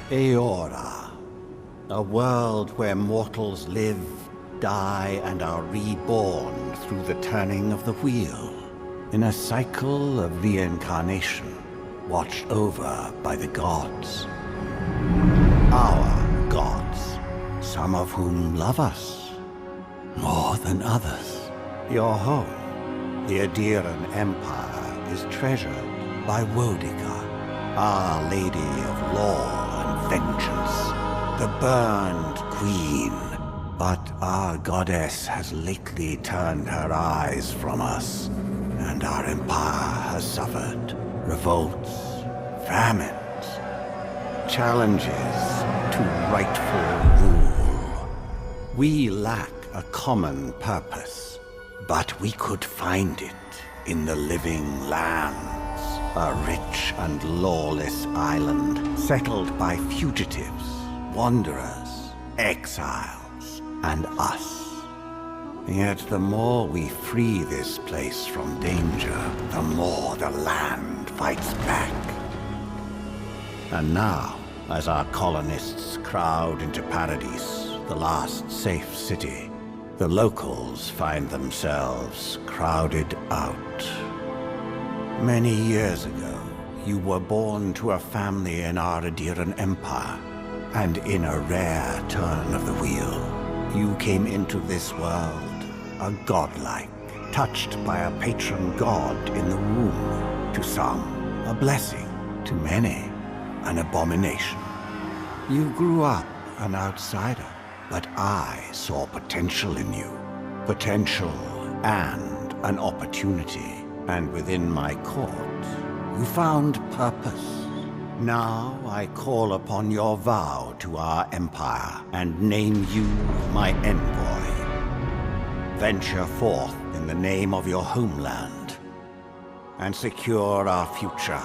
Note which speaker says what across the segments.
Speaker 1: Aedyr, a world where mortals live, die, and are reborn through the turning of the wheel, in a cycle of reincarnation, watched over by the gods. Our gods, some of whom love us more than others. Your home, the Aedyran Empire, is treasured by Wodika, Our Lady of Law and Vengeance, the Burned Queen. But our goddess has lately turned her eyes from us, and our empire has suffered revolts, famines, challenges to rightful rule. We lack a common purpose, but we could find it in the living lands, a rich and lawless island settled by fugitives, wanderers, exiles, and us. Yet the more we free this place from danger, the more the land fights back. And now, as our colonists crowd into Paradise, the last safe city, the locals find themselves crowded out. Many years ago, you were born to a family in our Aedyran Empire, and in a rare turn of the wheel, you came into this world, a godlike, touched by a patron god in the womb. To some, a blessing. To many, an abomination. You grew up an outsider, but I saw potential in you. Potential and an opportunity. And within my court, you found purpose. Now I call upon your vow to our empire and name you my envoy. Venture forth in the name of your homeland and secure our future.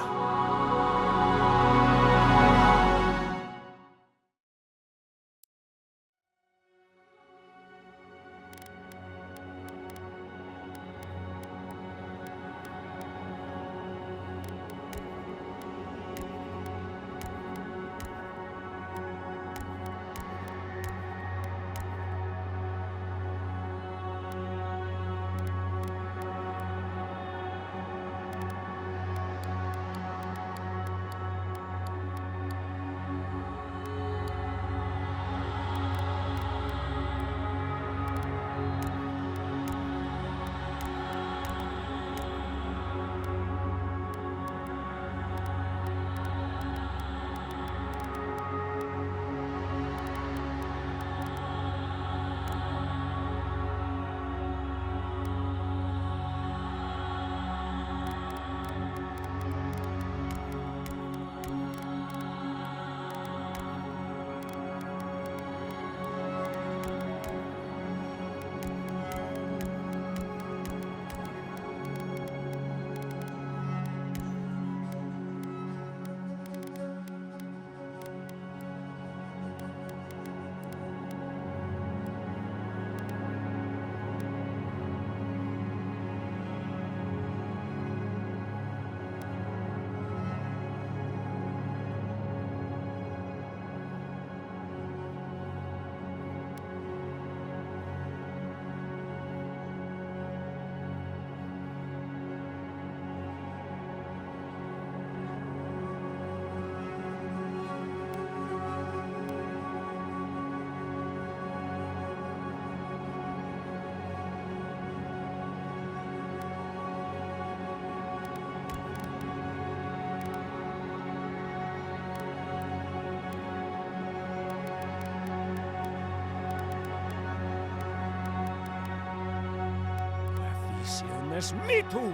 Speaker 2: Me too!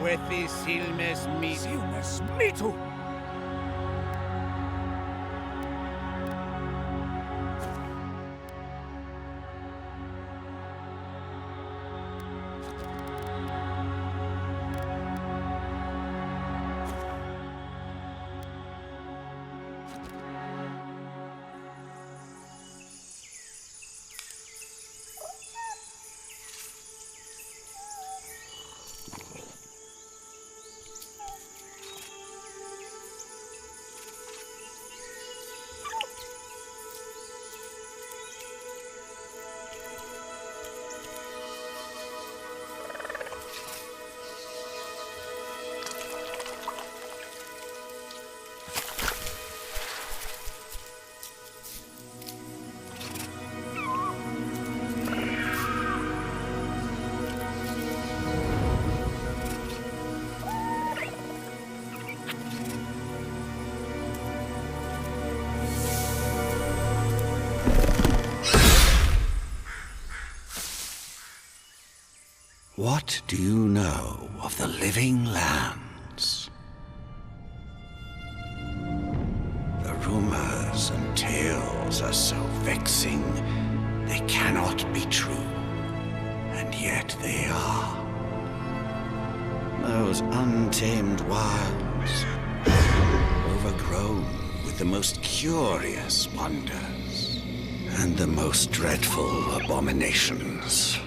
Speaker 2: With the Silmes Mitu. Silmes Mitu!
Speaker 1: What do you know of the living lands? The rumors and tales are so vexing, they cannot be true. And yet they are. Those untamed wilds, overgrown with the most curious wonders and the most dreadful abominations.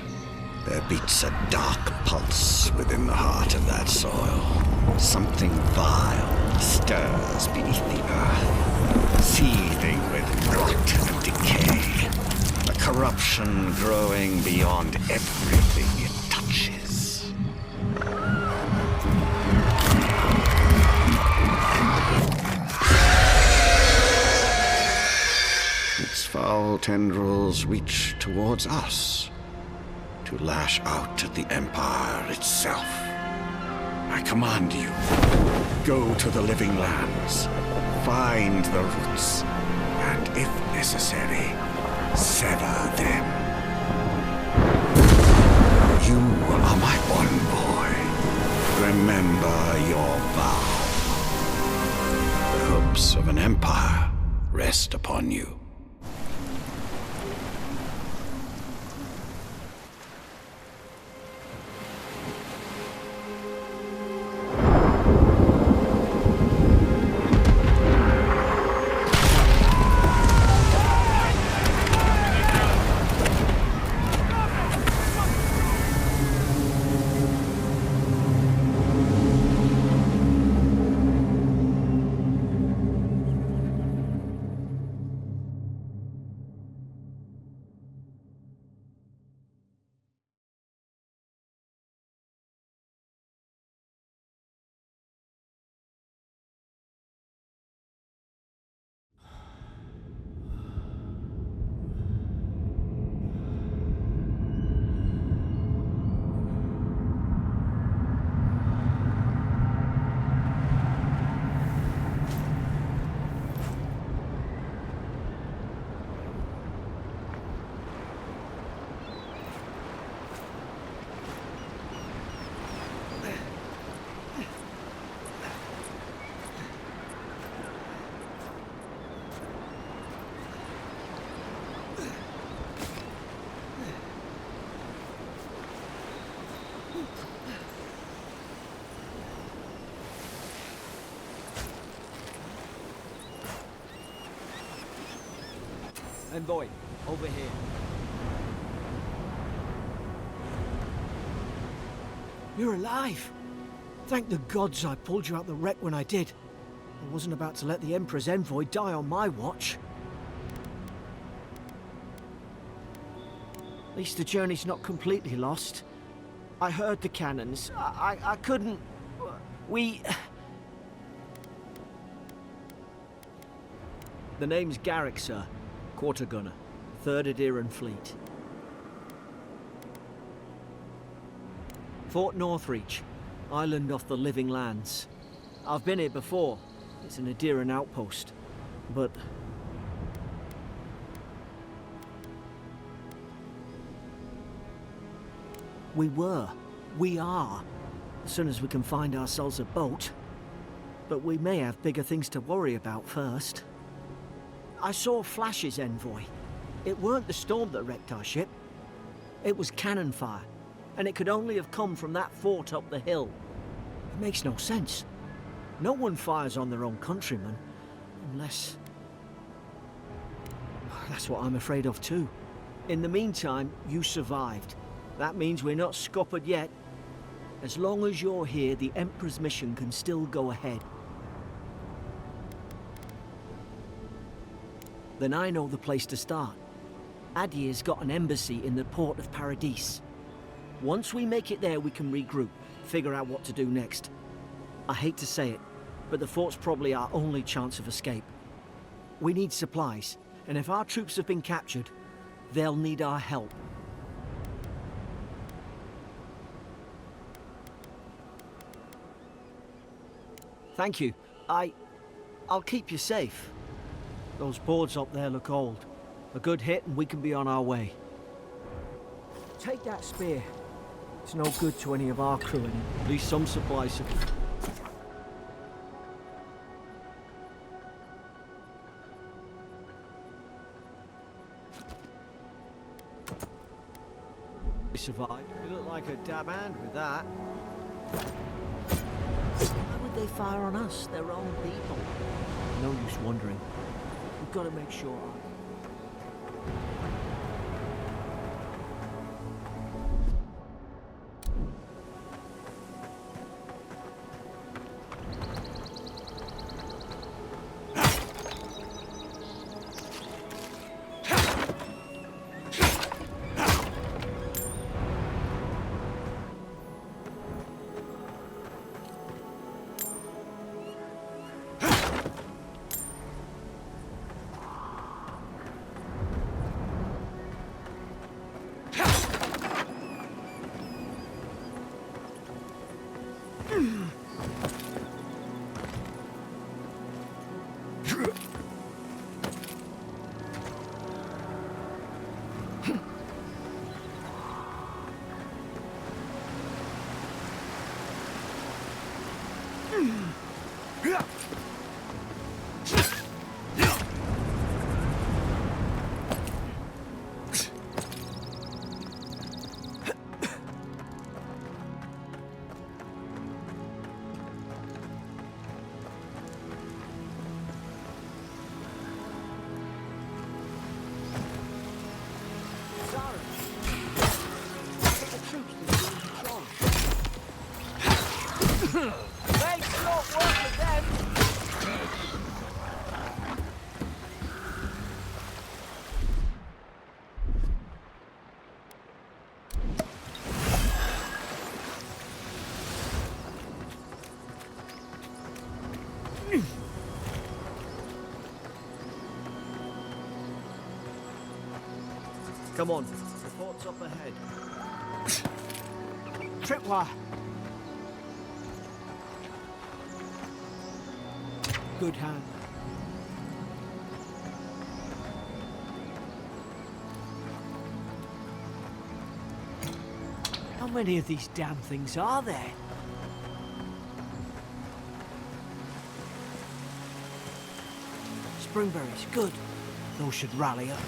Speaker 1: There beats a dark pulse within the heart of that soil. Something vile stirs beneath the earth, seething with rot and decay. A corruption growing beyond everything it touches. Its foul tendrils reach towards us, to lash out at the Empire itself. I command you, go to the living lands, find the roots, and if necessary, sever them. You are my one boy. Remember your vow. The hopes of an empire rest upon you.
Speaker 3: Envoy, over here. You're alive! Thank the gods I pulled you out the wreck when I did. I wasn't about to let the Emperor's envoy die on my watch. At least the journey's not completely lost. I heard the cannons. I couldn't... We... The name's Garrick, sir. Quarter gunner. 3rd Aedyran Fleet. Fort Northreach. Island off the living lands. I've been here before. It's an Aedyran outpost. But... We are. As soon as we can find ourselves a boat. But we may have bigger things to worry about first. I saw flashes, Envoy. It weren't the storm that wrecked our ship. It was cannon fire, and it could only have come from that fort up the hill. It makes no sense. No one fires on their own countrymen, unless... That's what I'm afraid of too. In the meantime, you survived. That means we're not scuppered yet. As long as you're here, the Emperor's mission can still go ahead. Then I know the place to start. Aedyr's got an embassy in the port of Paradis. Once we make it there, we can regroup, figure out what to do next. I hate to say it, but the fort's probably our only chance of escape. We need supplies, and if our troops have been captured, they'll need our help. Thank you. I'll keep you safe. Those boards up there look old. A good hit and we can be on our way. Take that spear. It's no good to any of our crew, and at least some supplies. Survived. You look like a dab hand with that. Why would they fire on us? Their own people. No use wondering. We've got to make sure. Come on, report's up ahead. Tripwire. Good hand. How many of these damn things are there? Springberries, good. Those should rally up.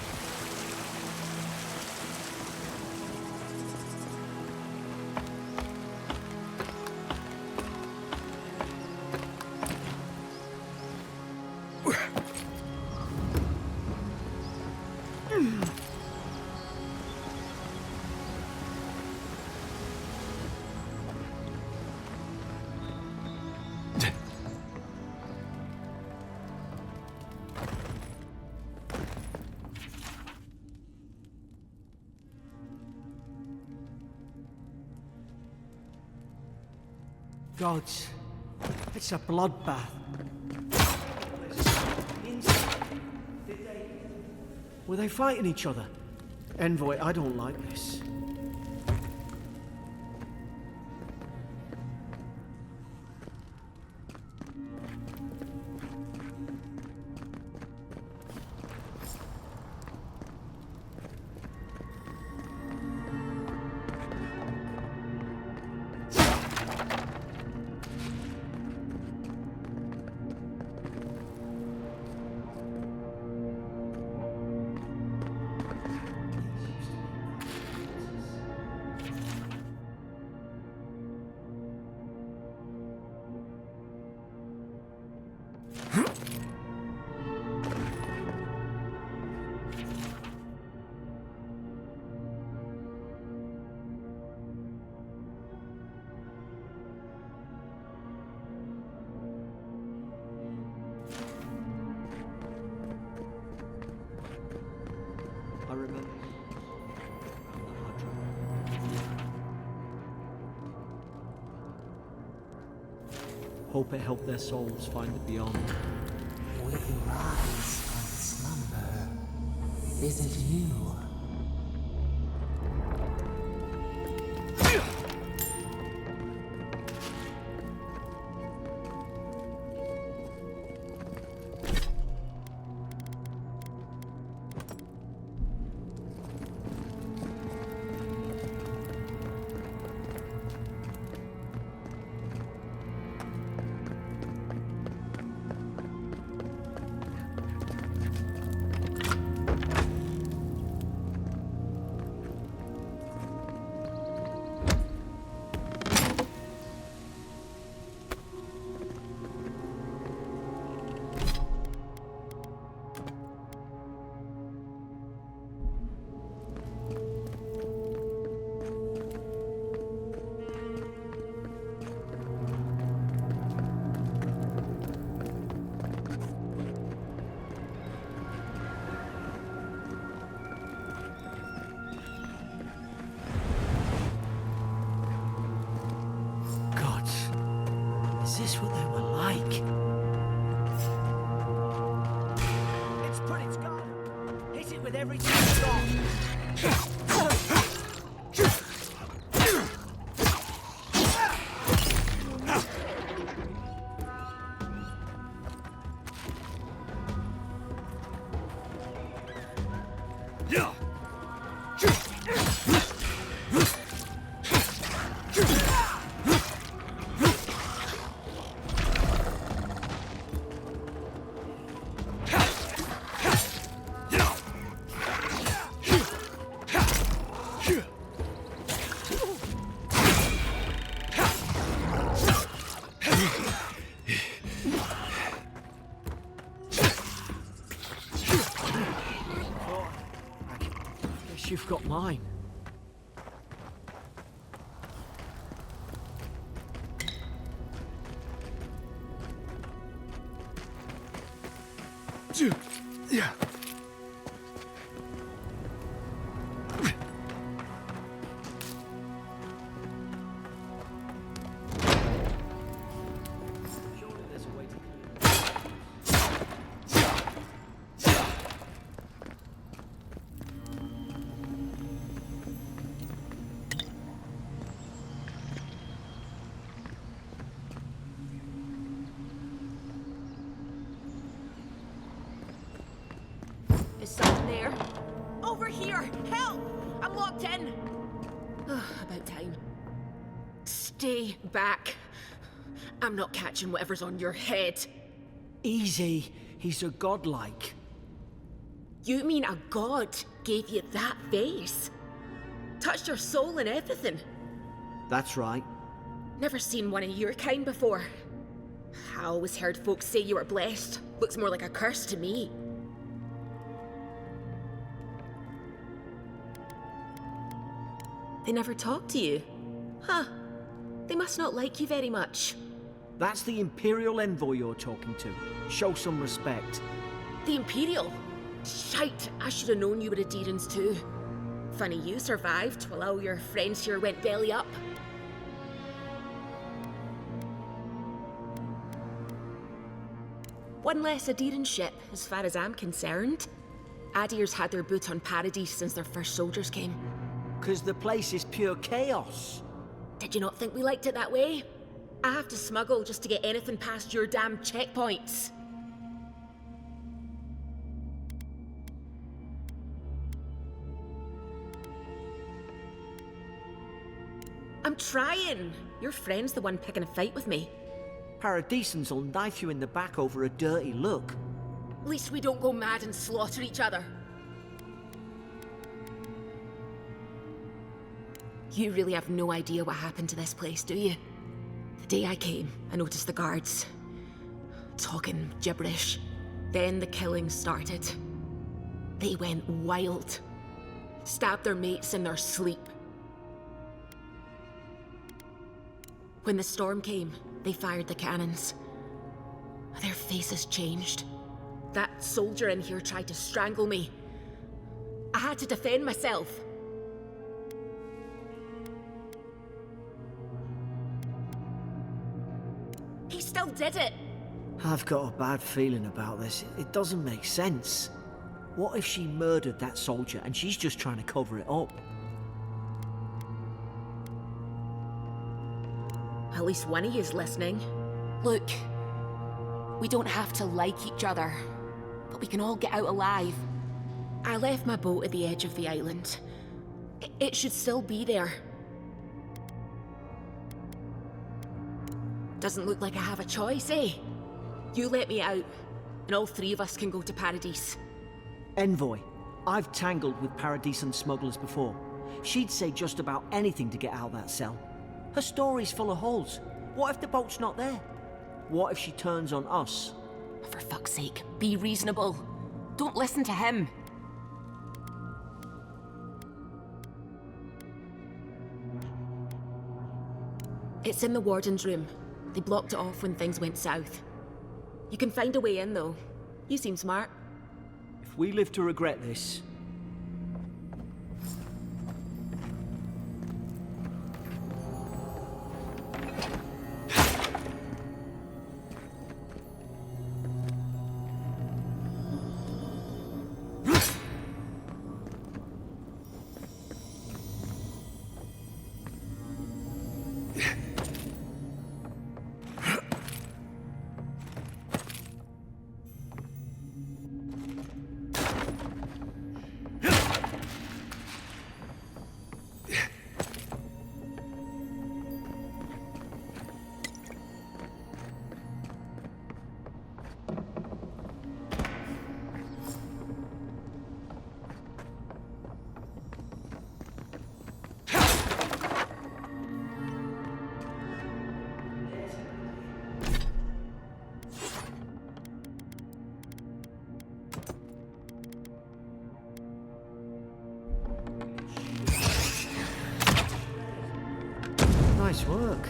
Speaker 3: Gods, it's a bloodbath. Were they fighting each other? Envoy, I don't like this. I remember. Hope it helped their souls find the beyond.
Speaker 4: We rise from slumber. Is it you?
Speaker 3: it with everything you've got. You've got mine.
Speaker 2: Yeah.
Speaker 3: Surely there's a way to clear.
Speaker 5: Is someone there? Over here! Help! I'm locked in! About time. Stay back. I'm not catching whatever's on your head.
Speaker 3: Easy. He's a godlike.
Speaker 5: You mean a god gave you that face? Touched your soul and everything?
Speaker 3: That's right.
Speaker 5: Never seen one of your kind before. I always heard folks say you were blessed. Looks more like a curse to me. They never talk to you? Huh. They must not like you very much.
Speaker 3: That's the Imperial envoy you're talking to. Show some respect.
Speaker 5: The Imperial? Shite, I should have known you were Aedyrans too. Funny you survived while all your friends here went belly up. One less Aedyran ship, as far as I'm concerned. Aedyr's had their boot on Paradise since their first soldiers came.
Speaker 3: 'Cause the place is pure chaos.
Speaker 5: Did you not think we liked it that way? I have to smuggle just to get anything past your damn checkpoints. I'm trying. Your friend's the one picking a fight with me.
Speaker 3: Paradisans will knife you in the back over a dirty look.
Speaker 5: At least we don't go mad and slaughter each other. You really have no idea what happened to this place, do you? The day I came, I noticed the guards talking gibberish. Then the killing started. They went wild. Stabbed their mates in their sleep. When the storm came, they fired the cannons. Their faces changed. That soldier in here tried to strangle me. I had to defend myself. He still did it.
Speaker 3: I've got a bad feeling about this. It doesn't make sense. What if she murdered that soldier and she's just trying to cover it up?
Speaker 5: At least one of you's listening. Look, we don't have to like each other, but we can all get out alive. I left my boat at the edge of the island. It should still be there. Doesn't look like I have a choice, eh? You let me out, and all three of us can go to Paradise.
Speaker 3: Envoy, I've tangled with Paradisan smugglers before. She'd say just about anything to get out of that cell. Her story's full of holes. What if the boat's not there? What if she turns on us?
Speaker 5: For fuck's sake, be reasonable. Don't listen to him. It's in the warden's room. They blocked it off when things went south. You can find a way in, though. You seem smart.
Speaker 3: If we live to regret this... Nice work.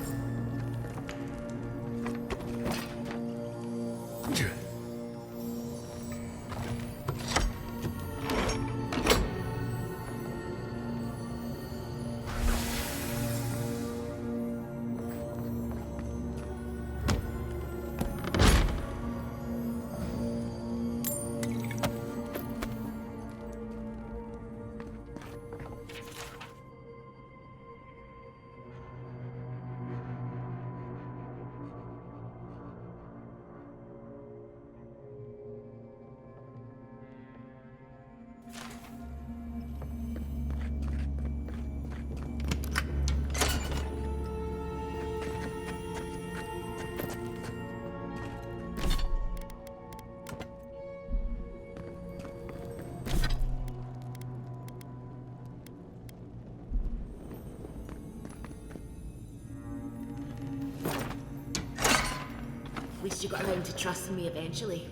Speaker 5: At least you got around to trusting me eventually.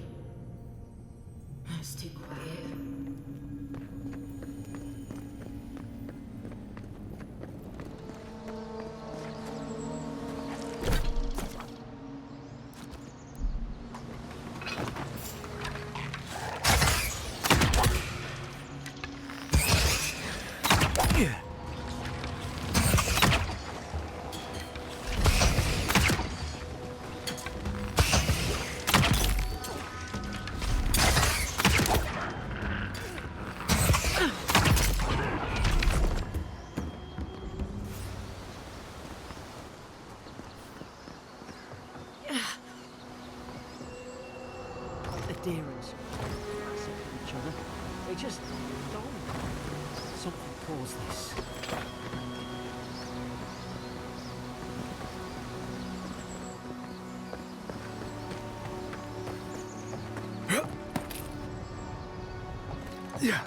Speaker 5: It's too quiet.
Speaker 3: Aedyrs each other. They just don't. Something caused this.
Speaker 2: Yeah.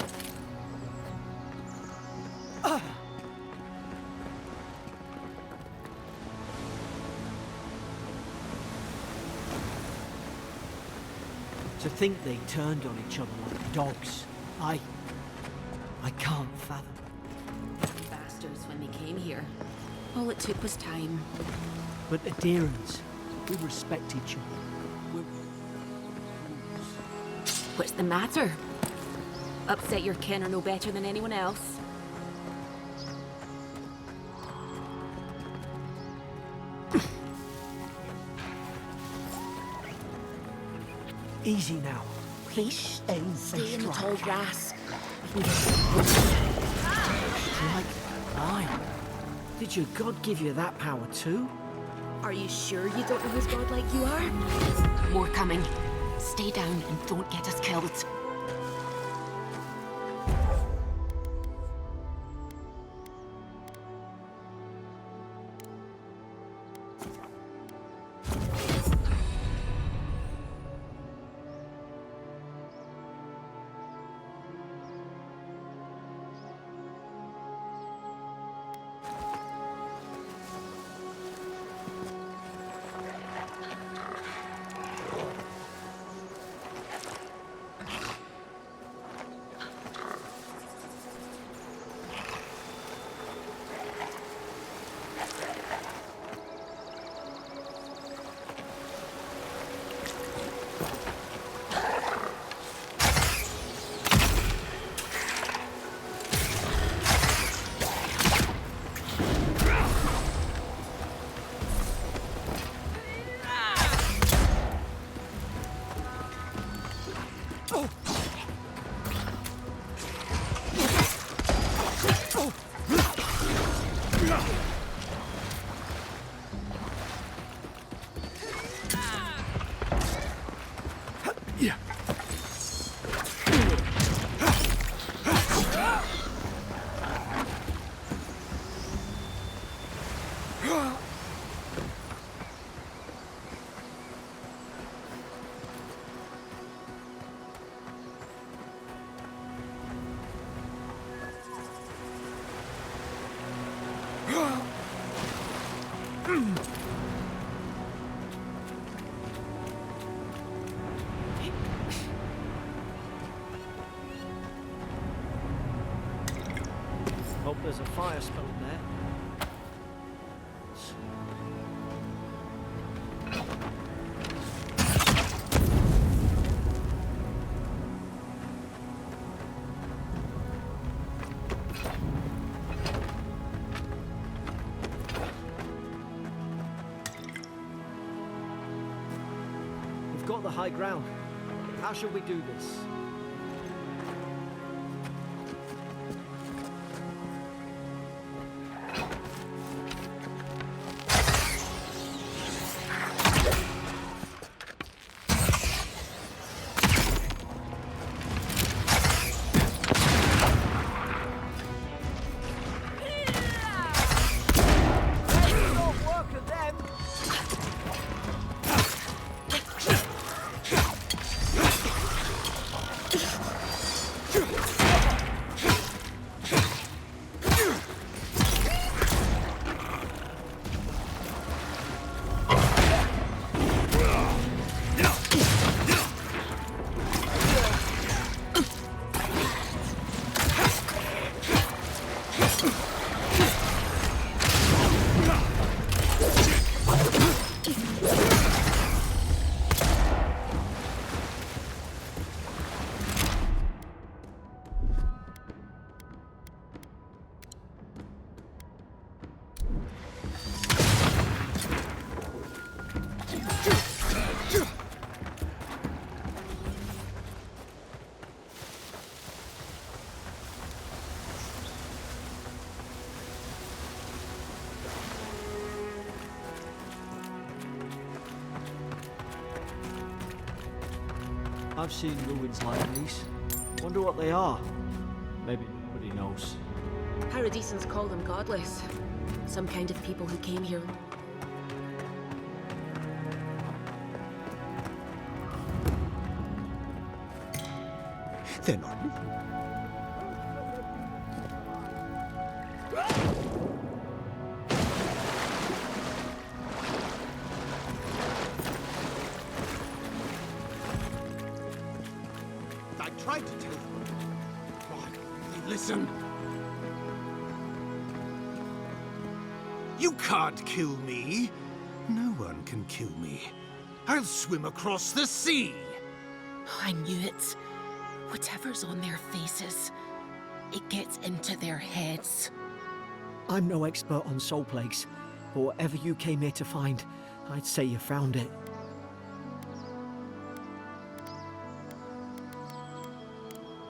Speaker 3: To think they turned on each other like dogs. I can't fathom.
Speaker 5: Bastards when they came here. All it took was time.
Speaker 3: But Aedyrans, we respect each other. We're...
Speaker 5: What's the matter? Upset your kin are no better than anyone else?
Speaker 3: Easy now. Please
Speaker 5: Stay in the tall grass.
Speaker 3: Strike mine. Did your god give you that power too?
Speaker 5: Are you sure you don't know who's god like you are? More coming. Stay down and don't get us killed.
Speaker 3: Hope there's a fire spell in there. the high ground. How shall we do this? I've seen ruins like these. Wonder what they are. Maybe nobody knows.
Speaker 5: Paradisans call them godless. Some kind of people who came here.
Speaker 2: They're not. I tried to tell them. Why won't they listen? You can't kill me. No one can kill me. I'll swim across the sea.
Speaker 5: I knew it. Whatever's on their faces, it gets into their heads.
Speaker 3: I'm no expert on soul plagues, but whatever you came here to find, I'd say you found it.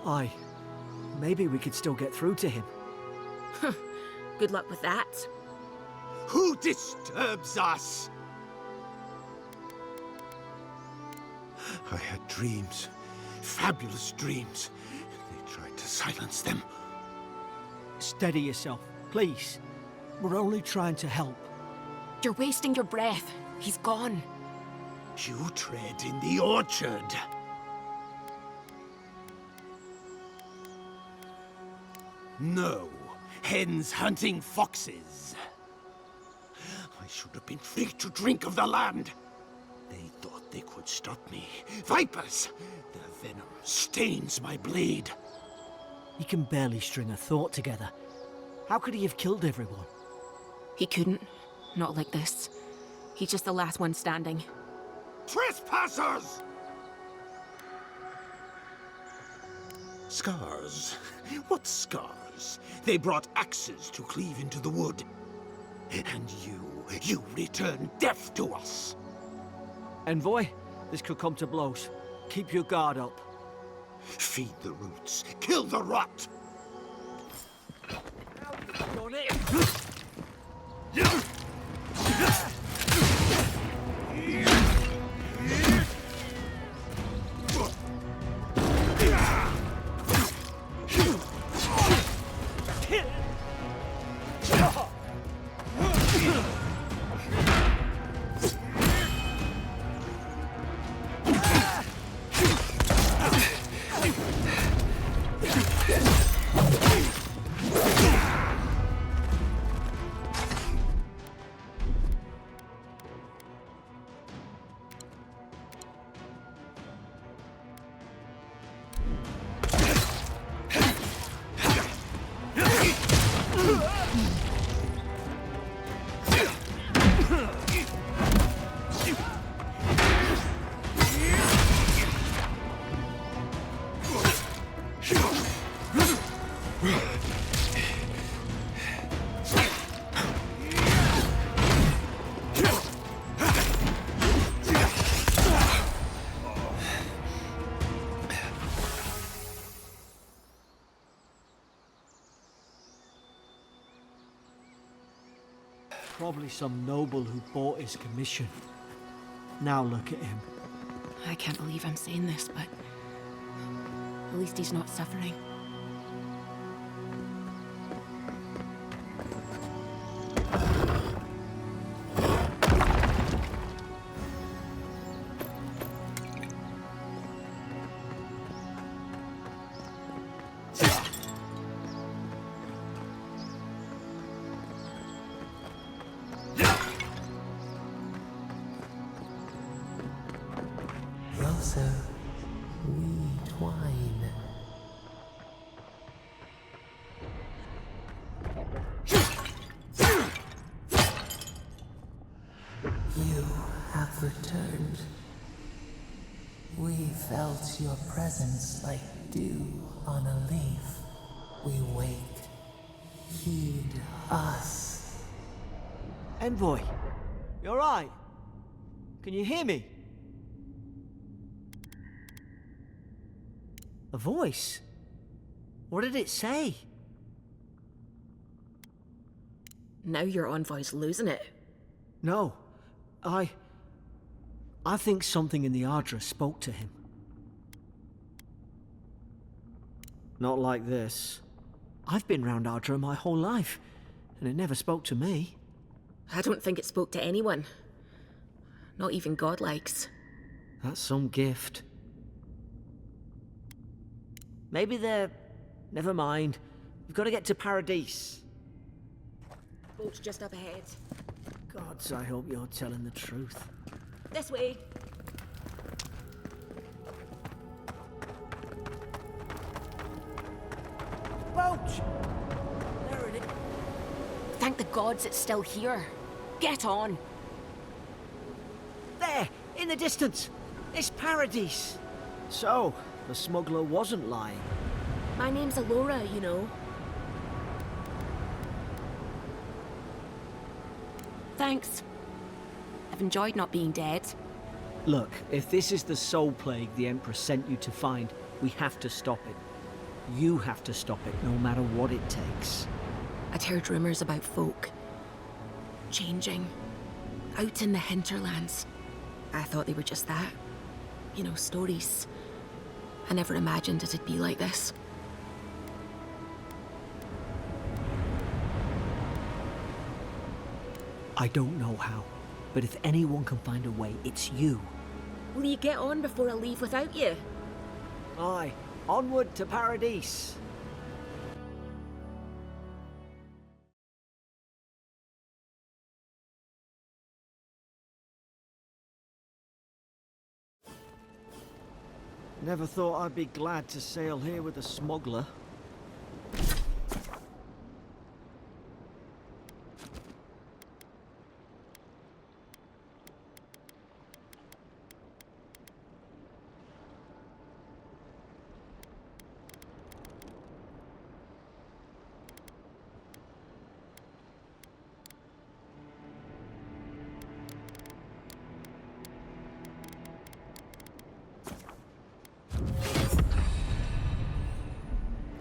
Speaker 3: Aye. Maybe we could still get through to him.
Speaker 5: Good luck with that.
Speaker 2: Who disturbs us? I had dreams. Fabulous dreams. They tried to silence them.
Speaker 3: Steady yourself, please. We're only trying to help.
Speaker 5: You're wasting your breath. He's gone.
Speaker 2: You tread in the orchard. No. Hens hunting foxes. I should have been free to drink of the land. They thought they could stop me. Vipers! Their venom stains my blade.
Speaker 3: He can barely string a thought together. How could he have killed everyone?
Speaker 5: He couldn't. Not like this. He's just the last one standing.
Speaker 2: Trespassers! Scars? What scars? They brought axes to cleave into the wood. And you return death to us.
Speaker 3: Envoy, this could come to blows. Keep your guard up.
Speaker 2: Feed the roots, kill the rot!
Speaker 3: On it! Probably some noble who bought his commission. Now look at him.
Speaker 5: I can't believe I'm saying this, but at least he's not suffering.
Speaker 4: Closer, we twine. You have returned. We felt your presence like dew on a leaf. We wake. Heed us.
Speaker 3: Envoy, you alright? Can you hear me? A voice? What did it say?
Speaker 5: Now your envoy's losing it.
Speaker 3: No, I think something in the Aedyr spoke to him. Not like this. I've been round Aedyr my whole life, and it never spoke to me.
Speaker 5: I don't think it spoke to anyone. Not even godlikes.
Speaker 3: That's some gift. Maybe they're... Never mind. We've got to get to Paradise.
Speaker 5: Boat's just up ahead.
Speaker 3: Gods, I hope you're telling the truth.
Speaker 5: This way.
Speaker 3: Boat! There it is.
Speaker 5: Thank the gods it's still here. Get on.
Speaker 3: There! In the distance! It's Paradise! So, the smuggler wasn't lying.
Speaker 5: My name's Alora, you know. Thanks. I've enjoyed not being dead.
Speaker 3: Look, if this is the soul plague the Empress sent you to find, we have to stop it. You have to stop it, no matter what it takes.
Speaker 5: I'd heard rumors about folk changing out in the hinterlands. I thought they were just that. You know, stories. I never imagined it'd be like this.
Speaker 3: I don't know how, but if anyone can find a way, it's you.
Speaker 5: Will you get on before I leave without you?
Speaker 3: Aye, onward to Paradise. Never thought I'd be glad to sail here with a smuggler.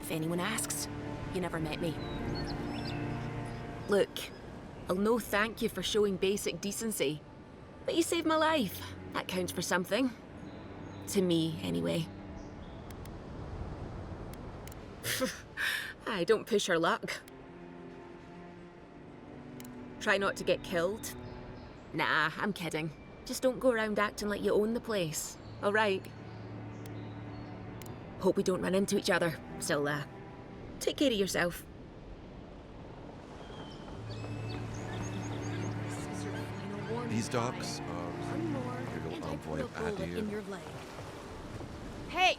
Speaker 5: If anyone asks, you never met me. Look, I'll no thank you for showing basic decency, but you saved my life. That counts for something. To me, anyway. I don't push her luck. Try not to get killed. Nah, I'm kidding. Just don't go around acting like you own the place, all right? Hope we don't run into each other. So, take care of yourself.
Speaker 6: These docks are Imperial envoy of Aedyr.
Speaker 7: Hey!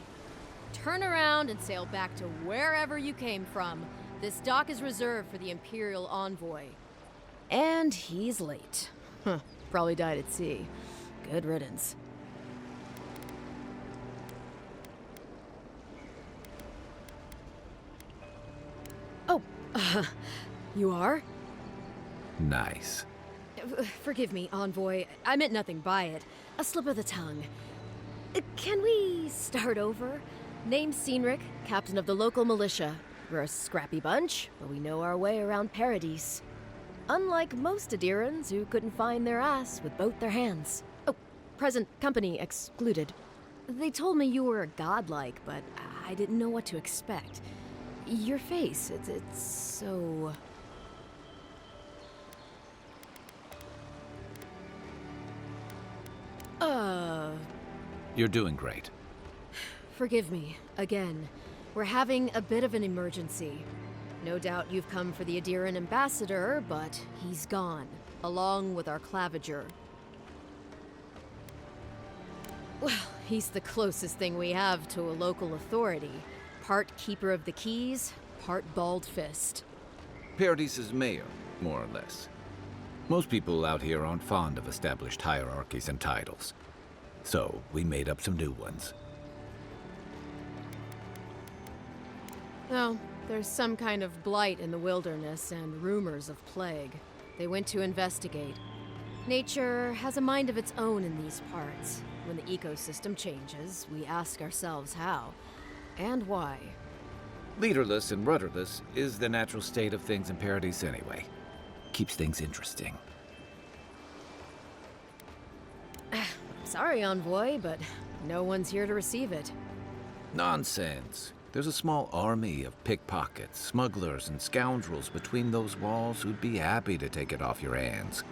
Speaker 7: Turn around and sail back to wherever you came from. This dock is reserved for the Imperial envoy. And he's late. Huh. Probably died at sea. Good riddance. Oh, you are?
Speaker 6: Nice.
Speaker 7: Forgive me, envoy. I meant nothing by it. A slip of the tongue. Can we start over? Name's Cynric, captain of the local militia. We're a scrappy bunch, but we know our way around Paradise. Unlike most Aedyrans who couldn't find their ass with both their hands. Oh, present company excluded. They told me you were godlike, but I didn't know what to expect. Your face, it's so...
Speaker 6: You're doing great.
Speaker 7: Forgive me, again. We're having a bit of an emergency. No doubt you've come for the Aedyran ambassador, but he's gone, along with our claviger. Well, he's the closest thing we have to a local authority. Part keeper of the keys, part bald fist.
Speaker 6: Paradise's mayor, more or less. Most people out here aren't fond of established hierarchies and titles. So, we made up some new ones.
Speaker 7: Well, there's some kind of blight in the wilderness and rumors of plague. They went to investigate. Nature has a mind of its own in these parts. When the ecosystem changes, we ask ourselves how and why.
Speaker 6: Leaderless and rudderless is the natural state of things in Paradise anyway. Keeps things interesting.
Speaker 7: Sorry, envoy, but no one's here to receive it.
Speaker 6: Nonsense. There's a small army of pickpockets, smugglers, and scoundrels between those walls who'd be happy to take it off your hands.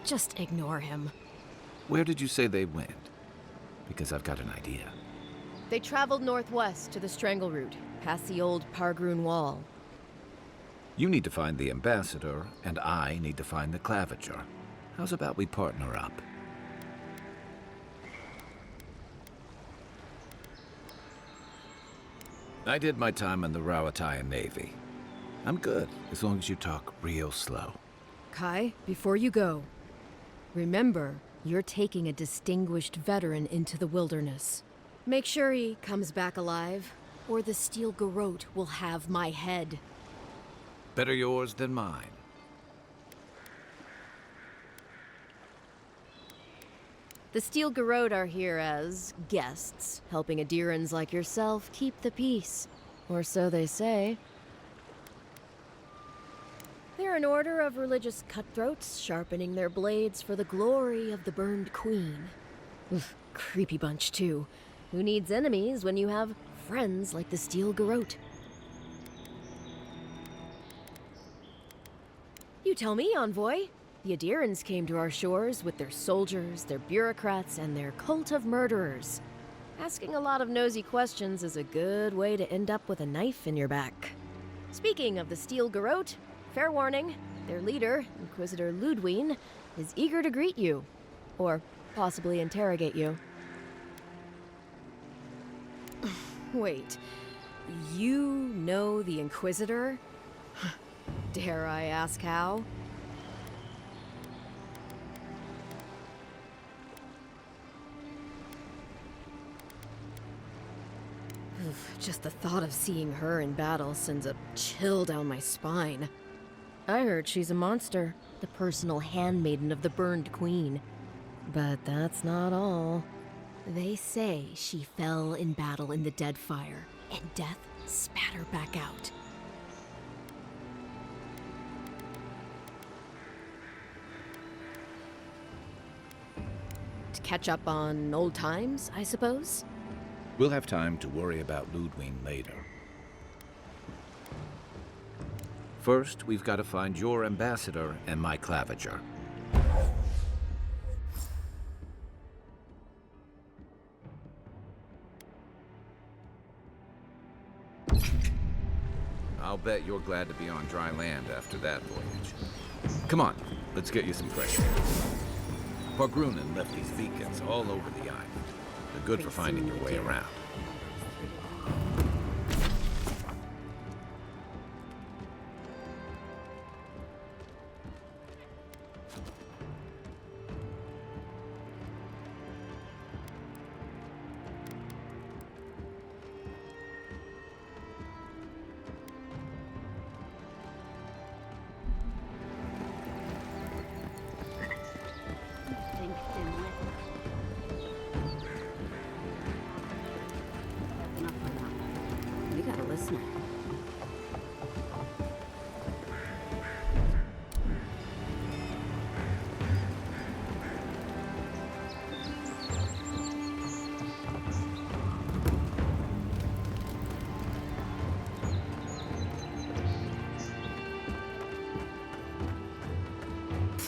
Speaker 7: Just ignore him.
Speaker 6: Where did you say they went? Because I've got an idea.
Speaker 7: They traveled northwest to the Strangle Route, past the old Pargroon Wall.
Speaker 6: You need to find the ambassador, and I need to find the claviger. How's about we partner up? I did my time in the Rawatayan Navy. I'm good, as long as you talk real slow.
Speaker 7: Kai, before you go, remember, you're taking a distinguished veteran into the wilderness. Make sure he comes back alive, or the Steel Garrote will have my head.
Speaker 6: Better yours than mine.
Speaker 7: The Steel Garrote are here as guests, helping Aedyrans like yourself keep the peace. Or so they say. They're an order of religious cutthroats, sharpening their blades for the glory of the burned queen. Oof, creepy bunch, too. Who needs enemies when you have friends like the Steel Garrote? You tell me, envoy. The Aedyrans came to our shores with their soldiers, their bureaucrats, and their cult of murderers. Asking a lot of nosy questions is a good way to end up with a knife in your back. Speaking of the Steel Garrote, fair warning, their leader, Inquisitor Ludwine, is eager to greet you. Or possibly interrogate you. Wait, you know the Inquisitor? Dare I ask how? Just the thought of seeing her in battle sends a chill down my spine. I heard she's a monster, the personal handmaiden of the burned queen. But that's not all. They say she fell in battle in the Deadfire, and death spat her back out. To catch up on old times, I suppose?
Speaker 6: We'll have time to worry about Ludwine later. First, we've got to find your ambassador and my claviger. I'll bet you're glad to be on dry land after that voyage. Come on, let's get you some fresh air. Pargrunen left these beacons all over the island. They're good for finding your way around.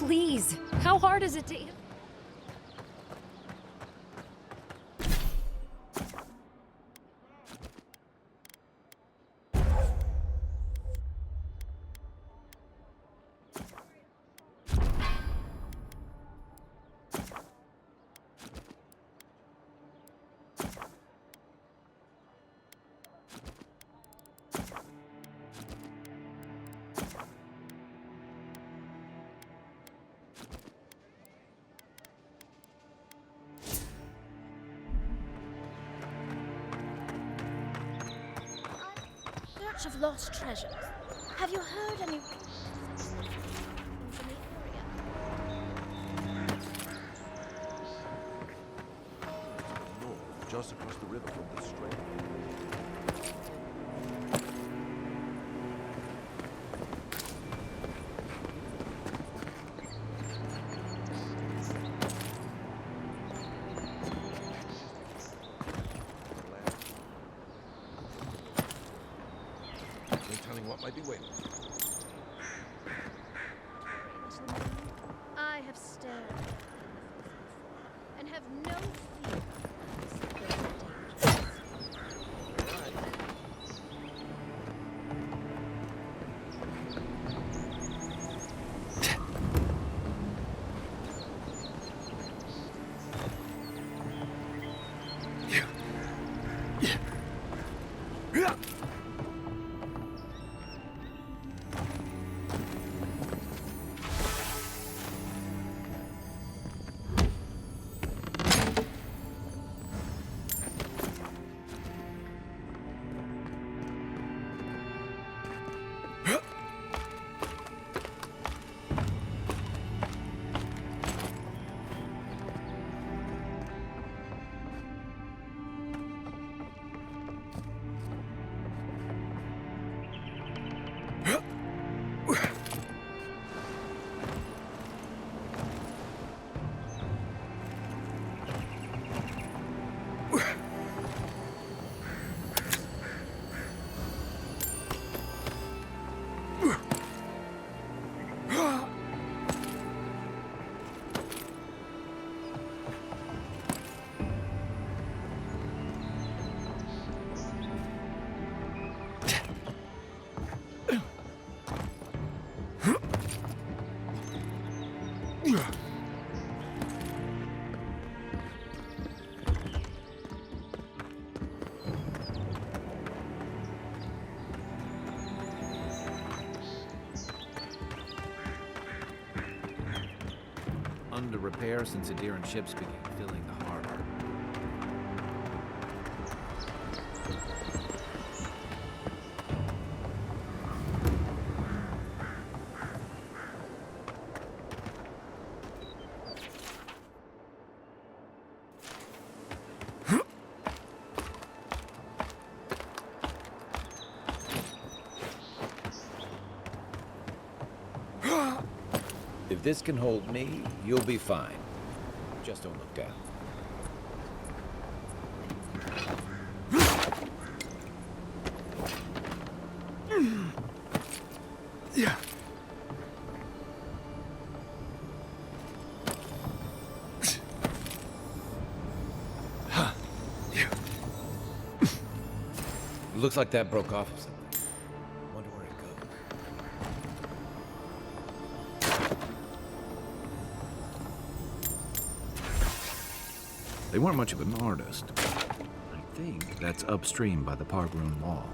Speaker 7: Please, how hard is it to...
Speaker 8: Of lost treasures. Have you heard any from the area?
Speaker 9: North, just across the river from the strait. What might be waiting?
Speaker 8: I have stared and have no fear.
Speaker 6: Under repair since Aedyr ships began filling the harbor. If this can hold me, you'll be fine. Just don't look down.
Speaker 2: Yeah.
Speaker 6: Looks like that broke off of something. Wonder where it goes. They weren't much of an artist. I think that's upstream by the Pargroon Wall.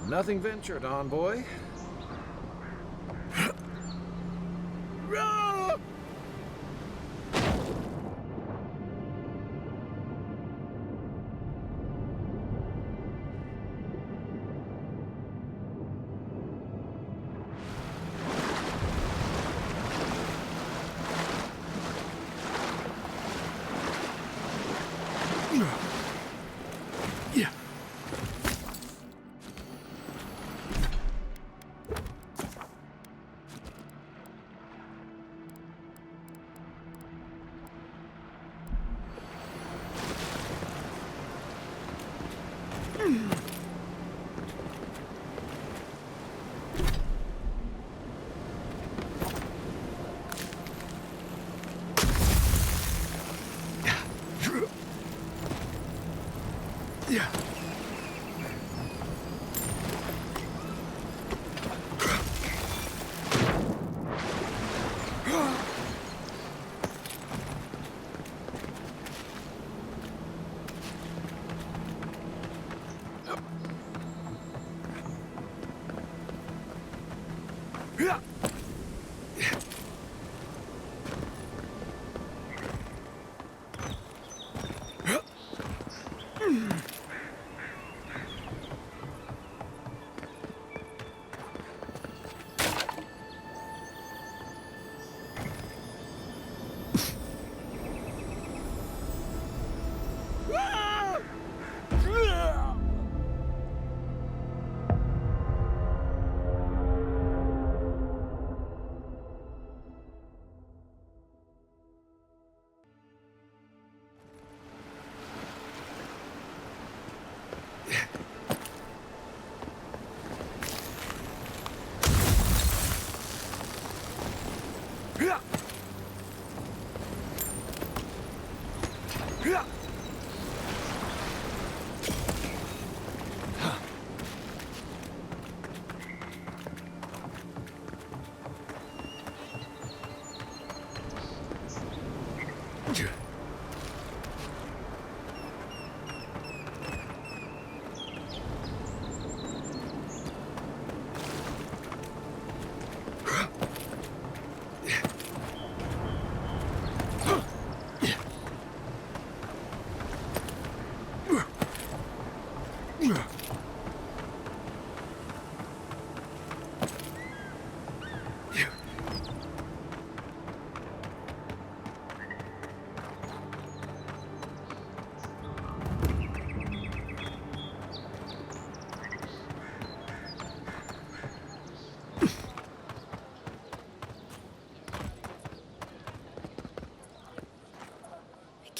Speaker 6: Nothing ventured, envoy.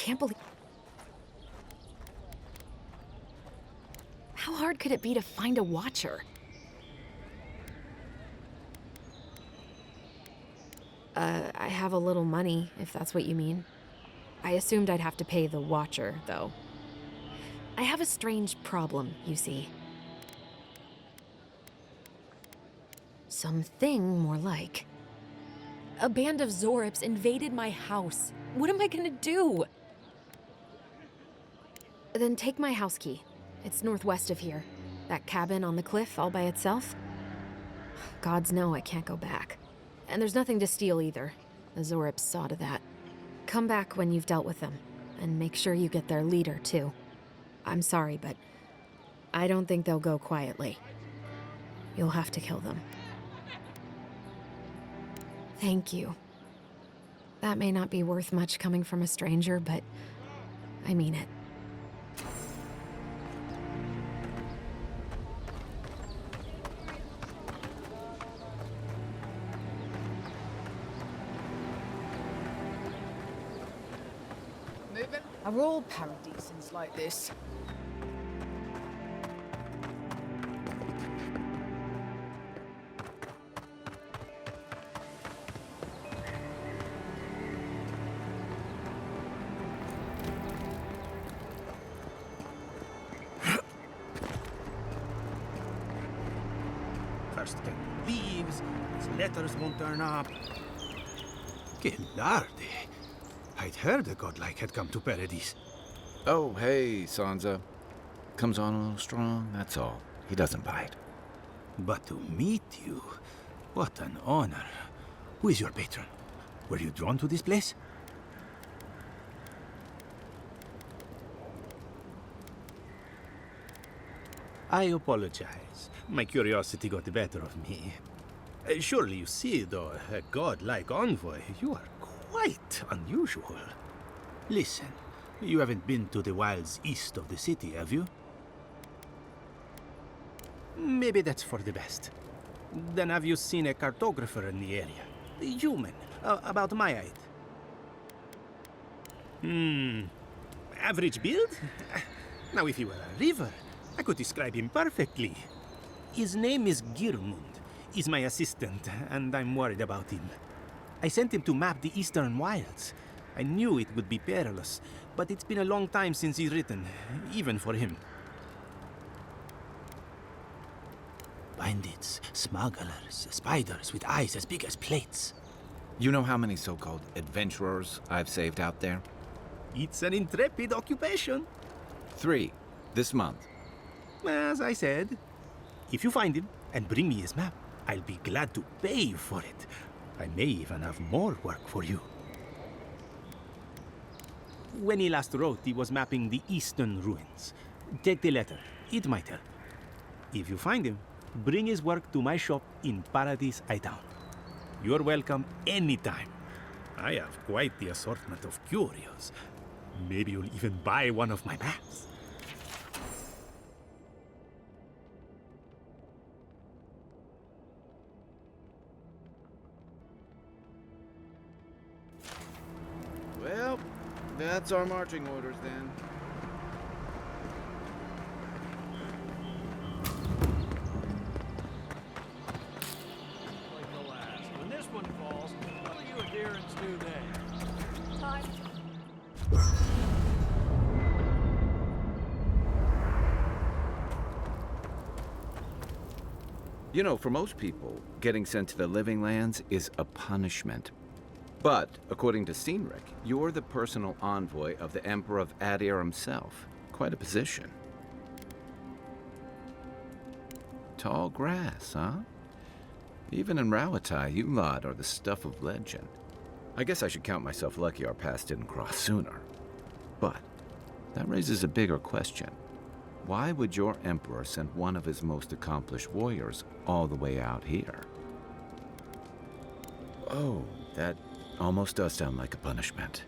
Speaker 5: Can't believe... How hard could it be to find a watcher? I have a little money, if that's what you mean. I assumed I'd have to pay the watcher, though. I have a strange problem, you see. Something more like. A band of Zorips invaded my house. What am I gonna do? Then take my house key. It's northwest of here. That cabin on the cliff all by itself. Gods know I can't go back. And there's nothing to steal either. The Zorips saw to that. Come back when you've dealt with them, and make sure you get their leader, too. I'm sorry, but I don't think they'll go quietly. You'll have to kill them. Thank you. That may not be worth much coming from a stranger, but I mean it.
Speaker 10: Are all paradisans like this?
Speaker 2: First get leaves, his letters won't turn up. Gelarde. I'd heard a godlike had come to Paradise.
Speaker 6: Oh, hey, Sansa. Comes on a little strong, that's all. He doesn't bite.
Speaker 2: But to meet you, what an honor. Who is your patron? Were you drawn to this place? I apologize. My curiosity got the better of me. Surely you see, though, a god-like envoy, you are quite unusual. Listen, you haven't been to the wilds east of the city, have you? Maybe that's for the best. Then have you seen a cartographer in the area? A human, about my height. Average build? Now if he were a river, I could describe him perfectly. His name is Girmund. He's my assistant, and I'm worried about him. I sent him to map the eastern wilds. I knew it would be perilous, but it's been a long time since he's written, even for him. Bandits, smugglers, spiders with eyes as big as plates.
Speaker 6: You know how many so-called adventurers I've saved out there?
Speaker 2: It's an intrepid occupation.
Speaker 6: 3, this month.
Speaker 2: As I said, if you find him and bring me his map, I'll be glad to pay you for it. I may even have more work for you. When he last wrote, he was mapping the eastern ruins. Take the letter. It might help. If you find him, bring his work to my shop in Paradise Town. You're welcome anytime. I have quite the assortment of curios. Maybe you'll even buy one of my maps.
Speaker 6: Well, that's our marching orders then.
Speaker 11: Like the last. When this one falls, what do you adherents do then?
Speaker 8: Time.
Speaker 6: You know, for most people, getting sent to the Living Lands is a punishment. But, according to Cynric, you're the personal envoy of the Emperor of Aedyr himself. Quite a position. Tall grass, huh? Even in Rauatai, you lot are the stuff of legend. I guess I should count myself lucky our paths didn't cross sooner. But that raises a bigger question. Why would your Emperor send one of his most accomplished warriors all the way out here? Oh, that almost does sound like a punishment.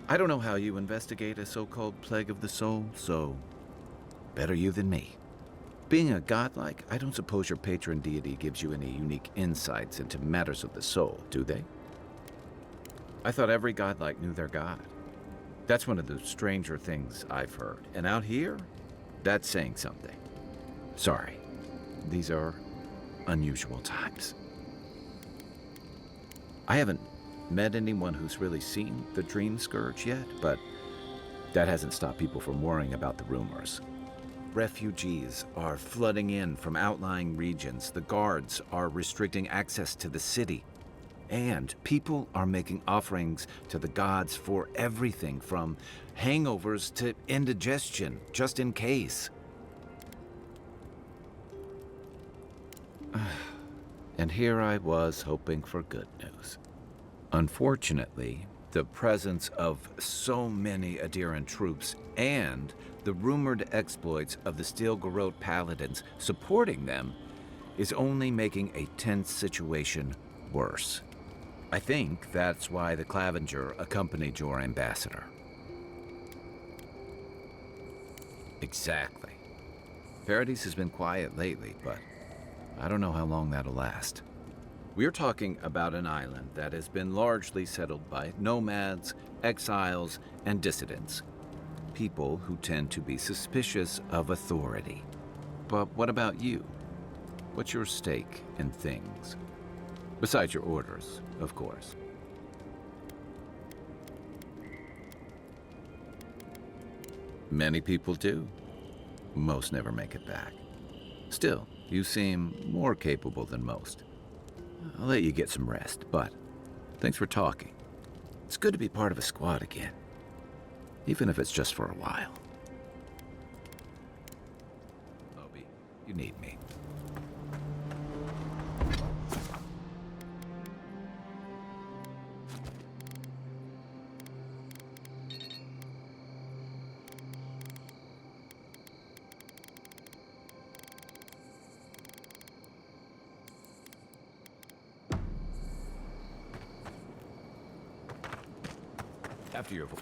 Speaker 6: I don't know how you investigate a so-called plague of the soul, so better you than me. Being a godlike, I don't suppose your patron deity gives you any unique insights into matters of the soul, do they? I thought every godlike knew their god. That's one of the stranger things I've heard. And out here, that's saying something. Sorry, these are unusual times. I haven't met anyone who's really seen the Dream Scourge yet, but that hasn't stopped people from worrying about the rumors. Refugees are flooding in from outlying regions. The guards are restricting access to the city. And people are making offerings to the gods for everything from hangovers to indigestion, just in case. And here I was hoping for good news. Unfortunately, the presence of so many Aedyran troops and the rumored exploits of the Steel-Garrote paladins supporting them is only making a tense situation worse. I think that's why the Clavenger accompanied your ambassador. Exactly. Paradise has been quiet lately, but I don't know how long that'll last. We're talking about an island that has been largely settled by nomads, exiles, and dissidents. People who tend to be suspicious of authority. But what about you? What's your stake in things? Besides your orders, of course. Many people do. Most never make it back. Still, you seem more capable than most. I'll let you get some rest, but thanks for talking. It's good to be part of a squad again, even if it's just for a while. Moby, you need me. After your voice.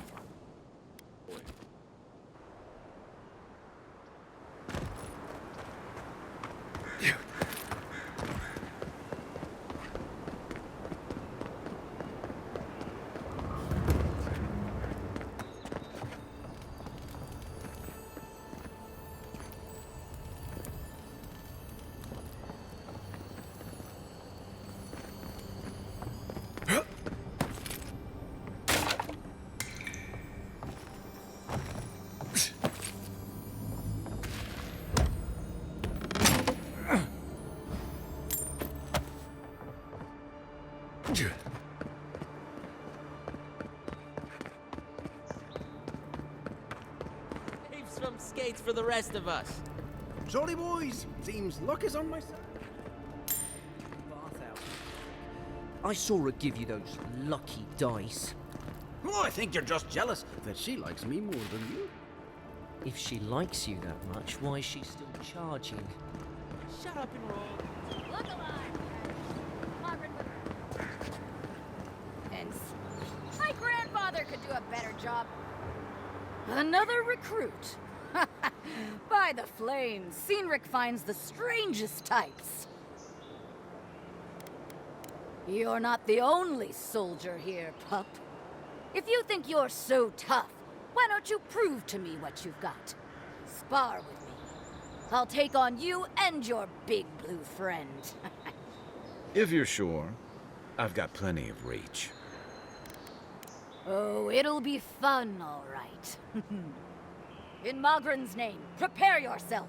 Speaker 12: some skates for the rest of us.
Speaker 2: Jolly boys! Seems luck is on my side.
Speaker 13: Bath out. I saw her give you those lucky dice.
Speaker 2: Oh, I think you're just jealous that she likes me more than you.
Speaker 13: If she likes you that much, why is she still charging?
Speaker 12: Shut up and roll.
Speaker 8: Look alive! Margaret with Hence. My grandfather could do a better job. Another recruit. By the flames, Cynric finds the strangest types. You're not the only soldier here, pup. If you think you're so tough, why don't you prove to me what you've got? Spar with me. I'll take on you and your big blue friend.
Speaker 6: If you're sure, I've got plenty of reach.
Speaker 8: Oh, it'll be fun, all right. In Magrin's name, prepare yourself.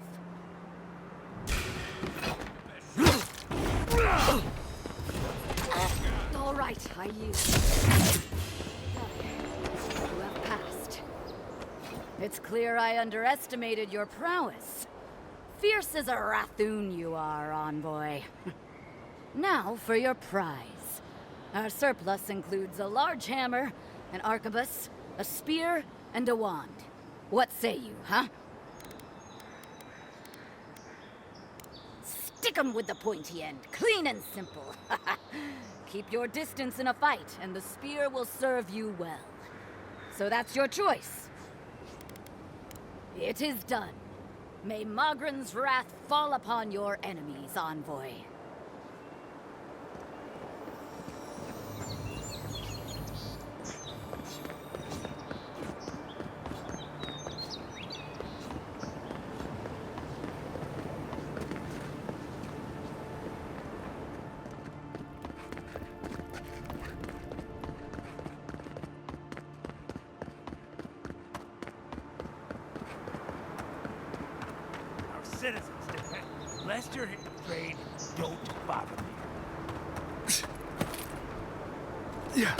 Speaker 8: All right, I yield. You have passed. It's clear I underestimated your prowess. Fierce as a Rathoon you are, envoy. Now for your prize. Our surplus includes a large hammer, an arquebus, a spear, and a wand. What say you, huh? Stick 'em with the pointy end, clean and simple. Keep your distance in a fight, and the spear will serve you well. So that's your choice. It is done. May Magrin's wrath fall upon your enemies, envoy.
Speaker 11: Citizens depend. Lest you're hitting trade, don't bother me.
Speaker 2: Yeah.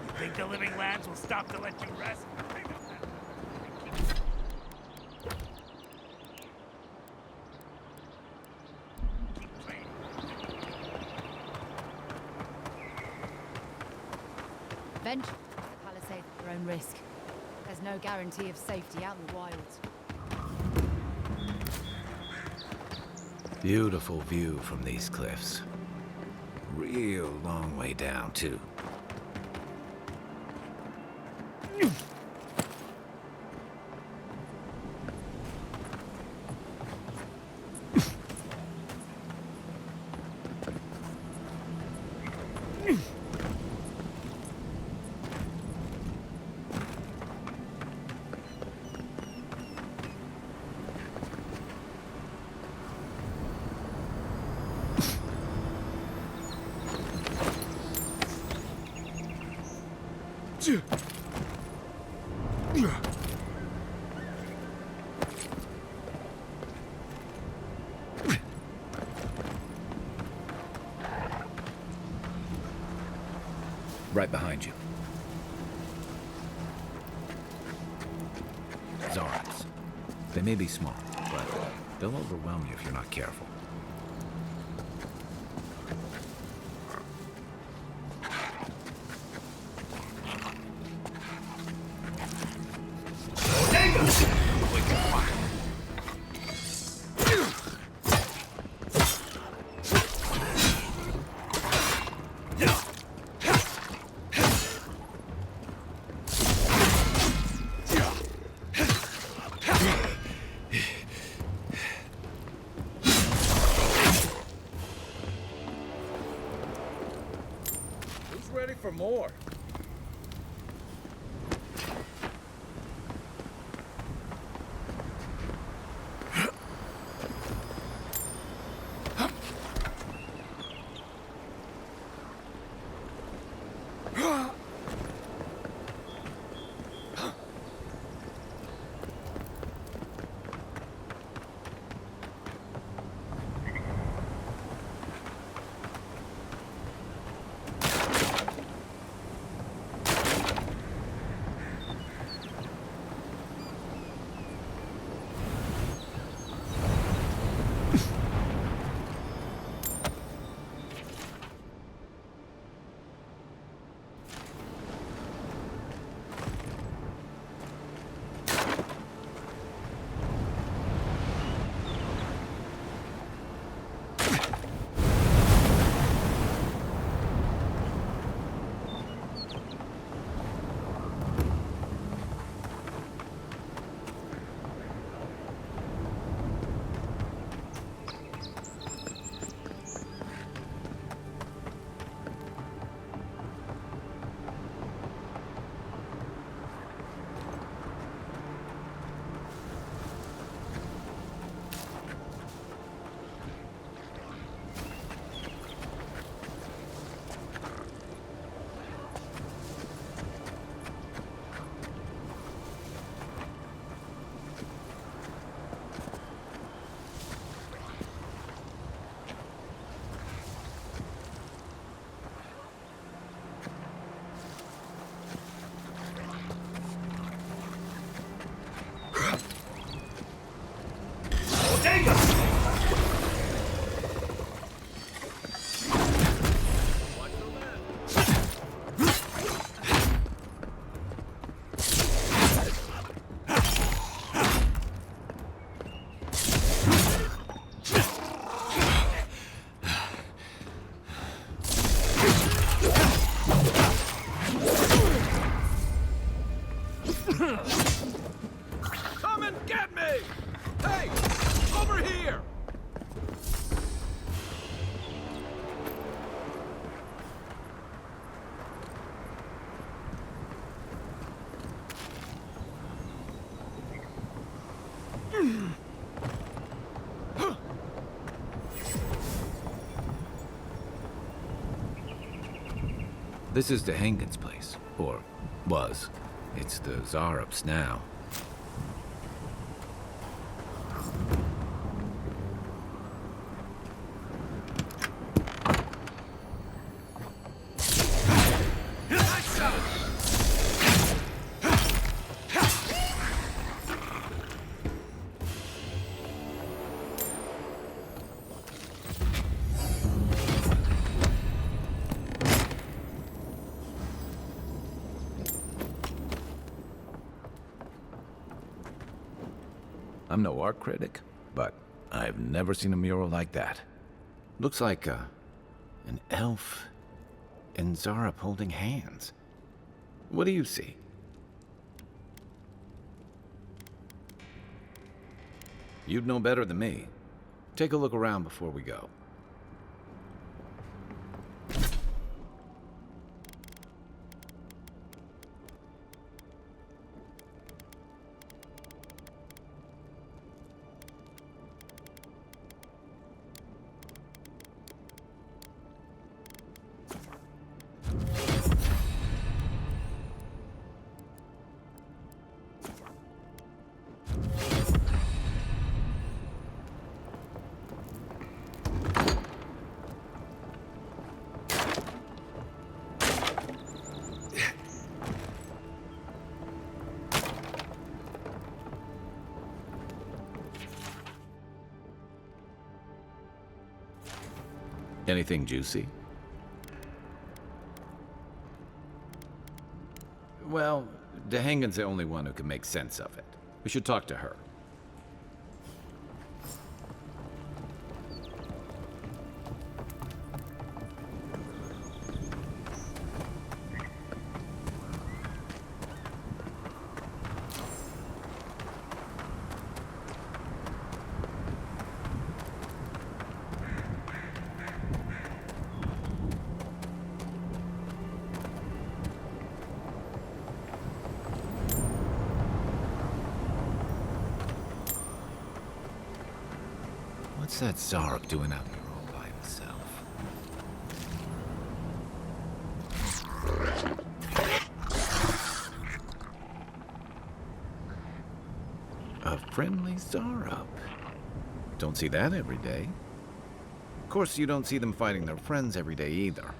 Speaker 11: You think the living lads will stop to let you rest?
Speaker 14: Venture the palisade at your own risk. There's no guarantee of safety out in the wilds.
Speaker 6: Beautiful view from these cliffs. Real long way down, too. Right behind you. Zards. They may be small, but they'll overwhelm you if you're not careful. Ready for more. This is Dahangan's place, or was. It's the Zarup's now. I'm no art critic, but I've never seen a mural like that. Looks like an elf and Zarup holding hands. What do you see? You'd know better than me. Take a look around before we go. Anything juicy? Well, Dahangan's the only one who can make sense of it. We should talk to her. What's that Zarup doing out here all by himself? A friendly Zarup. Don't see that every day. Of course, you don't see them fighting their friends every day either.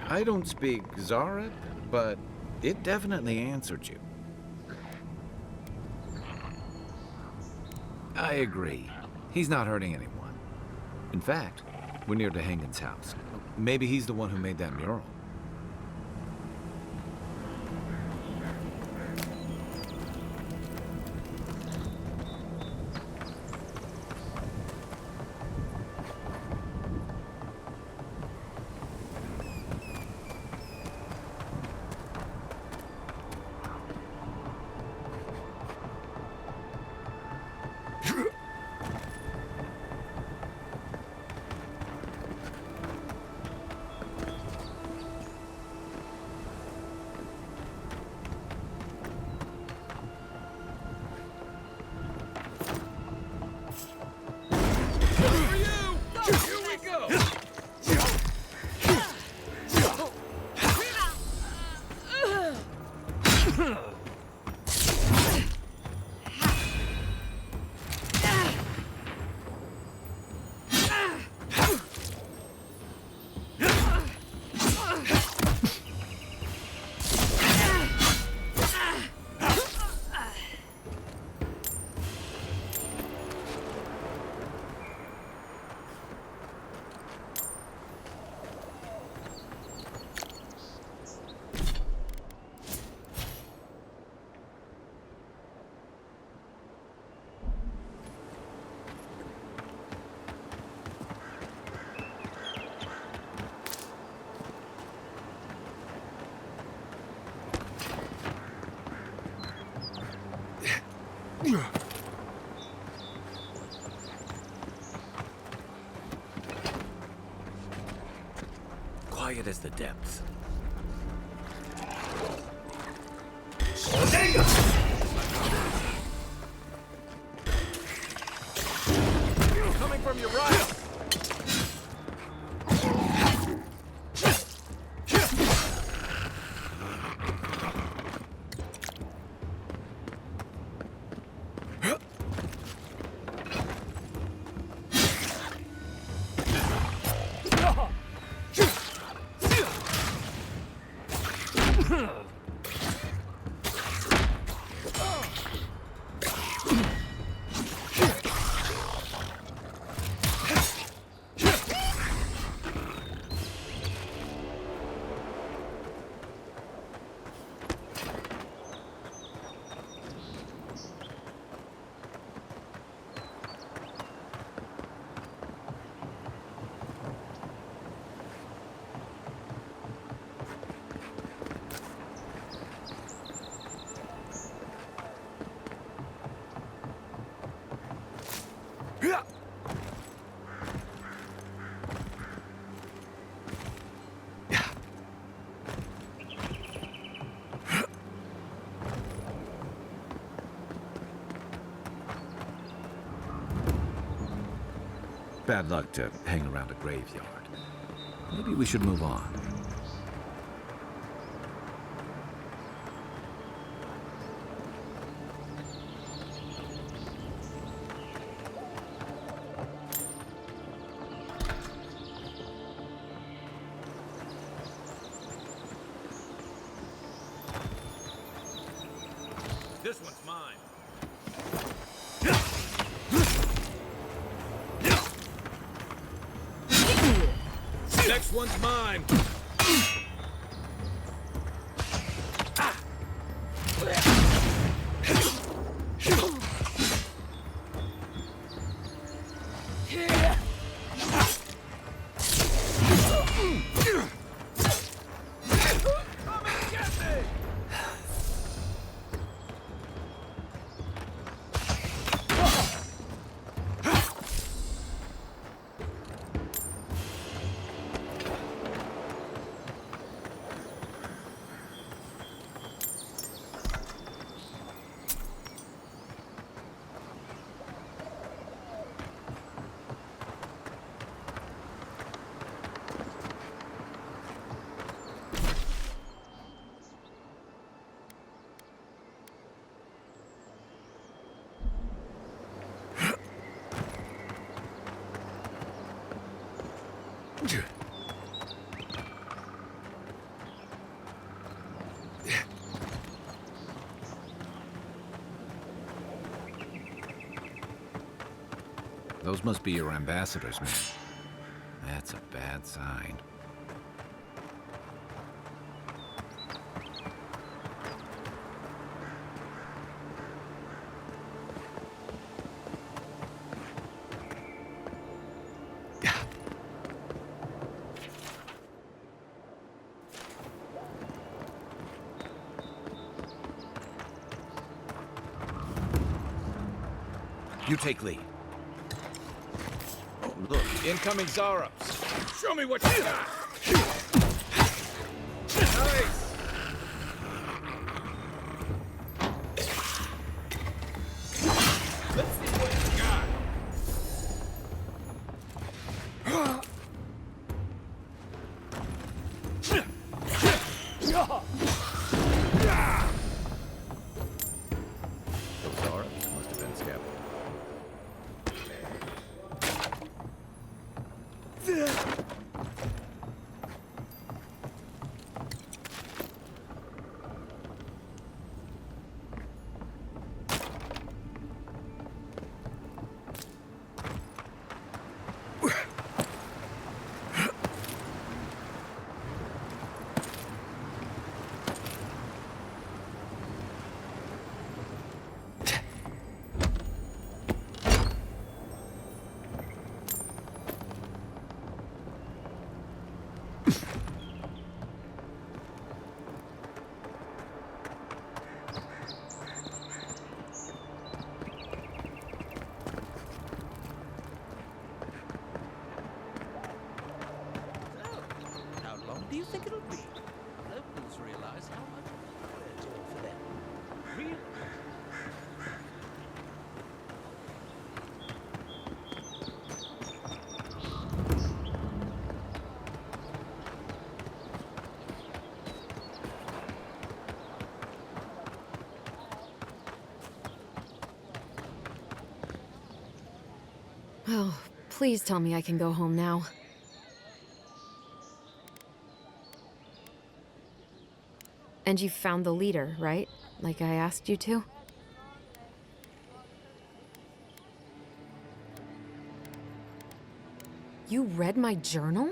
Speaker 6: I don't speak Zarup, but it definitely answered you. I agree. He's not hurting anyone. In fact, we're near Dahangan's house. Maybe he's the one who made that mural. Quiet as the depths. Coming from your right! Bad luck to hang around a graveyard. Maybe we should move on. This one's mine. Next one's mine. Those must be your ambassadors, man. That's a bad sign. You take lead. Oh, look, incoming Zarops. Show me what you got. Nice. Let's see what you got. Those Zarops must have been scavenged.
Speaker 12: be. Locals realize how much we're doing for them. Really?
Speaker 7: Oh, please tell me I can go home now. And you found the leader, right? Like I asked you to? You read my journal?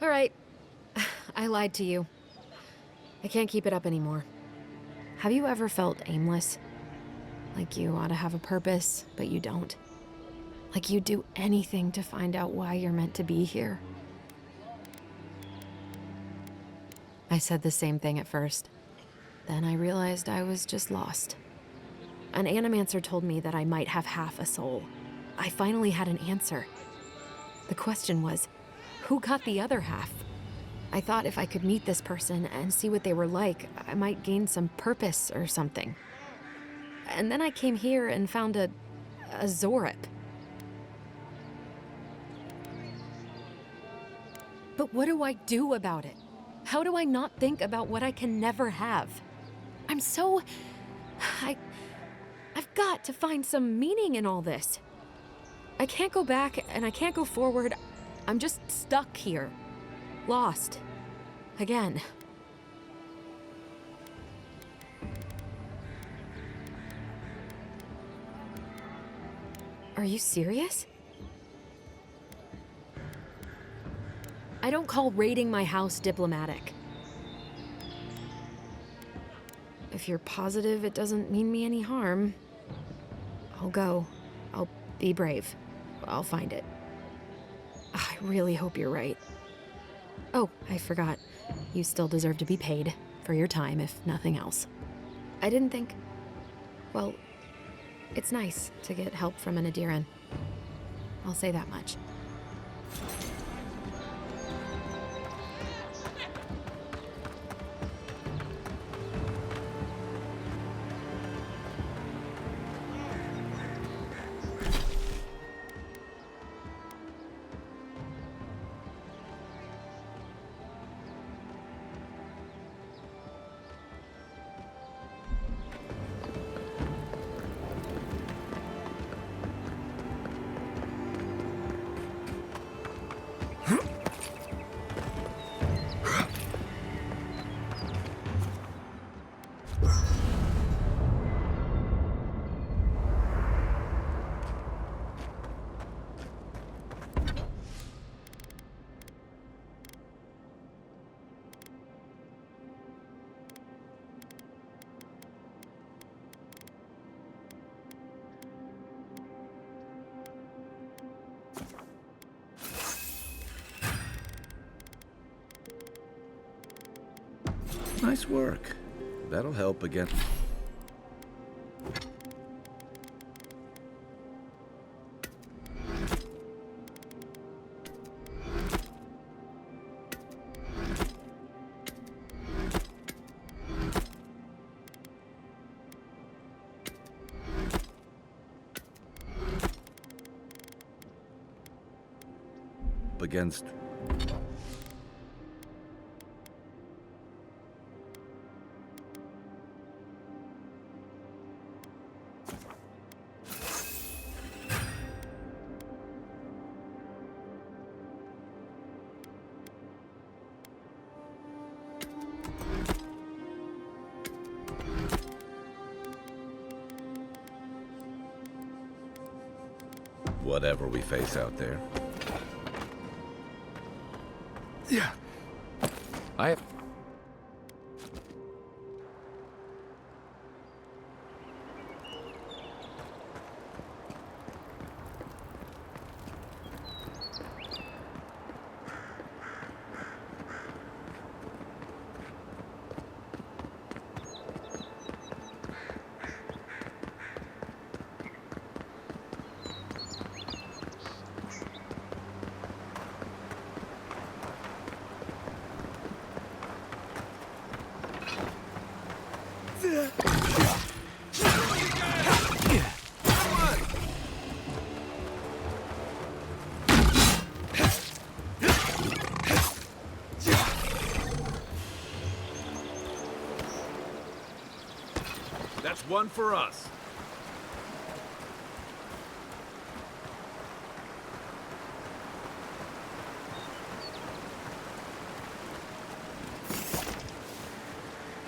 Speaker 7: All right. I lied to you. I can't keep it up anymore. Have you ever felt aimless? Like you ought to have a purpose, but you don't? Like you'd do anything to find out why you're meant to be here? I said the same thing at first. Then I realized I was just lost. An animancer told me that I might have half a soul. I finally had an answer. The question was, who got the other half? I thought if I could meet this person and see what they were like, I might gain some purpose or something. And then I came here and found a Zorip. But what do I do about it? How do I not think about what I can never have? I've got to find some meaning in all this. I can't go back and I can't go forward. I'm just stuck here. Lost. Again. Are you serious? I don't call raiding my house diplomatic. If you're positive it doesn't mean me any harm, I'll go. I'll be brave. I'll find it. I really hope you're right. Oh, I forgot. You still deserve to be paid for your time, if nothing else. I didn't think... Well, it's nice to get help from an Aedyran. I'll say that much.
Speaker 6: Nice work. That'll help again. Against... whatever we face out there.
Speaker 2: Yeah.
Speaker 6: I... That's one for us.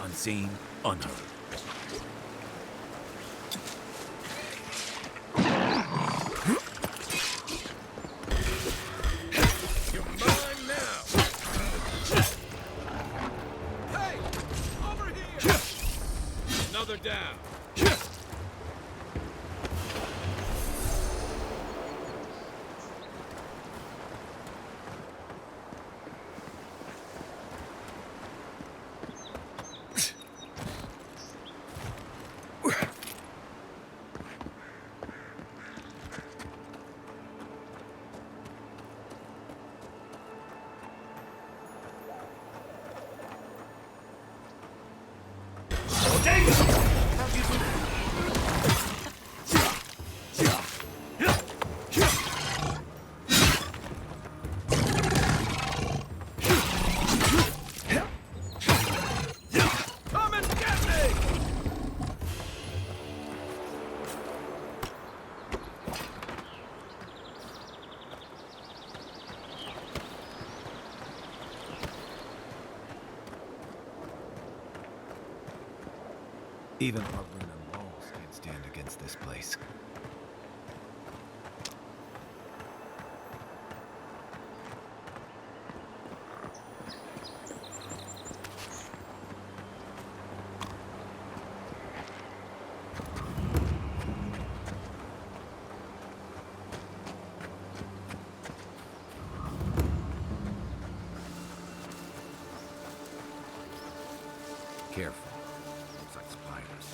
Speaker 6: Unseen, unheard. You're mine now. Hey, over here. Another down. Even our ruined walls can't stand against this place. Careful. Looks like spiders.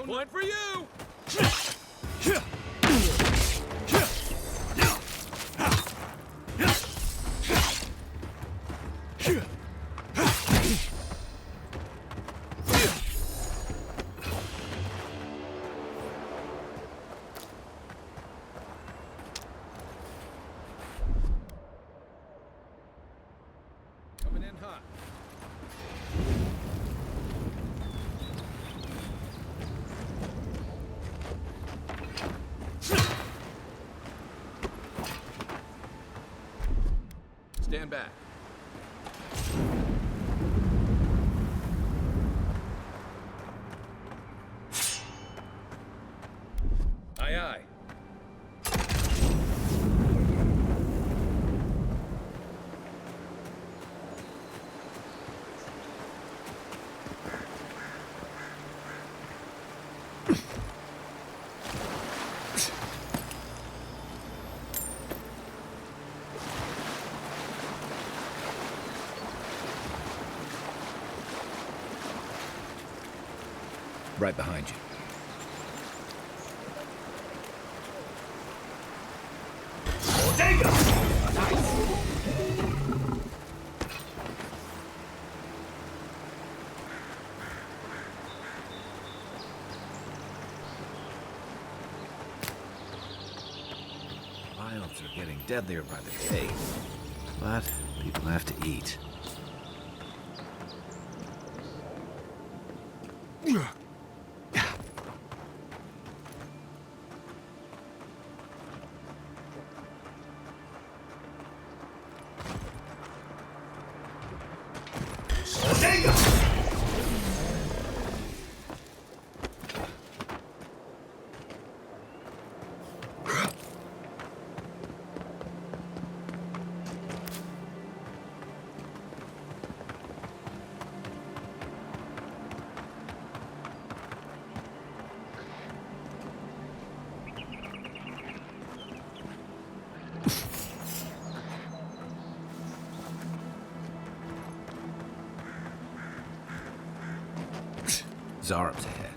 Speaker 6: One for you! Coming in hot. Stand back. Aye, aye. right behind you. Wilds are getting deadlier by the day, but people have to eat. Zarab's ahead.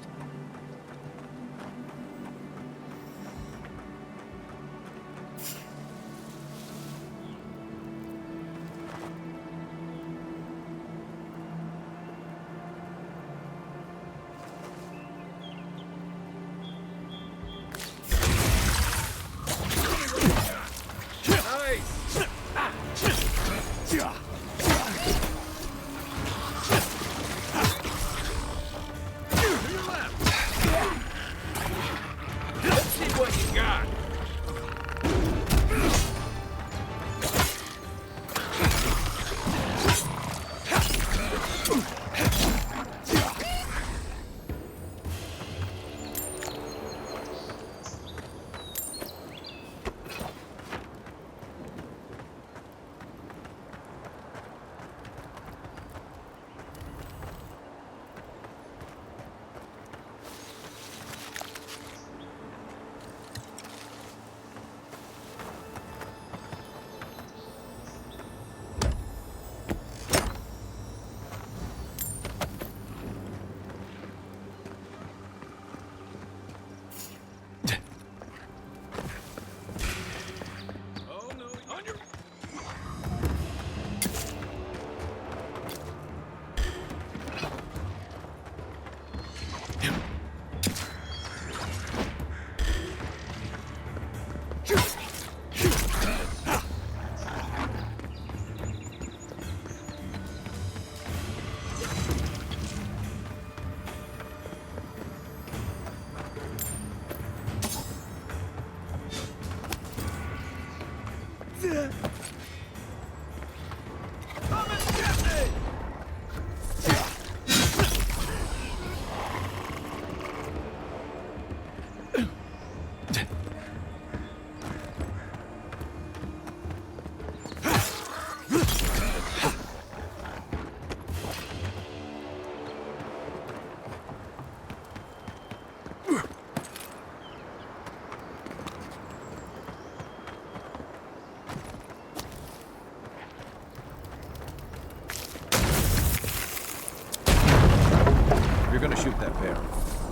Speaker 6: You're gonna shoot that bear.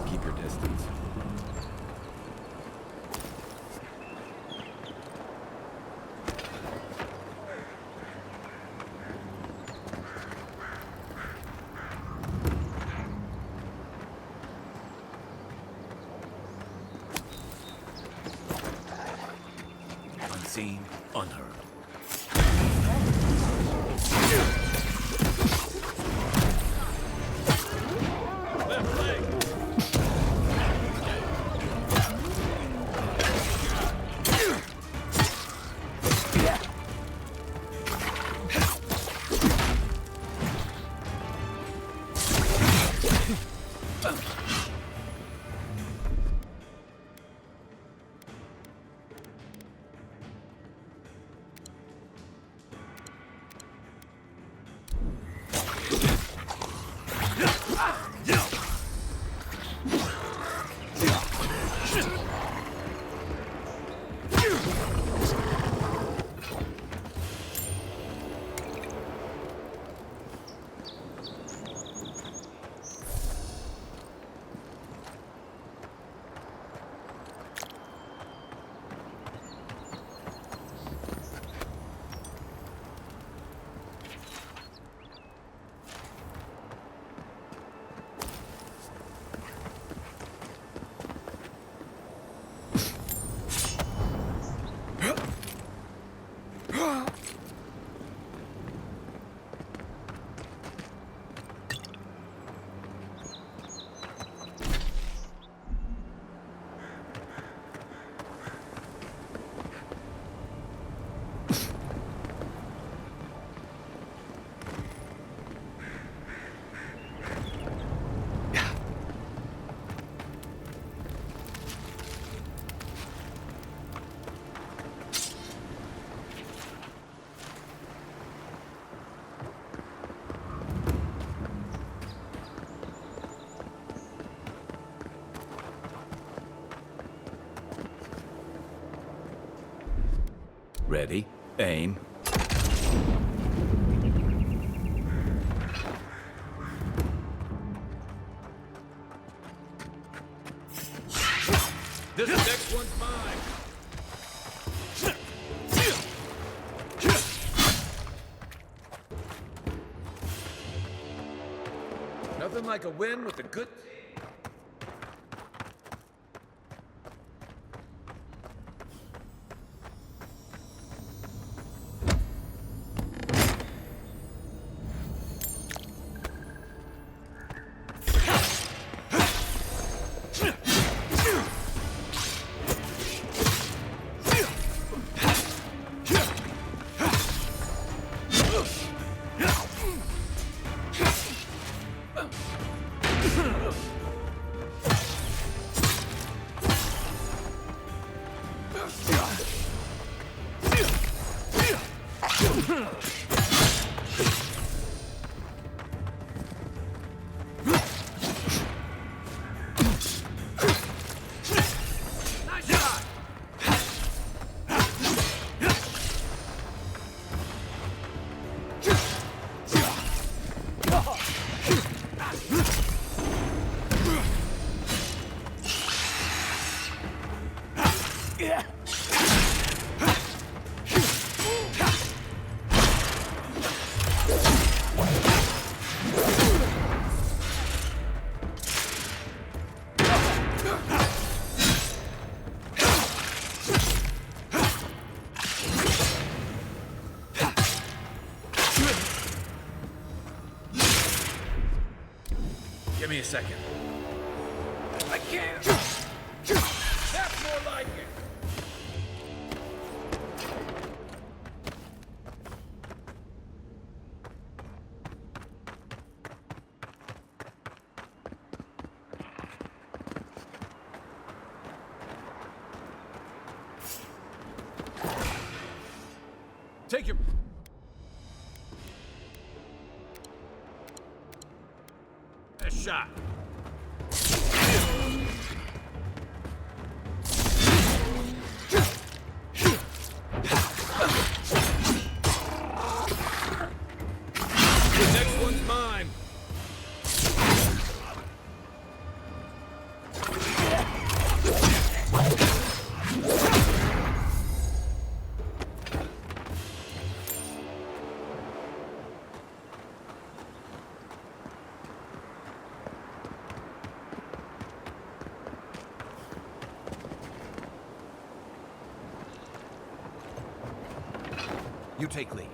Speaker 6: Keep your distance. Unseen, unheard. Ready, aim. This next one's mine. Nothing like a win with a good... Give me a second. I can't! That's more like it! Take your... A shot. The next one's mine. You take lead.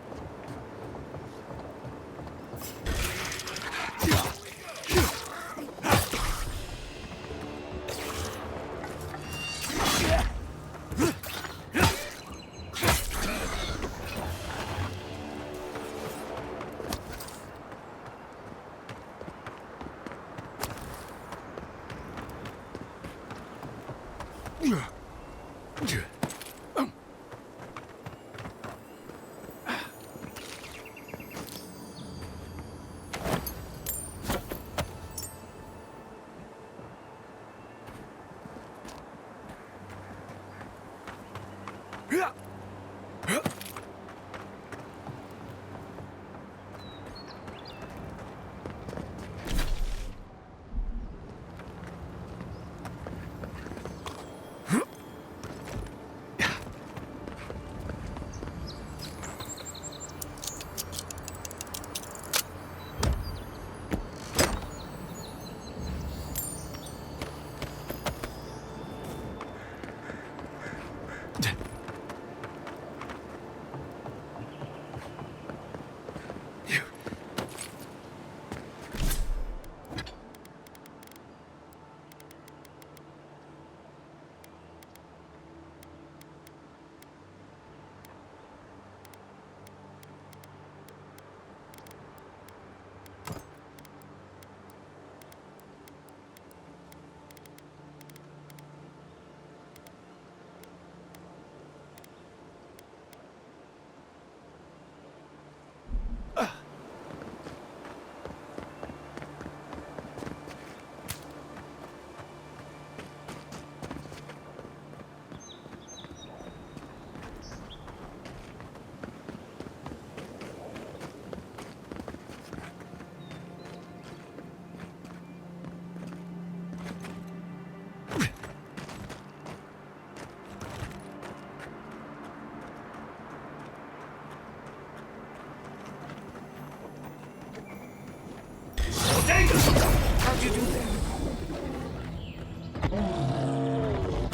Speaker 6: How'd you do that?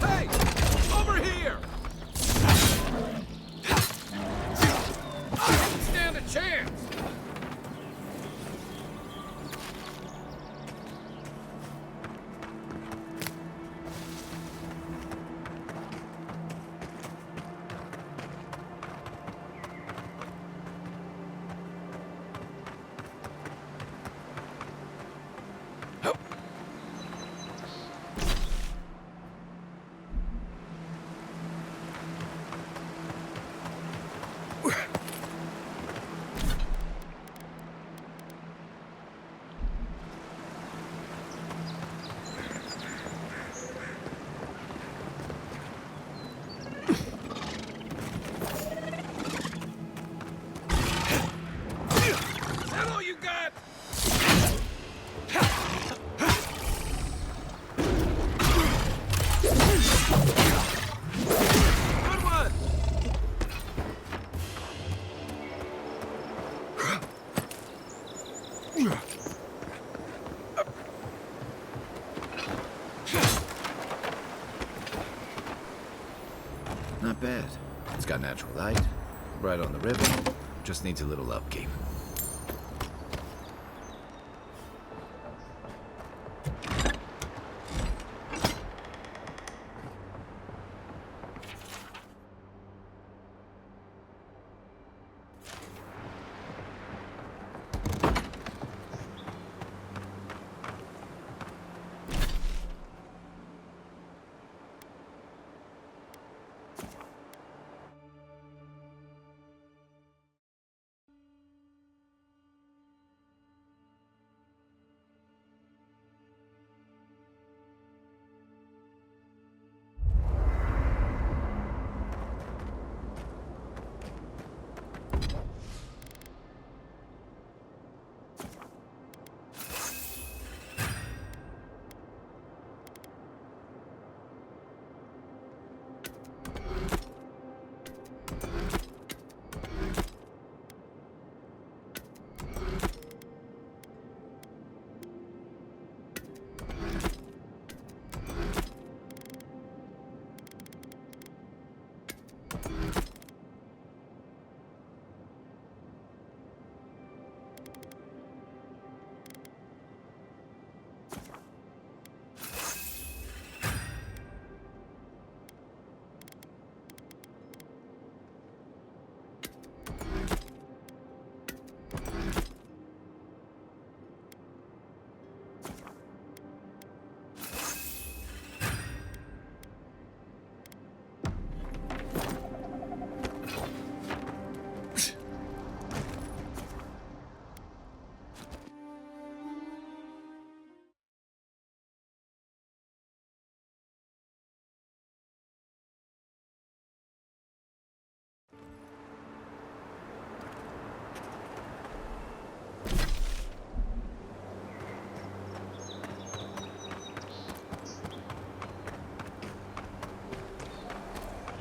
Speaker 6: Hey! Over here! I don't stand a chance! Not bad. It's got natural light, right on the river. Just needs a little upkeep.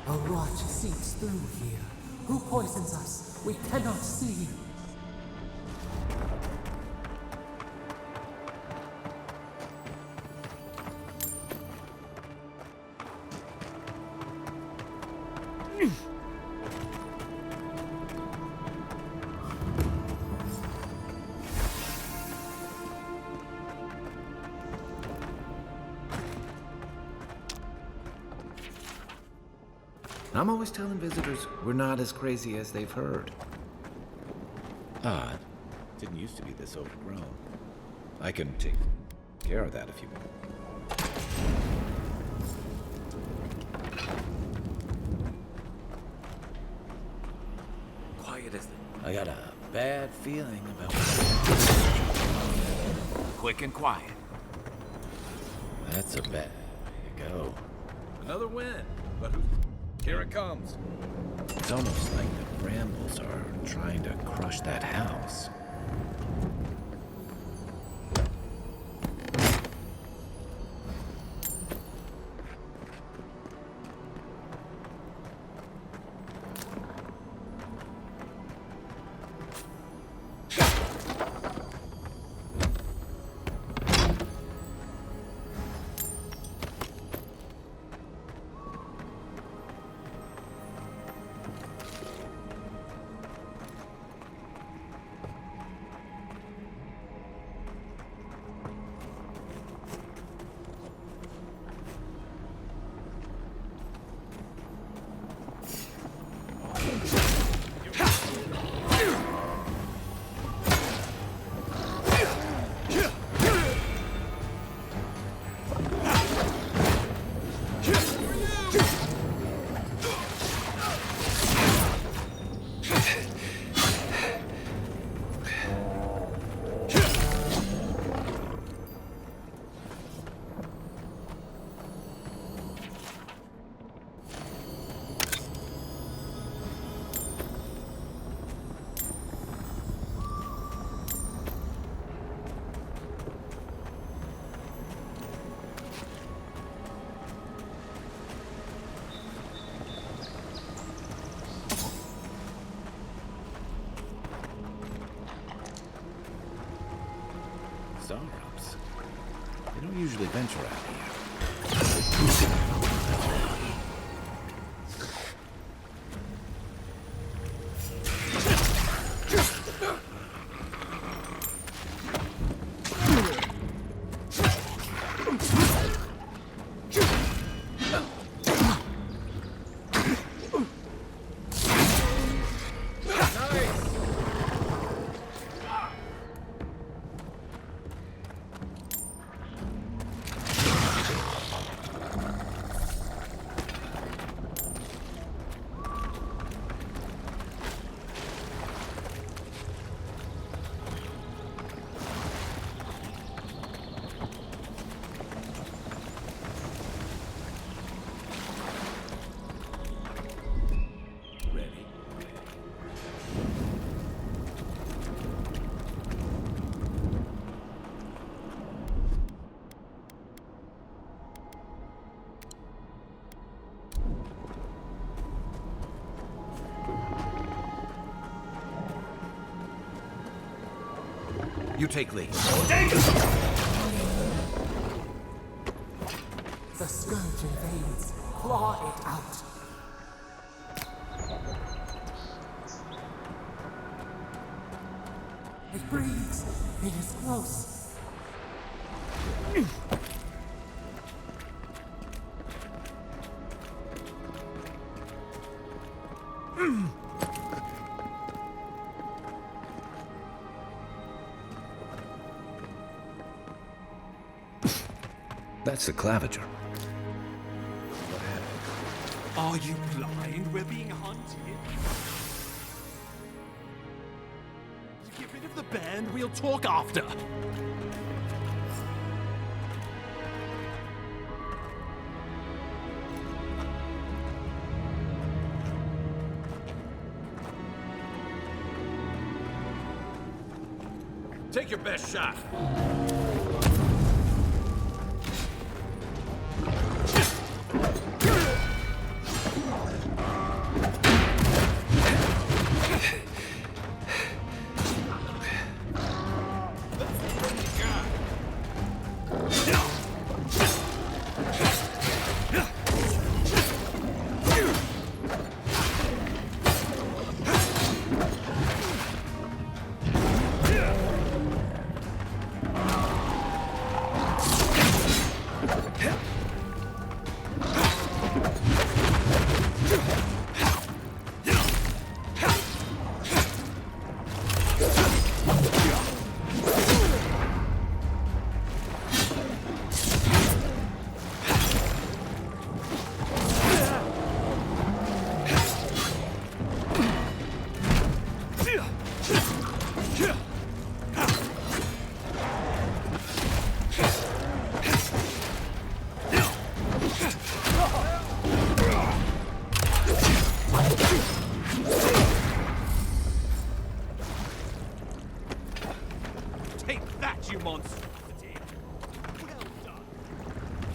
Speaker 4: A rot seeps through here. Who poisons us? We cannot see.
Speaker 6: I'm always telling visitors we're not as crazy as they've heard. Odd. Didn't used to be this overgrown. I can take care of that if you want. Quiet as I got a bad feeling about quick and quiet. That's a bet. There you go. Another win. But here it comes. It's almost like the brambles are trying to crush that house. Starcrops. They don't usually venture out here. You take lead.
Speaker 4: The scourge invades. Claw it out. It breathes. It is close.
Speaker 6: That's the claviger.
Speaker 11: Are you blind? We're being hunted. Get rid of the band, we'll talk after.
Speaker 6: Take your best shot.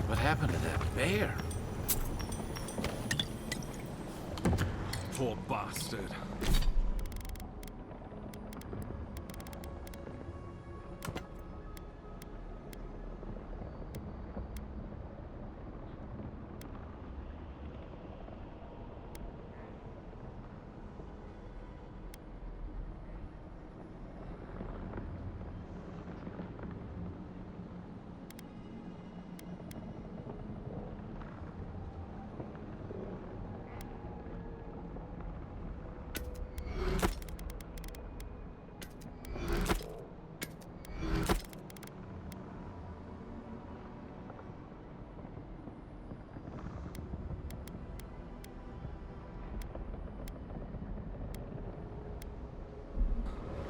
Speaker 6: What happened to that bear?
Speaker 11: Poor bastard.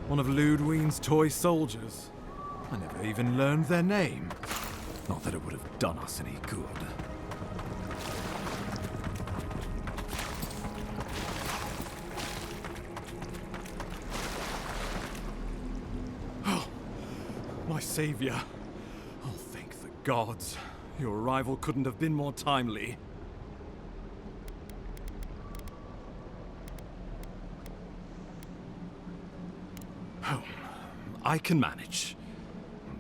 Speaker 11: One of Ludwine's toy soldiers. I never even learned their name. Not that it would have done us any good. Oh, my savior. Oh, thank the gods. Your arrival couldn't have been more timely. I can manage.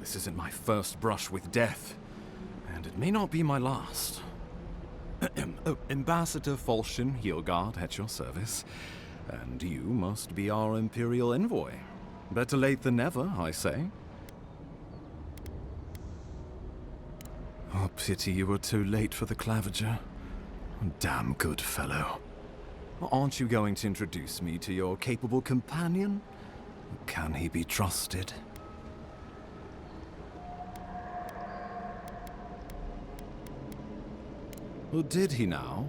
Speaker 11: This isn't my first brush with death, and it may not be my last. Oh, Ambassador Falchion Heelguard at your service. And you must be our Imperial envoy. Better late than never, I say. Oh, pity you were too late for the Claviger. Damn good fellow. Aren't you going to introduce me to your capable companion? Can he be trusted? Or did he now?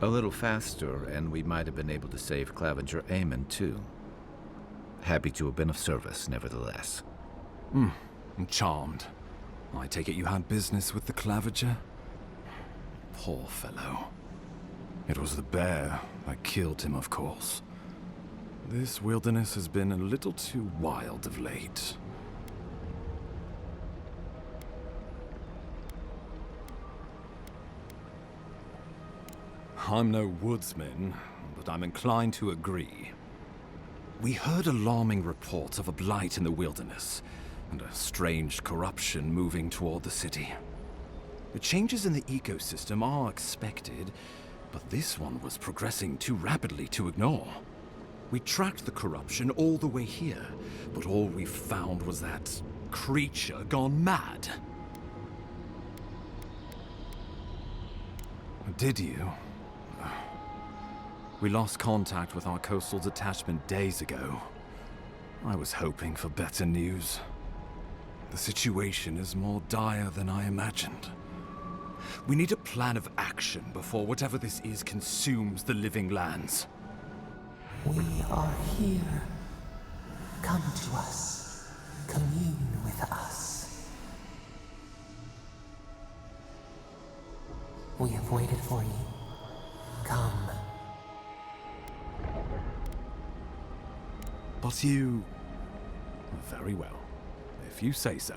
Speaker 6: A little faster, and we might have been able to save Claviger Aemon, too. Happy to have been of service, nevertheless.
Speaker 11: I'm charmed. I take it you had business with the Claviger? Poor fellow. It was the bear that killed him, of course. This wilderness has been a little too wild of late. I'm no woodsman, but I'm inclined to agree. We heard alarming reports of a blight in the wilderness, and a strange corruption moving toward the city. The changes in the ecosystem are expected, but this one was progressing too rapidly to ignore. We tracked the corruption all the way here, but all we found was that creature gone mad. Did you? We lost contact with our coastal detachment days ago. I was hoping for better news. The situation is more dire than I imagined. We need a plan of action before whatever this is consumes the living lands.
Speaker 4: We are here. Come to us. Commune with us. We have waited for you. Come.
Speaker 11: But you... Very well, if you say so.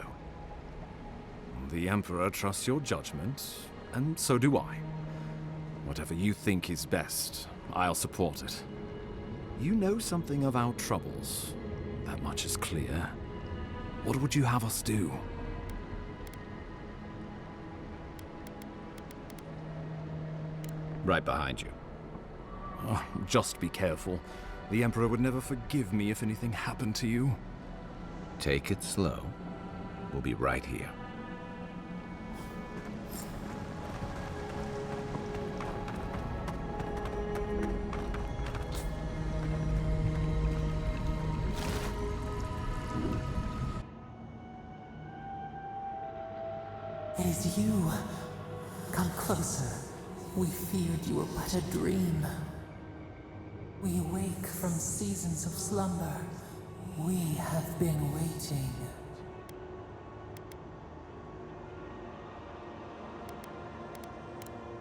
Speaker 11: The Emperor trusts your judgment, and so do I. Whatever you think is best, I'll support it. You know something of our troubles. That much is clear. What would you have us do?
Speaker 6: Right behind you.
Speaker 11: Just be careful. The Emperor would never forgive me if anything happened to you.
Speaker 6: Take it slow. We'll be right here.
Speaker 4: It is you. Come closer. We feared you were but a dream. We wake from seasons of slumber. We have been waiting.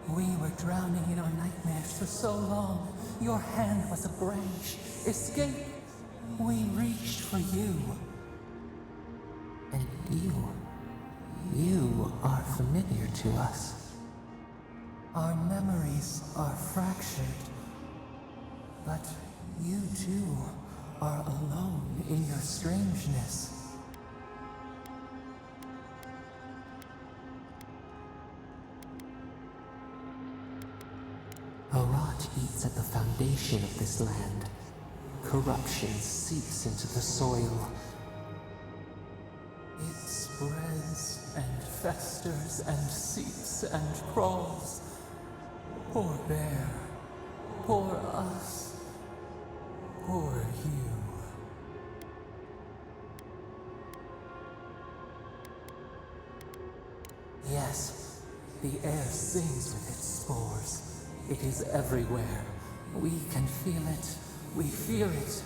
Speaker 4: We were drowning in our nightmares for so long. Your hand was a branch. Escape! We reached for you. And you are familiar to us. Our memories are fractured. But you too are alone in your strangeness. A rot eats at the foundation of this land. Corruption seeps into the soil. It spreads and festers and seeps and crawls. Poor bear. Poor us. Poor you. Yes, the air sings with its spores. It is everywhere. We can feel it. We fear it.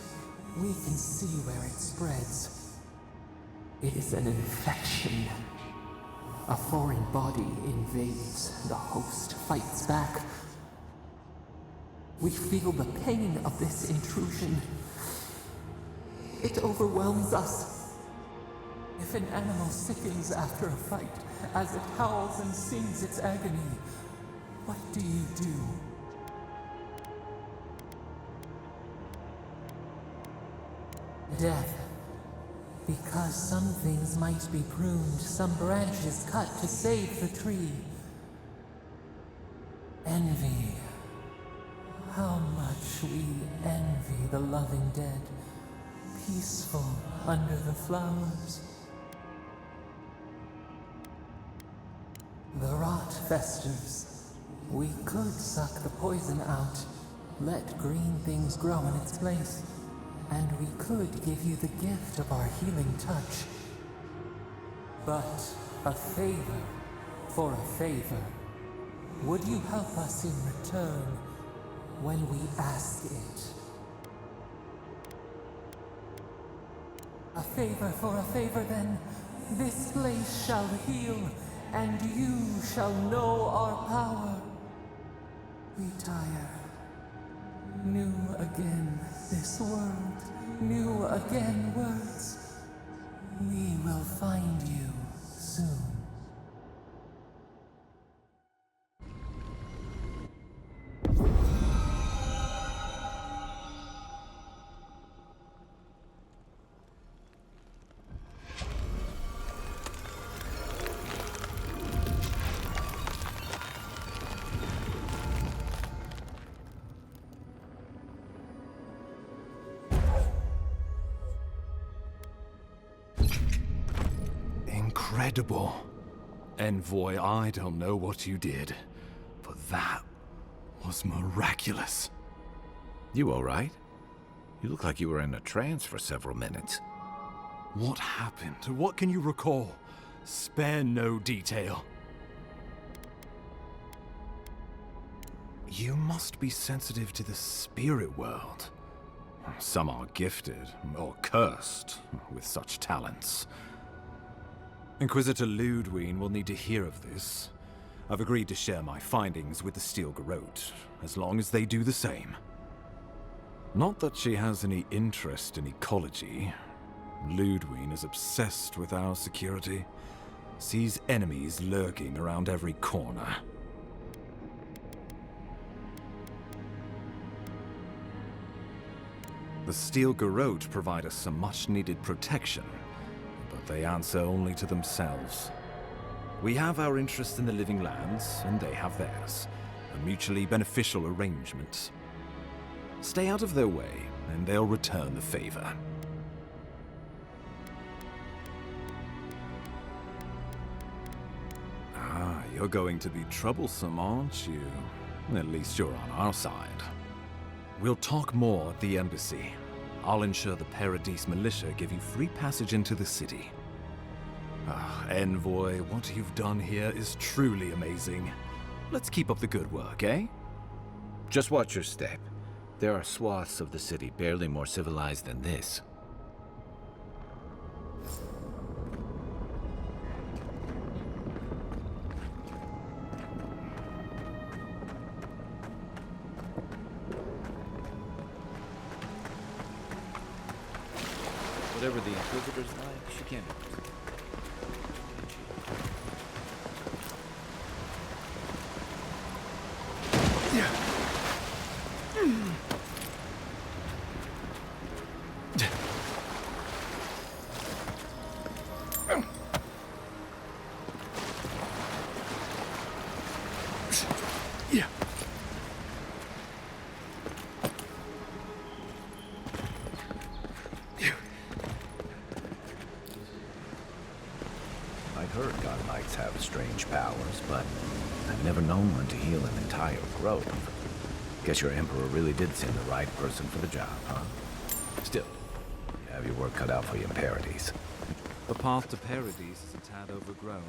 Speaker 4: We can see where it spreads. It is an infection. A foreign body invades. The host fights back. We feel the pain of this intrusion. It overwhelms us. If an animal sickens after a fight, as it howls and sings its agony, what do you do? Death. Because some things might be pruned, some branches cut to save the tree. Envy. How much we envy the loving dead, peaceful under the flowers. The rot festers. We could suck the poison out, let green things grow in its place, and we could give you the gift of our healing touch. But a favor for a favor. Would you help us in return when we ask it? A favor for a favor, then. This place shall heal, and you shall know our power. Retire. New again this world, new again words. We will find you soon.
Speaker 11: Incredible. Envoy, I don't know what you did, but that was miraculous.
Speaker 6: You all right? You look like you were in a trance for several minutes.
Speaker 11: What happened? What can you recall? Spare no detail. You must be sensitive to the spirit world. Some are gifted, or cursed, with such talents. Inquisitor Ludwine will need to hear of this. I've agreed to share my findings with the Steel Garrote, as long as they do the same. Not that she has any interest in ecology. Ludwine is obsessed with our security, sees enemies lurking around every corner. The Steel Garrote provide us some much-needed protection, but they answer only to themselves. We have our interest in the living lands, and they have theirs. A mutually beneficial arrangement. Stay out of their way, and they'll return the favor. Ah, you're going to be troublesome, aren't you? At least you're on our side. We'll talk more at the embassy. I'll ensure the Paradise militia give you free passage into the city. Ah, Envoy, what you've done here is truly amazing. Let's keep up the good work, eh?
Speaker 6: Just watch your step. There are swaths of the city barely more civilized than this. Whatever the Inquisitors like, she can't.
Speaker 15: Heard God Knights have strange powers, but I've never known one to heal an entire grove. Guess your Emperor really did send the right person for the job, huh? Still, you have your work cut out for you in Paradise.
Speaker 11: The path to Paradise is a tad overgrown.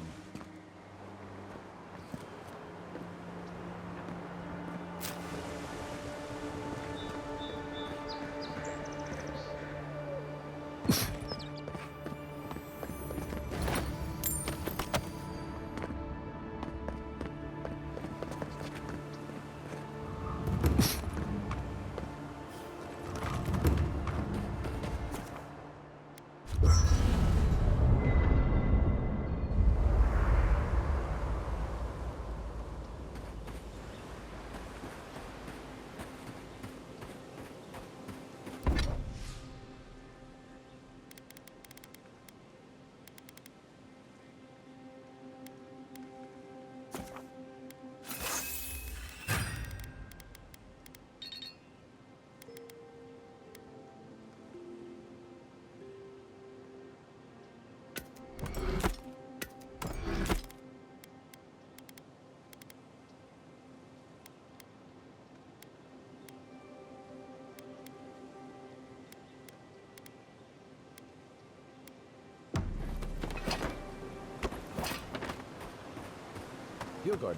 Speaker 15: Hilgard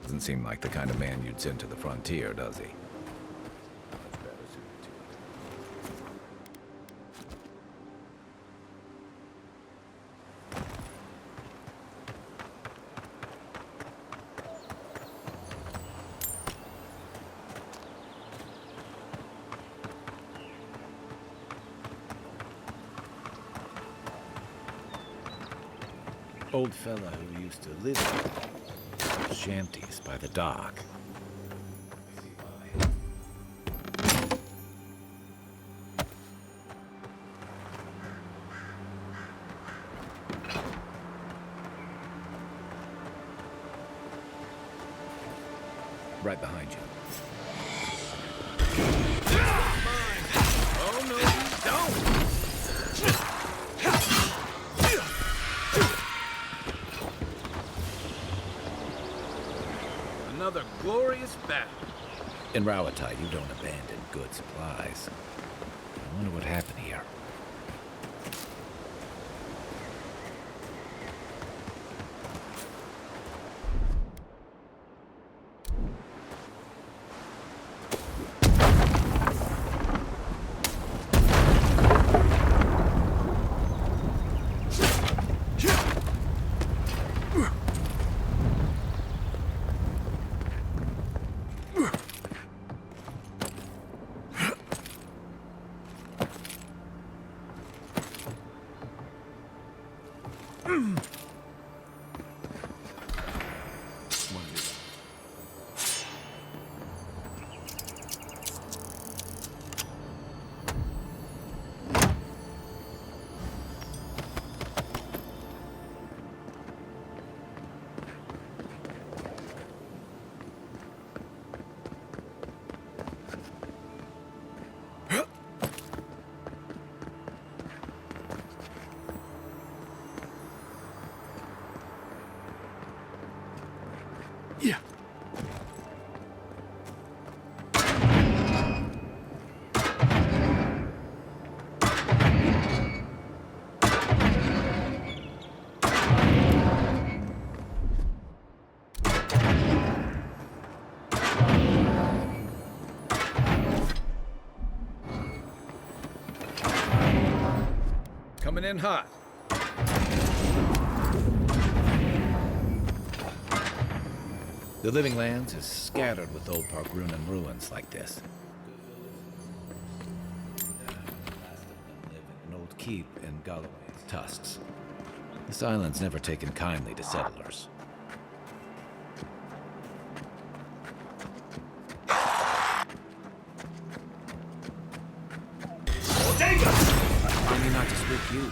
Speaker 15: doesn't seem like the kind of man you'd send to the frontier, does he? Much better suited to it. Old fella who used to live in shanties by the dock. Right behind you.
Speaker 6: Oh, no, you don't! Another glorious battle.
Speaker 15: In Rawatai, you don't abandon good supplies. I wonder what happened here.
Speaker 6: Coming in hot.
Speaker 15: The Living Lands is scattered with old Parkrunan ruins like this. An old keep in Galloway's Tusks. This island's never taken kindly to settlers. Remind me not to spook you.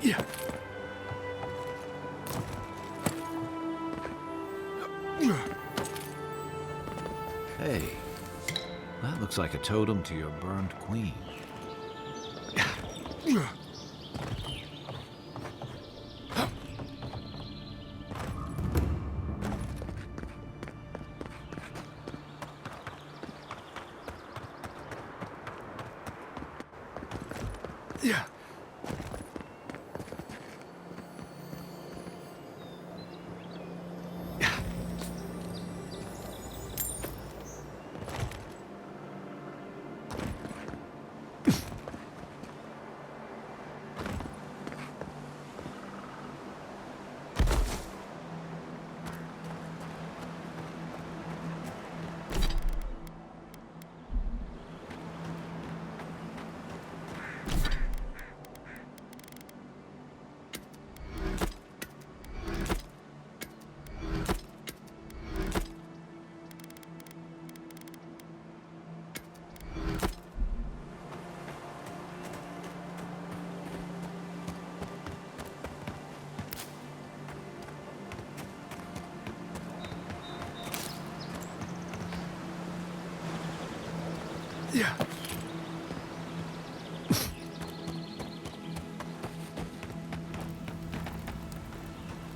Speaker 15: Hey, that looks like a totem to your burned queen.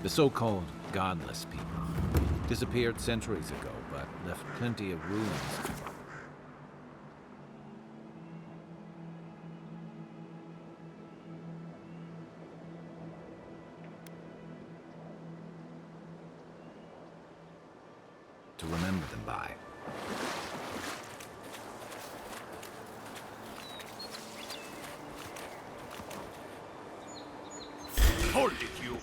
Speaker 15: The so-called godless people disappeared centuries ago, but left plenty of ruins to remember them by.
Speaker 2: Hold it, you!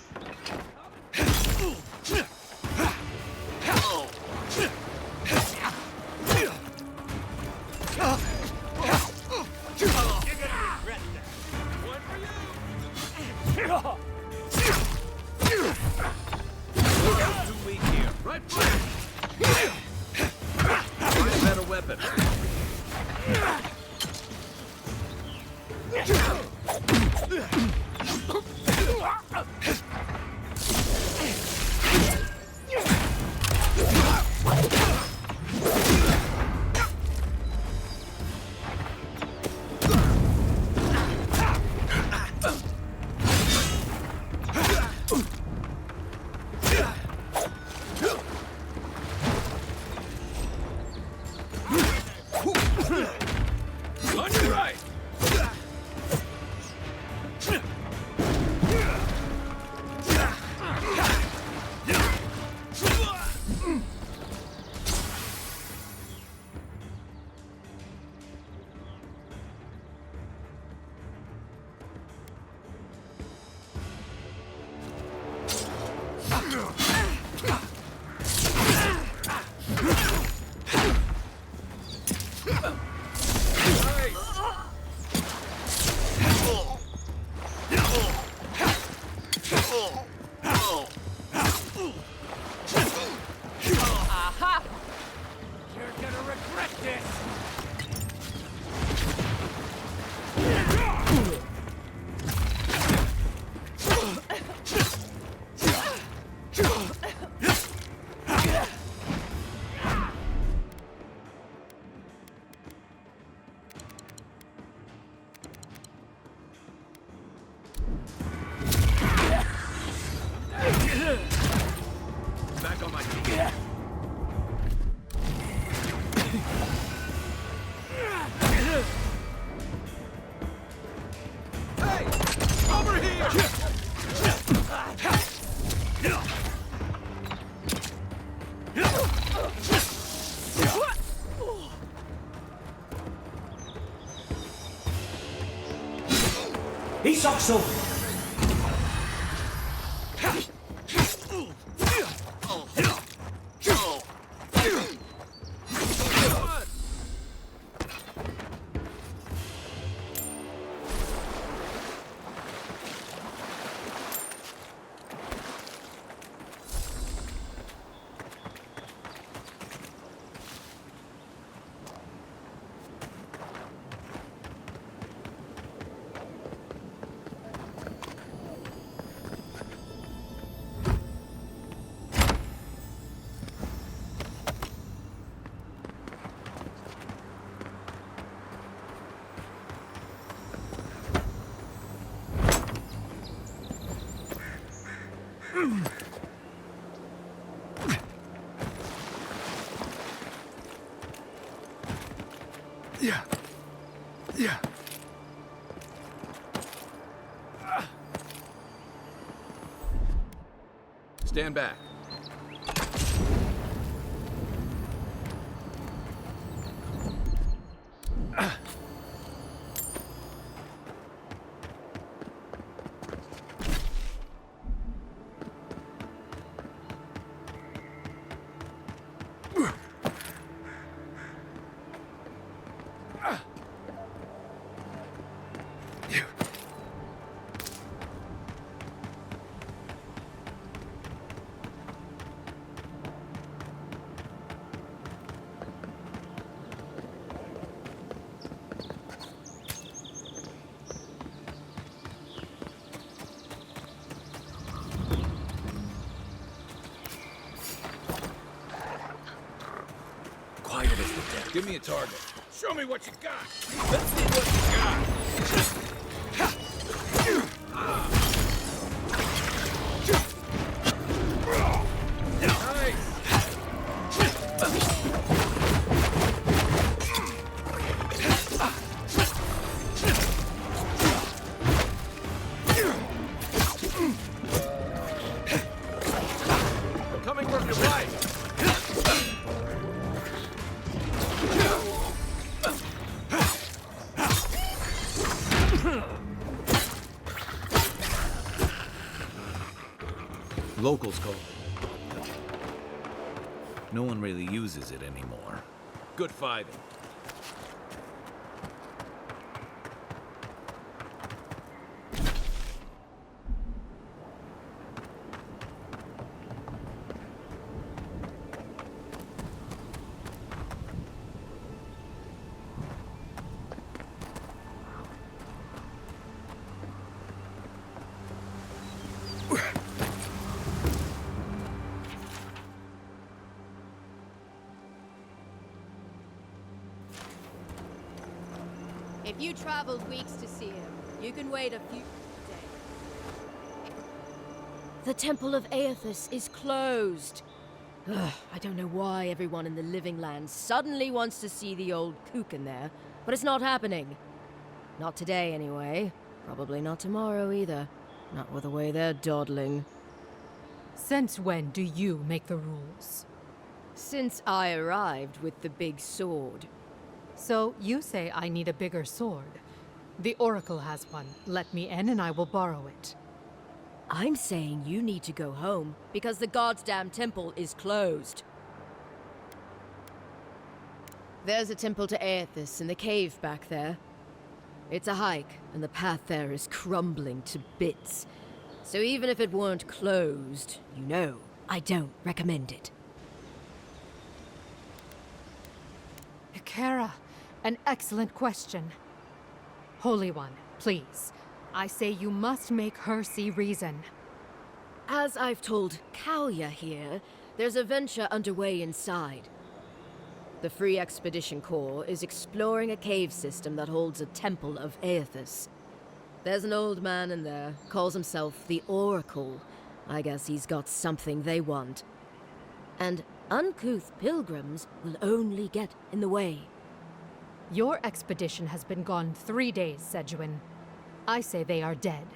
Speaker 16: Soxo!
Speaker 6: Stand back.
Speaker 2: Quiet as the dead.
Speaker 6: Give me a target.
Speaker 2: Show me what you got. Let's see what you got.
Speaker 6: Coming from your right. Locals call it. No one really uses it anymore. Good fighting.
Speaker 7: If you traveled weeks to see him, you can wait a few days.
Speaker 5: The Temple of Aedyr is closed. Ugh, I don't know why everyone in the Living Lands suddenly wants to see the old kook in there, but it's not happening. Not today, anyway. Probably not tomorrow, either. Not with the way they're dawdling.
Speaker 17: Since when do you make the rules?
Speaker 5: Since I arrived with the big sword.
Speaker 17: So you say I need a bigger sword. The Oracle has one. Let me in and I will borrow it.
Speaker 5: I'm saying you need to go home because the goddamn temple is closed. There's a temple to Aedyr in the cave back there. It's a hike, and the path there is crumbling to bits. So even if it weren't closed, you know, I don't recommend it.
Speaker 17: Kara, an excellent question. Holy One, please. I say you must make her see reason.
Speaker 5: As I've told Kalya here, there's a venture underway inside. The Free Expedition Corps is exploring a cave system that holds a temple of Aedyr. There's an old man in there, calls himself the Oracle. I guess he's got something they want. And uncouth pilgrims will only get in the way.
Speaker 17: Your expedition has been gone 3 days, Sejuan. I say they are dead.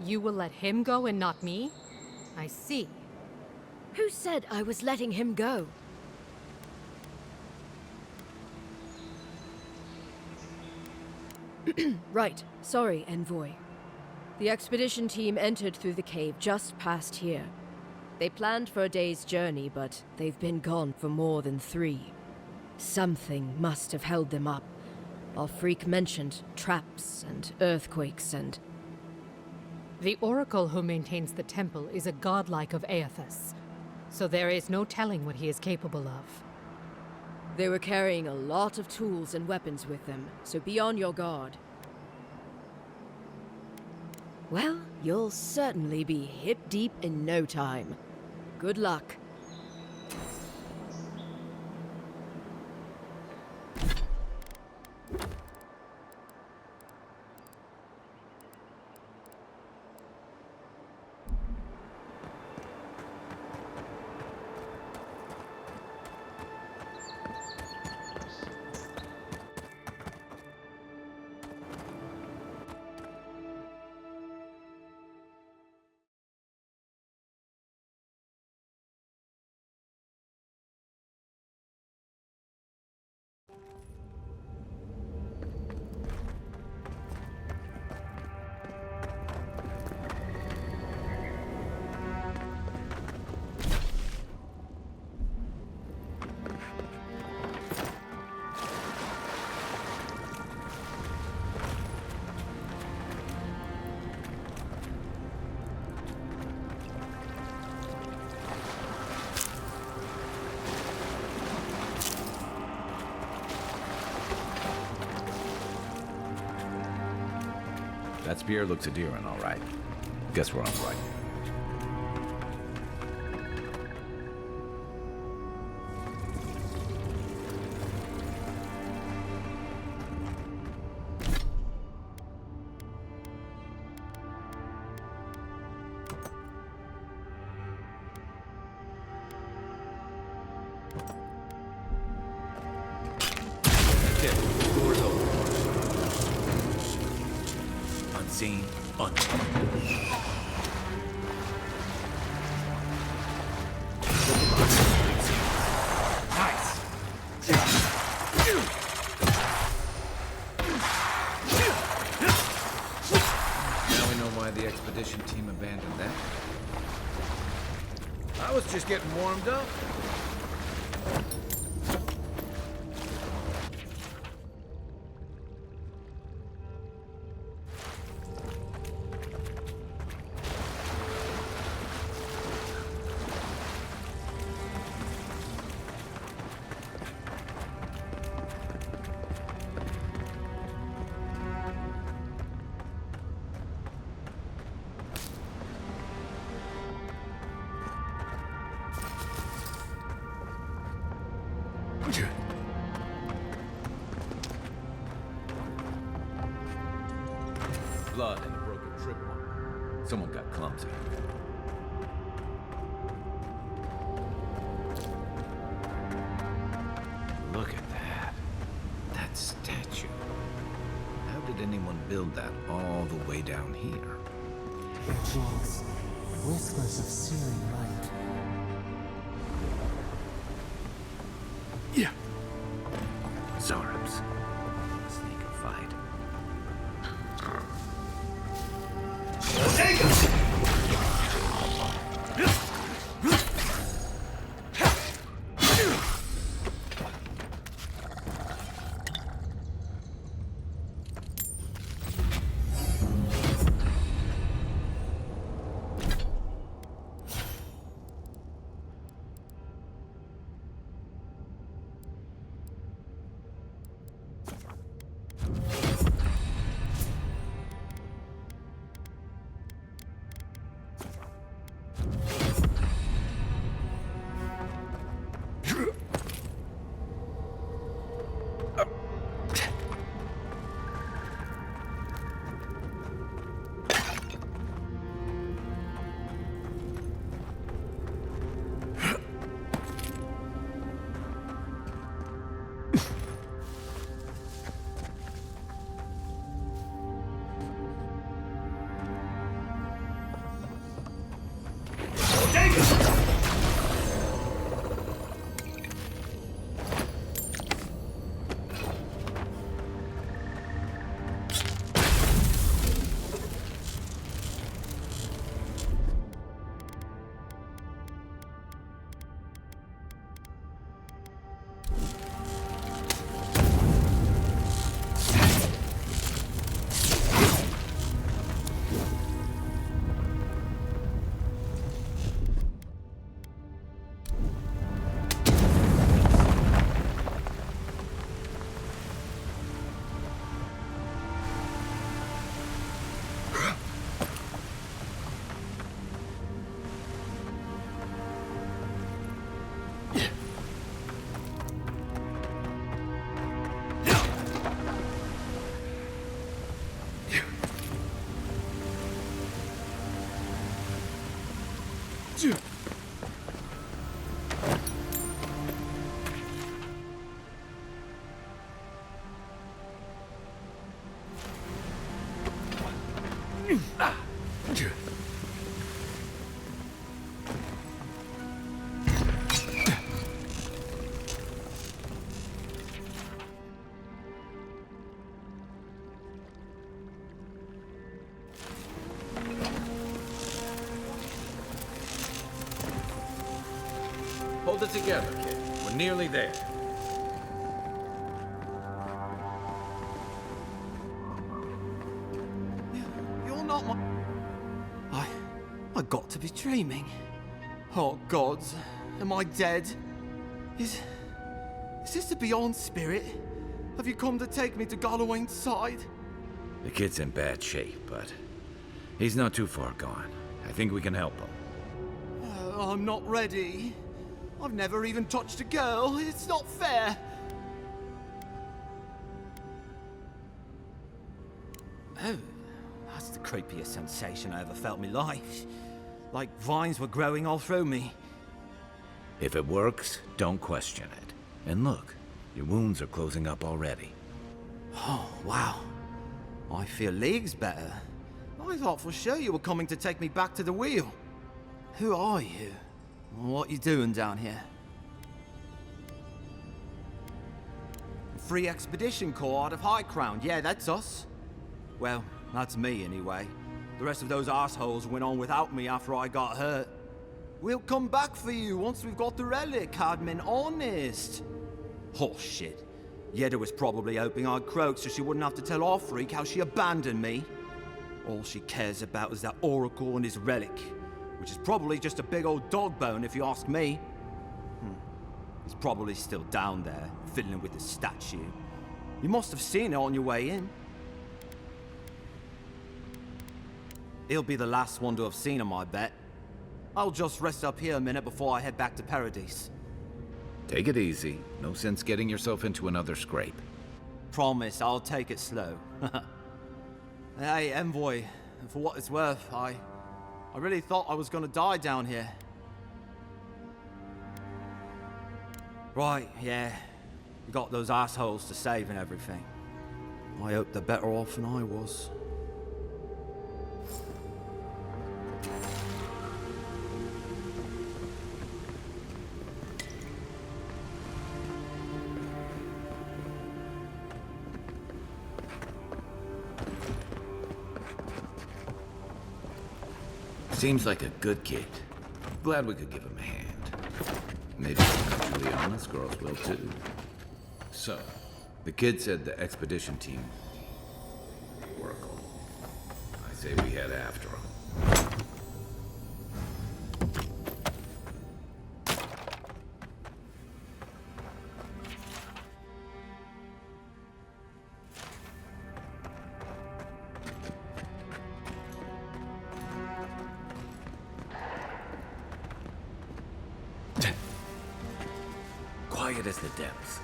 Speaker 17: You will let him go and not me? I see.
Speaker 5: Who said I was letting him go? Right. Sorry, envoy. The expedition team entered through the cave just past here. They planned for a day's journey, but they've been gone for more than 3. Something must have held them up. Our freak mentioned traps and earthquakes and...
Speaker 17: The Oracle who maintains the temple is a godlike of Aedyr, so there is no telling what he is capable of.
Speaker 5: They were carrying a lot of tools and weapons with them, so be on your guard. Well, you'll certainly be hip-deep in no time. Good luck.
Speaker 15: That spear looks Aedyran, all right. Guess we're on the right.
Speaker 6: Door's open. Unseen, Nice. Now we know why the expedition team abandoned that. I was just getting warmed up.
Speaker 15: Blood and a broken trip mark. Someone got clumsy.
Speaker 6: Look at that. That statue. How did anyone build that all the way down here?
Speaker 4: Jinx. Whispers of searing light.
Speaker 6: Yeah. Zarabs. Sneaker fight. Hold it together, kid. We're nearly there.
Speaker 18: You're not my... I got to be dreaming. Oh, gods. Am I dead? Is this the Beyond Spirit? Have you come to take me to Galloway's side?
Speaker 6: The kid's in bad shape, but he's not too far gone. I think we can help him.
Speaker 18: I'm not ready. I've never even touched a girl. It's not fair. Oh, that's the creepiest sensation I ever felt in my life. Like vines were growing all through me.
Speaker 6: If it works, don't question it. And look, your wounds are closing up already.
Speaker 18: Oh, wow. I feel leagues better. I thought for sure you were coming to take me back to the wheel. Who are you? What you doing down here? Free Expedition Corps out of High Crown. Yeah, that's us. Well, that's me anyway. The rest of those assholes went on without me after I got hurt. We'll come back for you once we've got the relic, Admin, honest. Oh, shit. Aedyr was probably hoping I'd croak so she wouldn't have to tell our freak how she abandoned me. All she cares about is that Oracle and his relic, which is probably just a big old dog bone if you ask me. He's probably still down there, fiddling with the statue. You must have seen it on your way in. He'll be the last one to have seen him, I bet. I'll just rest up here a minute before I head back to Paradise.
Speaker 6: Take it easy. No sense getting yourself into another scrape.
Speaker 18: Promise, I'll take it slow. Hey, envoy, for what it's worth, I really thought I was gonna die down here. Right, yeah. You got those assholes to save and everything. I hope they're better off than I was.
Speaker 6: Seems like a good kid. Glad we could give him a hand. Maybe some truly honest girls will too. So, the kid said the expedition team... Oracle. I say we head after him. Quiet as the depths.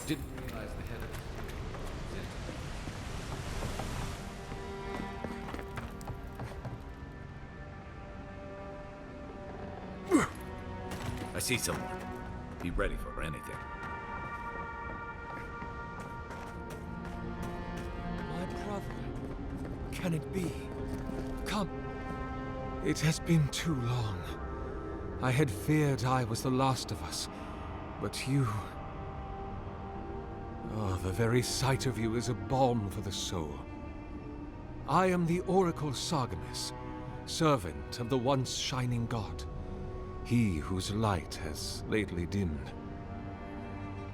Speaker 6: Didn't realize the head of it. I see someone. Be ready for anything.
Speaker 19: My brother. Can it be? Come. It has been too long. I had feared I was the last of us, but you... Oh, the very sight of you is a balm for the soul. I am the Oracle Sargemus, servant of the once shining god, he whose light has lately dimmed.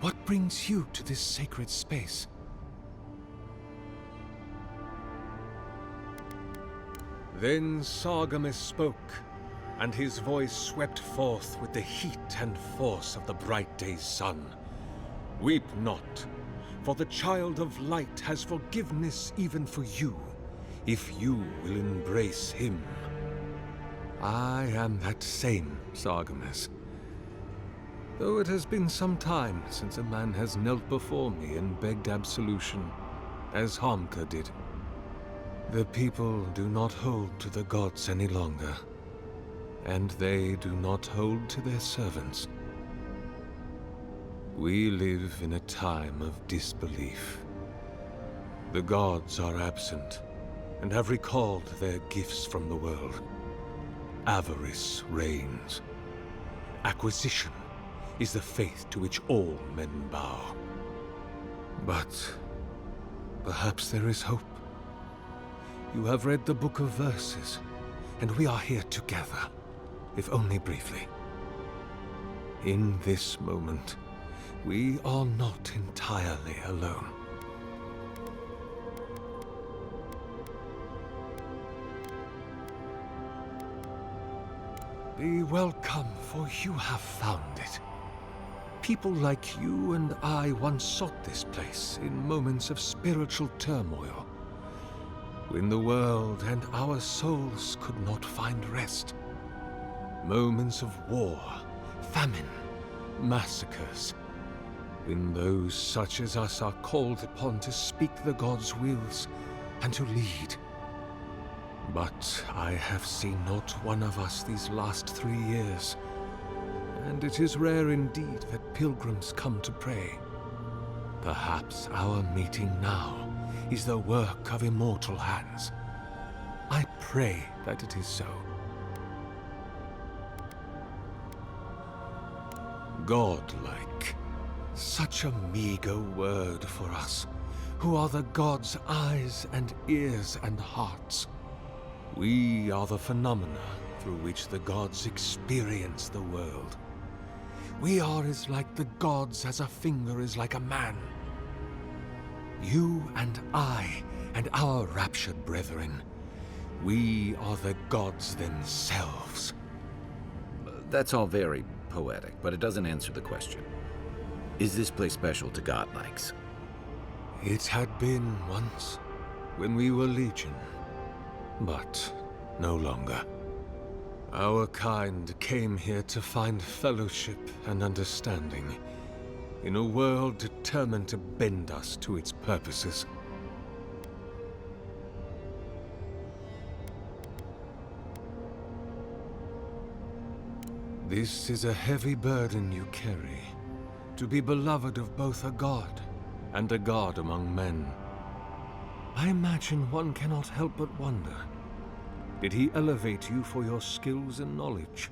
Speaker 19: What brings you to this sacred space? Then Sargemus spoke, and his voice swept forth with the heat and force of the bright day's sun. Weep not, for the child of light has forgiveness even for you, if you will embrace him. I am that same Sargemus. Though it has been some time since a man has knelt before me and begged absolution, as Hamka did. The people do not hold to the gods any longer, and they do not hold to their servants. We live in a time of disbelief. The gods are absent, and have recalled their gifts from the world. Avarice reigns. Acquisition is the faith to which all men bow. But perhaps there is hope. You have read the Book of Verses, and we are here together, if only briefly. In this moment, we are not entirely alone. Be welcome, for you have found it. People like you and I once sought this place in moments of spiritual turmoil, when the world and our souls could not find rest. Moments of war, famine, massacres, when those such as us are called upon to speak the gods' wills and to lead. But I have seen not one of us these last 3 years, and it is rare indeed that pilgrims come to pray. Perhaps our meeting now is the work of immortal hands. I pray that it is so. Godlike. Such a meager word for us, who are the gods' eyes and ears and hearts. We are the phenomena through which the gods experience the world. We are as like the gods as a finger is like a man. You and I and our raptured brethren, we are the gods themselves.
Speaker 15: That's all very poetic, but it doesn't answer the question. Is this place special to godlikes?
Speaker 19: It had been once, when we were legion, but no longer. Our kind came here to find fellowship and understanding in a world determined to bend us to its purposes. This is a heavy burden you carry, to be beloved of both a god and a god among men. I imagine one cannot help but wonder, did he elevate you for your skills and knowledge,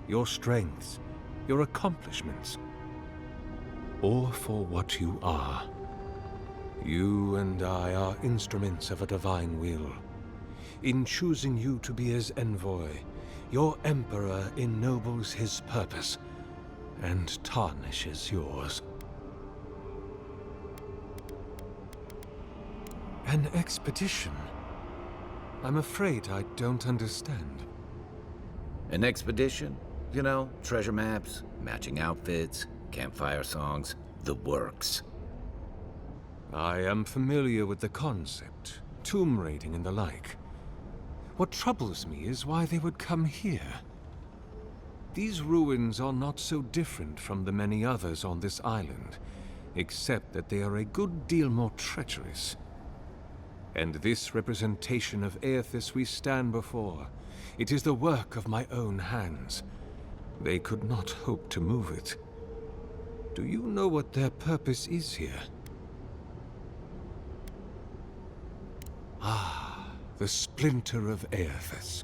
Speaker 19: your strengths, your accomplishments, or for what you are? You and I are instruments of a divine will. In choosing you to be his envoy, your emperor ennobles his purpose and tarnishes yours. An expedition? I'm afraid I don't understand.
Speaker 15: An expedition? You know, treasure maps, matching outfits, campfire songs, the works.
Speaker 19: I am familiar with the concept, tomb raiding and the like. What troubles me is why they would come here. These ruins are not so different from the many others on this island, except that they are a good deal more treacherous. And this representation of Aedyr we stand before, it is the work of my own hands. They could not hope to move it. Do you know what their purpose is here? Ah, the splinter of Aedyr.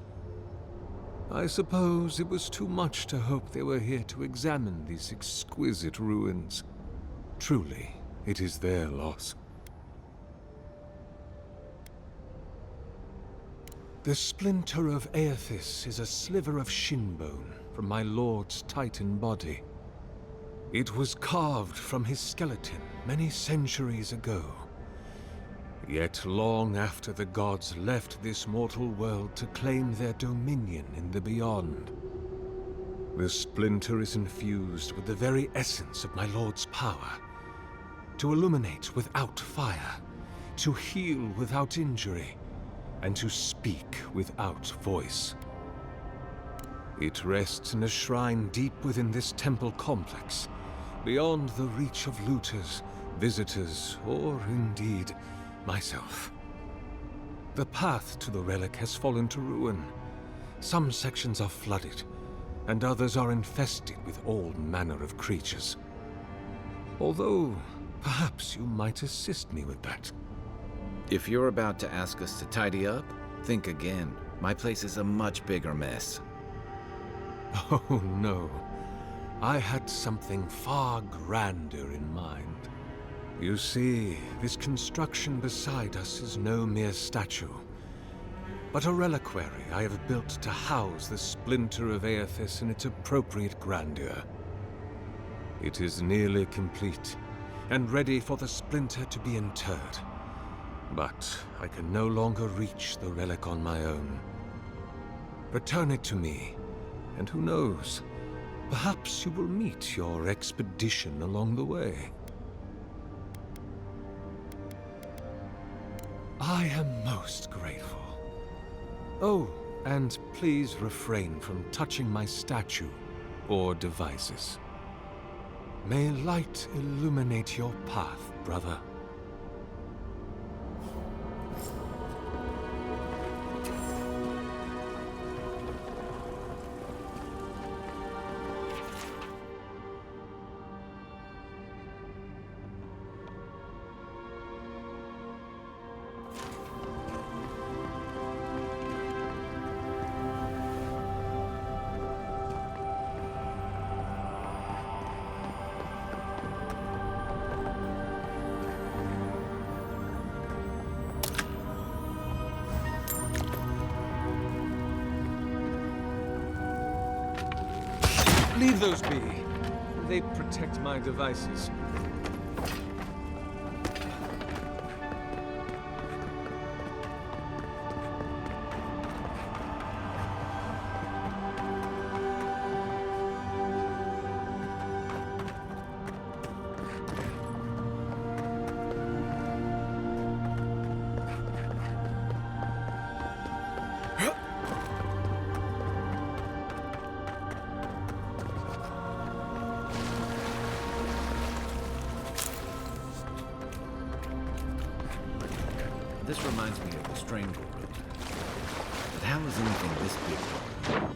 Speaker 19: I suppose it was too much to hope they were here to examine these exquisite ruins. Truly, it is their loss. The splinter of Aedyr is a sliver of shinbone from my lord's titan body. It was carved from his skeleton many centuries ago. Yet long after the gods left this mortal world to claim their dominion in the beyond, the splinter is infused with the very essence of my lord's power. To illuminate without fire, to heal without injury, and to speak without voice. It rests in a shrine deep within this temple complex, beyond the reach of looters, visitors, or indeed, myself. The path to the relic has fallen to ruin. Some sections are flooded, and others are infested with all manner of creatures. Although, perhaps you might assist me with that.
Speaker 15: If you're about to ask us to tidy up, think again. My place is a much bigger mess.
Speaker 19: Oh no. I had something far grander in mind. You see, this construction beside us is no mere statue, but a reliquary I have built to house the splinter of Aedyr in its appropriate grandeur. It is nearly complete, and ready for the splinter to be interred. But I can no longer reach the relic on my own. Return it to me, and who knows, perhaps you will meet your expedition along the way. I am most grateful. Oh, and please refrain from touching my statue or devices. May light illuminate your path, brother. Leave those be. They protect my devices.
Speaker 6: This reminds me of the Stranger Road. But how is anything this big going?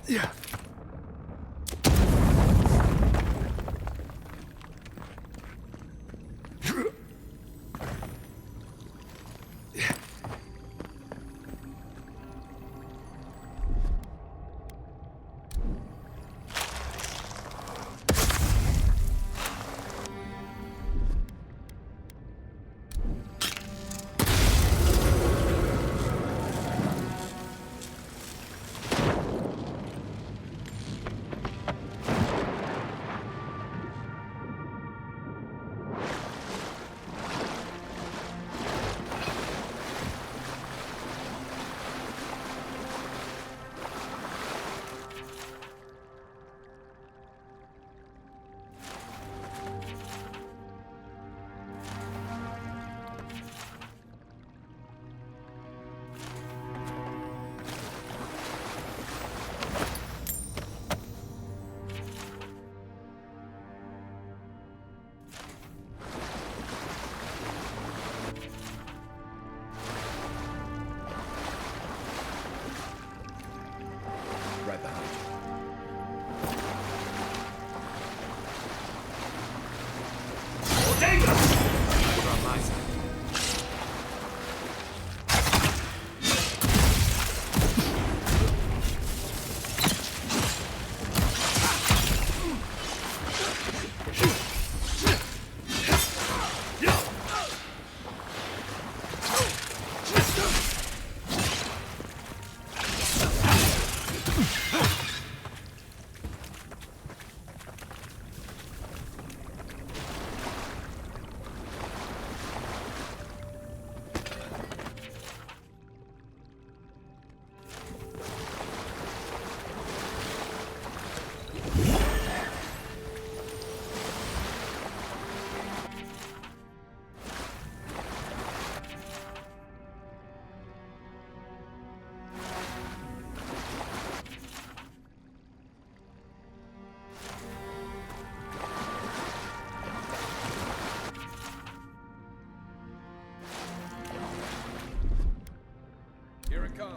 Speaker 2: Yeah.
Speaker 6: Here it comes.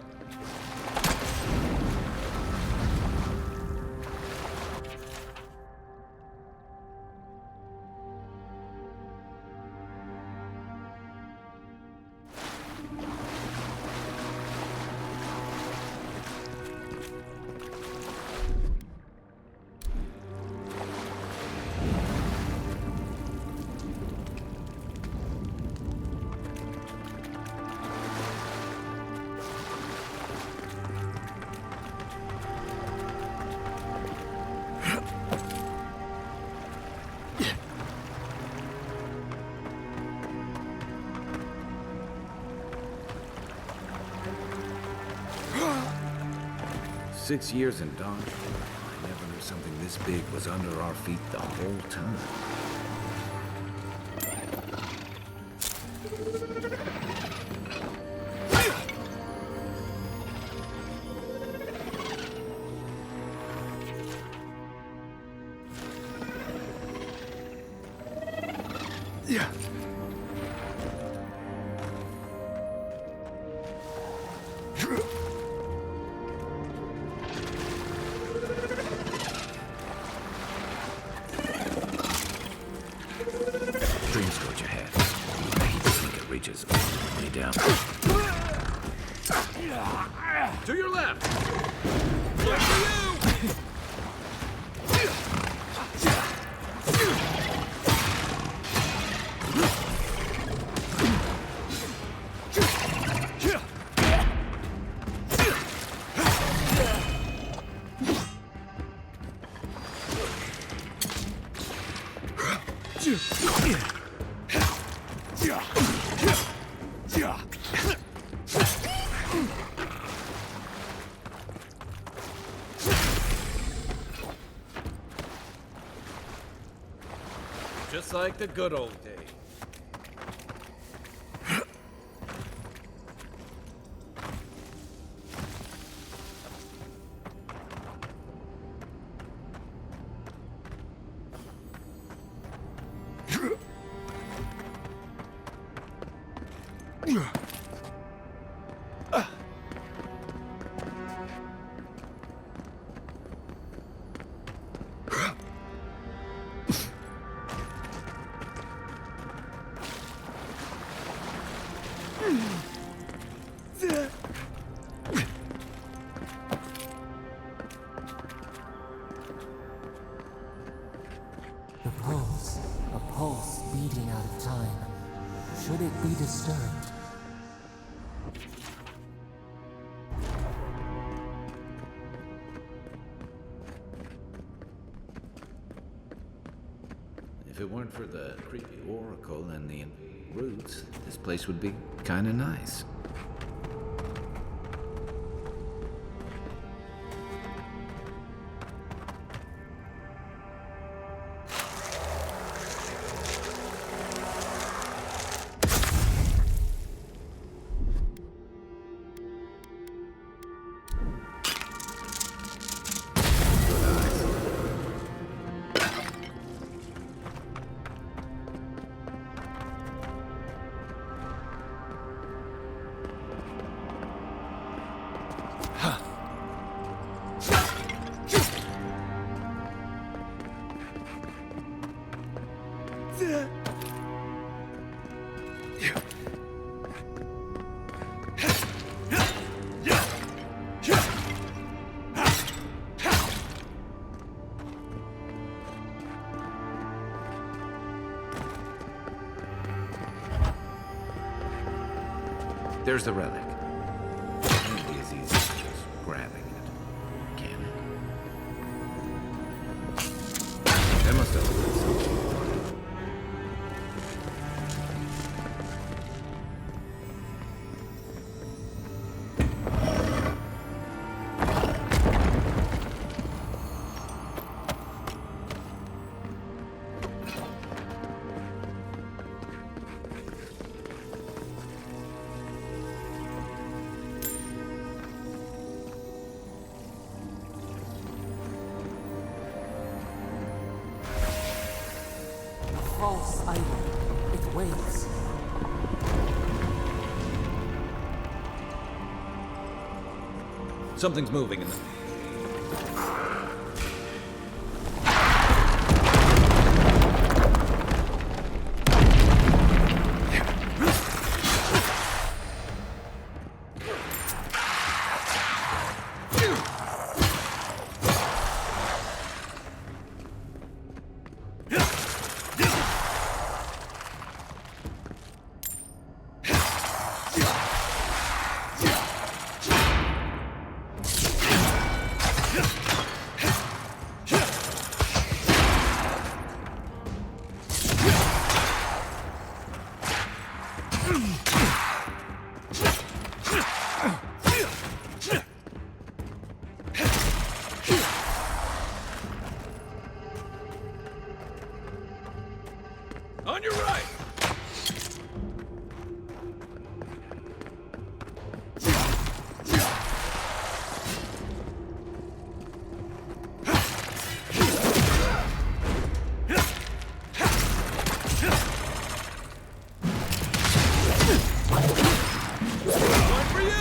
Speaker 15: Six years in Dawnshore. I never knew something this big was under our feet the whole time. Dream scourge ahead. I hate to think it reaches all the way down.
Speaker 6: To your left! Look for you! Just like the good old days.
Speaker 4: A pulse beating out of time. Should it be disturbed?
Speaker 15: If it weren't for the creepy oracle and the roots, this place would be kinda nice. There's the relic. Can't be as easy as just grabbing it, can it? That must have been something.
Speaker 4: False idol. It waits.
Speaker 6: Something's moving in the... On your right! One for you!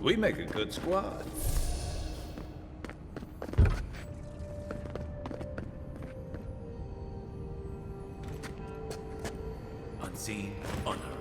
Speaker 6: We make a good squad.
Speaker 15: Unseen, unheard.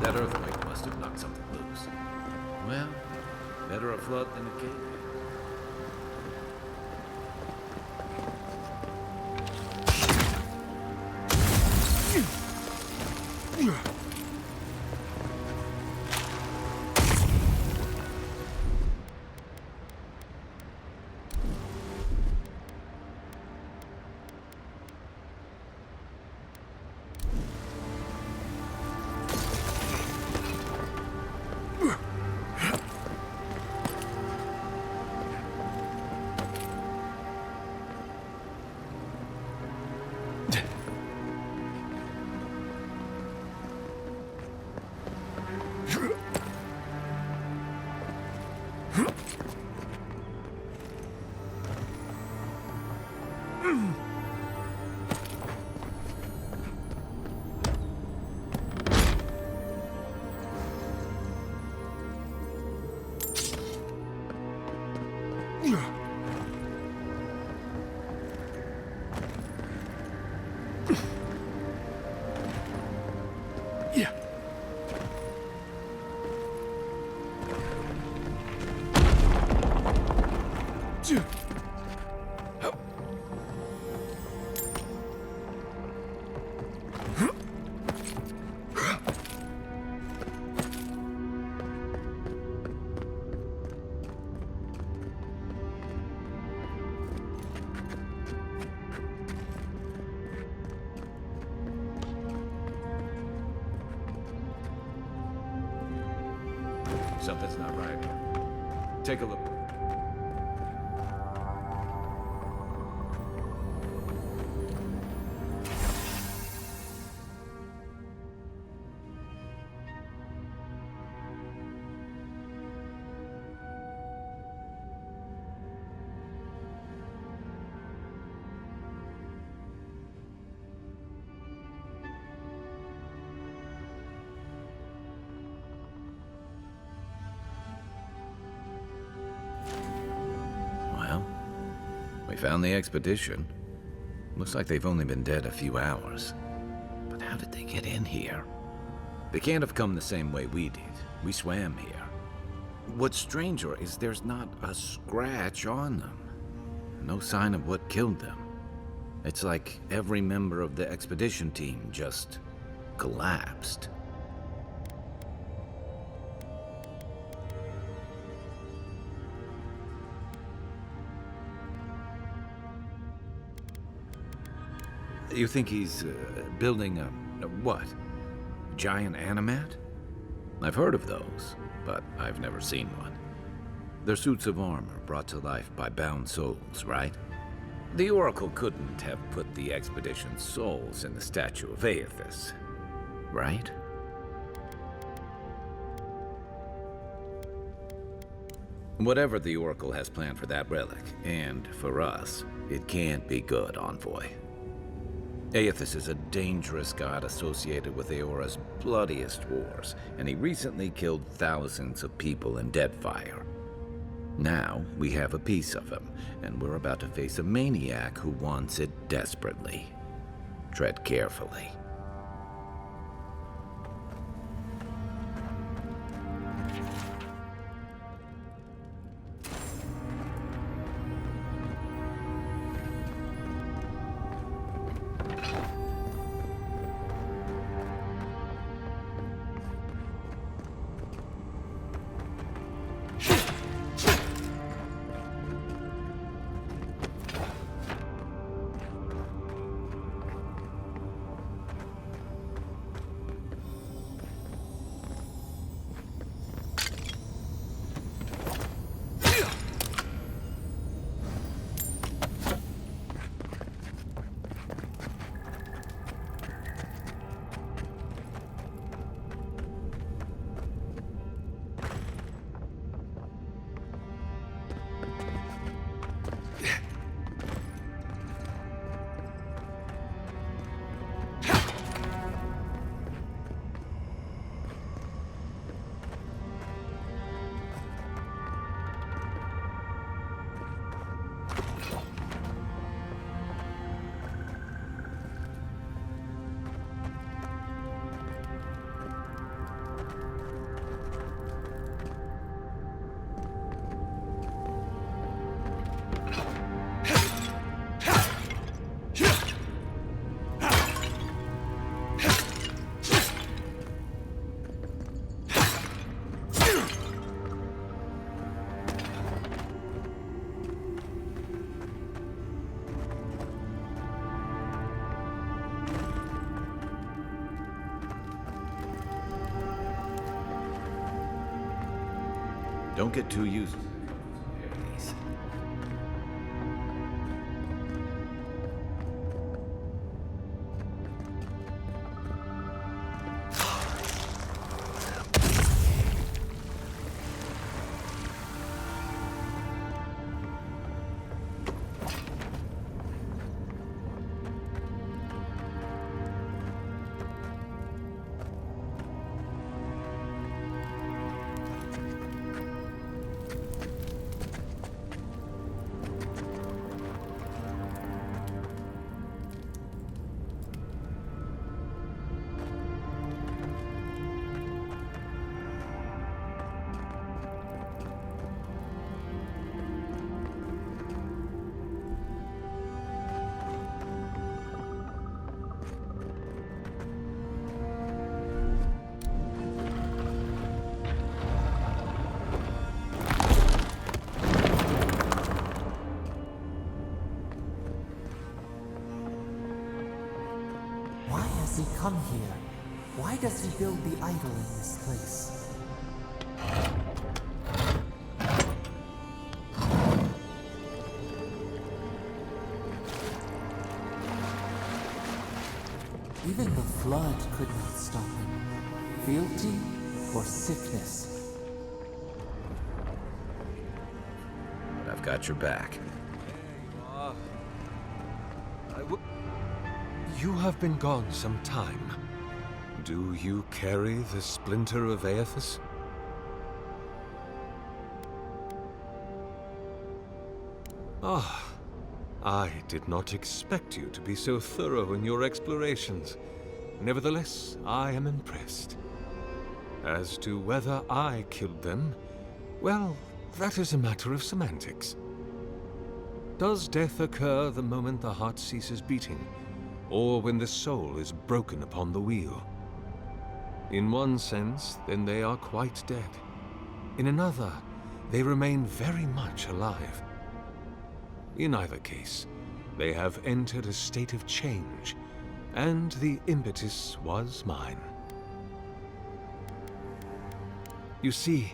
Speaker 6: That earthquake must have knocked something loose. Well, better a flood than a cave. Something's not right. Take a look. We found the expedition. Looks like they've only been dead a few hours.
Speaker 15: How did they get in here?
Speaker 6: They can't have come the same way we did. We swam here. What's stranger is there's not a scratch on them. No sign of what killed them. It's like every member of the expedition team just collapsed. You think he's building a what? Giant animat? I've heard of those, but I've never seen one. They're suits of armor brought to life by bound souls, right? The Oracle couldn't have put the expedition's souls in the statue of Aedyr, right? Whatever the Oracle has planned for that relic, and for us, it can't be good, Envoy. Aedyr is a dangerous god associated with Eora's bloodiest wars, and he recently killed thousands of people in Deadfire. Now, we have a piece of him, and we're about to face a maniac who wants it desperately. Tread carefully. Don't get too used to these.
Speaker 4: He come here? Why does he build the idol in this place? Even the flood could not stop him. Fealty or sickness?
Speaker 6: But I've got your back.
Speaker 19: You have been gone some time. Do you carry the splinter of Aedyr? I did not expect you to be so thorough in your explorations. Nevertheless, I am impressed. As to whether I killed them, well, that is a matter of semantics. Does death occur the moment the heart ceases beating, or when the soul is broken upon the wheel? In one sense, then they are quite dead. In another, they remain very much alive. In either case, they have entered a state of change, and the impetus was mine. You see,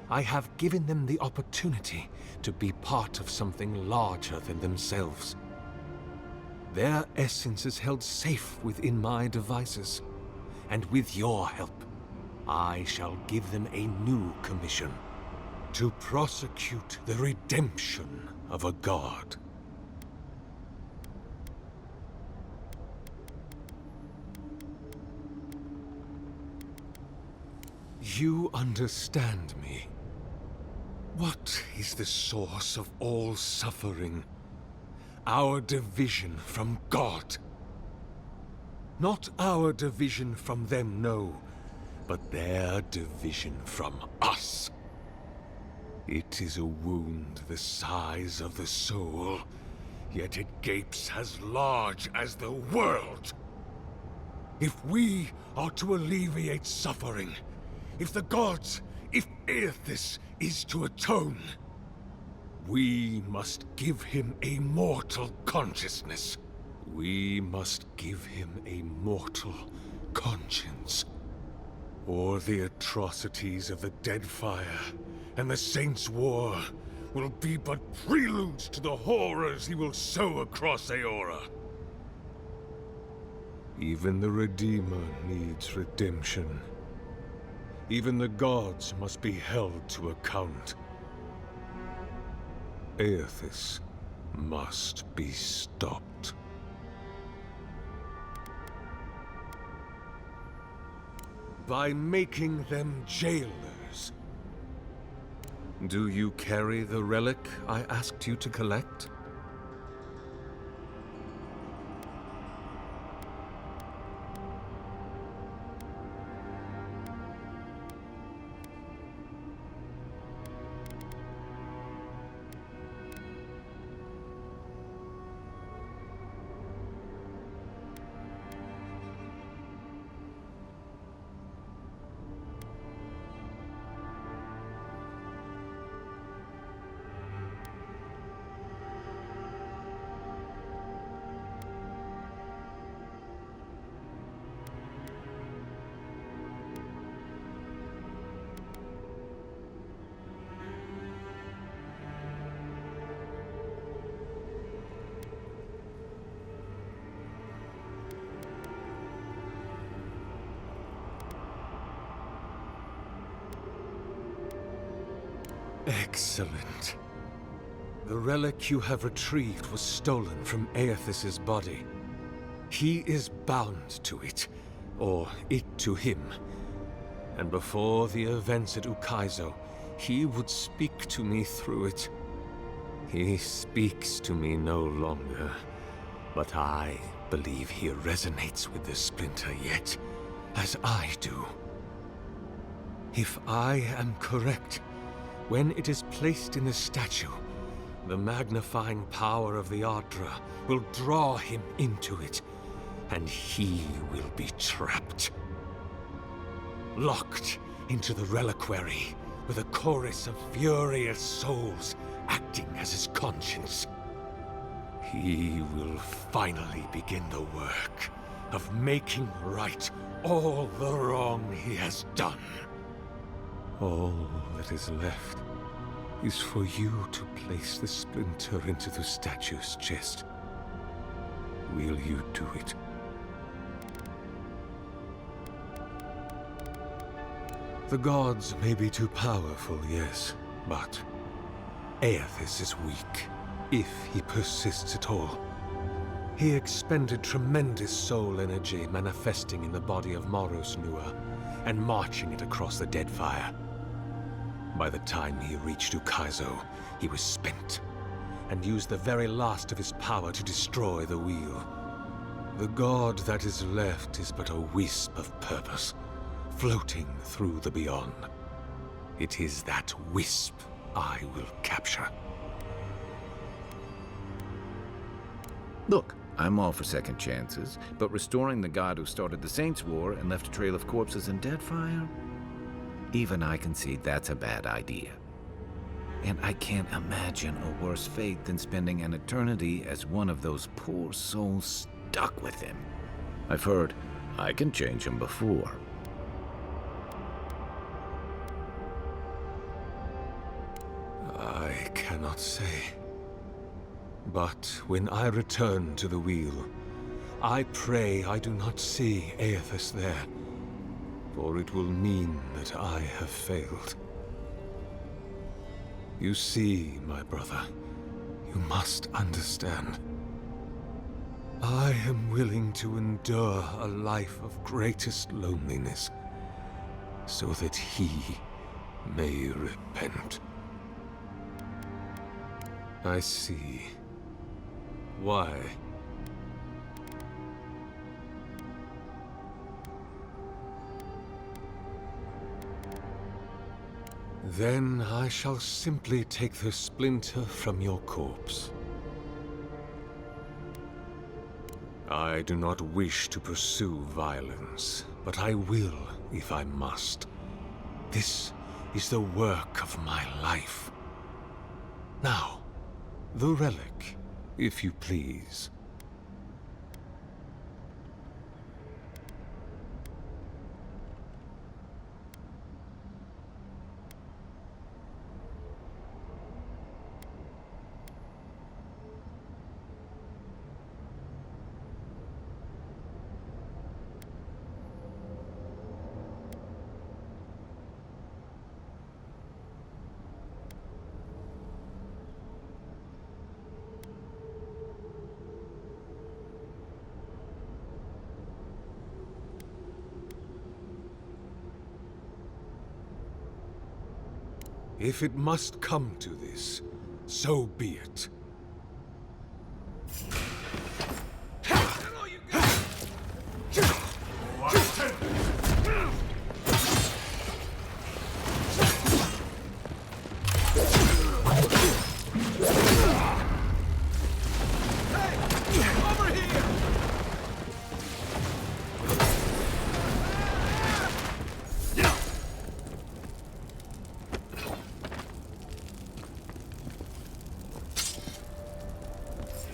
Speaker 19: I have given them the opportunity to be part of something larger than themselves. Their essence is held safe within my devices, and with your help, I shall give them a new commission: to prosecute the redemption of a god. You understand me. What is the source of all suffering? Our division from God. Not our division from them, no, but their division from us. It is a wound the size of the soul, yet it gapes as large as the world. If we are to alleviate suffering, if the gods, if Aedyr is to atone, we must give him a mortal consciousness. We must give him a mortal conscience. Or the atrocities of the Deadfire and the Saints' War will be but preludes to the horrors he will sow across Aedyr. Even the Redeemer needs redemption. Even the gods must be held to account. Aedyr must be stopped. By making them jailers. Do you carry the relic I asked you to collect? Excellent. The relic you have retrieved was stolen from Aethys's body. He is bound to it, or it to him. And before the events at Ukaizo, he would speak to me through it. He speaks to me no longer, but I believe he resonates with the splinter yet, as I do. If I am correct, when it is placed in the statue, the magnifying power of the Aedyr will draw him into it, and he will be trapped. Locked into the reliquary with a chorus of furious souls acting as his conscience. He will finally begin the work of making right all the wrong he has done. All that is left is for you to place the splinter into the statue's chest. Will you do it? The gods may be too powerful, yes, but Aethys is weak, if he persists at all. He expended tremendous soul energy manifesting in the body of Moros Nua and marching it across the Deadfire. By the time he reached Ukaizo, he was spent, and used the very last of his power to destroy the wheel. The god that is left is but a wisp of purpose, floating through the beyond. It is that wisp I will capture.
Speaker 6: Look, I'm all for second chances, but restoring the god who started the Saints' War and left a trail of corpses in Deadfire? Even I can see that's a bad idea. And I can't imagine a worse fate than spending an eternity as one of those poor souls stuck with him. I've heard I can change him before.
Speaker 19: I cannot say. But when I return to the wheel, I pray I do not see Aedyr there, for it will mean that I have failed. You see, my brother, you must understand. I am willing to endure a life of greatest loneliness, so that he may repent. I see. Why? Then I shall simply take the splinter from your corpse. I do not wish to pursue violence, but I will if I must. This is the work of my life. Now, the relic, if you please. If it must come to this, so be it.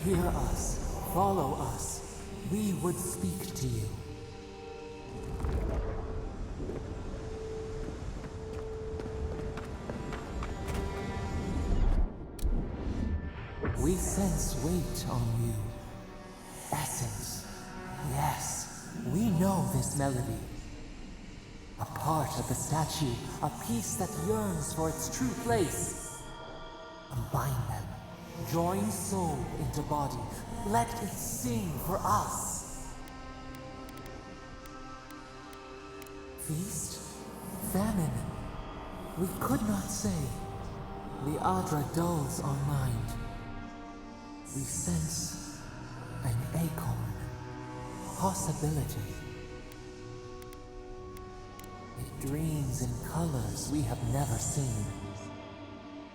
Speaker 4: Hear us, follow us. We would speak to you. We sense weight on you. Essence. Yes, we know this melody. A part of the statue, a piece that yearns for its true place. Combine them. Join soul into body. Let it sing for us. Feast? Famine? We could not say. The Aedyr dulls our mind. We sense an acorn. Possibility. It dreams in colors we have never seen.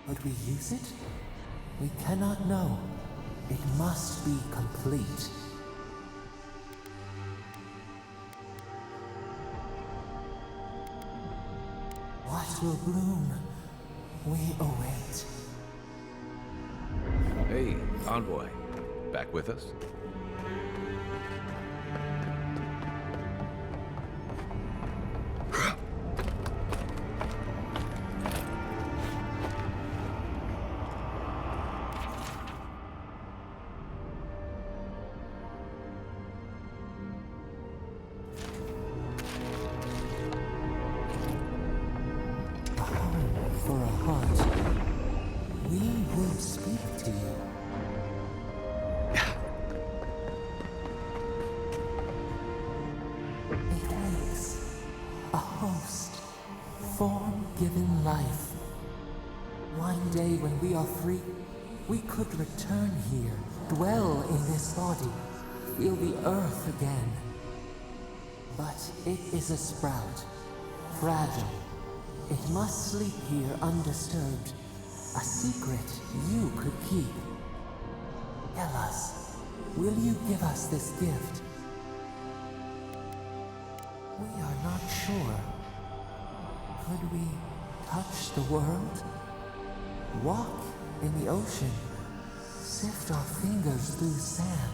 Speaker 4: Would we use it? We cannot know. It must be complete. What will bloom? We await.
Speaker 6: Hey, envoy. Back with us?
Speaker 4: For a heart, we will speak to you. It wakes, a host, form-given life. One day when we are free, we could return here, dwell in this body, feel the earth again. But it is a sprout, fragile. It must sleep here undisturbed. A secret you could keep. Tell us, will you give us this gift? We are not sure. Could we touch the world? Walk in the ocean? Sift our fingers through sand?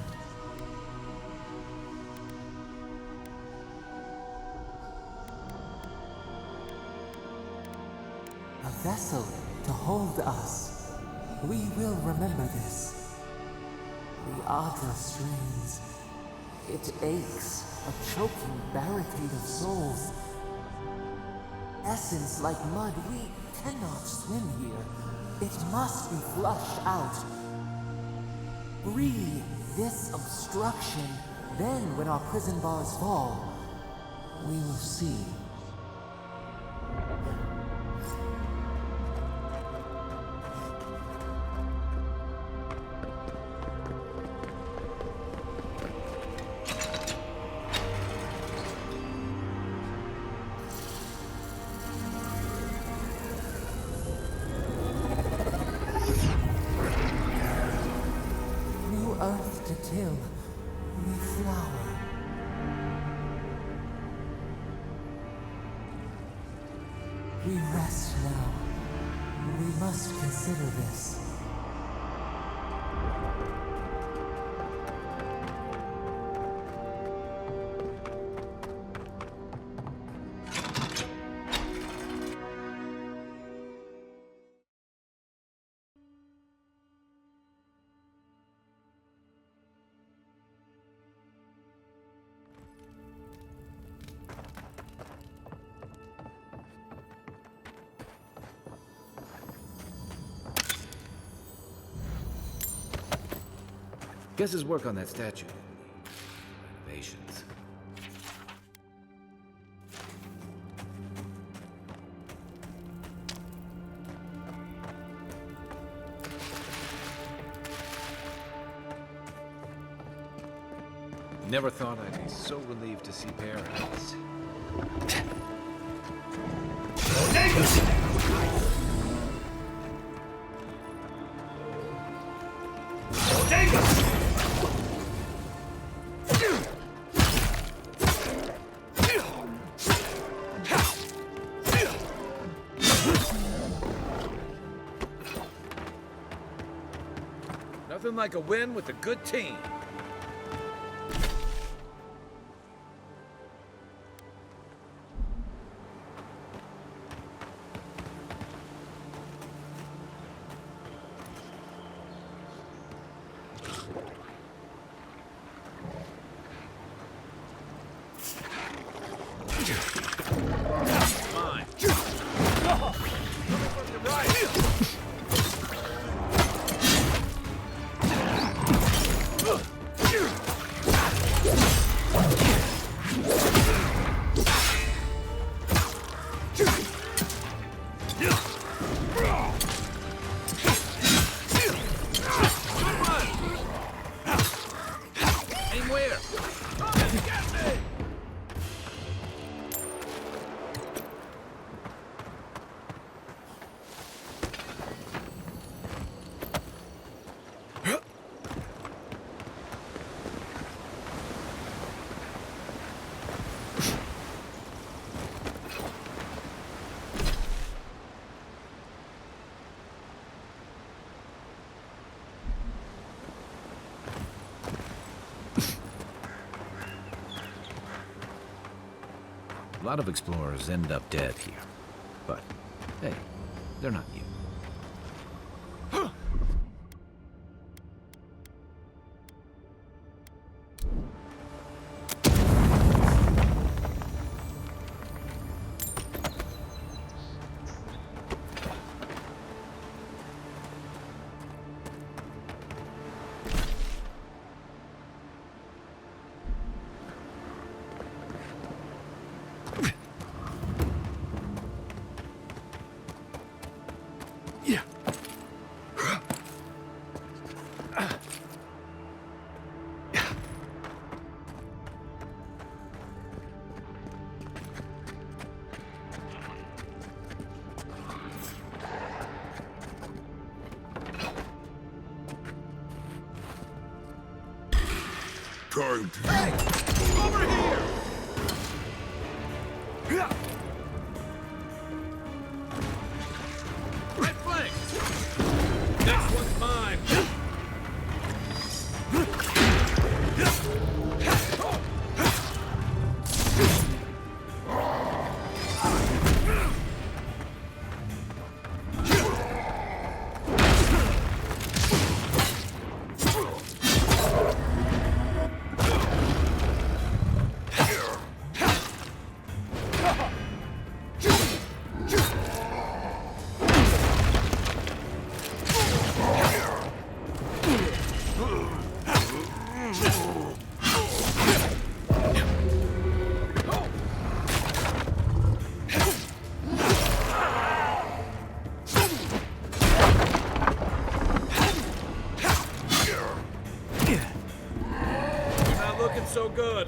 Speaker 4: A vessel to hold us. We will remember this. The Aedyr strains. It aches, a choking barricade of souls. Essence like mud, we cannot swim here. It must be flushed out. Free this obstruction. Then, when our prison bars fall, we will see. Earth to till, we flower. We rest now. We must consider this.
Speaker 6: Guess his work on that statue. Renovations. Never thought I'd be so relieved to see paradise. Nothing like a win with a good team. A lot of explorers end up dead here. But, hey, they're not you.
Speaker 20: Time to...
Speaker 2: Hey! Over here!
Speaker 6: Right flank! Next one's mine! So good.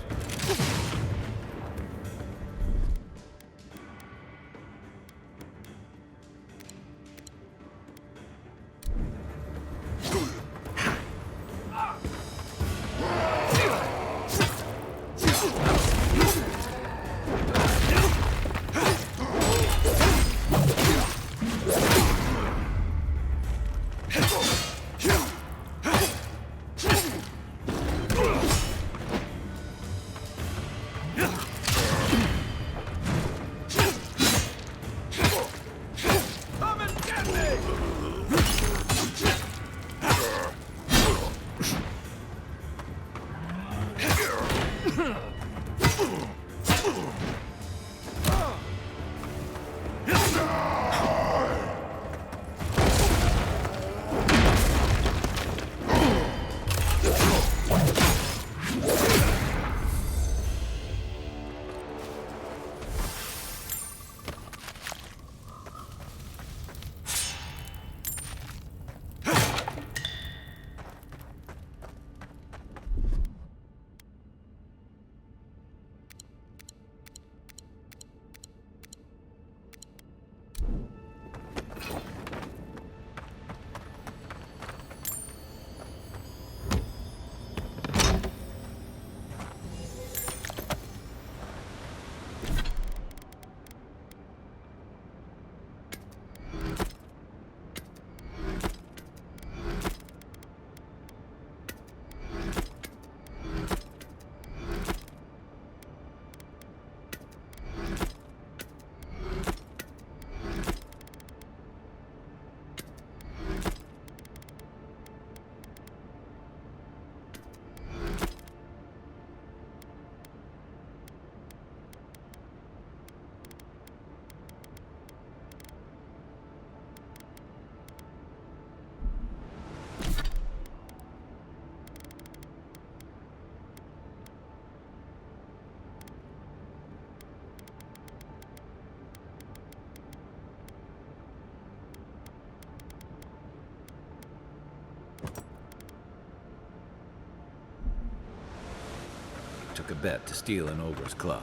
Speaker 15: Took a bet to steal an ogre's club.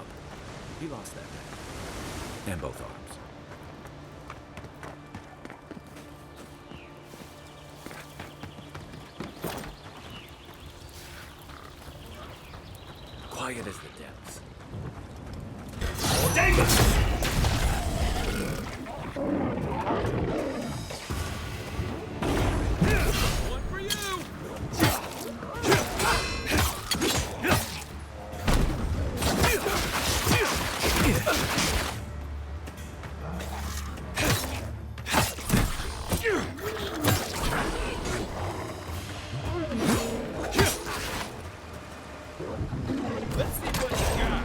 Speaker 11: You lost that bet.
Speaker 15: And both arms. Quiet as the depths.
Speaker 6: One for you!
Speaker 2: Let's see what you got.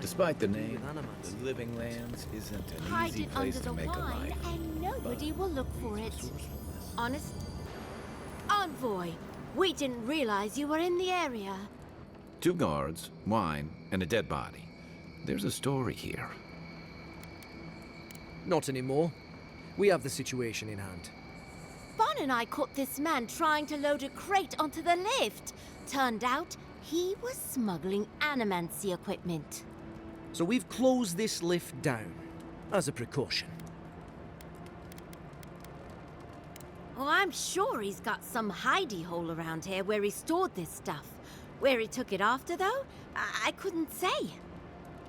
Speaker 6: Despite the name, the Living Lands isn't an
Speaker 20: Hide
Speaker 6: easy
Speaker 20: it
Speaker 6: place
Speaker 20: under
Speaker 6: to
Speaker 20: the
Speaker 6: make a
Speaker 20: wine,
Speaker 6: life.
Speaker 20: and nobody will look for it. Honest? Envoy, we didn't realize you were in the area.
Speaker 6: 2 guards, wine, and a dead body. There's a story here.
Speaker 13: Not anymore. We have the situation in hand.
Speaker 20: Bon and I caught this man trying to load a crate onto the lift. Turned out, he was smuggling animancy equipment.
Speaker 13: So we've closed this lift down, as a precaution.
Speaker 20: Oh, I'm sure he's got some hidey hole around here where he stored this stuff. Where he took it after, though, I couldn't say.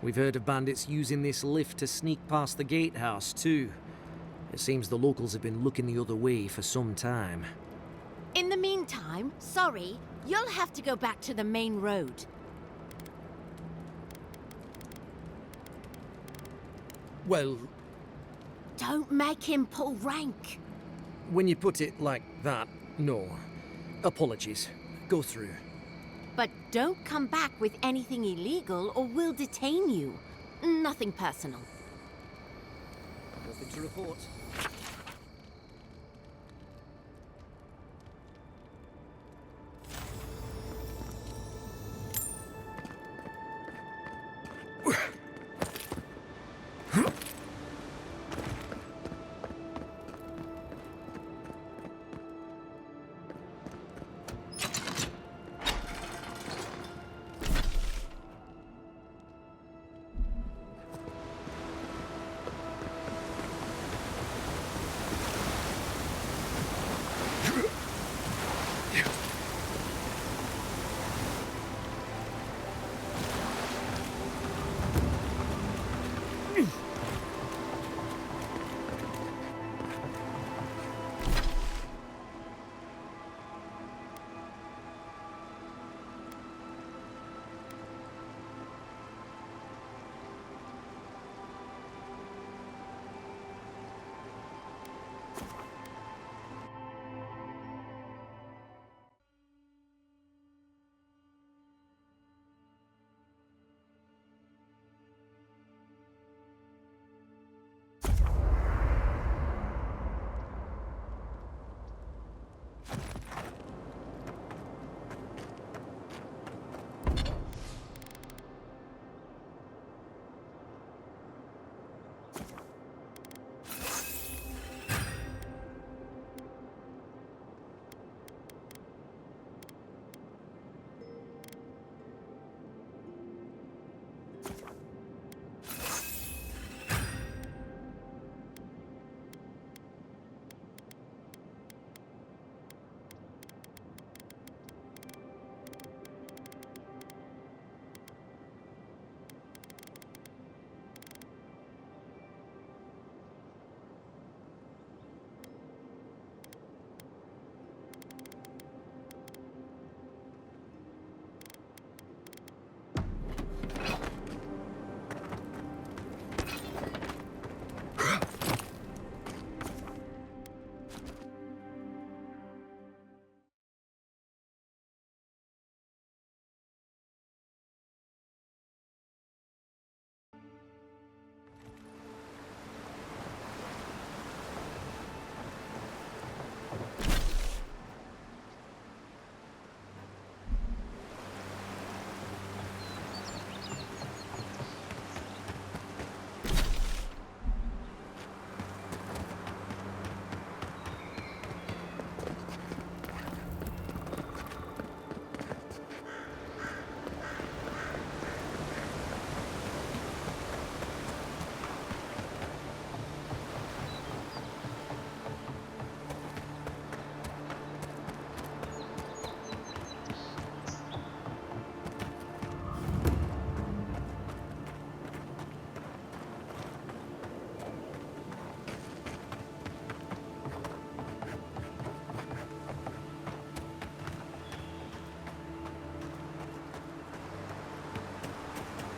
Speaker 13: We've heard of bandits using this lift to sneak past the gatehouse, too. It seems the locals have been looking the other way for some time.
Speaker 20: In the meantime, sorry, you'll have to go back to the main road.
Speaker 13: Well,
Speaker 20: don't make him pull rank.
Speaker 13: when you put it like that, no. Apologies. Go through.
Speaker 20: But don't come back with anything illegal or we'll detain you. Nothing personal.
Speaker 13: Nothing to report.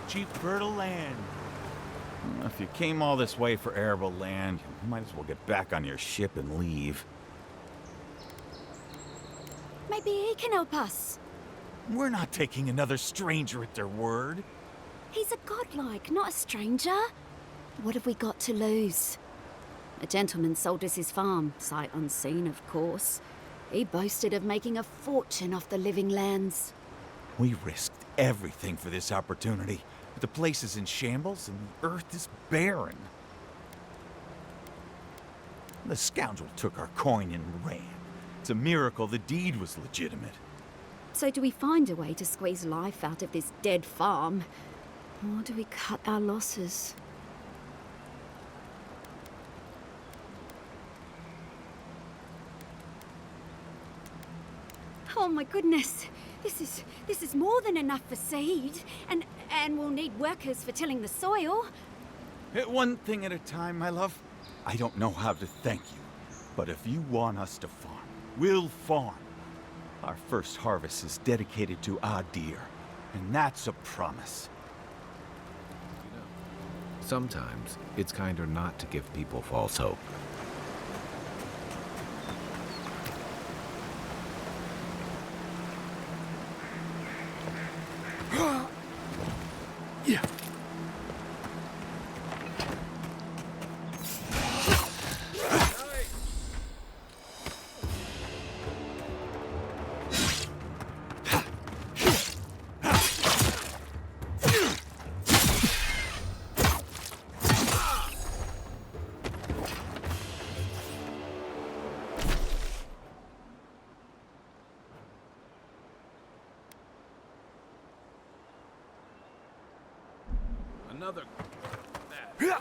Speaker 21: Cheap fertile land. If you came all this way for arable land, you might as well get back on your ship and leave.
Speaker 20: Maybe he can help us.
Speaker 21: We're not taking another stranger at their word.
Speaker 8: He's a godlike, not a stranger. What have we got to lose? A gentleman sold us his farm, sight unseen, of course. He boasted of making a fortune off the living lands.
Speaker 21: We risked everything for this opportunity. But the place is in shambles and the earth is barren. The scoundrel took our coin and ran. It's a miracle the deed was legitimate.
Speaker 8: So do we find a way to squeeze life out of this dead farm? Or do we cut our losses? Oh my goodness! This is more than enough for seed. And we'll need workers for tilling the soil.
Speaker 21: One thing at a time, my love. I don't know how to thank you, but if you want us to farm, we'll farm. Our first harvest is dedicated to Aedyr, and that's a promise.
Speaker 6: Sometimes it's kinder not to give people false hope.
Speaker 21: Yeah.
Speaker 6: Another.
Speaker 21: Yeah.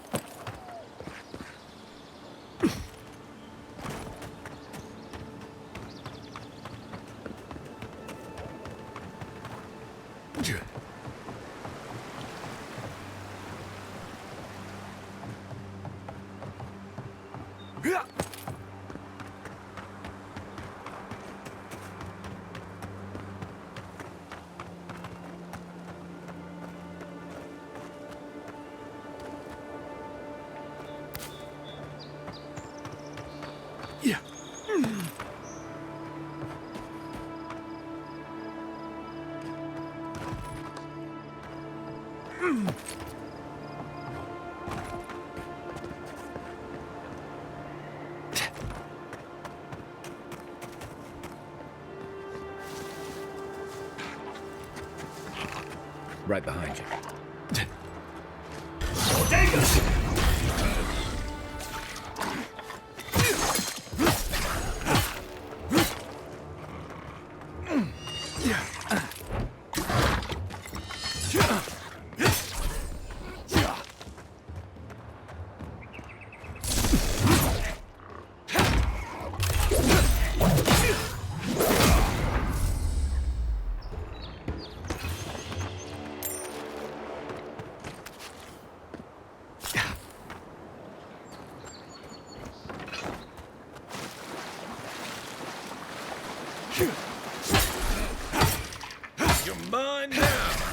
Speaker 6: Right behind you.
Speaker 2: You're mine now!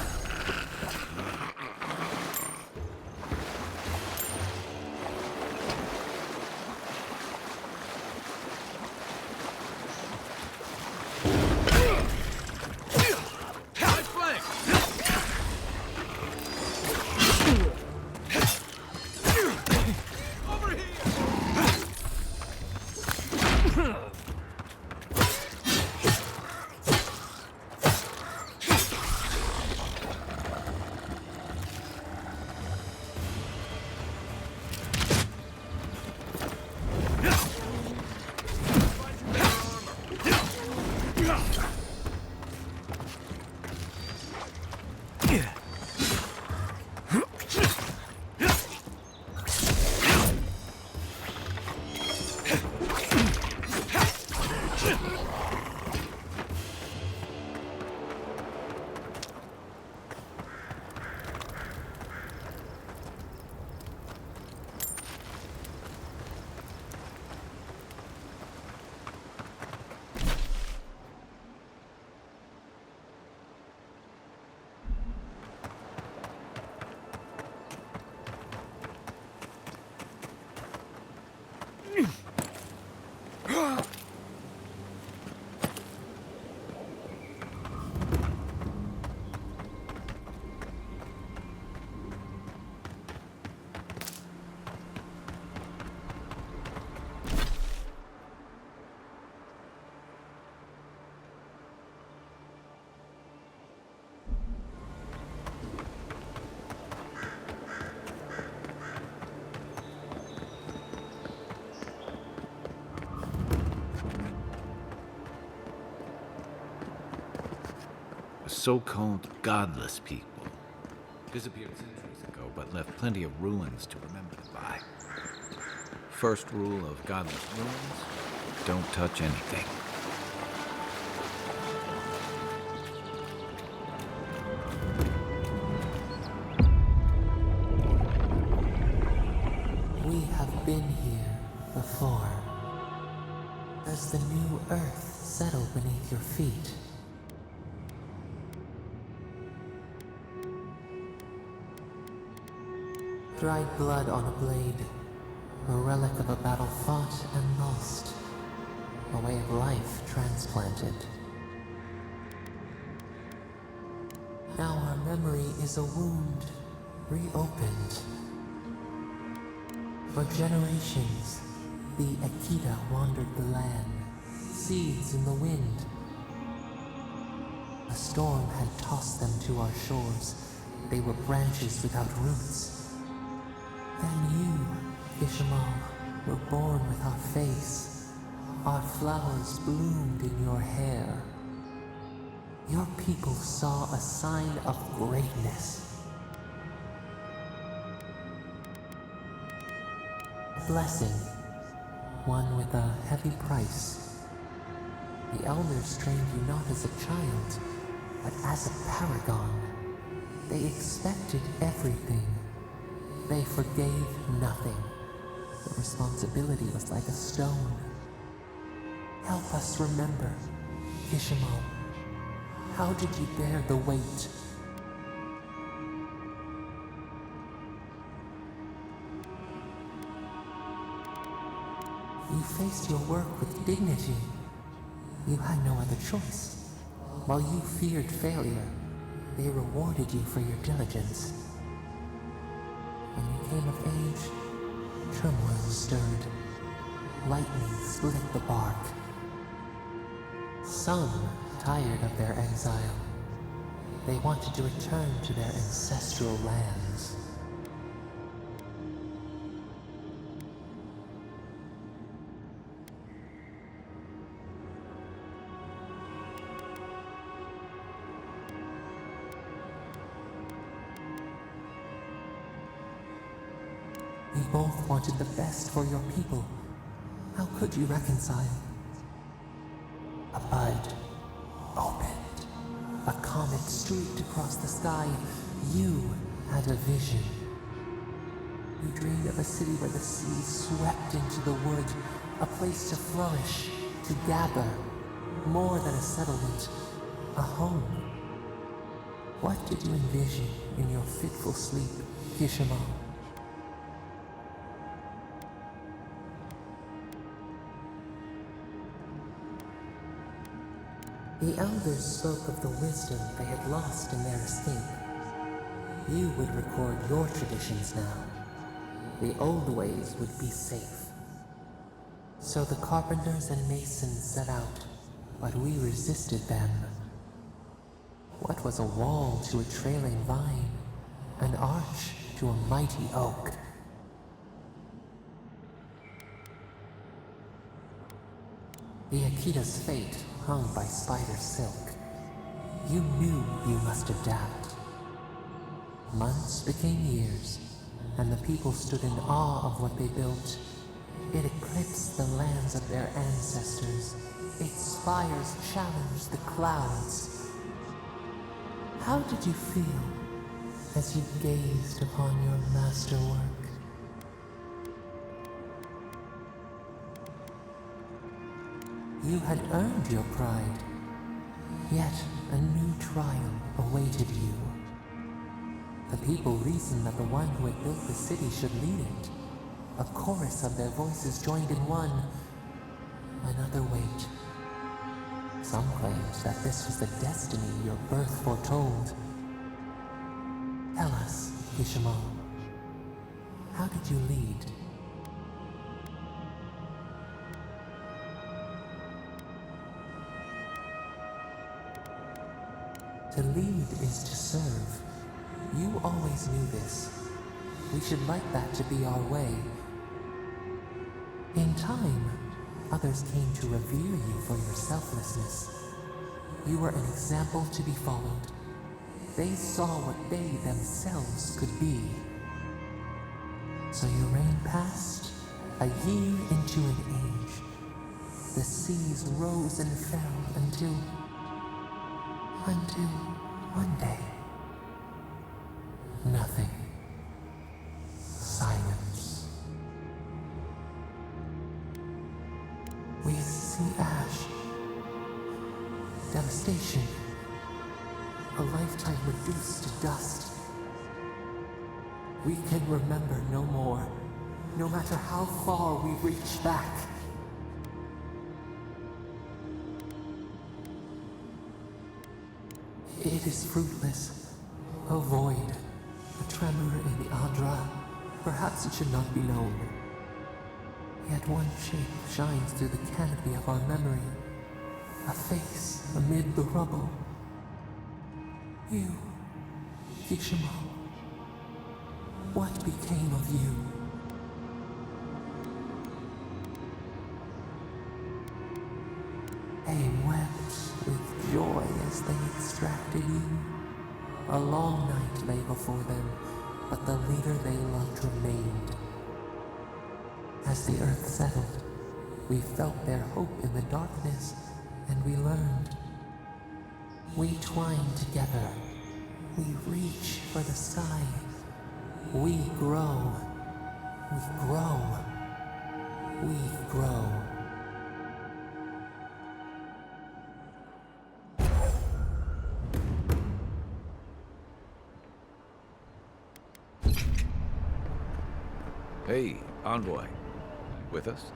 Speaker 15: so-called godless people. Disappeared centuries ago, but left plenty of ruins to remember them by. First rule of godless ruins: don't touch anything.
Speaker 4: We have been here before. Does the new earth settle beneath your feet? Dried blood on a blade, a relic of a battle fought and lost, a way of life transplanted. Now our memory is a wound reopened. For generations, the Aedyr wandered the land, seeds in the wind. A storm had tossed them to our shores. They were branches without roots. Then you, Ishamal, were born with our face. Our flowers bloomed in your hair. Your people saw a sign of greatness. A blessing, one with a heavy price. The elders trained you not as a child, but as a paragon. They expected everything. They forgave nothing. The responsibility was like a stone. Help us remember, Ishamal. How did you bear the weight? You faced your work with dignity. You had no other choice. While you feared failure, they rewarded you for your diligence. When you came of age, turmoil stirred. Lightning split the bark. Some tired of their exile. They wanted to return to their ancestral lands. You both wanted the best for your people. How could you reconcile? A bud opened. A comet streaked across the sky. You had a vision. You dreamed of a city where the sea swept into the wood, a place to flourish, to gather, more than a settlement, a home. What did you envision in your fitful sleep, Ishamal? The elders spoke of the wisdom they had lost in their escape. You would record your traditions now. The old ways would be safe. So the carpenters and masons set out, but we resisted them. What was a wall to a trailing vine? An arch to a mighty oak? The Akita's fate hung by spider silk. You knew you must adapt. Months became years, and the people stood in awe of what they built. It eclipsed the lands of their ancestors. Its spires challenged the clouds. How did you feel as you gazed upon your masterwork? You had earned your pride, yet a new trial awaited you. The people reasoned that the one who had built the city should lead it. A chorus of their voices joined in one. Another wait. Some claimed that this was the destiny your birth foretold. Tell us, Ishamal, how did you lead? To lead is to serve. You always knew this. We should like that to be our way. In time, others came to revere you for your selflessness. You were an example to be followed. They saw what they themselves could be. So your reign passed, a year into an age. The seas rose and fell until one day. Nothing. Silence. We see ash. Devastation. A lifetime reduced to dust. We can remember no more, no matter how far we reach back. It is fruitless. A void. A tremor in the Aedyr. Perhaps it should not be known. Yet one shape shines through the canopy of our memory. A face amid the rubble. You, Kishimo. What became of you? They wept with joy as they extracted you. A long night lay before them, but the leader they loved remained. As the earth settled, we felt their hope in the darkness, and we learned. We twine together. We reach for the sky. We grow. We grow. We grow.
Speaker 15: Hey, envoy. With us?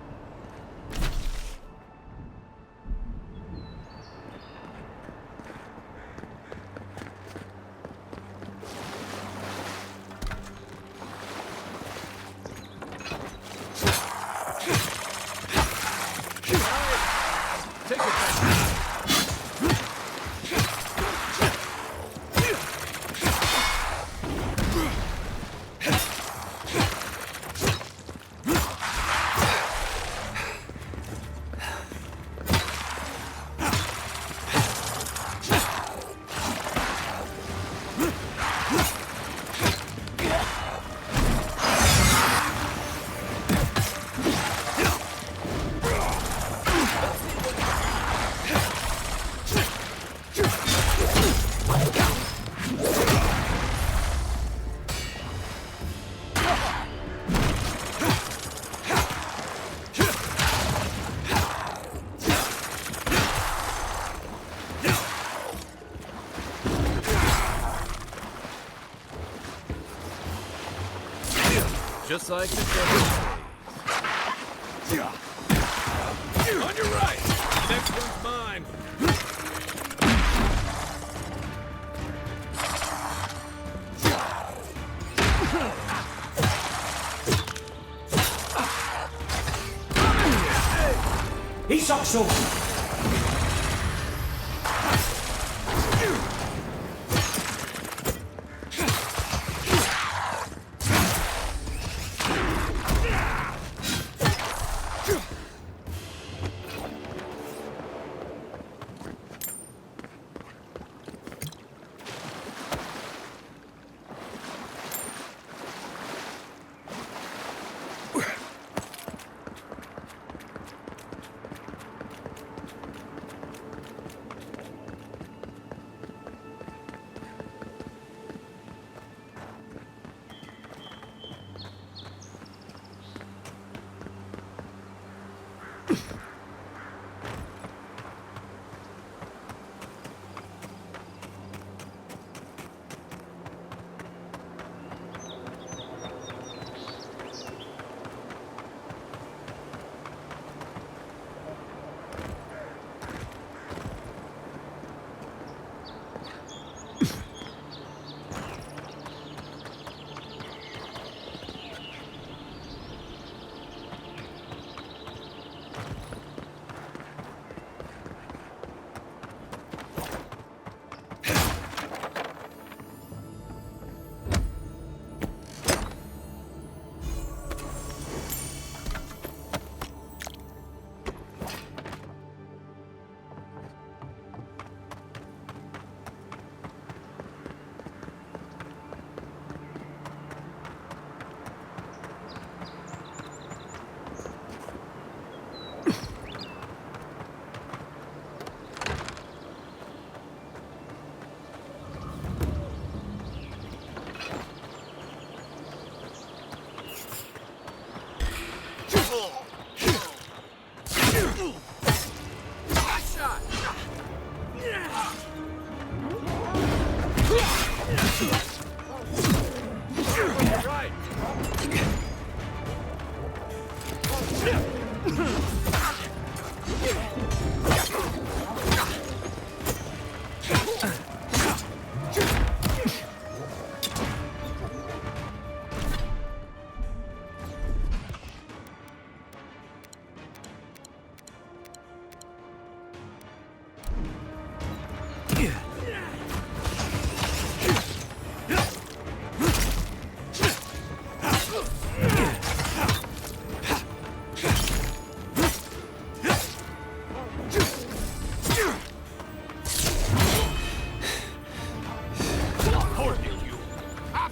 Speaker 6: Take it back. Just like the days. On your right. The next one's mine.
Speaker 16: Isokso!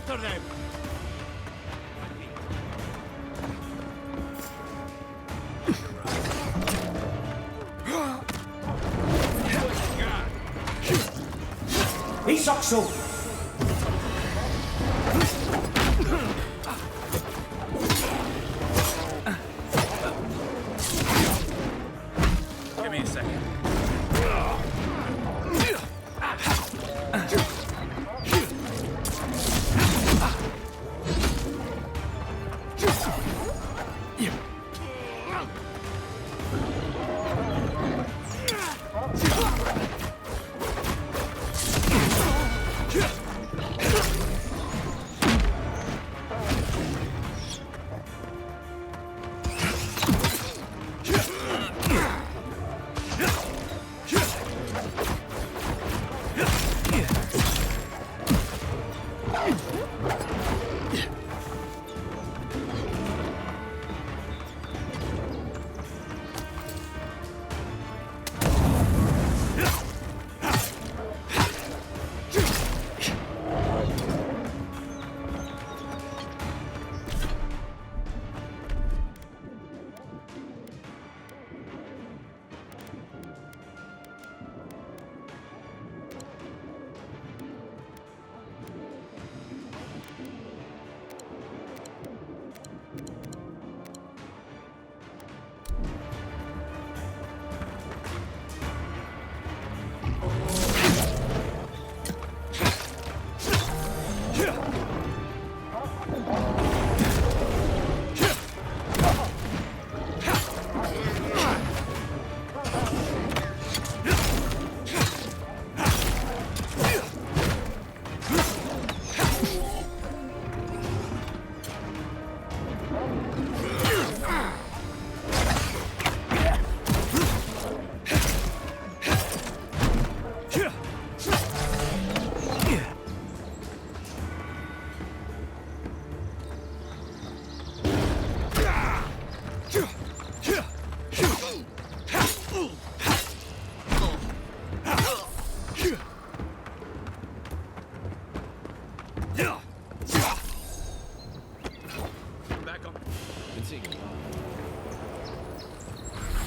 Speaker 2: After them!
Speaker 16: Isakso!
Speaker 6: Give me a second.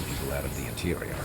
Speaker 15: People out of the interior.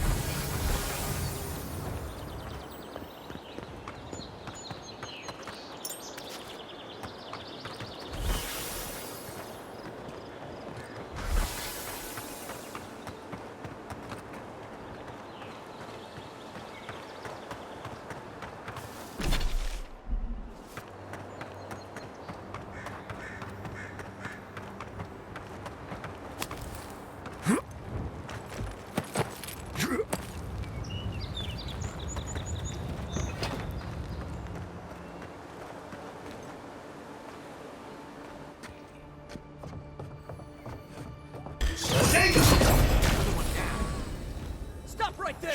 Speaker 2: Stop right there!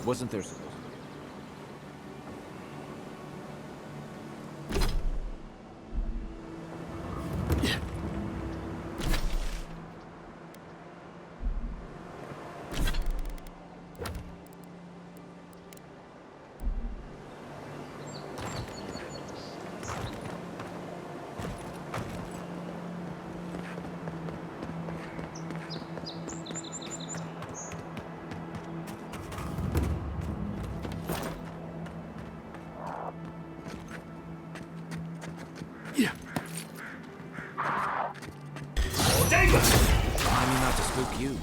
Speaker 6: Wasn't there supposed to be?
Speaker 15: Remind me not to spook you.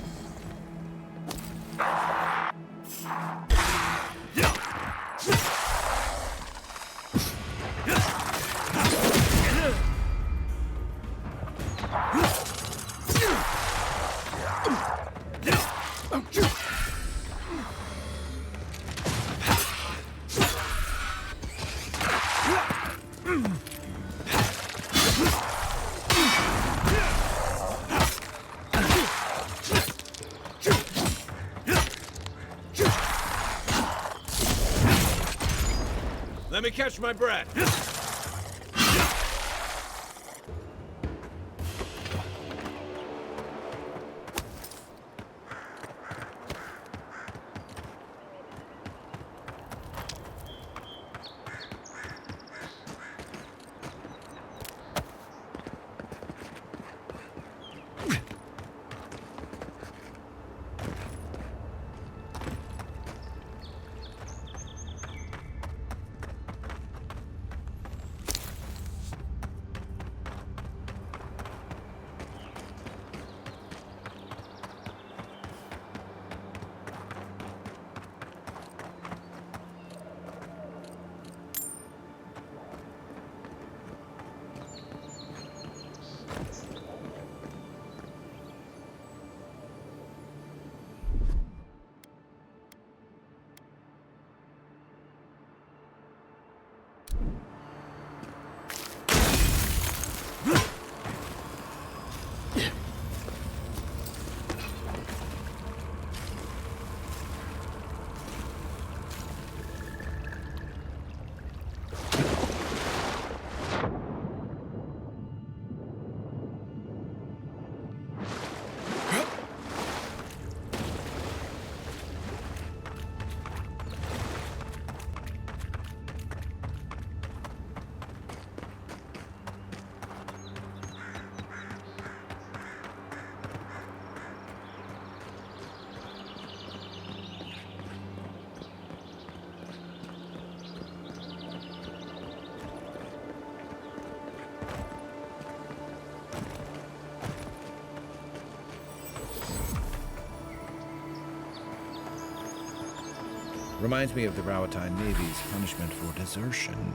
Speaker 6: Let me catch my breath.
Speaker 15: Reminds me of the Rawatine Navy's punishment for desertion.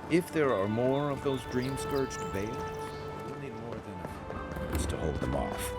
Speaker 15: If there are more of those dream-scourged bales, we'll need more than just to hold them off.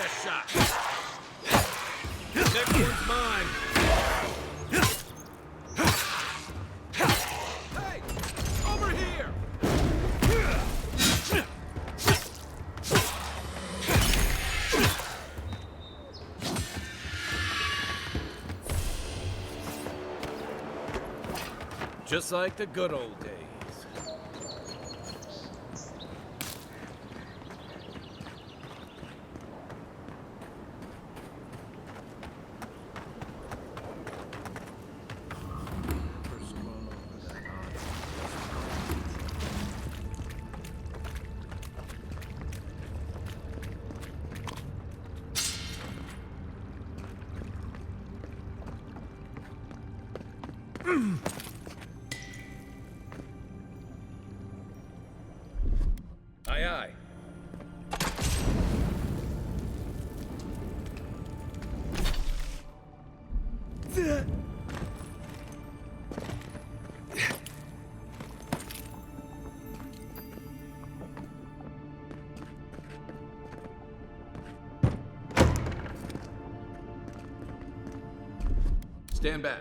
Speaker 6: Last shot. Next one's mine. Hey! Over here! Just like the good old days. Aye, aye. Stand back.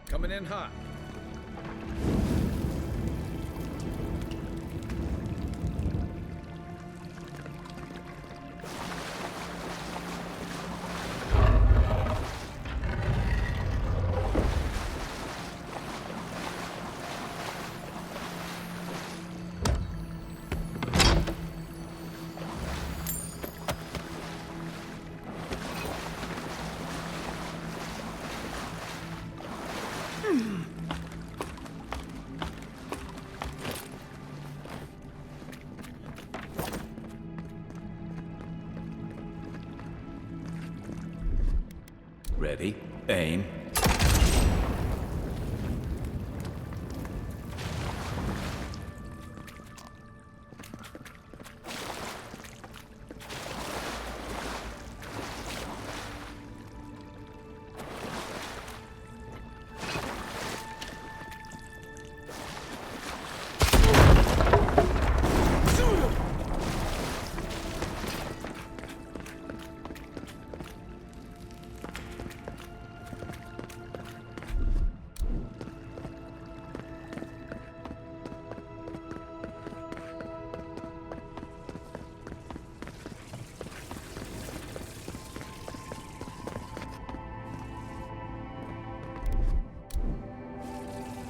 Speaker 6: Coming in hot.
Speaker 15: Ready, aim.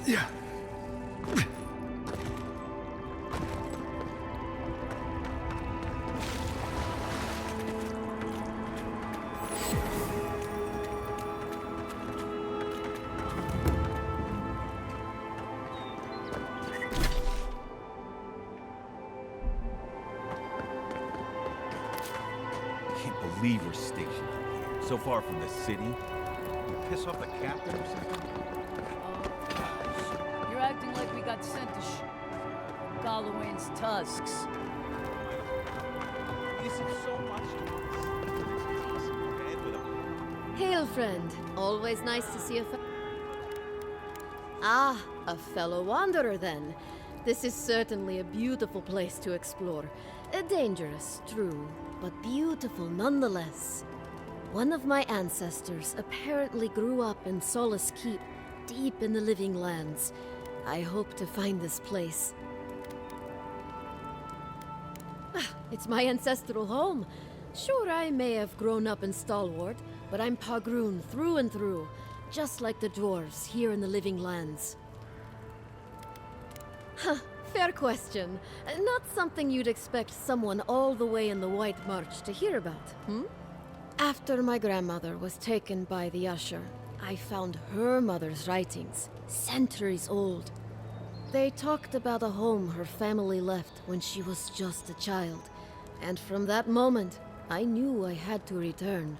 Speaker 2: Yeah.
Speaker 21: Can't believe we're stationed so far from the city. We piss off the captain or something?
Speaker 10: You're acting like we got sent to Galloway's tusks.
Speaker 21: This is so much to us.
Speaker 7: Hail, friend. Always nice to see a Ah, a fellow wanderer then. This is certainly a beautiful place to explore. Dangerous, true, but beautiful nonetheless. One of my ancestors apparently grew up in Solace Keep, deep in the Living Lands. I hope to find this place. It's my ancestral home. Sure, I may have grown up in Stalwart, but I'm Pagroon through and through, just like the dwarves here in the Living Lands. Huh, fair question. Not something you'd expect someone all the way in the White March to hear about, hmm? After my grandmother was taken by the Usher, I found her mother's writings, centuries old. They talked about a home her family left when she was just a child, and from that moment, I knew I had to return.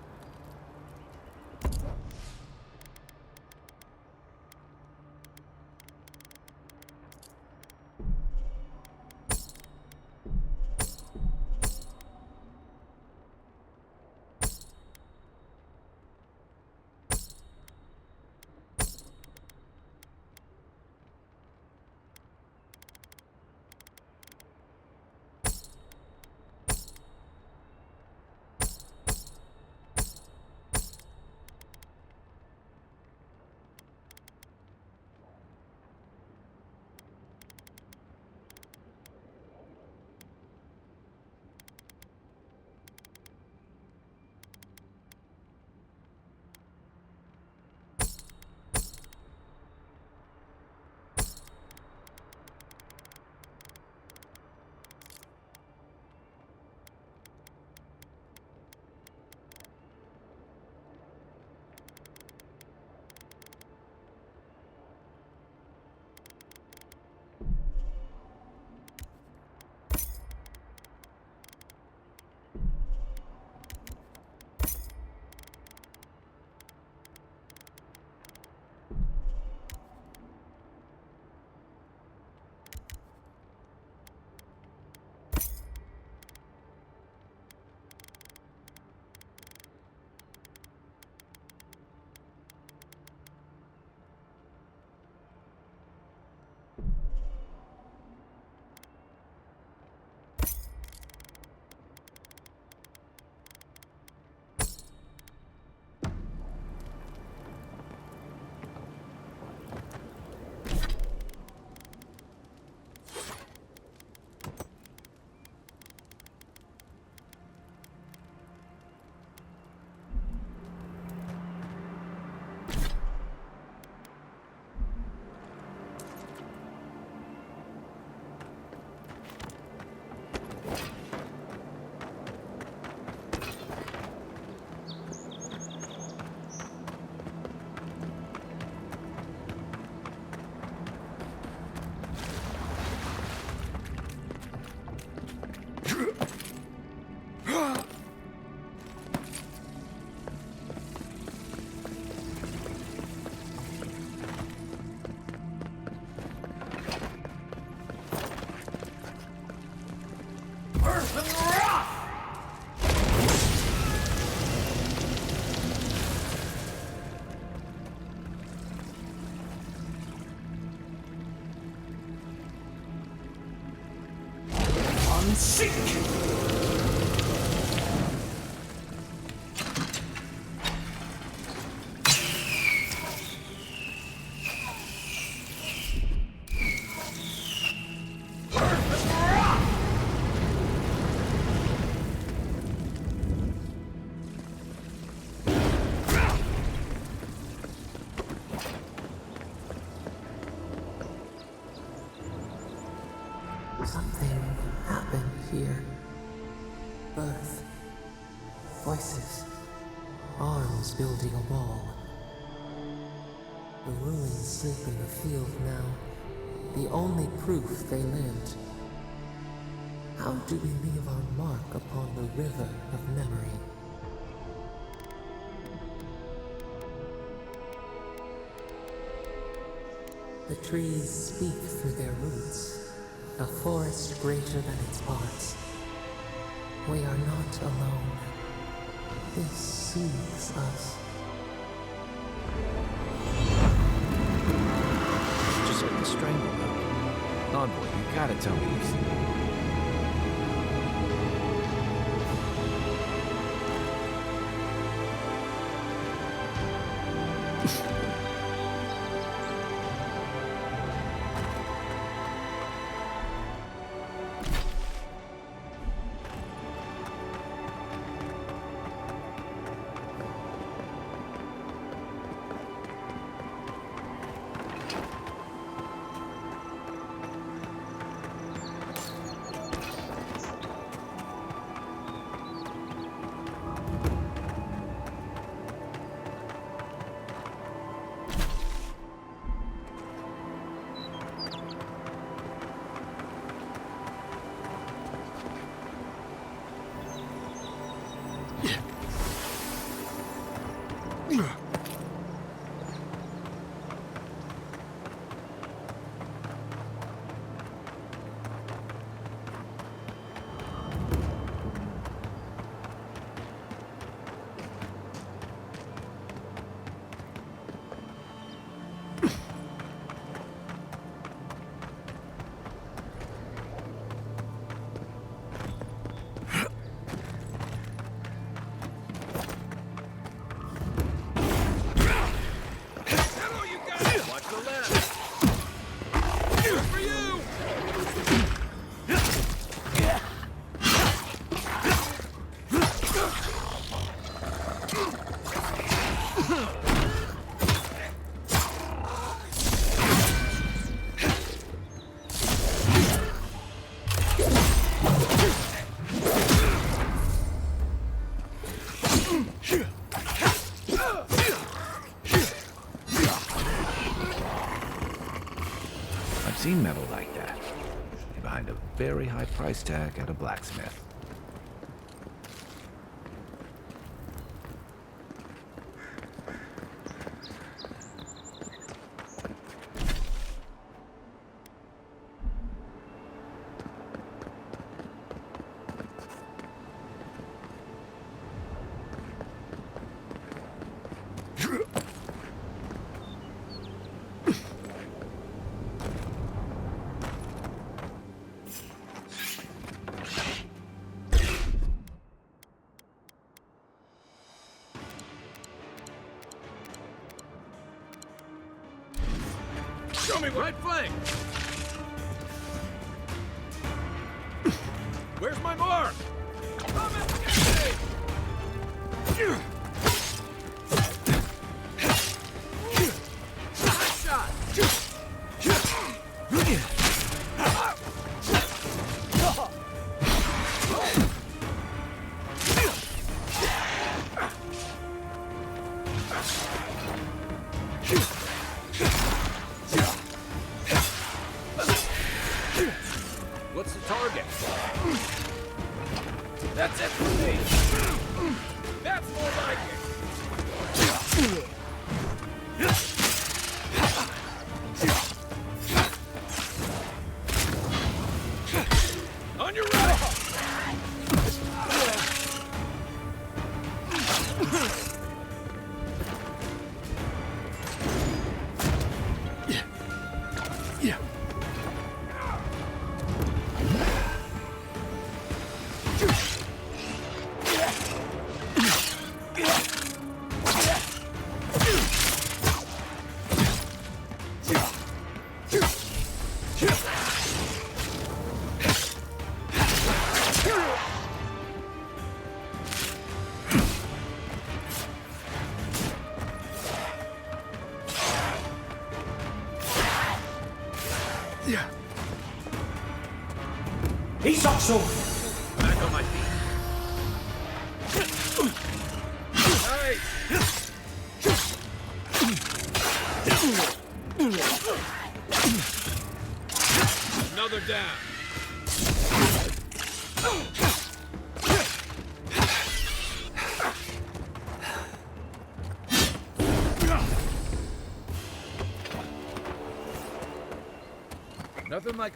Speaker 4: Something happened here. Birth. Voices. Arms building a wall. The ruins sleep in the field now. The only proof they lived. How do we leave our mark upon the river of memory? The trees speak through their roots. A forest greater than its parts. We are not alone. This soothes us.
Speaker 15: Just like the stranglehold. Envoy, you gotta tell me you've seen it. Seen metal like that behind a very high price tag at a blacksmith.
Speaker 6: Show me right flank! Where's my mark? Come and get me! Nice shot! What's the target? That's it for me. That's more like it. On your right.
Speaker 16: He's up so.
Speaker 6: Back on my feet. Nice. Another down. Nothing like.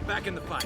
Speaker 6: Back in the fight.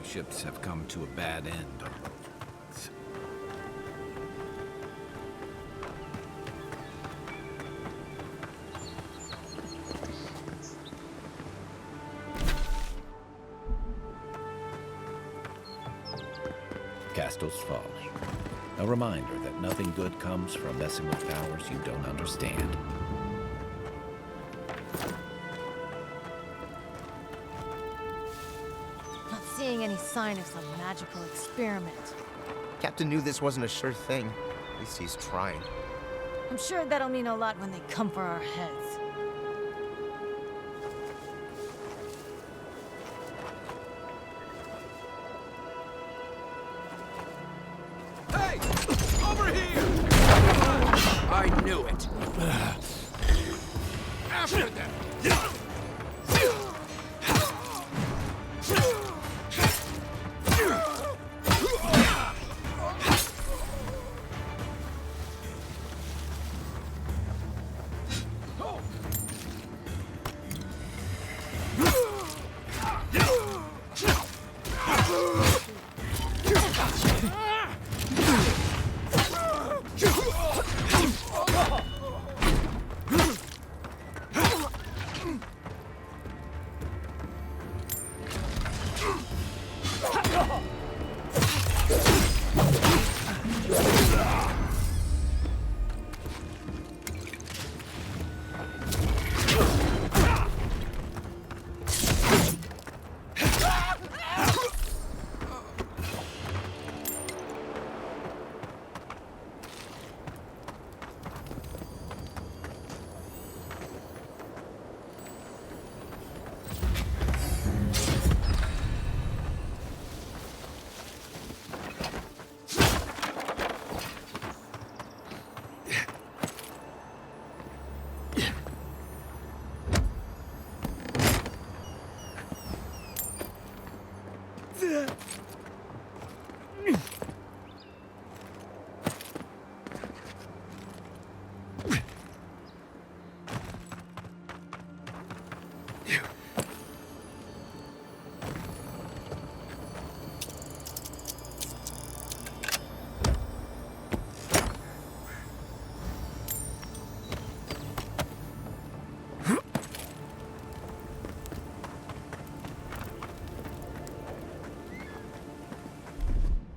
Speaker 6: Ships have come to a bad end on both.
Speaker 15: Castle's Folly. A reminder that nothing good comes from messing with powers you don't understand.
Speaker 14: Not seeing any sign of some magical experiment.
Speaker 1: Captain knew this wasn't a sure thing. At least he's trying.
Speaker 14: I'm sure that'll mean a lot when they come for our heads.
Speaker 6: Hey! Over here! I knew it. After them!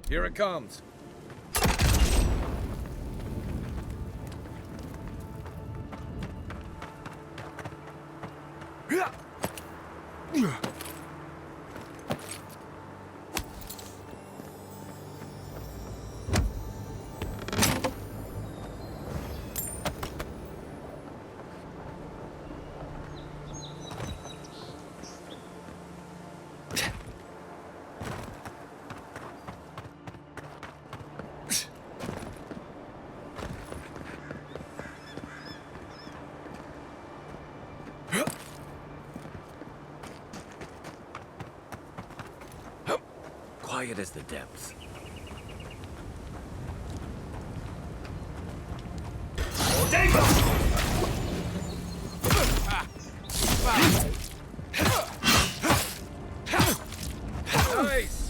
Speaker 6: Here it comes.
Speaker 15: Quiet as the depths.
Speaker 6: Nice!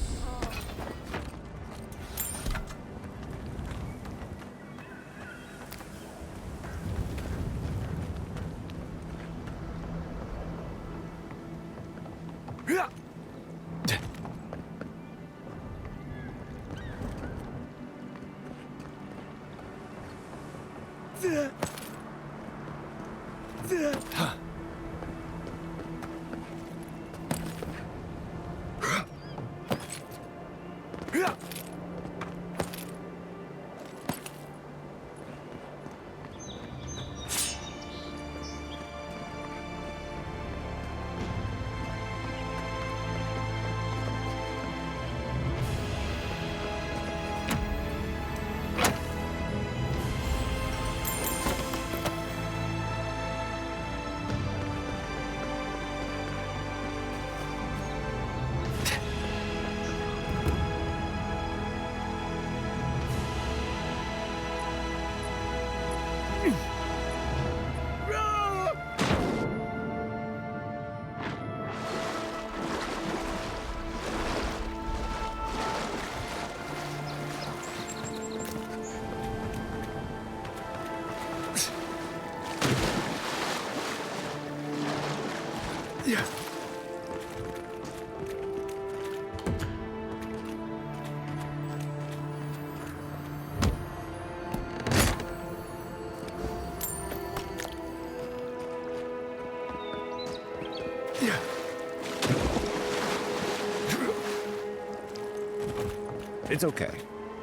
Speaker 15: It's okay.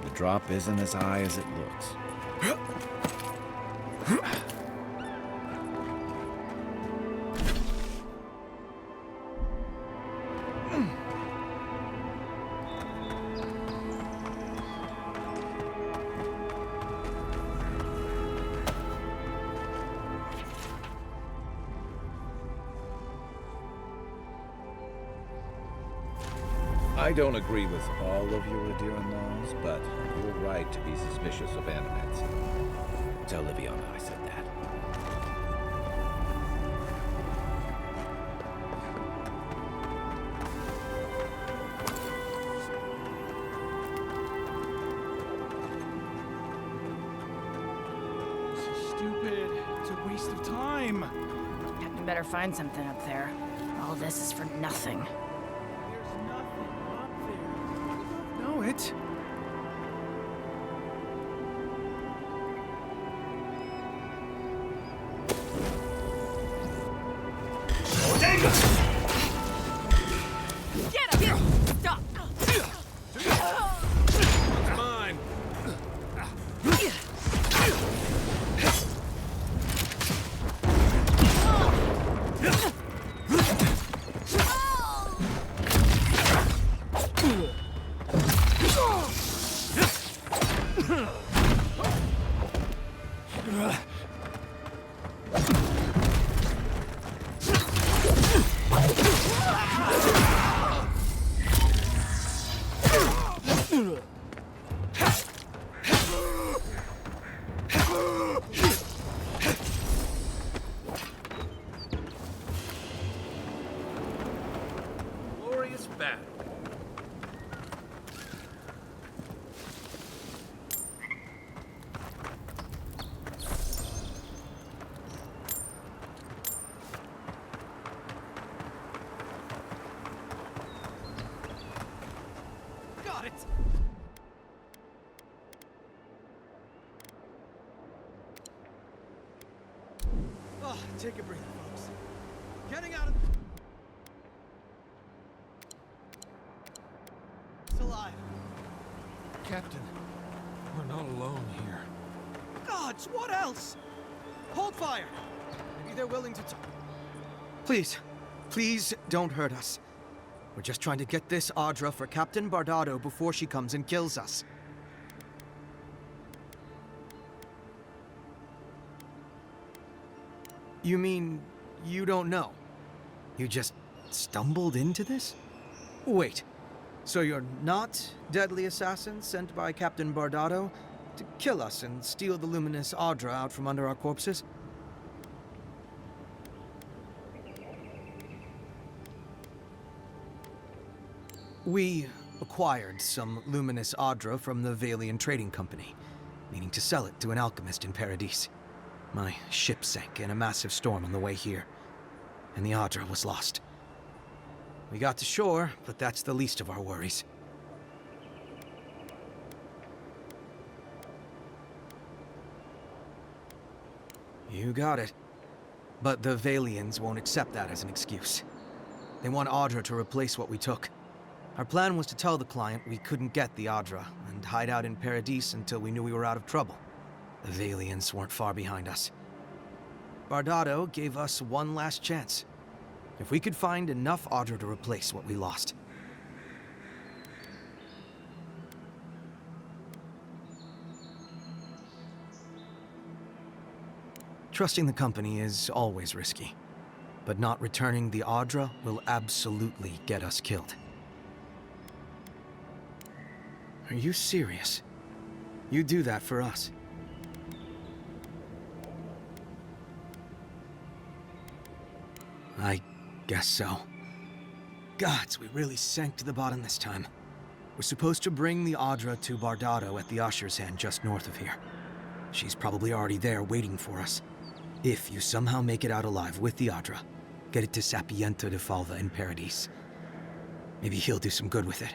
Speaker 15: The drop isn't as high as it looks.
Speaker 6: I don't agree with all of your Aedyr laws, but you're right to be suspicious of animates.
Speaker 15: Tell Liviana I said that.
Speaker 1: This is stupid. It's a waste of time.
Speaker 14: You better find something up there. All this is for nothing.
Speaker 1: Know it.
Speaker 14: Get him! Stop!
Speaker 19: It's mine. Glorious battle.
Speaker 1: Got it. Oh, take a breather, folks. Getting out of. It's alive.
Speaker 19: Captain, we're not alone here.
Speaker 1: Gods, what else? Hold fire. Maybe they're willing to talk. Please, please don't hurt us. We're just trying to get this Aedyr for Captain Bardado before she comes and kills us. You mean you don't know? You just stumbled into this? Wait, so you're not deadly assassins sent by Captain Bardado to kill us and steal the luminous Aedyr out from under our corpses? We acquired some luminous Aedyr from the Valian Trading Company, meaning to sell it to an alchemist in Paradis. My ship sank in a massive storm on the way here, and the Aedyr was lost. We got to shore, but that's the least of our worries. You got it. But the Valians won't accept that as an excuse. They want Aedyr to replace what we took. Our plan was to tell the client we couldn't get the Aedyr and hide out in Paradis until we knew we were out of trouble. The Valians weren't far behind us. Bardado gave us one last chance. If we could find enough Aedyr to replace what we lost. Trusting the company is always risky, but not returning the Aedyr will absolutely get us killed. Are you serious? You do that for us? I guess so. Gods, we really sank to the bottom this time. We're supposed to bring the Aedyr to Bardado at the Usher's Hand just north of here. She's probably already there waiting for us. If you somehow make it out alive with the Aedyr, get it to Sapiento de Falva in Paradis. Maybe he'll do some good with it.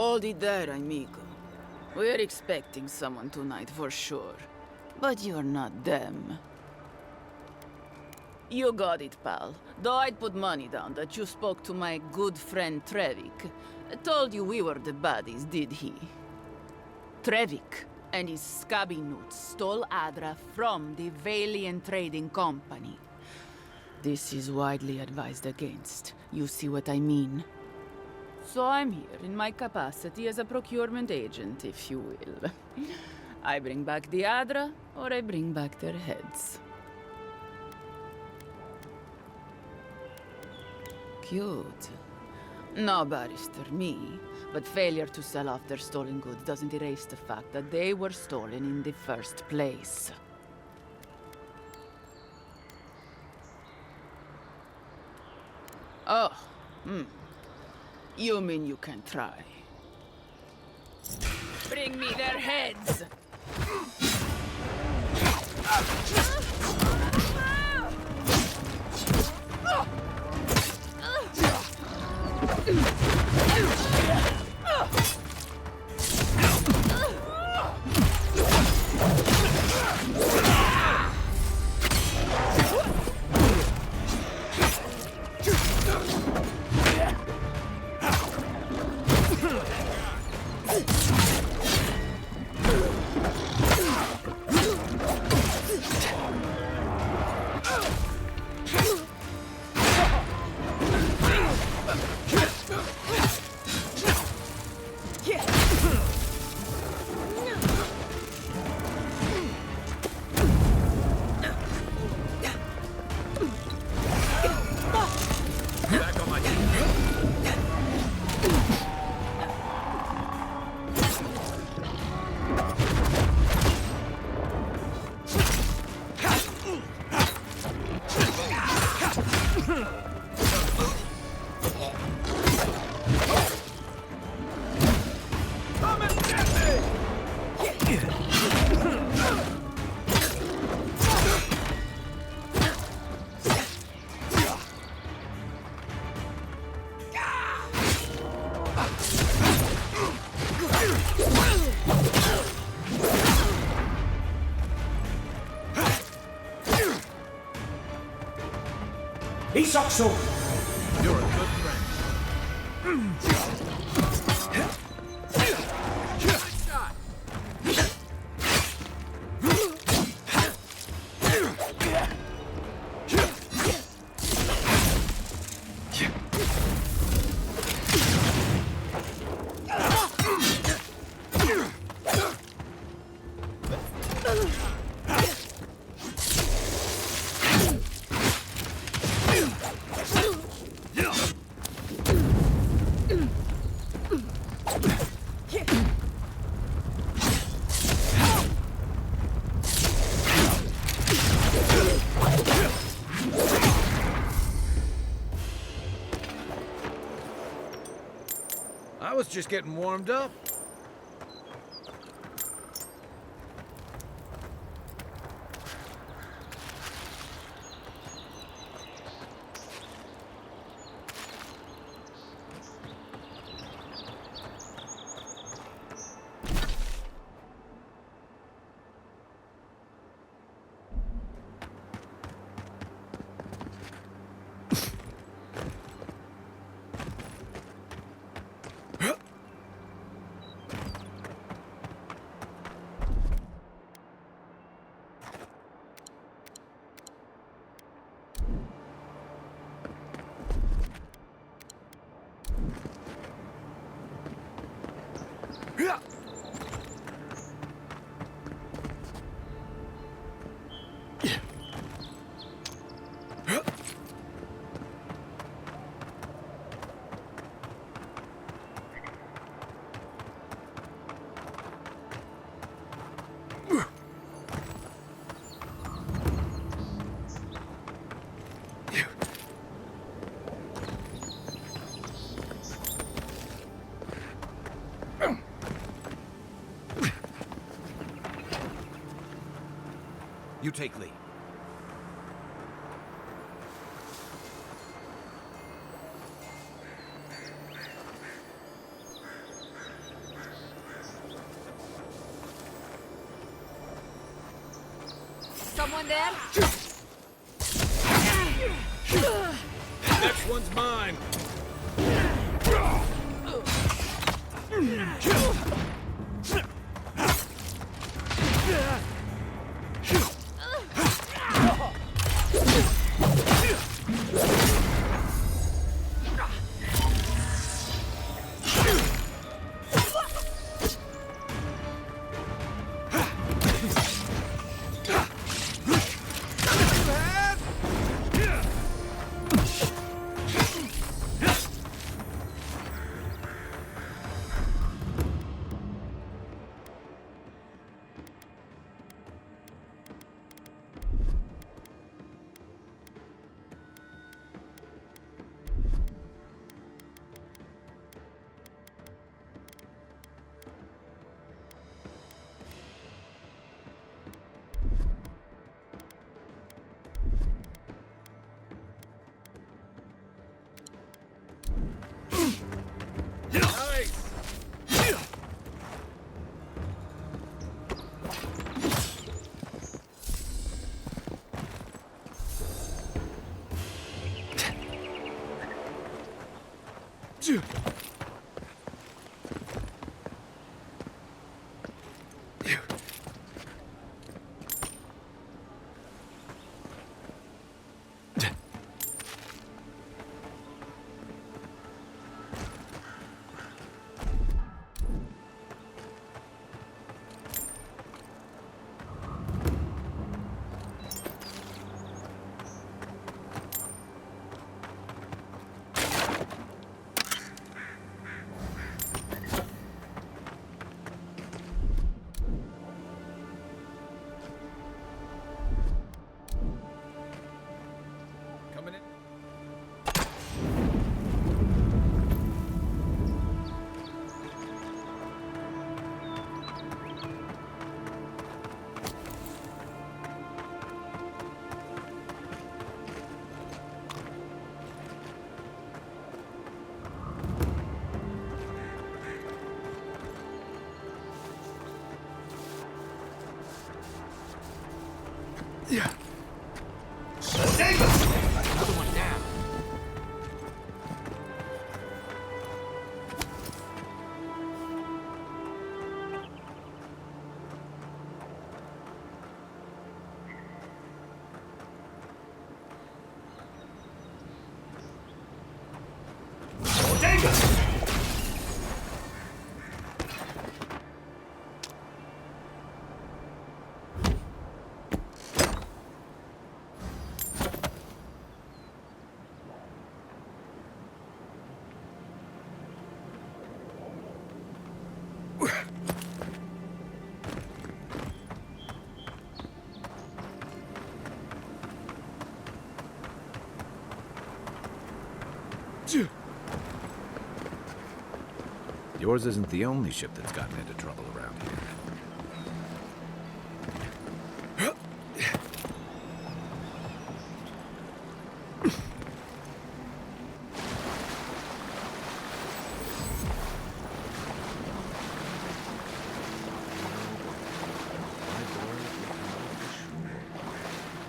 Speaker 3: Hold it there, amigo. We're expecting someone tonight for sure. But you're not them. You got it, pal. Though I'd put money down that you spoke to my good friend Trevik. Told you we were the baddies, did he? Trevik and his scabby newts stole Aedyr from the Valiant Trading Company. This is widely advised against. You see what I mean? So I'm here in my capacity as a procurement agent, if you will. I bring back the Aedyr, or I bring back their heads. Cute. No, barrister, me. But failure to sell off their stolen goods doesn't erase the fact that they were stolen in the first place. Oh, You mean you can try? Bring me their heads!
Speaker 16: Isokso!
Speaker 6: You're a good friend. I was just getting warmed up. You take lead.
Speaker 8: Someone there?
Speaker 6: Next one's mine.
Speaker 16: Another one down.
Speaker 6: Yours isn't the only ship that's gotten into trouble around here.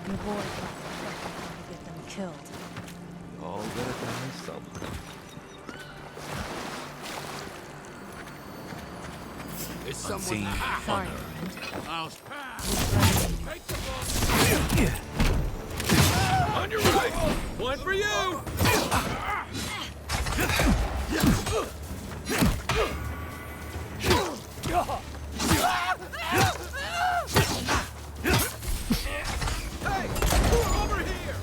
Speaker 10: Your boy thought to get them killed.
Speaker 9: All gonna die somewhere.
Speaker 2: Is someone
Speaker 6: Unseen
Speaker 10: Sorry.
Speaker 2: I'll
Speaker 10: Take
Speaker 2: the ball.
Speaker 19: On your right! One for you!
Speaker 2: Hey! Over here!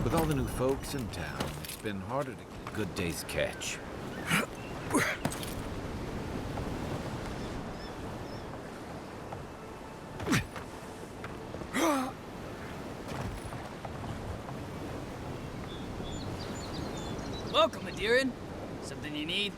Speaker 6: With all the new folks in town, it's been harder to get a good day's catch.
Speaker 22: Welcome, Aedyr. Something you need?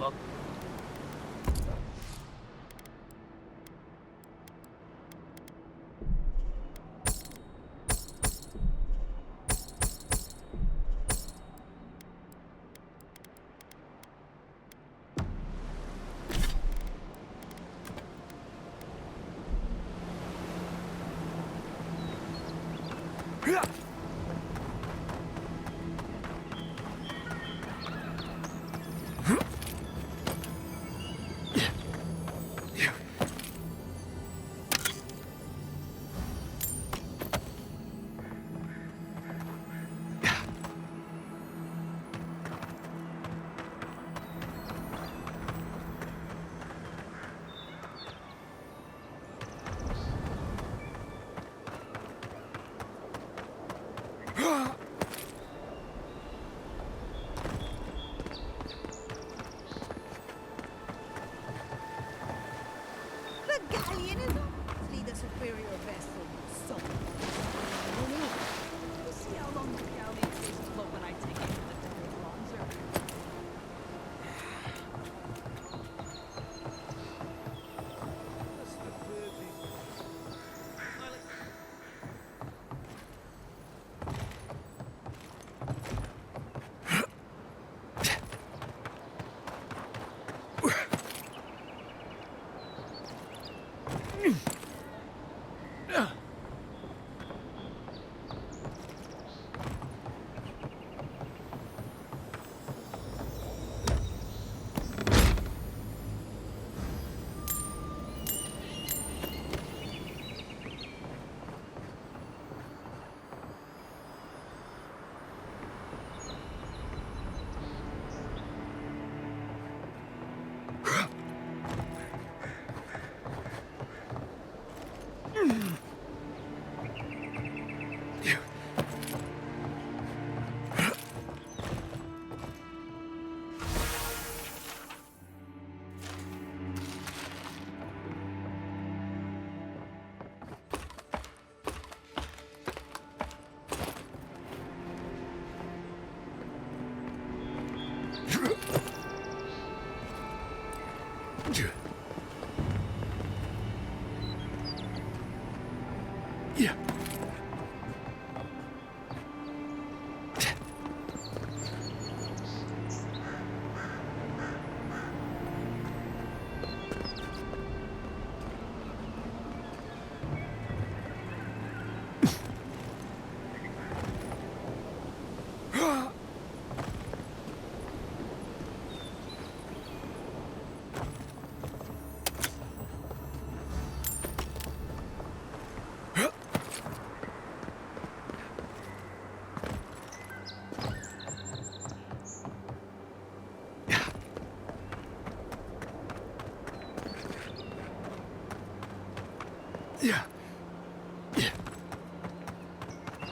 Speaker 9: Prologue.
Speaker 12: The galleon is obviously the superior vessel, so. We'll see how long the galleon stays afloat when I take it to the double bronzer.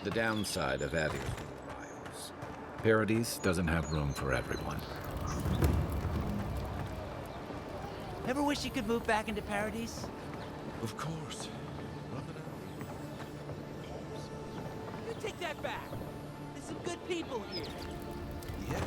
Speaker 6: The downside of Aedyr's rivals. Paradise doesn't have room for everyone.
Speaker 22: Ever wish you could move back into Paradise?
Speaker 9: Of course.
Speaker 22: You take that back. There's some good people here.
Speaker 9: Yeah.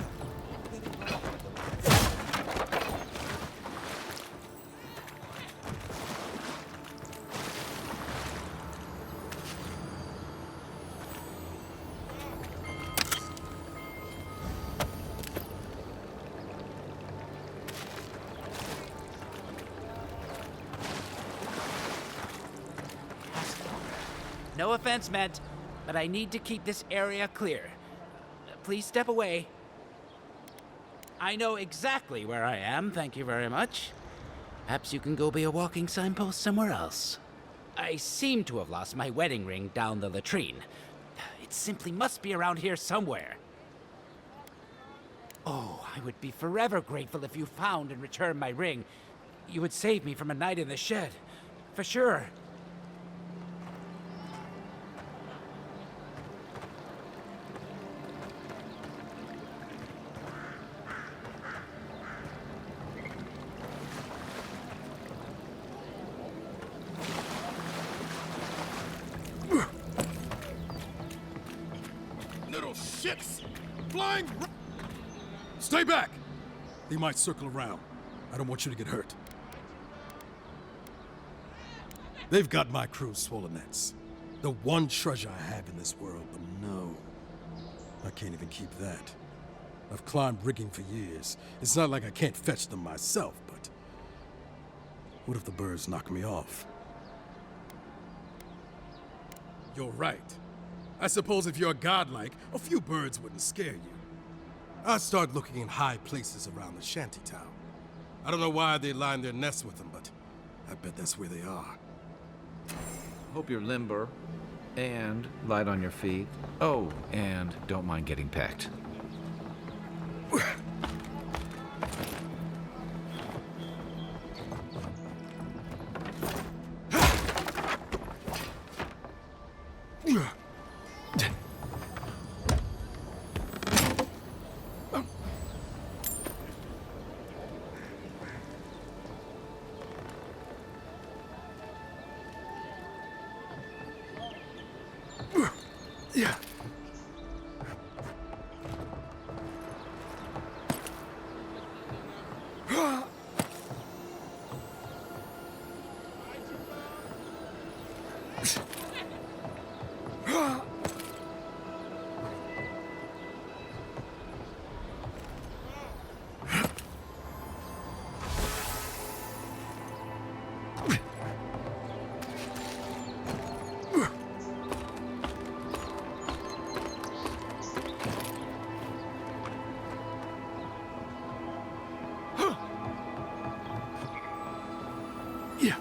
Speaker 22: No offense meant, but I need to keep this area clear. Please step away. I know exactly where I am, thank you very much. Perhaps you can go be a walking signpost somewhere else. I seem to have lost my wedding ring down the latrine. It simply must be around here somewhere. Oh, I would be forever grateful if you found and returned my ring. You would save me from a night in the shed. For sure.
Speaker 17: Little shits! Flying! Stay back!
Speaker 5: They might circle around. I don't want you to get hurt. They've got my crew's swollen nets. The one treasure I have in this world, but no. I can't even keep that. I've climbed rigging for years. It's not like I can't fetch them myself, but... what if the birds knock me off? You're right. I suppose if you're godlike, a few birds wouldn't scare you. I'd start looking in high places around the shantytown. I don't know why they line their nests with them, but I bet that's where they are.
Speaker 6: Hope you're limber and light on your feet. Oh, and don't mind getting pecked.
Speaker 5: Yeah.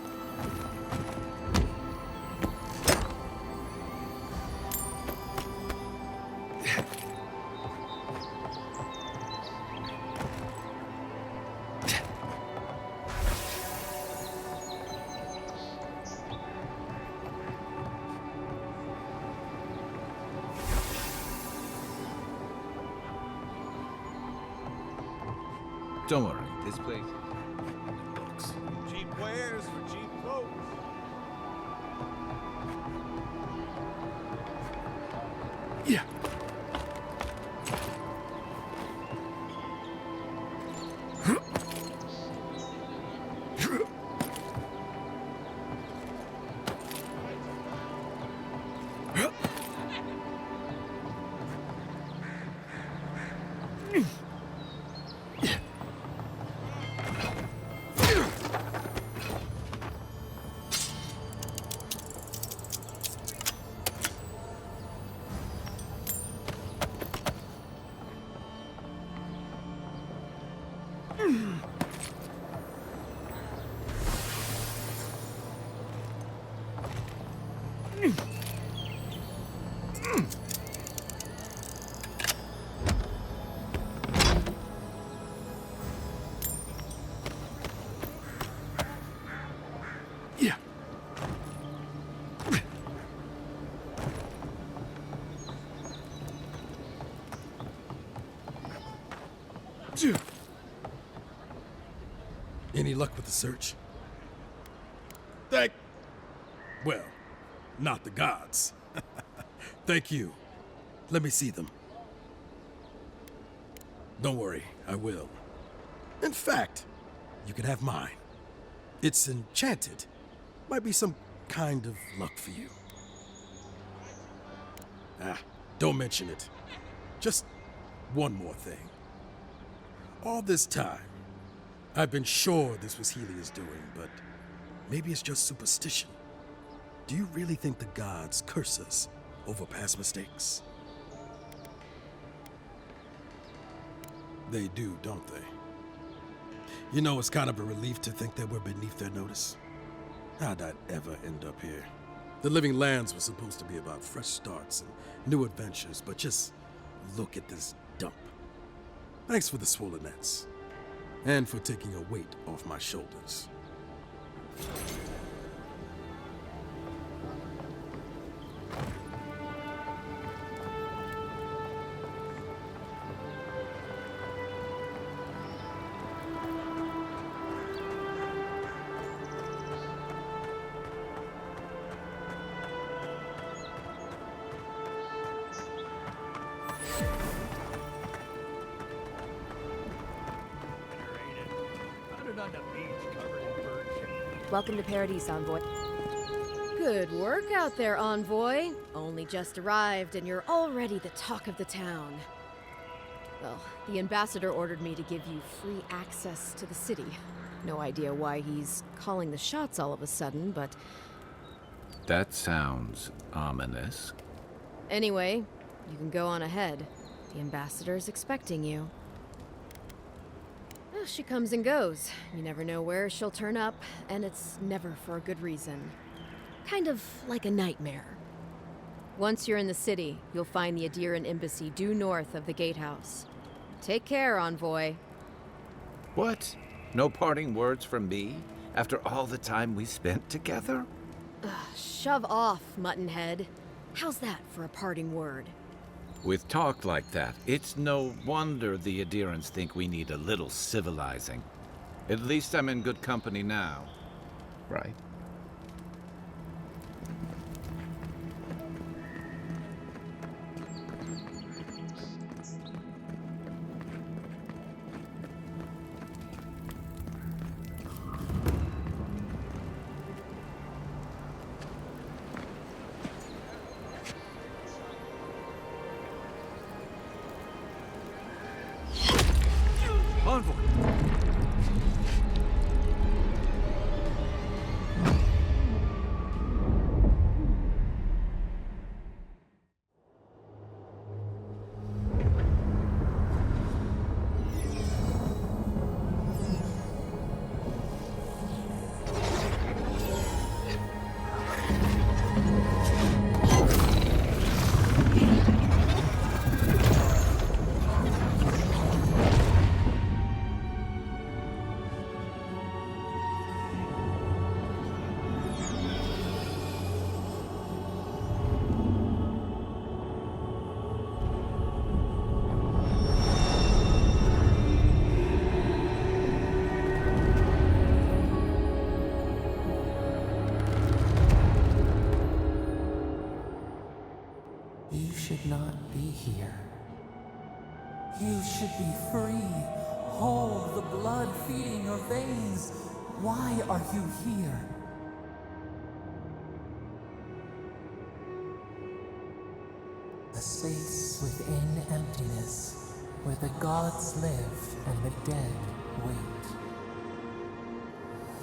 Speaker 6: Don't worry, this place...
Speaker 21: Cheap wares for cheap clothes.
Speaker 5: Yeah. Any luck with the search? Well, not the gods. Thank you. Let me see them. Don't worry, I will. In fact, you can have mine. It's enchanted. Might be some kind of luck for you. Don't mention it. Just one more thing. All this time, I've been sure this was Helia's doing, but maybe it's just superstition. Do you really think the gods curse us over past mistakes? They do, don't they? You know, it's kind of a relief to think that we're beneath their notice. How'd I ever end up here? The Living Lands was supposed to be about fresh starts and new adventures, but just look at this dump. Thanks for the swollen nets. And for taking a weight off my shoulders.
Speaker 16: chilling on the beach covered in birds.
Speaker 7: Welcome to Paradise, Envoy. Good work out there, Envoy. Only just arrived, and you're already the talk of the town. Well, the ambassador ordered me to give you free access to the city. No idea why he's calling the shots all of a sudden, but...
Speaker 6: That sounds ominous.
Speaker 7: Anyway, you can go on ahead. The ambassador's expecting you. Well, she comes and goes. You never know where she'll turn up, and it's never for a good reason. Kind of like a nightmare. Once you're in the city, you'll find the Aedyr embassy due north of the gatehouse. Take care, Envoy.
Speaker 6: What? No parting words from me? After all the time we spent together?
Speaker 7: Shove off, Muttonhead. How's that for a parting word?
Speaker 6: With talk like that, it's no wonder the Aedyrans think we need a little civilizing. At least I'm in good company now, right?
Speaker 16: Envoy!
Speaker 4: You should not be here. You should be free, whole, the blood feeding your veins. Why are you here? A space within emptiness, where the gods live and the dead wait.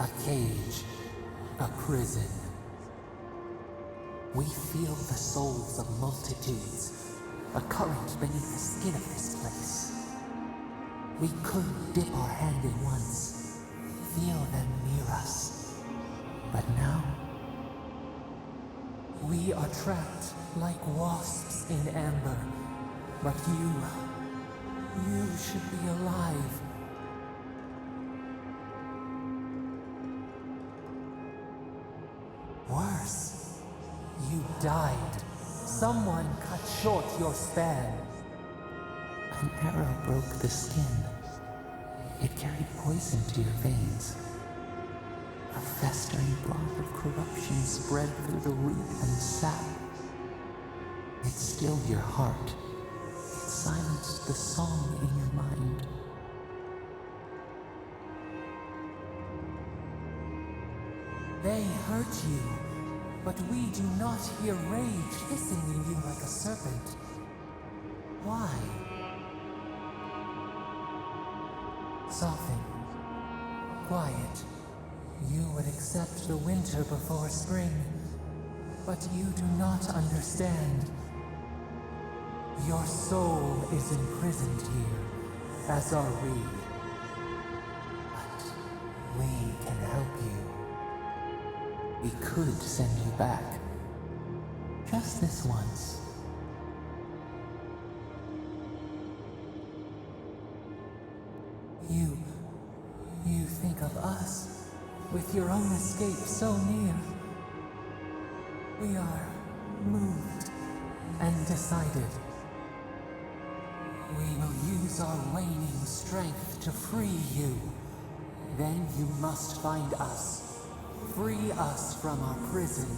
Speaker 4: A cage, a prison. We feel the souls of multitudes, a current beneath the skin of this place. We could dip our hand in once, feel them near us. But now, we are trapped like wasps in amber. But you should be alive. Worse. You died. Someone cut short your span. An arrow broke the skin. It carried poison to your veins. A festering blob of corruption spread through the root and sap. It stilled your heart. It silenced the song in your mind. They hurt you. But we do not hear rage hissing in you like a serpent. Why? Soften. Quiet. You would accept the winter before spring. But you do not understand. Your soul is imprisoned here, as are we. But we can help you. We could send you back. Just this once. You think of us, with your own escape so near. We are moved and decided. We will use our waning strength to free you. Then you must find us. Free us from our prison.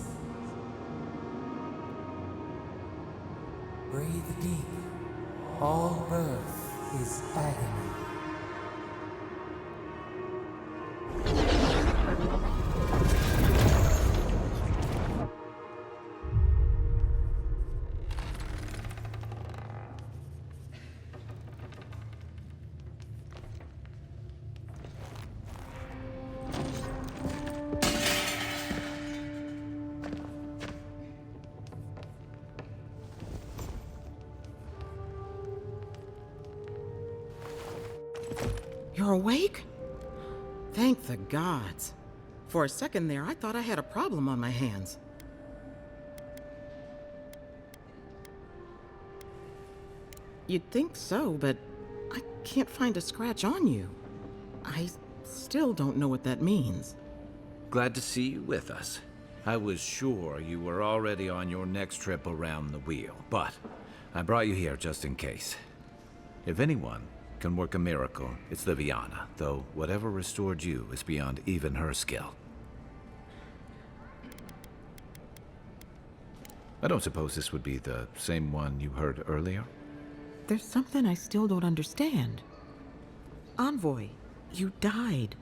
Speaker 4: Breathe deep. All birth is agony.
Speaker 17: You're awake? Thank the gods. For a second there, I thought I had a problem on my hands. You'd think so, but I can't find a scratch on you. I still don't know what that means.
Speaker 15: Glad to see you with us. I was sure you were already on your next trip around the wheel, but I brought you here just in case. If anyone can work a miracle, it's Liviana, though whatever restored you is beyond even her skill. I don't suppose this would be the same one you heard earlier?
Speaker 17: There's something I still don't understand. Envoy, you died.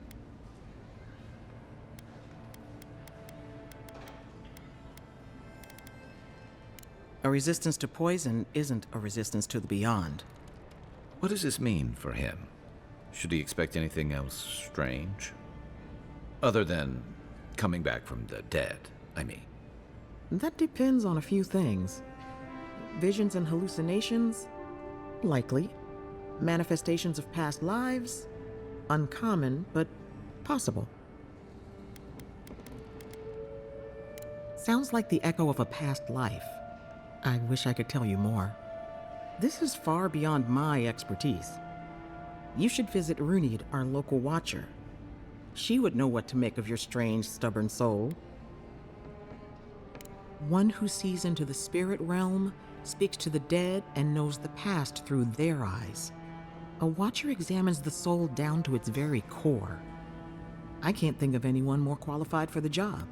Speaker 17: A resistance to poison isn't a resistance to the beyond.
Speaker 15: What does this mean for him? Should he expect anything else strange? Other than coming back from the dead, I mean.
Speaker 17: That depends on a few things. Visions and hallucinations? Likely. Manifestations of past lives? Uncommon, but possible. Sounds like the echo of a past life. I wish I could tell you more. This is far beyond my expertise. You should visit Runid, our local watcher. She would know what to make of your strange, stubborn soul. One who sees into the spirit realm, speaks to the dead, and knows the past through their eyes. A watcher examines the soul down to its very core. I can't think of anyone more qualified for the job.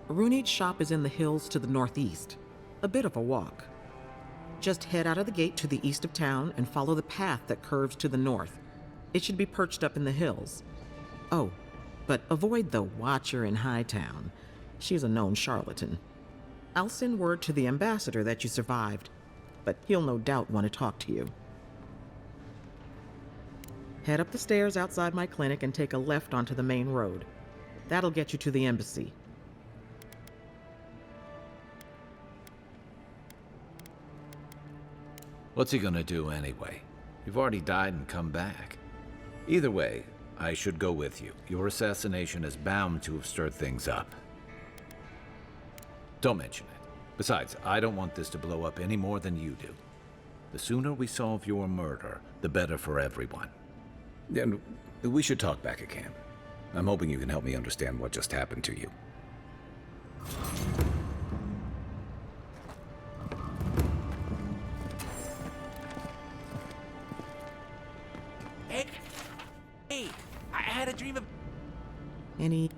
Speaker 17: Runid's shop is in the hills to the northeast. A bit of a walk. Just head out of the gate to the east of town and follow the path that curves to the north. It should be perched up in the hills. Oh, but avoid the Watcher in Hightown. She's a known charlatan. I'll send word to the ambassador that you survived, but he'll no doubt want to talk to you. Head up the stairs outside my clinic and take a left onto the main road. That'll get you to the embassy.
Speaker 15: What's he gonna do anyway? You've already died and come back. Either way, I should go with you. Your assassination is bound to have stirred things up. Don't mention it. Besides, I don't want this to blow up any more than you do. The sooner we solve your murder, the better for everyone. And we should talk back at camp. I'm hoping you can help me understand what just happened to you.
Speaker 22: Hey, I had a dream of...
Speaker 17: Any...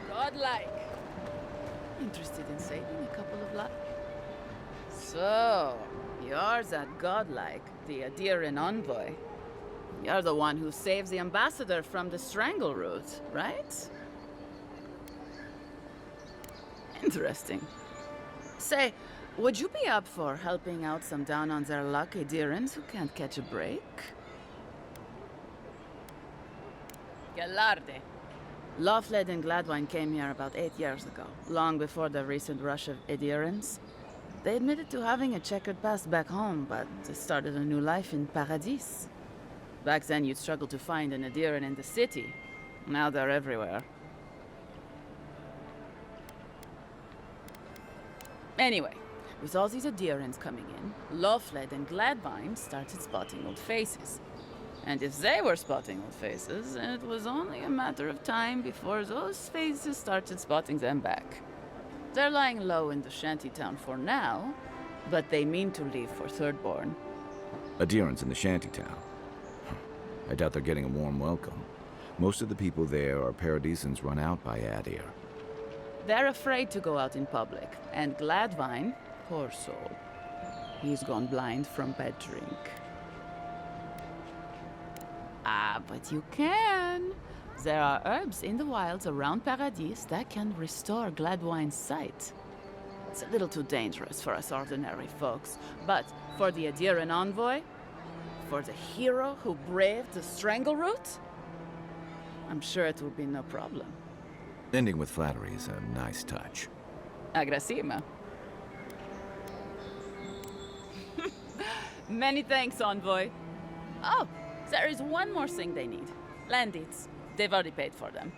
Speaker 3: Godlike. Interested in saving a couple of lives? So, you're that godlike, the Aedyr envoy. You're the one who saves the ambassador from the strangle root, right? Interesting. Say, would you be up for helping out some down-on-their-luck Aedyrans who can't catch a break? Galarde. Lawfled and Gladwine came here about 8 years ago, long before the recent rush of Aedyrans. They admitted to having a checkered past back home, but they started a new life in Paradis. Back then, you'd struggle to find an Aedyr in the city. Now they're everywhere. Anyway, with all these Aedyrans coming in, Loveled and Gladvine started spotting old faces. And if they were spotting old faces, it was only a matter of time before those faces started spotting them back. They're lying low in the shantytown for now, but they mean to leave for Thirdborn.
Speaker 15: Aedyrans in the shantytown. I doubt they're getting a warm welcome. Most of the people there are Paradisans run out by Aedyr.
Speaker 3: They're afraid to go out in public, and Gladvine, poor soul, he's gone blind from bad drink. Ah, but you can. There are herbs in the wilds around Paradis that can restore Gladvine's sight. It's a little too dangerous for us ordinary folks, but for the Aedyran envoy, for the hero who braved the strangle route, I'm sure it will be no problem.
Speaker 15: Ending with flattery is a nice touch.
Speaker 3: Agrasima. Many thanks, envoy. Oh, there is one more thing they need. Land deeds. They've already paid for them.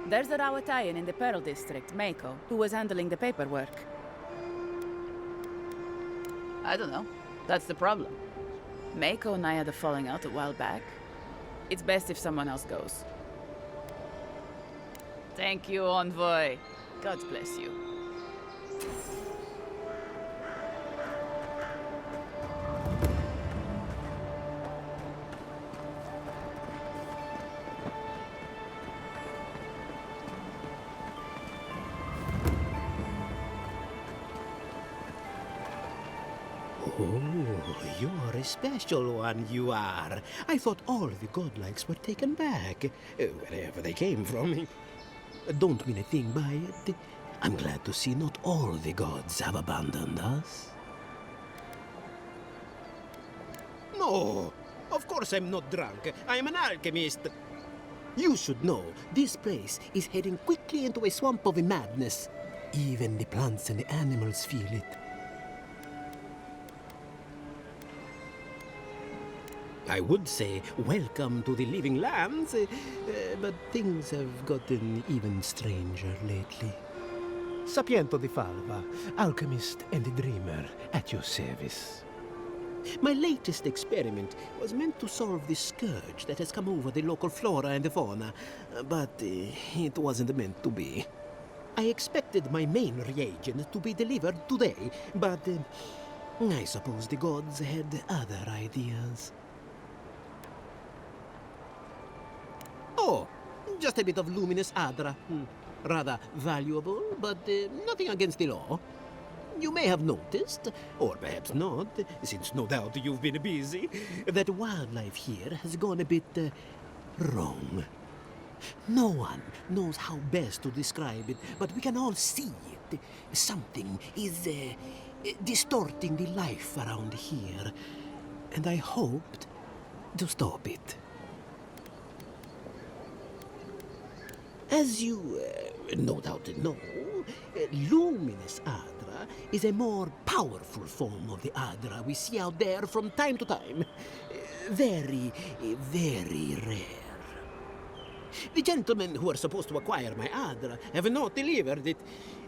Speaker 3: There's a Rawatayan in the Pearl District, Mako, who was handling the paperwork. I don't know. That's the problem. Mako and I had a falling out a while back. It's best if someone else goes. Thank you, envoy. God bless you.
Speaker 2: Oh, you're a special one, you are. I thought all the godlikes were taken back, wherever they came from. Don't mean a thing by it. I'm glad to see not all the gods have abandoned us. No, of course I'm not drunk. I'm an alchemist. You should know, this place is heading quickly into a swamp of madness. Even the plants and the animals feel it. I would say welcome to the living lands, but things have gotten even stranger lately. Sapiento di Falva, alchemist and dreamer, at your service. My latest experiment was meant to solve the scourge that has come over the local flora and fauna, but it wasn't meant to be. I expected my main reagent to be delivered today, but I suppose the gods had other ideas. Oh, just a bit of luminous Adra. Rather valuable, but nothing against the law. You may have noticed, or perhaps not, since no doubt you've been busy, that wildlife here has gone a bit wrong. No one knows how best to describe it, but we can all see it. Something is distorting the life around here, and I hoped to stop it. As you no doubt know, luminous Adra is a more powerful form of the Adra we see out there from time to time. Very, very rare. The gentlemen who are supposed to acquire my Adra have not delivered it,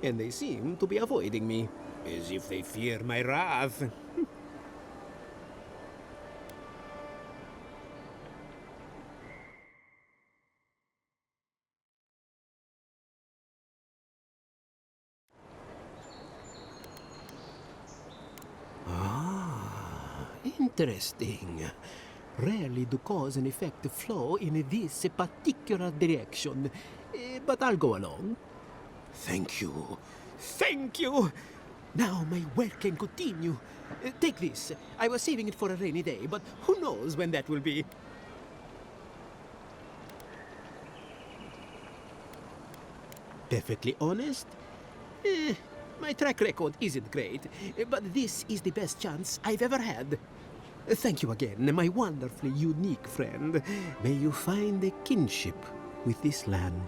Speaker 2: and they seem to be avoiding me, as if they fear my wrath. Interesting. Rarely do cause and effect flow in this particular direction, but I'll go along. Thank you. Thank you! Now my work can continue. Take this. I was saving it for a rainy day, but who knows when that will be. Perfectly honest? My track record isn't great, but this is the best chance I've ever had. Thank you again, my wonderfully unique friend. May you find a kinship with this land.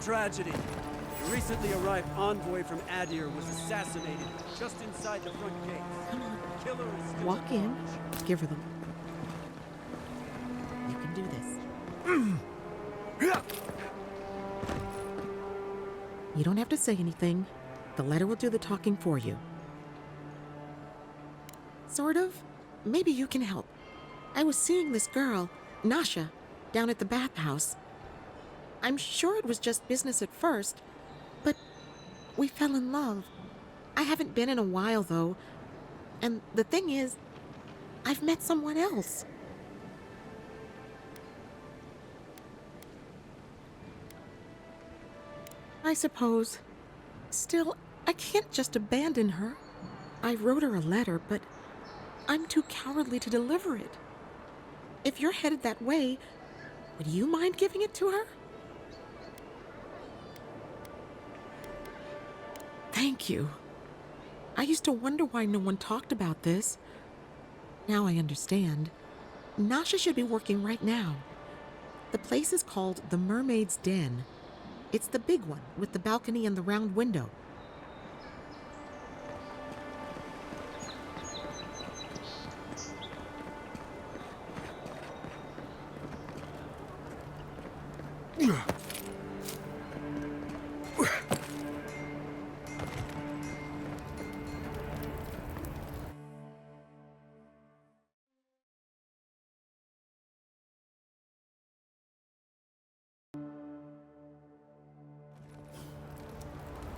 Speaker 11: tragedy. The recently arrived envoy from Aedyr was assassinated just inside the front gate.
Speaker 17: Come on.
Speaker 11: The killer is still
Speaker 17: Walk in. Give her them. You can do this. You don't have to say anything. The letter will do the talking for you. Sort of. Maybe you can help. I was seeing this girl, Nasha, down at the bathhouse. I'm sure it was just business at first, but we fell in love. I haven't been in a while, though. And the thing is, I've met someone else. I suppose. Still, I can't just abandon her. I wrote her a letter, but I'm too cowardly to deliver it. If you're headed that way, would you mind giving it to her? Thank you. I used to wonder why no one talked about this. Now I understand. Nasha should be working right now. The place is called the Mermaid's Den. It's the big one with the balcony and the round window.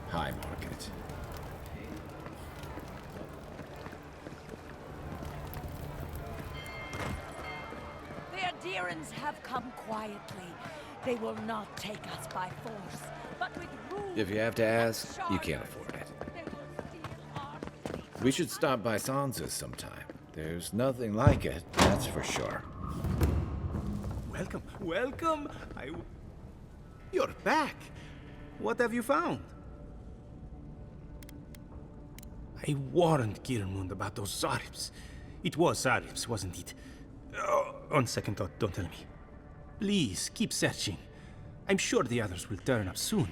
Speaker 6: High Market.
Speaker 10: The Aedyrans have come quietly. They will not take us by force, but with rules.
Speaker 6: If you have to ask, you can't afford it. We should stop by Sansa's sometime. There's nothing like it, that's for sure.
Speaker 2: Welcome, welcome. You're back. What have you found? I warned Kirmund about those Zaribs. It was Zaribs, wasn't it? Oh, on second thought, don't tell me. Please, keep searching. I'm sure the others will turn up soon.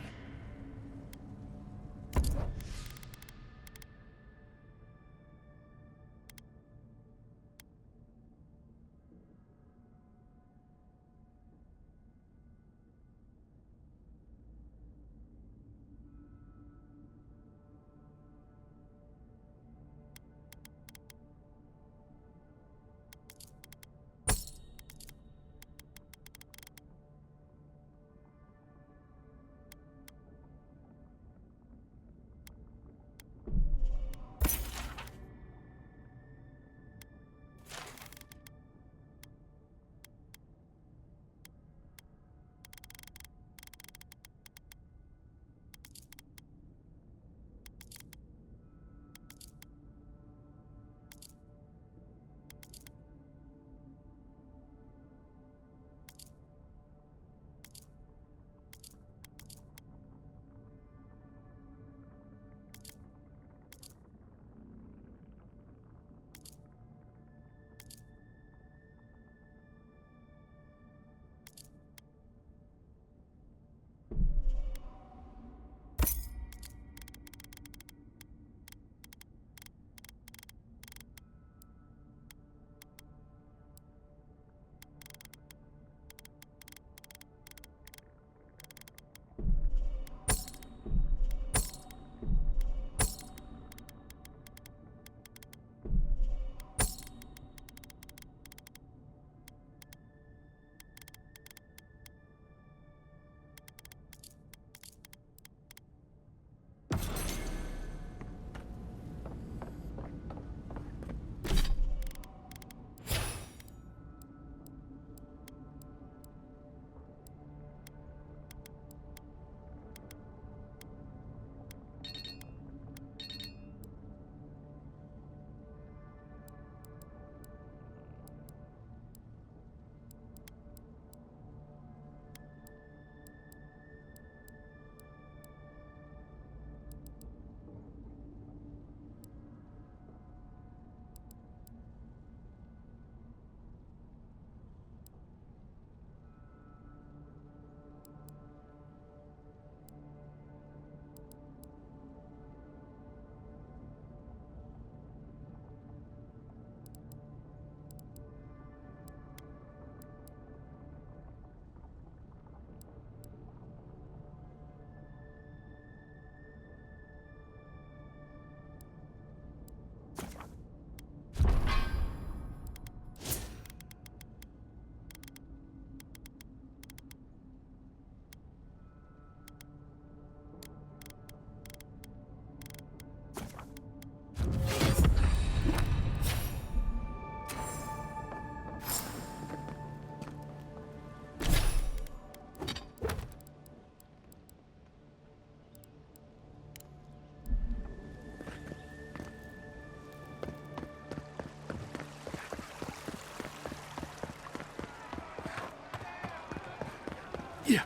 Speaker 5: Yeah.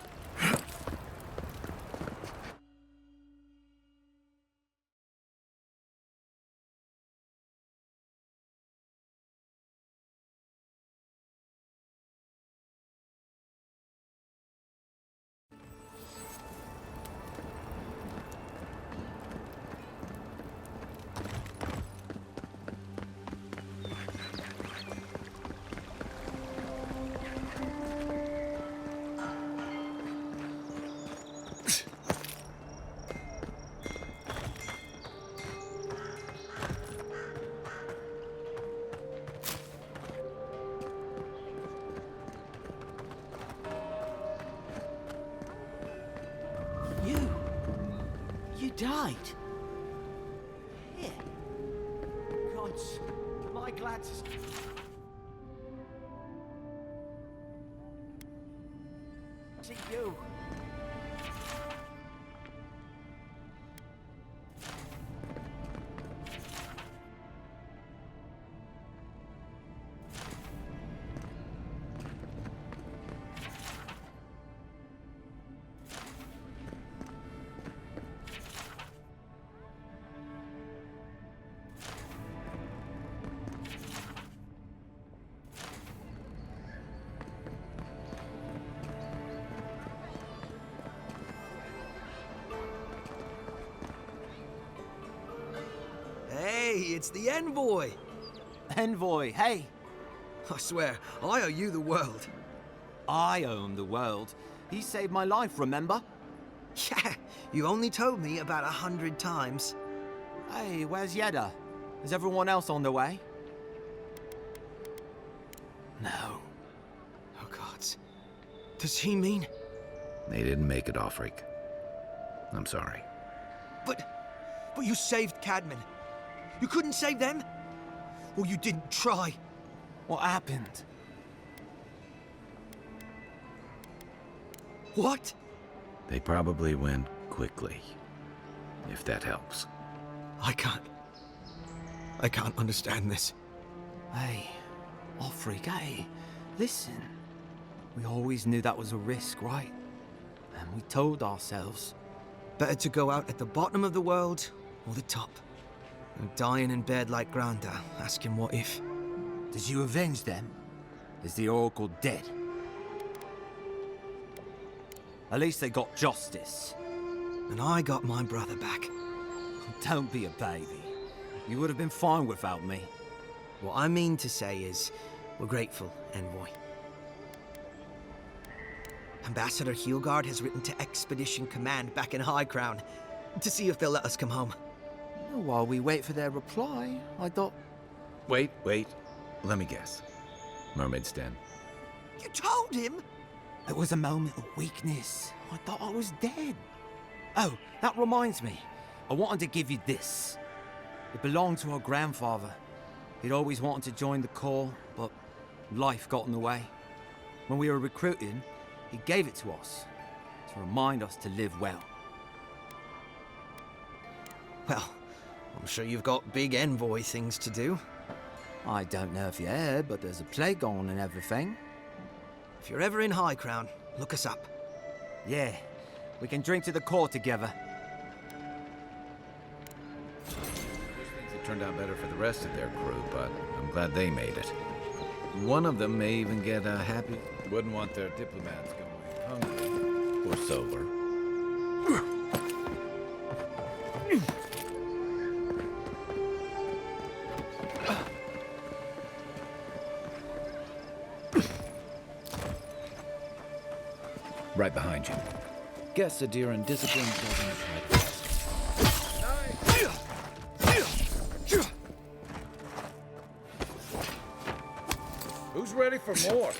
Speaker 2: You died. Here. Gods, am I glad to... see you.
Speaker 1: Hey, it's the envoy!
Speaker 2: Envoy, hey!
Speaker 1: I swear, I owe you the world.
Speaker 2: I owe him the world. He saved my life, remember?
Speaker 1: Yeah, you only told me about 100 times.
Speaker 2: Hey, where's Aedyr? Is everyone else on the way?
Speaker 1: No. Oh, gods. Does he mean...
Speaker 15: They didn't make it, Offreak. I'm sorry.
Speaker 1: But you saved Cadman. You couldn't save them? Or you didn't try?
Speaker 2: What happened?
Speaker 1: What?
Speaker 15: They probably went quickly, if that helps.
Speaker 1: I can't understand this.
Speaker 2: Hey, Offreak, hey, listen. We always knew that was a risk, right? And we told ourselves.
Speaker 1: Better to go out at the bottom of the world or the top. And dying in bed like Granda, asking what if.
Speaker 2: Did you avenge them? Is the Oracle dead? At least they got justice.
Speaker 1: And I got my brother back.
Speaker 2: Don't be a baby. You would have been fine without me.
Speaker 1: What I mean to say is, we're grateful, Envoy. Ambassador Heelguard has written to Expedition Command back in High Crown to see if they'll let us come home.
Speaker 2: While we wait for their reply, I thought...
Speaker 15: Wait. Let me guess. Mermaid's Den.
Speaker 1: You told him?
Speaker 2: It was a moment of weakness. I thought I was dead. Oh, that reminds me. I wanted to give you this. It belonged to our grandfather. He'd always wanted to join the Corps, but life got in the way. When we were recruiting, he gave it to us to remind us to live well.
Speaker 1: Well, I'm sure you've got big envoy things to do.
Speaker 2: I don't know if you heard, but there's a plague on and everything.
Speaker 1: If you're ever in High Crown, look us up.
Speaker 2: Yeah, we can drink to the Corps together.
Speaker 6: Things had turned out better for the rest of their crew, but I'm glad they made it. One of them may even get a happy... Wouldn't want their diplomats going hungry or sober. Right behind you. Guess Aedyr and discipline doesn't apply. Who's ready for more?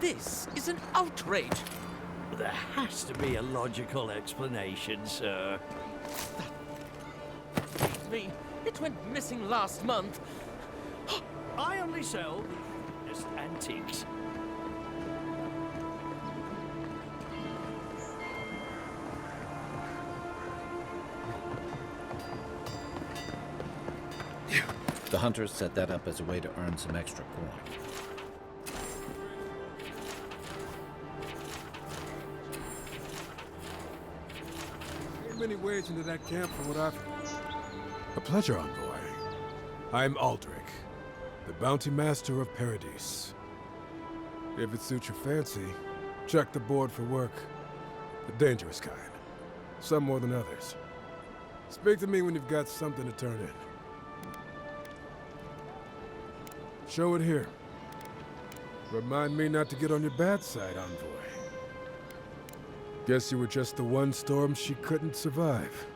Speaker 13: This is an outrage. There has to be a logical explanation, sir. Me, it went missing last month. I only sell just antiques.
Speaker 15: The hunters set that up as a way to earn some extra coin.
Speaker 5: Many ways into that camp from what I've heard. A pleasure, envoy. I'm Aldrich, the bounty master of Paradise. If it suits your fancy, check the board for work. The dangerous kind. Some more than others. Speak to me when you've got something to turn in. Show it here. Remind me not to get on your bad side, envoy. Guess you were just the one storm she couldn't survive.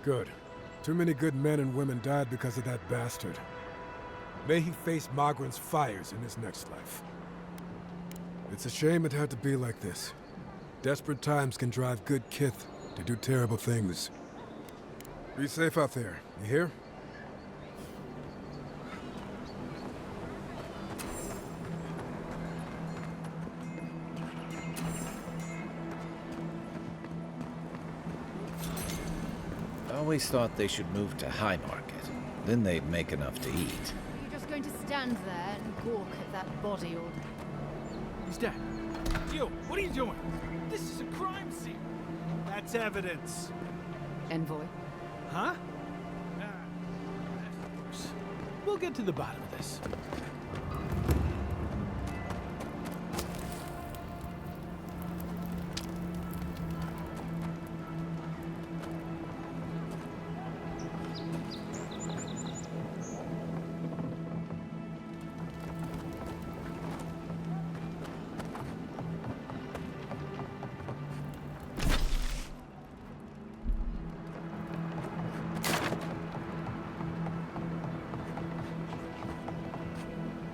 Speaker 5: Good. Too many good men and women died because of that bastard. May he face Magran's fires in his next life. It's a shame it had to be like this. Desperate times can drive good kith to do terrible things. Be safe out there, you hear?
Speaker 15: I always thought they should move to High Market. Then they'd make enough to eat.
Speaker 14: Are you just going to stand there and gawk at that body all day?
Speaker 11: He's dead. You, what are you doing? This is a crime scene. That's evidence.
Speaker 3: Envoy?
Speaker 11: Huh? We'll get to the bottom of this.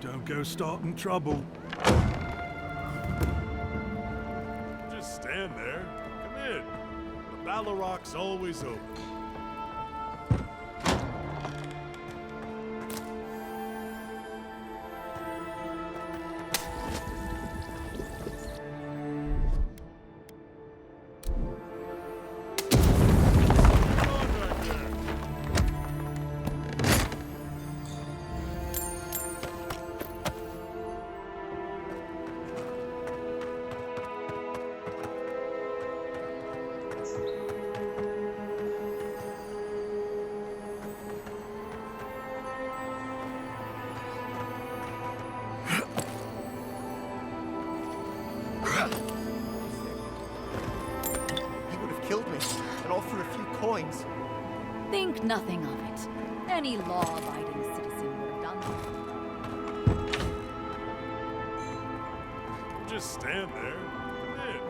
Speaker 11: Don't go starting trouble.
Speaker 18: Just stand there. Come in. The Baloroc's always open.
Speaker 8: coins. Think nothing of it. Any law-abiding citizen would have done that.
Speaker 18: Just stand there. Come in.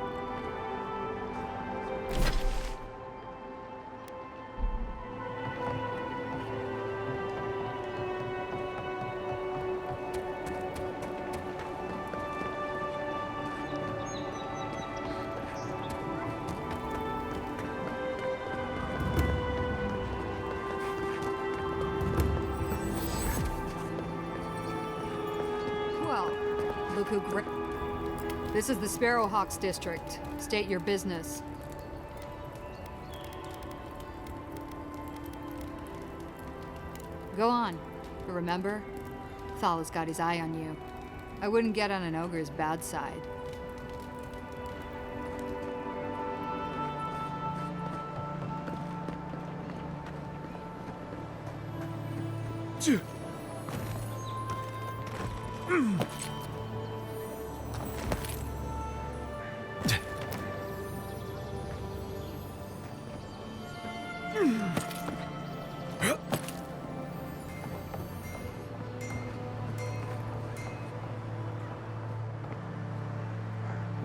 Speaker 19: This is the Sparrowhawks district. State your business. Go on. But remember, Thal's got his eye on you. I wouldn't get on an ogre's bad side.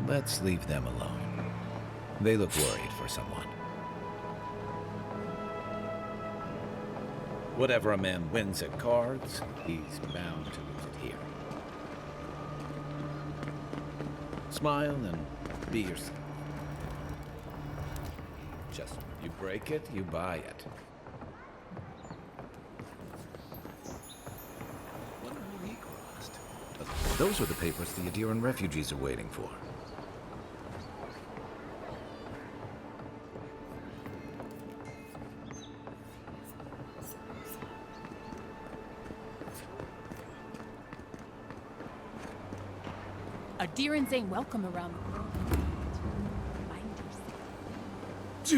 Speaker 15: Let's leave them alone. They look worried for someone. Whatever a man wins at cards, he's bound to lose it here. Smile and be yourself. Just you break it, you buy it. Wonder who he crossed. Those are the papers the Aedyr refugees are waiting for.
Speaker 14: Aedyrans ain't welcome around the world. Mind yourself.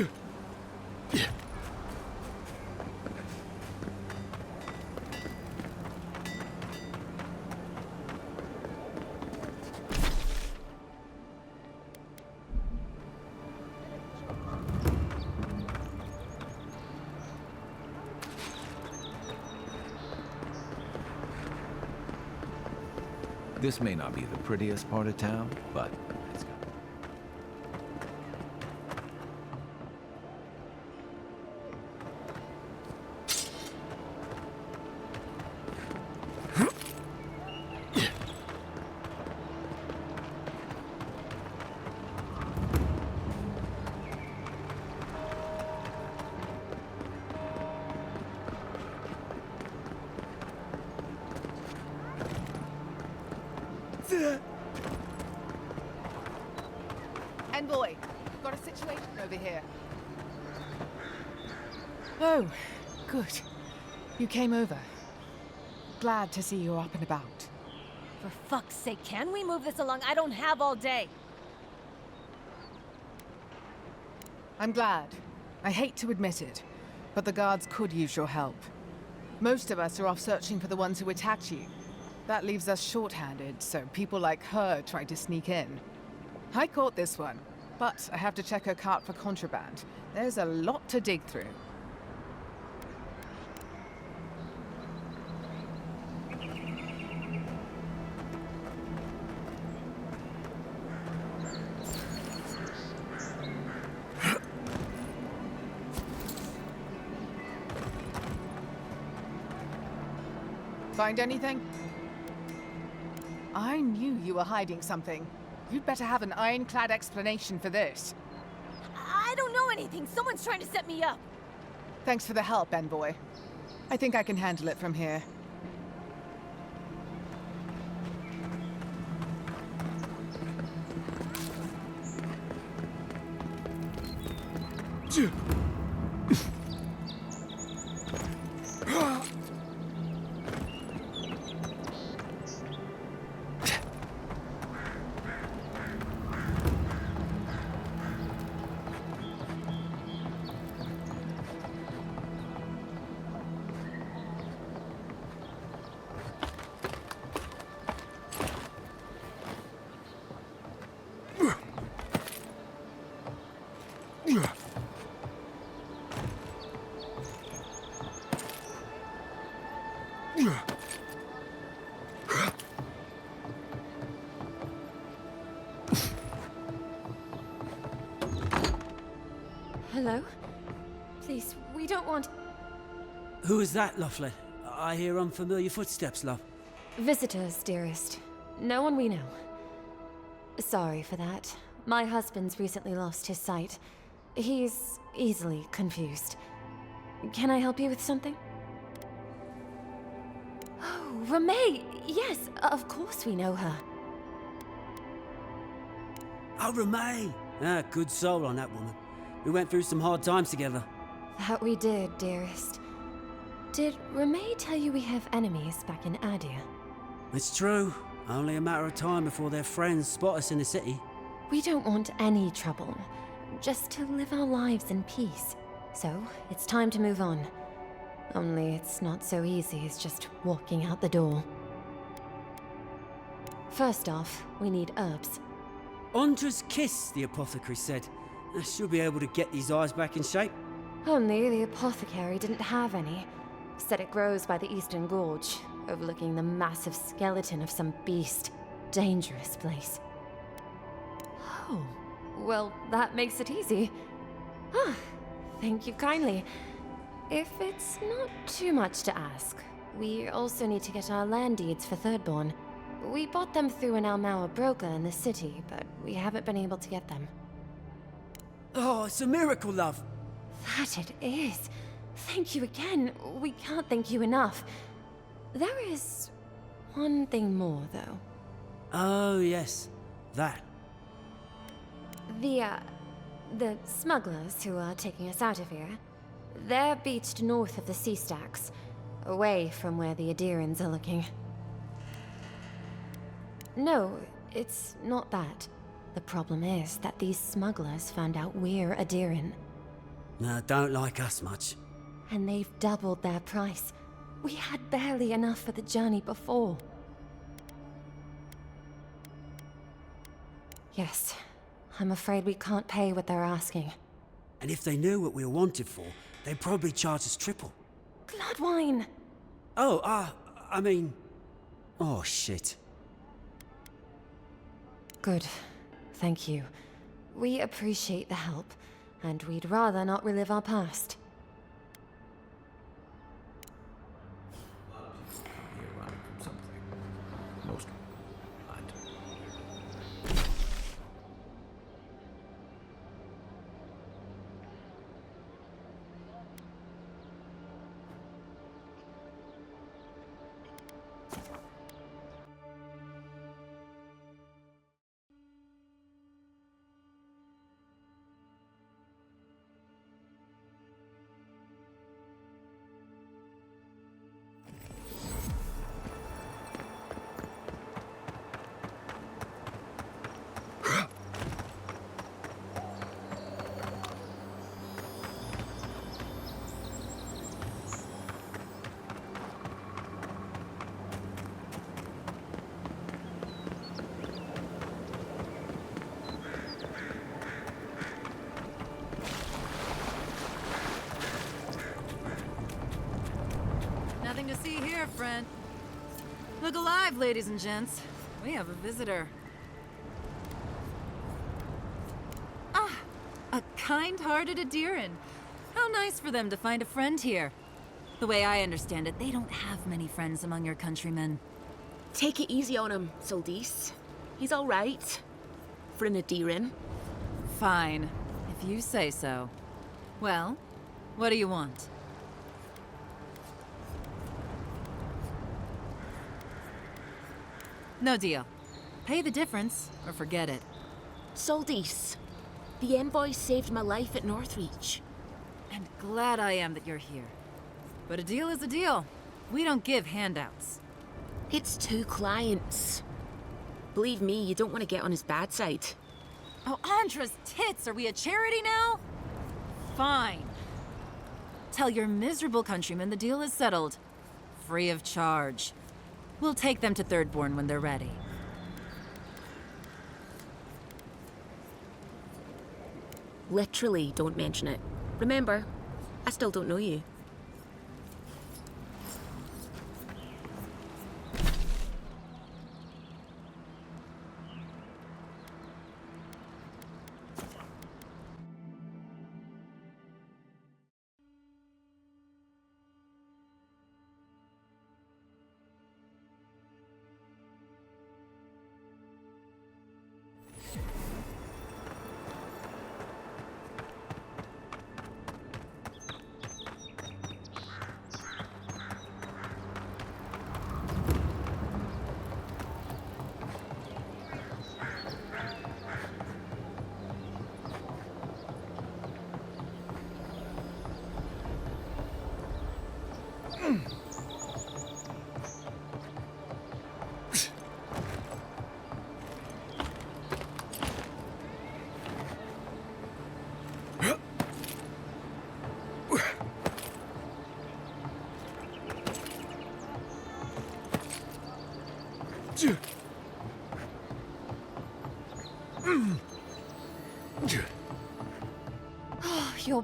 Speaker 15: This may not be the prettiest part of town, but it's got...
Speaker 3: Envoy, got a situation over here. Oh, good. You came over. Glad to see you're up and about.
Speaker 7: For fuck's sake, can we move this along? I don't have all day.
Speaker 3: I'm glad. I hate to admit it, but the guards could use your help. Most of us are off searching for the ones who attacked you. That leaves us short-handed, so people like her try to sneak in. I caught this one, but I have to check her cart for contraband. There's a lot to dig through. Find anything? I knew you were hiding something. You'd better have an ironclad explanation for this.
Speaker 7: I don't know anything. Someone's trying to set me up.
Speaker 3: Thanks for the help, envoy. I think I can handle it from here.
Speaker 7: Hello? Please, we don't want...
Speaker 20: Who is that, Lovely? I hear unfamiliar footsteps, love.
Speaker 7: Visitors, dearest. No one we know. Sorry for that. My husband's recently lost his sight. He's easily confused. Can I help you with something? Oh, Ramay! Yes, of course we know her.
Speaker 20: Oh, Ramay! Ah, good soul on that woman. We went through some hard times together.
Speaker 9: That we did, dearest. Did Ramay tell you we have enemies back in Aedyr?
Speaker 20: It's true. Only a matter of time before their friends spot us in the city.
Speaker 9: We don't want any trouble. Just to live our lives in peace. So, it's time to move on. Only it's not so easy as just walking out the door. First off, we need herbs.
Speaker 20: Ondra's kiss, the apothecary said. She'll be able to get these eyes back in shape.
Speaker 9: Only the apothecary didn't have any. Said it grows by the Eastern Gorge, overlooking the massive skeleton of some beast. Dangerous place. Oh, well, that makes it easy. Ah, thank you kindly. If it's not too much to ask, we also need to get our land deeds for Thirdborn. We bought them through an Almauer broker in the city, but we haven't been able to get them.
Speaker 20: Oh, it's a miracle, love.
Speaker 9: That it is. Thank you again. We can't thank you enough. There is one thing more, though.
Speaker 20: Oh, yes. That.
Speaker 9: The smugglers who are taking us out of here, they're beached north of the sea stacks, away from where the Aedyrans are looking. No, it's not that. The problem is that these smugglers found out we're Aedyran.
Speaker 20: No, don't like us much.
Speaker 9: And they've doubled their price. We had barely enough for the journey before. Yes, I'm afraid we can't pay what they're asking.
Speaker 20: And if they knew what we were wanted for, they'd probably charge us triple.
Speaker 9: Bloodwine!
Speaker 20: Oh, I mean... Oh, shit.
Speaker 9: Good. Thank you. We appreciate the help, and we'd rather not relive our past.
Speaker 15: Most
Speaker 14: Nothing to see here, friend. Look alive, ladies and gents. We have a visitor. Ah, a kind-hearted Aedyran. How nice for them to find a friend here. The way I understand it, they don't have many friends among your countrymen.
Speaker 12: Take it easy on him, Soldis. He's all right. For an Aedyran.
Speaker 14: Fine, if you say so. Well, what do you want? No deal. Pay the difference, or forget it.
Speaker 12: Soldis, the envoy saved my life at Northreach.
Speaker 14: And glad I am that you're here. But a deal is a deal. We don't give handouts.
Speaker 12: It's 2 clients. Believe me, you don't want to get on his bad side.
Speaker 14: Oh, Andra's tits! Are we a charity now? Fine. Tell your miserable countrymen the deal is settled. Free of charge. We'll take them to Thirdborn when they're ready.
Speaker 12: Literally, don't mention it. Remember, I still don't know you.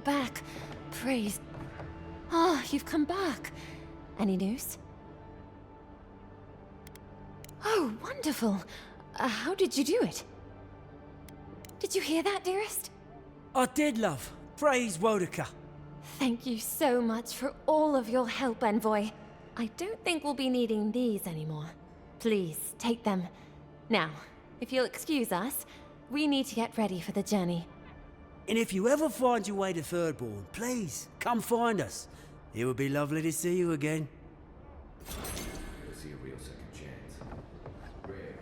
Speaker 9: back. Praise. Ah, you've come back. Any news? Oh, wonderful. How did you do it? Did you hear that, dearest?
Speaker 20: I did, love. Praise Wodaka.
Speaker 9: Thank you so much for all of your help, envoy. I don't think we'll be needing these anymore. Please, take them. Now, if you'll excuse us, we need to get ready for the journey.
Speaker 20: And if you ever find your way to Thirdborn, please, come find us. It would be lovely to see you again.
Speaker 15: You'll see a real second chance. Rare.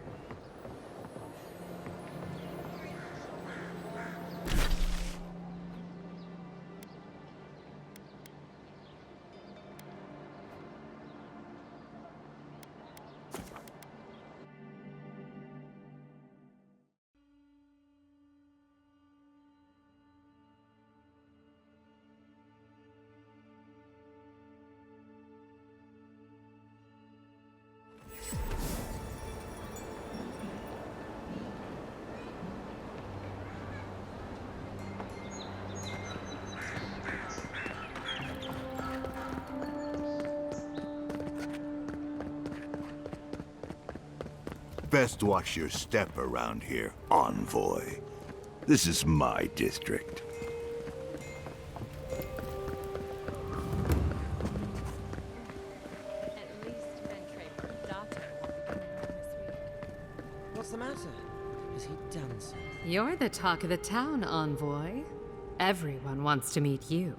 Speaker 16: Best watch your step around here, envoy. This is my district.
Speaker 21: What's the matter? Is he dancing?
Speaker 23: You're the talk of the town, envoy. Everyone wants to meet you.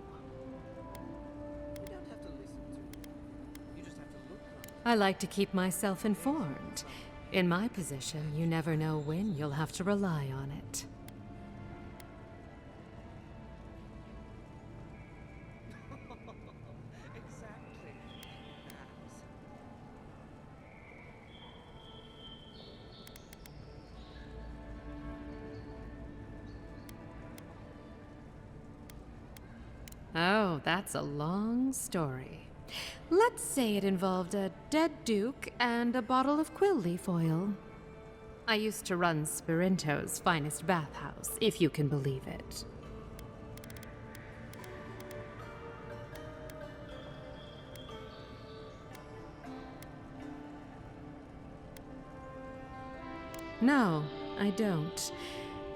Speaker 23: I like to keep myself informed. In my position, you never know when you'll have to rely on it. Oh, that's a long story. Let's say it involved a dead duke and a bottle of quill leaf oil. I used to run Sperinto's finest bathhouse, if you can believe it. No, I don't.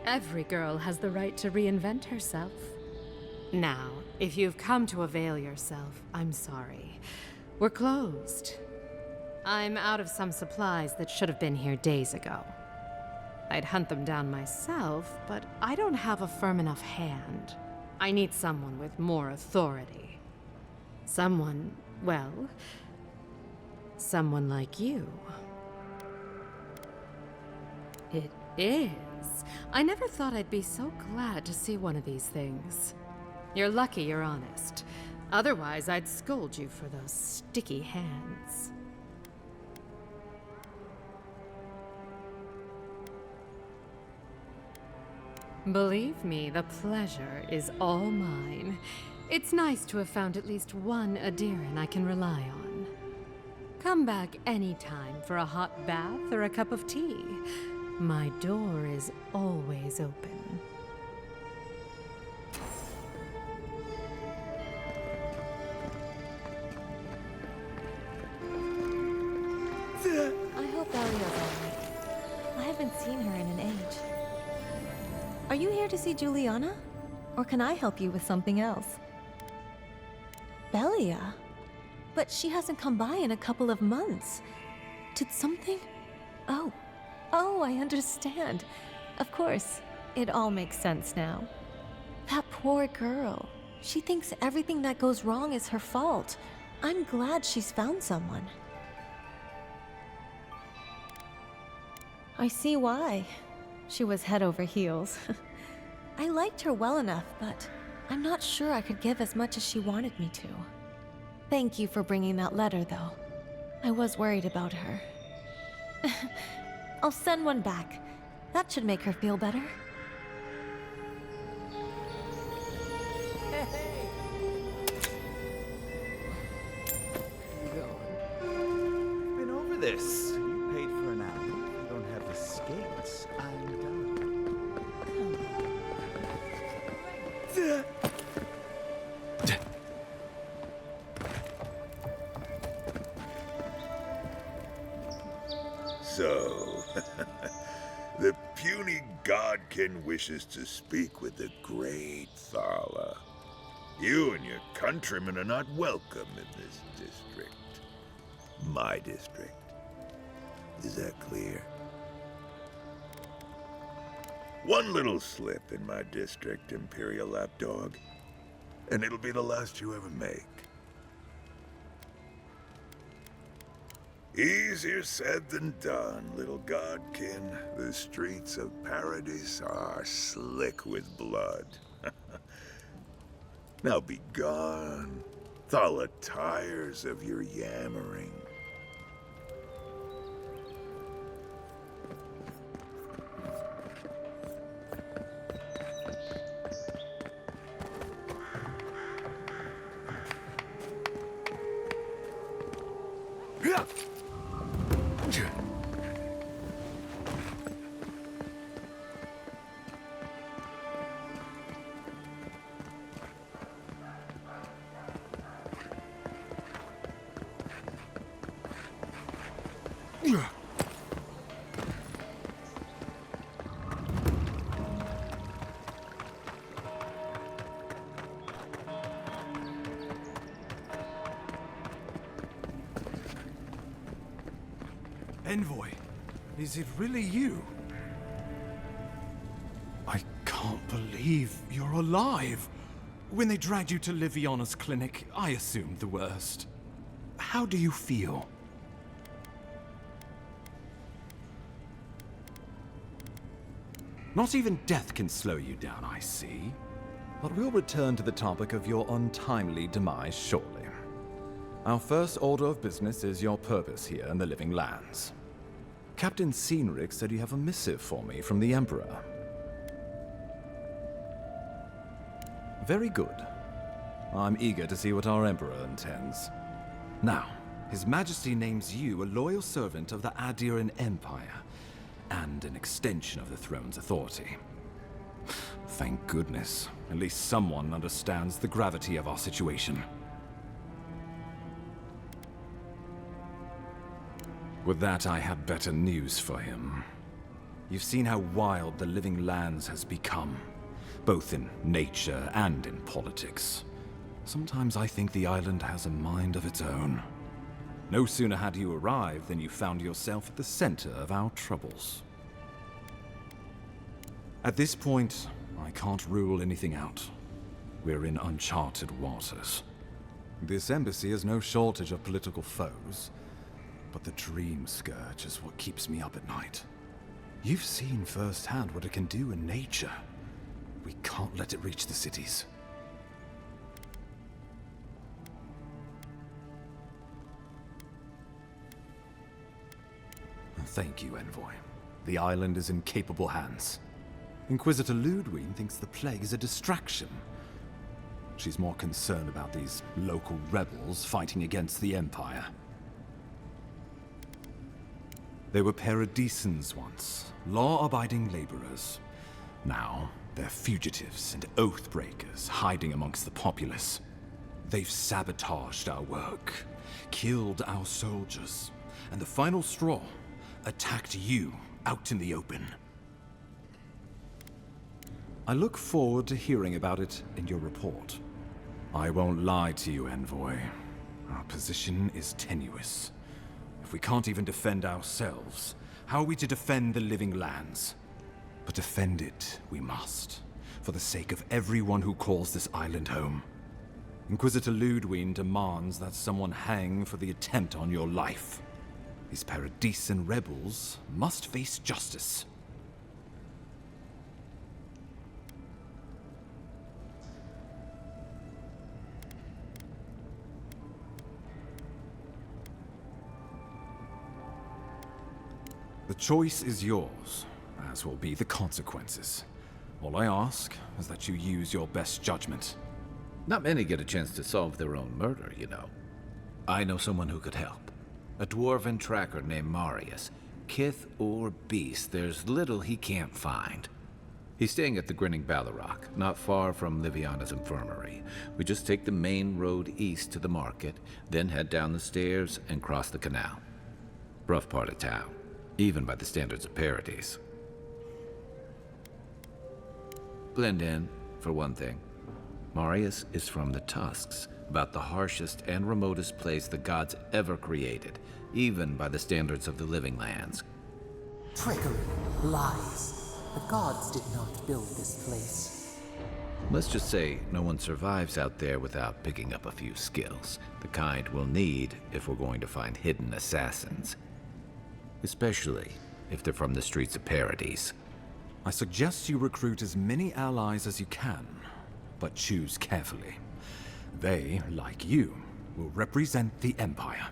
Speaker 23: Every girl has the right to reinvent herself. Now, if you've come to avail yourself, I'm sorry. We're closed. I'm out of some supplies that should have been here days ago. I'd hunt them down myself, but I don't have a firm enough hand. I need someone with more authority. Someone, well, someone like you. It is. I never thought I'd be so glad to see one of these things. You're lucky you're honest. Otherwise, I'd scold you for those sticky hands. Believe me, the pleasure is all mine. It's nice to have found at least one Aedyran I can rely on. Come back anytime for a hot bath or a cup of tea. My door is always open.
Speaker 24: I hope Elio's alright. I haven't seen her in an age. Are you here to see Juliana? Or can I help you with something else? Belia? But she hasn't come by in a couple of months. Did something? Oh, I understand. Of course, it all makes sense now. That poor girl. She thinks everything that goes wrong is her fault. I'm glad she's found someone. I see why. She was head over heels. I liked her well enough, but I'm not sure I could give as much as she wanted me to. Thank you for bringing that letter, though. I was worried about her. I'll send one back. That should make her feel better.
Speaker 25: Been over this. You paid for an hour. You don't have the skates. I'm done.
Speaker 16: Godkin wishes to speak with the great Thala. You and your countrymen are not welcome in this district. My district. Is that clear? One little slip in my district, Imperial Lapdog, and it'll be the last you ever make. Easier said than done, little Godkin. The streets of Paradis are slick with blood. Now be gone. Thala tires of your yammering.
Speaker 11: Envoy, is it really you? I can't believe you're alive. When they dragged you to Liviana's clinic, I assumed the worst. How do you feel? Not even death can slow you down, I see.
Speaker 1: But we'll return to the topic of your untimely demise shortly. Our first order of business is your purpose here in the Living Lands. Captain Cynric said you have a missive for me from the Emperor. Very good. I'm eager to see what our Emperor intends. Now, His Majesty names you a loyal servant of the Aedyr Empire, and an extension of the throne's authority. Thank goodness. At least someone understands the gravity of our situation. With that, I have better news for him. You've seen how wild the Living Lands has become, both in nature and in politics. Sometimes I think the island has a mind of its own. No sooner had you arrived than you found yourself at the center of our troubles. At this point, I can't rule anything out. We're in uncharted waters. This embassy has no shortage of political foes, but the Dream Scourge is what keeps me up at night. You've seen firsthand what it can do in nature. We can't let it reach the cities. Thank you, Envoy. The island is in capable hands. Inquisitor Ludwig thinks the plague is a distraction. She's more concerned about these local rebels fighting against the Empire. They were Paradisans once, law-abiding laborers. Now, they're fugitives and oath-breakers hiding amongst the populace. They've sabotaged our work, killed our soldiers, and the final straw, attacked you out in the open. I look forward to hearing about it in your report. I won't lie to you, Envoy. Our position is tenuous. If we can't even defend ourselves, how are we to defend the Living Lands? But defend it we must, for the sake of everyone who calls this island home. Inquisitor Ludwig demands that someone hang for the attempt on your life. These Paradisan rebels must face justice. The choice is yours, as will be the consequences. All I ask is that you use your best judgment.
Speaker 6: Not many get a chance to solve their own murder, you know. I know someone who could help. A dwarven tracker named Marius. Kith or beast, there's little he can't find. He's staying at the Grinning Ballarok, not far from Liviana's infirmary. We just take the main road east to the market, then head down the stairs and cross the canal. Rough part of town, even by the standards of Paradis. Blend in, for one thing. Marius is from the Tusks, about the harshest and remotest place the gods ever created, even by the standards of the Living Lands.
Speaker 2: Trickery, lies. The gods did not build this place.
Speaker 6: Let's just say no one survives out there without picking up a few skills, the kind we'll need if we're going to find hidden assassins. Especially if they're from the streets of Paradise.
Speaker 1: I suggest you recruit as many allies as you can, but choose carefully. They, like you, will represent the Empire.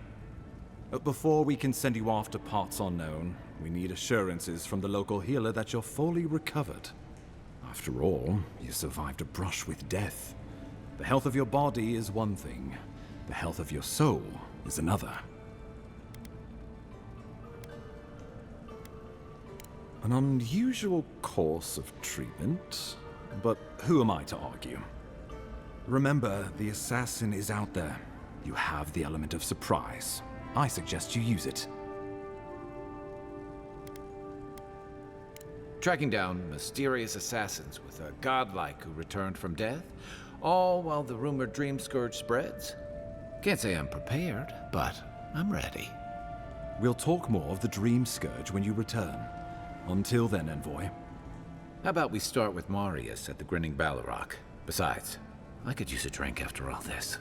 Speaker 1: But before we can send you off to parts unknown, we need assurances from the local healer that you're fully recovered. After all, you survived a brush with death. The health of your body is one thing. The health of your soul is another. An unusual course of treatment, but who am I to argue? Remember, the assassin is out there. You have the element of surprise. I suggest you use it.
Speaker 6: Tracking down mysterious assassins with a godlike who returned from death, all while the rumored dream scourge spreads. Can't say I'm prepared, but I'm ready.
Speaker 1: We'll talk more of the dream scourge when you return. Until then, envoy.
Speaker 6: How about we start with Marius at the Grinning Balrog? Besides, I could use a drink after all this.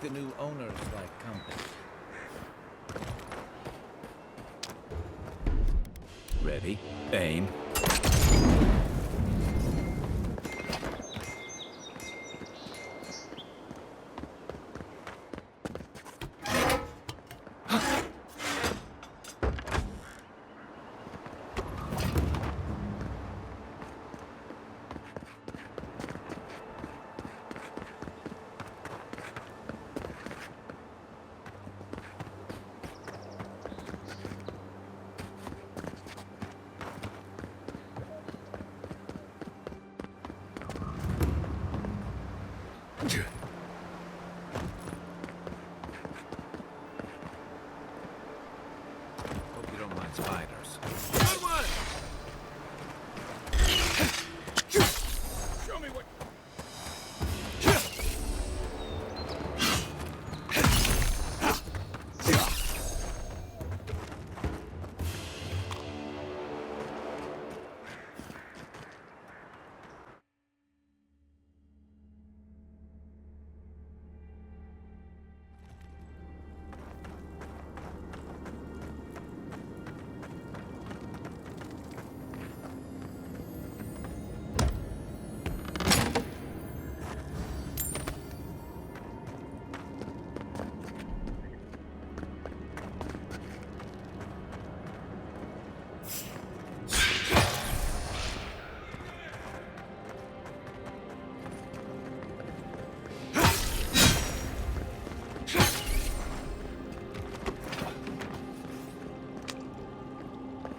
Speaker 6: The new owners like company.
Speaker 1: Ready, aim.
Speaker 6: find spiders.
Speaker 15: Good one!
Speaker 6: Show me what...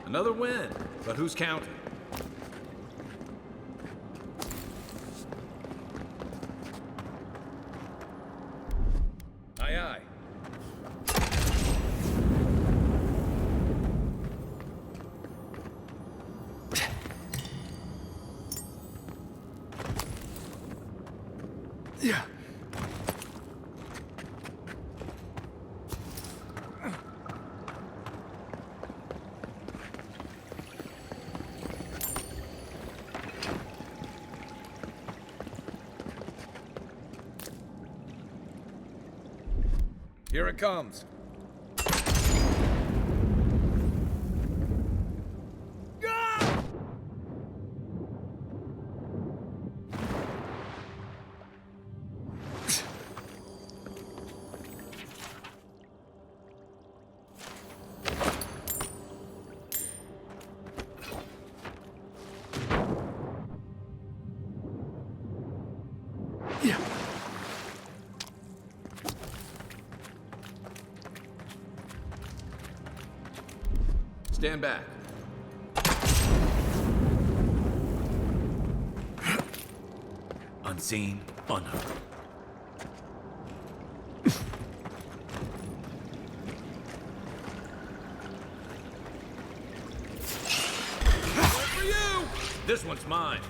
Speaker 6: Another win, but who's counting? Aye, aye.
Speaker 11: Yeah.
Speaker 6: Here it comes.
Speaker 11: Yeah.
Speaker 6: Stand back.
Speaker 15: Unseen, unheard.
Speaker 6: For you!
Speaker 15: This one's mine.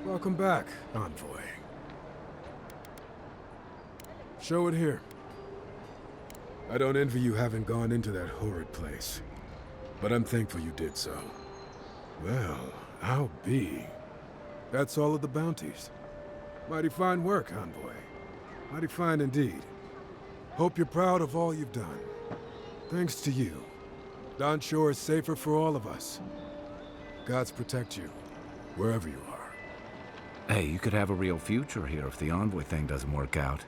Speaker 5: Welcome back, envoy. Show it here. I don't envy you having gone into that horrid place, but I'm thankful you did so. Well, I'll be. That's all of the bounties. Mighty fine work, envoy. Mighty fine indeed. Hope you're proud of all you've done. Thanks to you, Dawnshore is safer for all of us. Gods protect you, wherever you are.
Speaker 15: Hey, you could have a real future here if the envoy thing doesn't work out.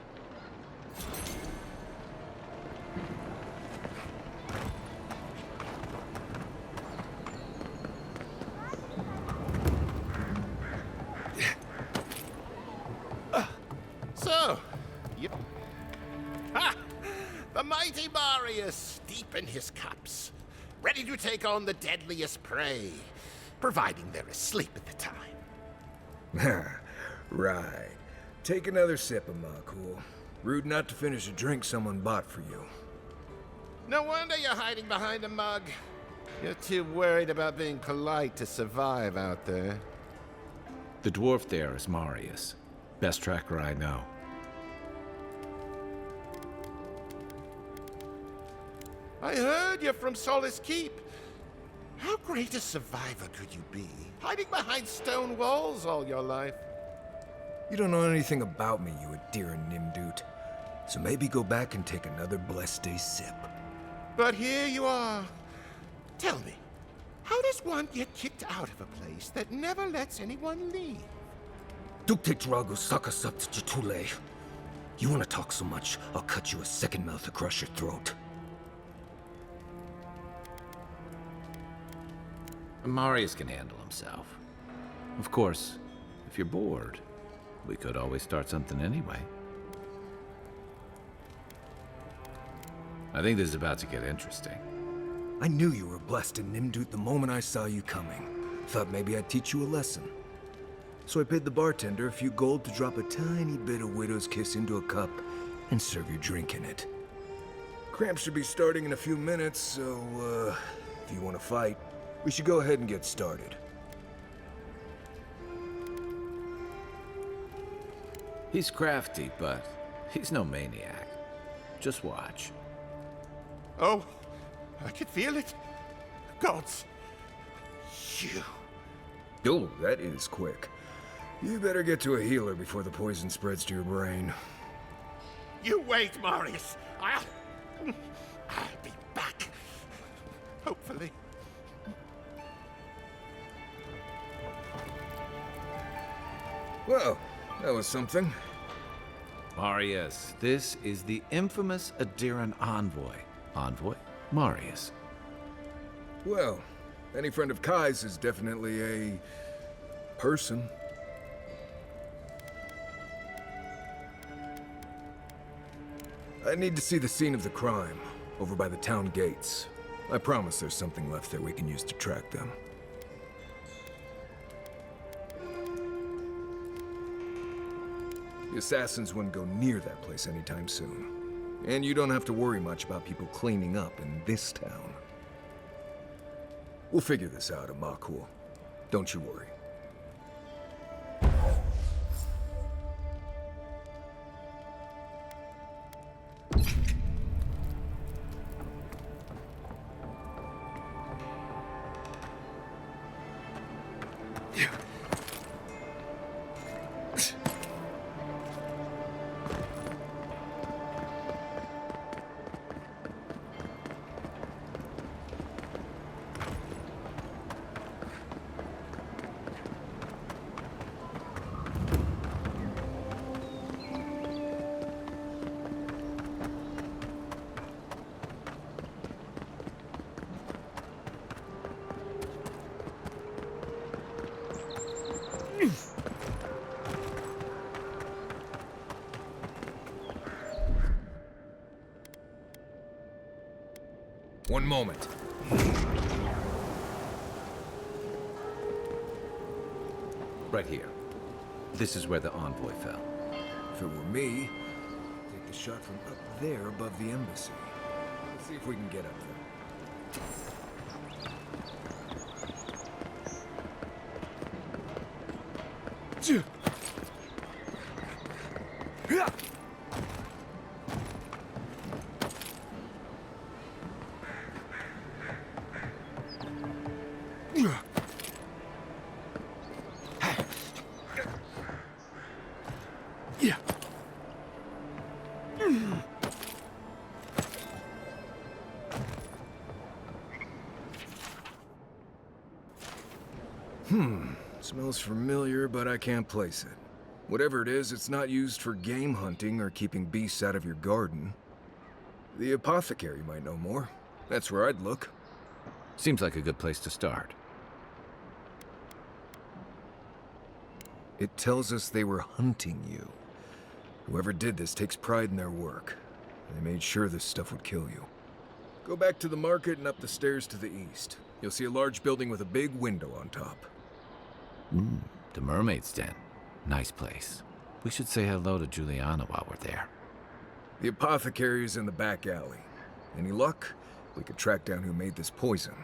Speaker 4: So, you... Ha! The mighty Marius, deep in his cups, ready to take on the deadliest prey, providing they're asleep at the time.
Speaker 10: Right. Take another sip of Makul. Rude not to finish a drink someone bought for you.
Speaker 4: No wonder you're hiding behind a mug. You're too worried about being polite to survive out there.
Speaker 15: The dwarf there is Marius. Best tracker I know.
Speaker 4: I heard you're from Solace Keep. How great a survivor could you be, hiding behind stone walls all your life?
Speaker 10: You don't know anything about me, you Aedyr Nimdut. So maybe go back and take another blessed day sip.
Speaker 4: But here you are. Tell me, how does one get kicked out of a place that never lets anyone leave?
Speaker 10: Dukte Drago Sakasapt Jitule. You want to talk so much, I'll cut you a second mouth across your throat.
Speaker 15: Marius can handle himself. Of course, if you're bored, we could always start something anyway. I think this is about to get interesting.
Speaker 10: I knew you were blessed in Nimdut the moment I saw you coming. Thought maybe I'd teach you a lesson. So I paid the bartender a few gold to drop a tiny bit of Widow's Kiss into a cup and serve your drink in it. Cramps should be starting in a few minutes, so, if you want to fight, we should go ahead and get started.
Speaker 15: He's crafty, but he's no maniac. Just watch.
Speaker 4: Oh, I can feel it. Gods. You.
Speaker 10: Oh, that is quick. You better get to a healer before the poison spreads to your brain.
Speaker 4: You wait, Marius. I'll be back. Hopefully.
Speaker 10: Well, that was something.
Speaker 15: Marius, this is the infamous Aedyran envoy. Envoy? Marius.
Speaker 10: Well, any friend of Kai's is definitely a... person. I need to see the scene of the crime, over by the town gates. I promise there's something left there we can use to track them. The assassins wouldn't go near that place anytime soon. And you don't have to worry much about people cleaning up in this town. We'll figure this out at Makul. Don't you worry. One moment.
Speaker 15: Right here. This is where the envoy fell.
Speaker 10: If it were me, I'd take the shot from up there above the embassy. Let's see if we can get up there.
Speaker 5: Yeah.
Speaker 10: Smells familiar, but I can't place it. Whatever it is, it's not used for game hunting or keeping beasts out of your garden. The apothecary might know more. That's where I'd look.
Speaker 6: Seems like a good place to start.
Speaker 10: It tells us they were hunting you. Whoever did this takes pride in their work. They made sure this stuff would kill you. Go back to the market and up the stairs to the east. You'll see a large building with a big window on top.
Speaker 6: The Mermaid's Den. Nice place. We should say hello to Juliana while we're there.
Speaker 10: The apothecary is in the back alley. Any luck? We could track down who made this poison.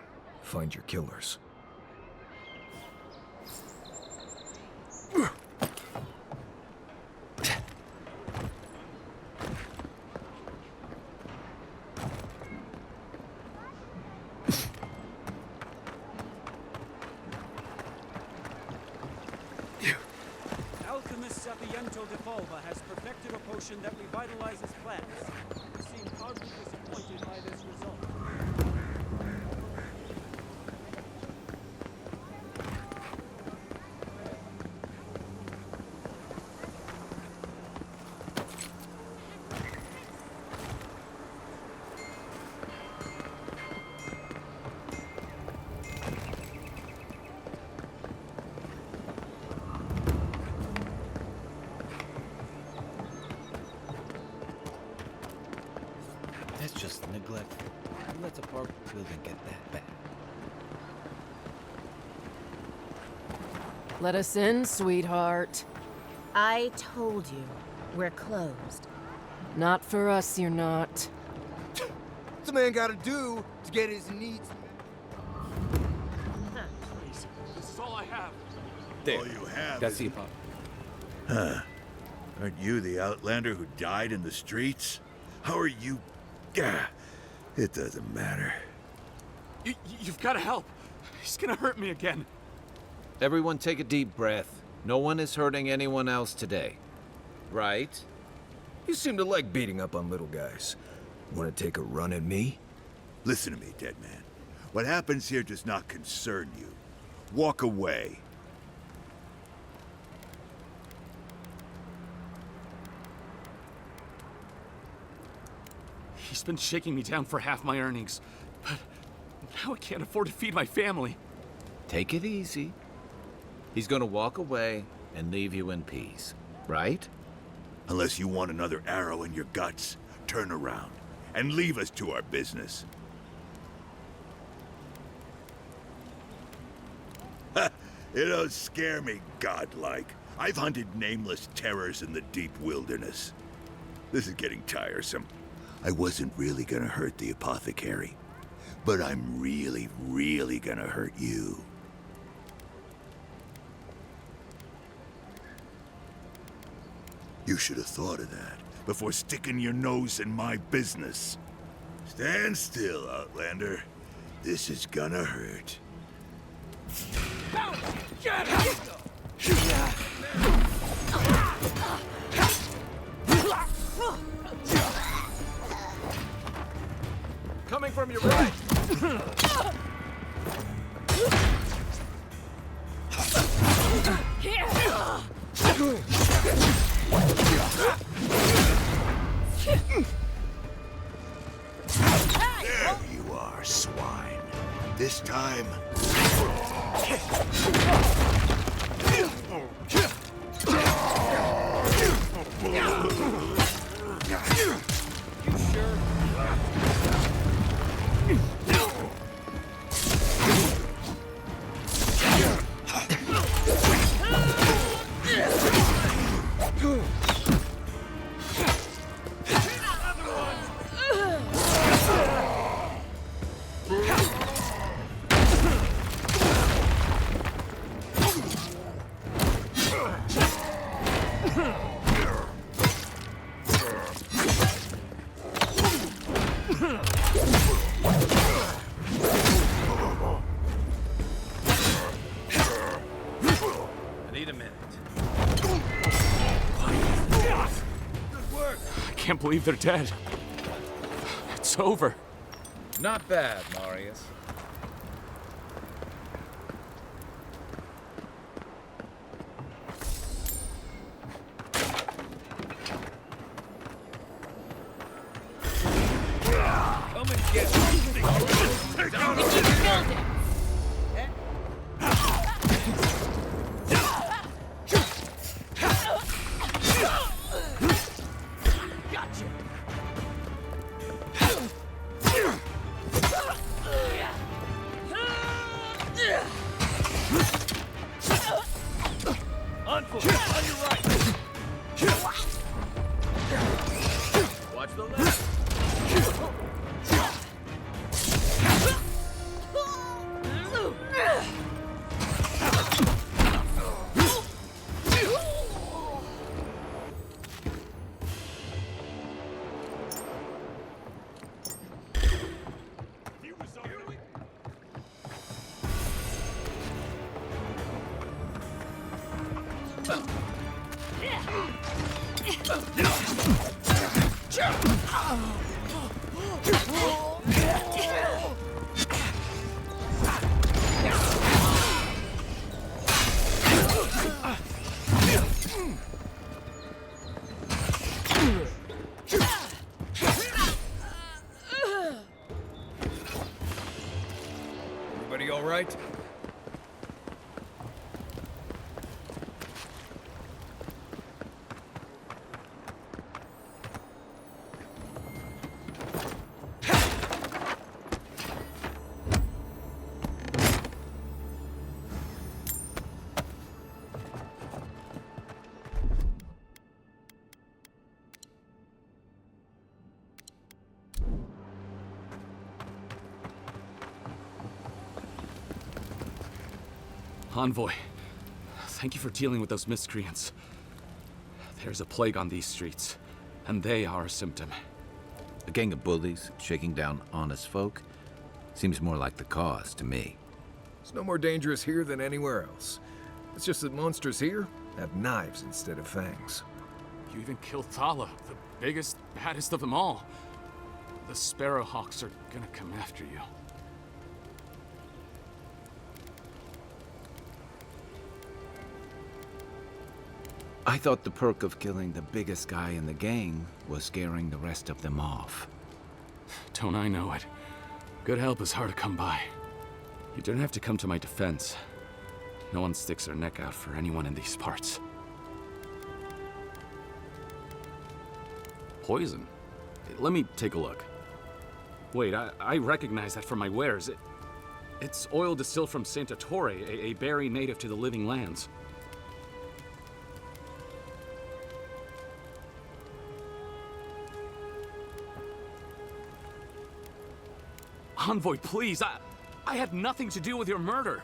Speaker 10: Find your killers.
Speaker 8: Alchemist Sapiento de Folva has perfected a potion that revitalizes plants. You seem hardly disappointed by this result.
Speaker 15: That's just neglectful. Who lets a park building get that bad?
Speaker 3: Let us in, sweetheart.
Speaker 12: I told you, we're closed.
Speaker 3: Not for us, you're not.
Speaker 10: What's a man gotta do to get his needs?
Speaker 8: This is all I have.
Speaker 6: There.
Speaker 16: All you have
Speaker 6: That's
Speaker 16: is...
Speaker 6: the apop.
Speaker 16: Huh. Aren't you the Outlander who died in the streets? How are you... Gah. It doesn't matter.
Speaker 11: You've got to help. He's gonna hurt me again.
Speaker 6: Everyone take a deep breath. No one is hurting anyone else today. Right?
Speaker 10: You seem to like beating up on little guys. Want to take a run at me?
Speaker 16: Listen to me, dead man. What happens here does not concern you. Walk away.
Speaker 11: He's been shaking me down for half my earnings, but now I can't afford to feed my family.
Speaker 6: Take it easy. He's gonna walk away and leave you in peace, right?
Speaker 16: Unless you want another arrow in your guts, turn around and leave us to our business. Ha! It don't scare me, godlike. I've hunted nameless terrors in the deep wilderness. This is getting tiresome. I wasn't really gonna hurt the apothecary, but I'm really, really gonna hurt you. You should have thought of that before sticking your nose in my business. Stand still, Outlander. This is gonna hurt.
Speaker 8: Get him!
Speaker 6: Coming from your right!
Speaker 16: There you are, swine. This time...
Speaker 13: can't believe they're dead. It's over.
Speaker 6: Not bad, Marius. Come and get me. Watch the left.
Speaker 10: Everybody all right?
Speaker 13: Envoy, thank you for dealing with those miscreants. There's a plague on these streets, and they are a symptom.
Speaker 15: A gang of bullies shaking down honest folk seems more like the cause to me.
Speaker 10: It's no more dangerous here than anywhere else. It's just that monsters here have knives instead of fangs.
Speaker 13: You even killed Thala, the biggest, baddest of them all. The Sparrowhawks are gonna come after you.
Speaker 15: I thought the perk of killing the biggest guy in the gang was scaring the rest of them off.
Speaker 13: Don't I know it? Good help is hard to come by. You didn't have to come to my defense. No one sticks their neck out for anyone in these parts. Poison? Let me take a look. Wait, I recognize that from my wares. It's oil distilled from Santa Torre, a berry native to the Living Lands. Envoy, please, I had nothing to do with your murder.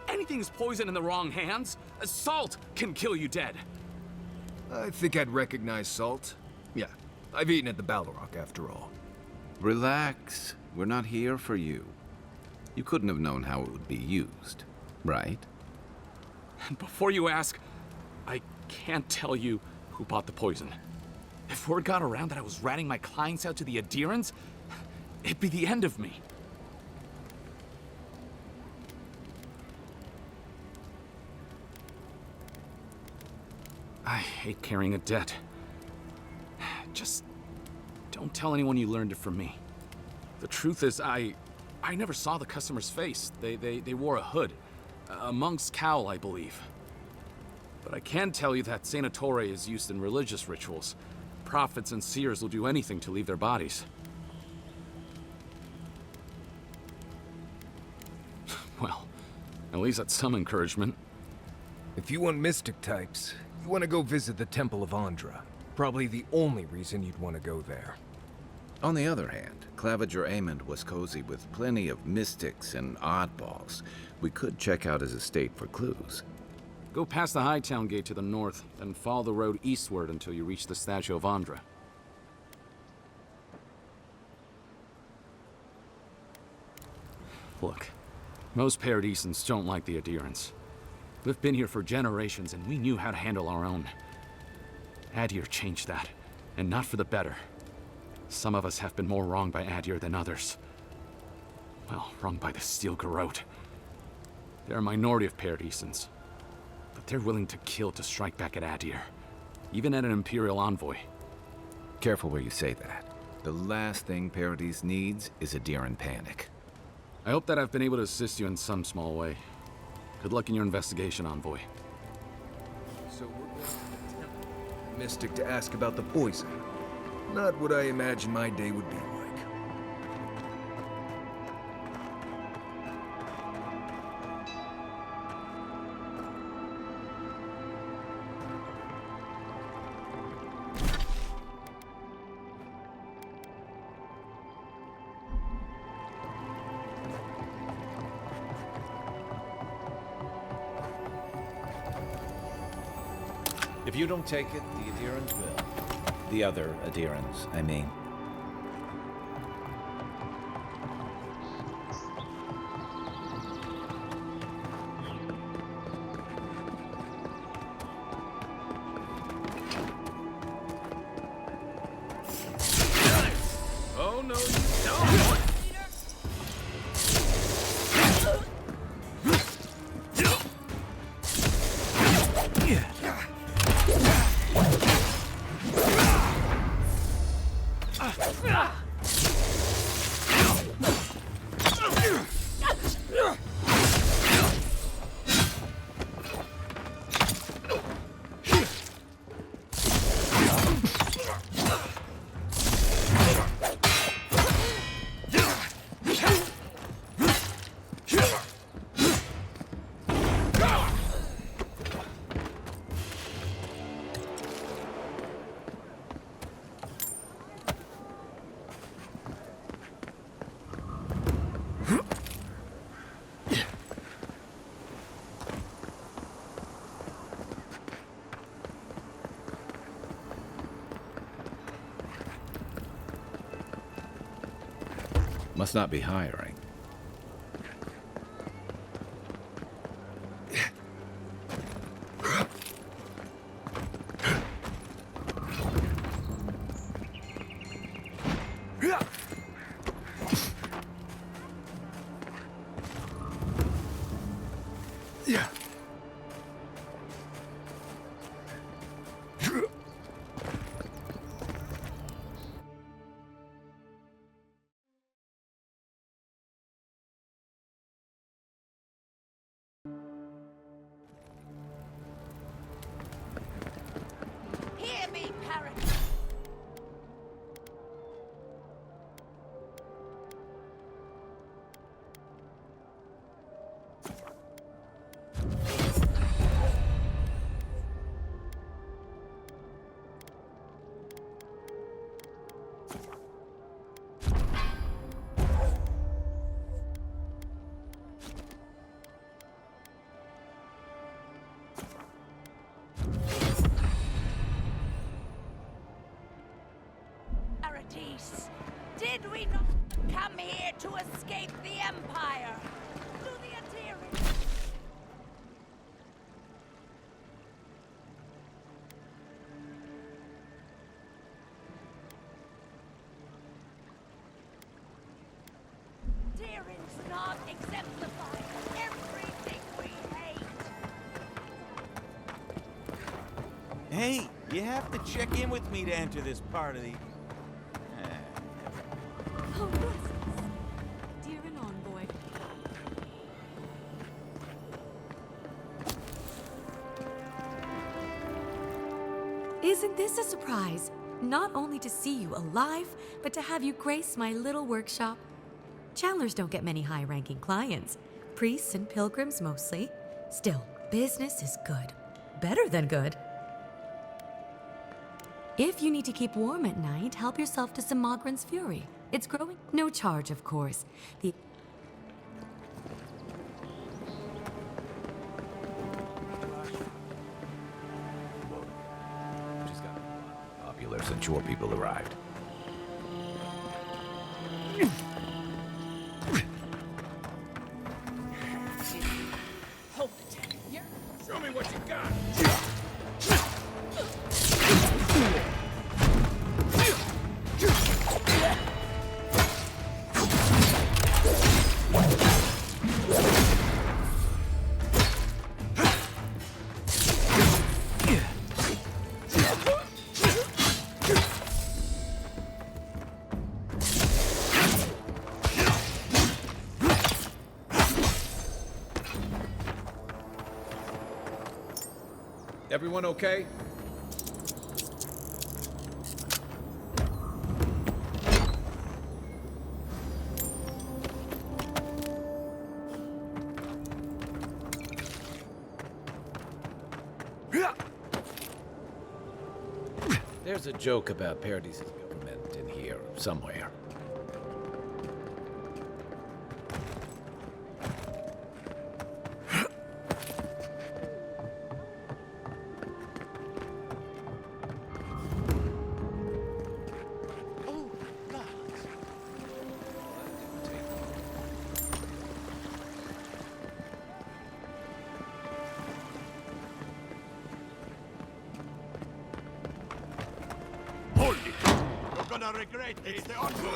Speaker 13: Anything's poison in the wrong hands. Salt can kill you dead.
Speaker 10: I think I'd recognize salt. Yeah, I've eaten at the Balrog after all.
Speaker 15: Relax. We're not here for you. You couldn't have known how it would be used, right?
Speaker 13: And before you ask, I can't tell you who bought the poison. If word got around that I was ratting my clients out to the Aedyrans, it'd be the end of me. I hate carrying a debt. Just don't tell anyone you learned it from me. The truth is, I never saw the customer's face. They wore a hood. A monk's cowl, I believe. But I can tell you that Santa Torre is used in religious rituals. Prophets and seers will do anything to leave their bodies. Well, at least that's some encouragement.
Speaker 10: If you want mystic types, you want to go visit the Temple of Andra. Probably the only reason you'd want to go there.
Speaker 15: On the other hand, Claviger Amond was cozy with plenty of mystics and oddballs. We could check out his estate for clues.
Speaker 13: Go past the Hightown Gate to the north, then follow the road eastward until you reach the statue of Andra. Look, most Paradisans don't like the Aedyrans. We've been here for generations, and we knew how to handle our own. Aedyr changed that. And not for the better. Some of us have been more wronged by Aedyr than others. Well, wronged by the Steel Garrote. They're a minority of Paradisans, but they're willing to kill to strike back at Aedyr, even at an Imperial envoy.
Speaker 15: Careful where you say that. The last thing Paradis needs is Aedyr in panic.
Speaker 13: I hope that I've been able to assist you in some small way. Good luck in your investigation, envoy.
Speaker 10: So we're going to the temple. Mystic to ask about the poison. Not what I imagined my day would be like.
Speaker 15: If you don't take it, the Aedyrans will. The other Aedyrans, I mean.
Speaker 13: Oh no, you don't!
Speaker 15: Must not be hiring.
Speaker 7: Hear me, parrot! Did we not come here to escape the Empire? To the Aedyr. Tyrants not exemplify everything we hate.
Speaker 25: Hey, you have to check in with me to enter this part of the...
Speaker 24: Oh, blessings. Dear and envoy. Isn't this a surprise? Not only to see you alive, but to have you grace my little workshop. Chandlers don't get many high-ranking clients. Priests and pilgrims mostly. Still, business is good. Better than good. If you need to keep warm at night, help yourself to some Mogren's Fury. It's growing. No charge, of course.
Speaker 15: Popular since your people arrived.
Speaker 7: Hold it.
Speaker 25: Show me what you got!
Speaker 6: Everyone okay? There's a joke about Paradis' government in here somewhere.
Speaker 14: Hold it! You're gonna regret it. It's the envoy.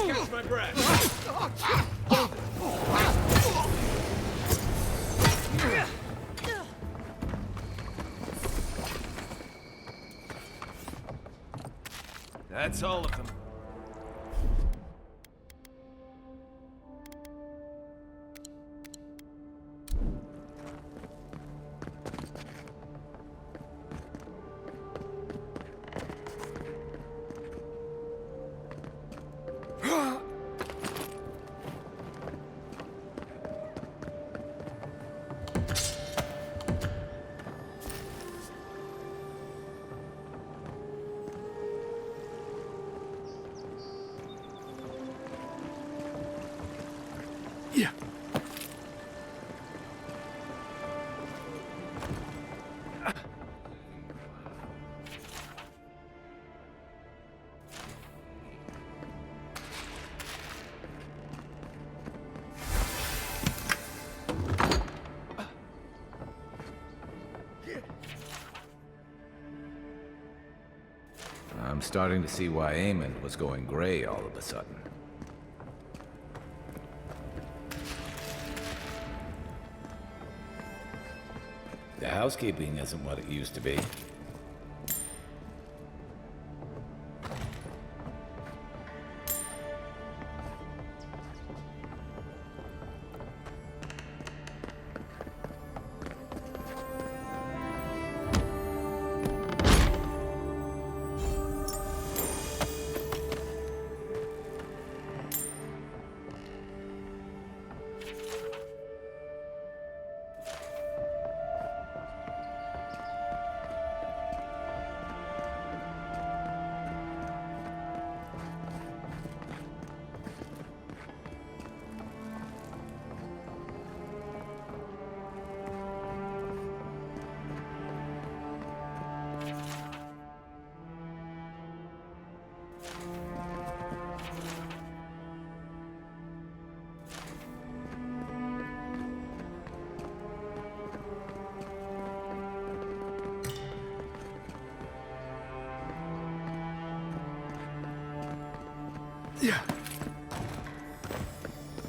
Speaker 6: Catch my breath.
Speaker 25: That's all of them.
Speaker 5: Yeah.
Speaker 15: I'm starting to see why Eamon was going gray all of a sudden. The housekeeping isn't what it used to be.
Speaker 5: Yeah.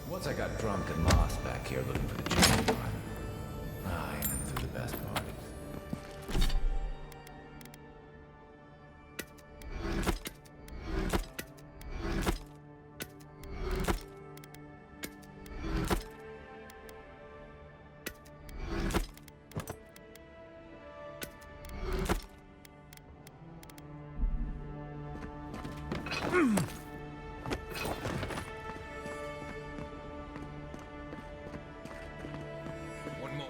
Speaker 15: Once I got drunk and lost back here looking for the jewel, I am through the best parties.
Speaker 1: One more.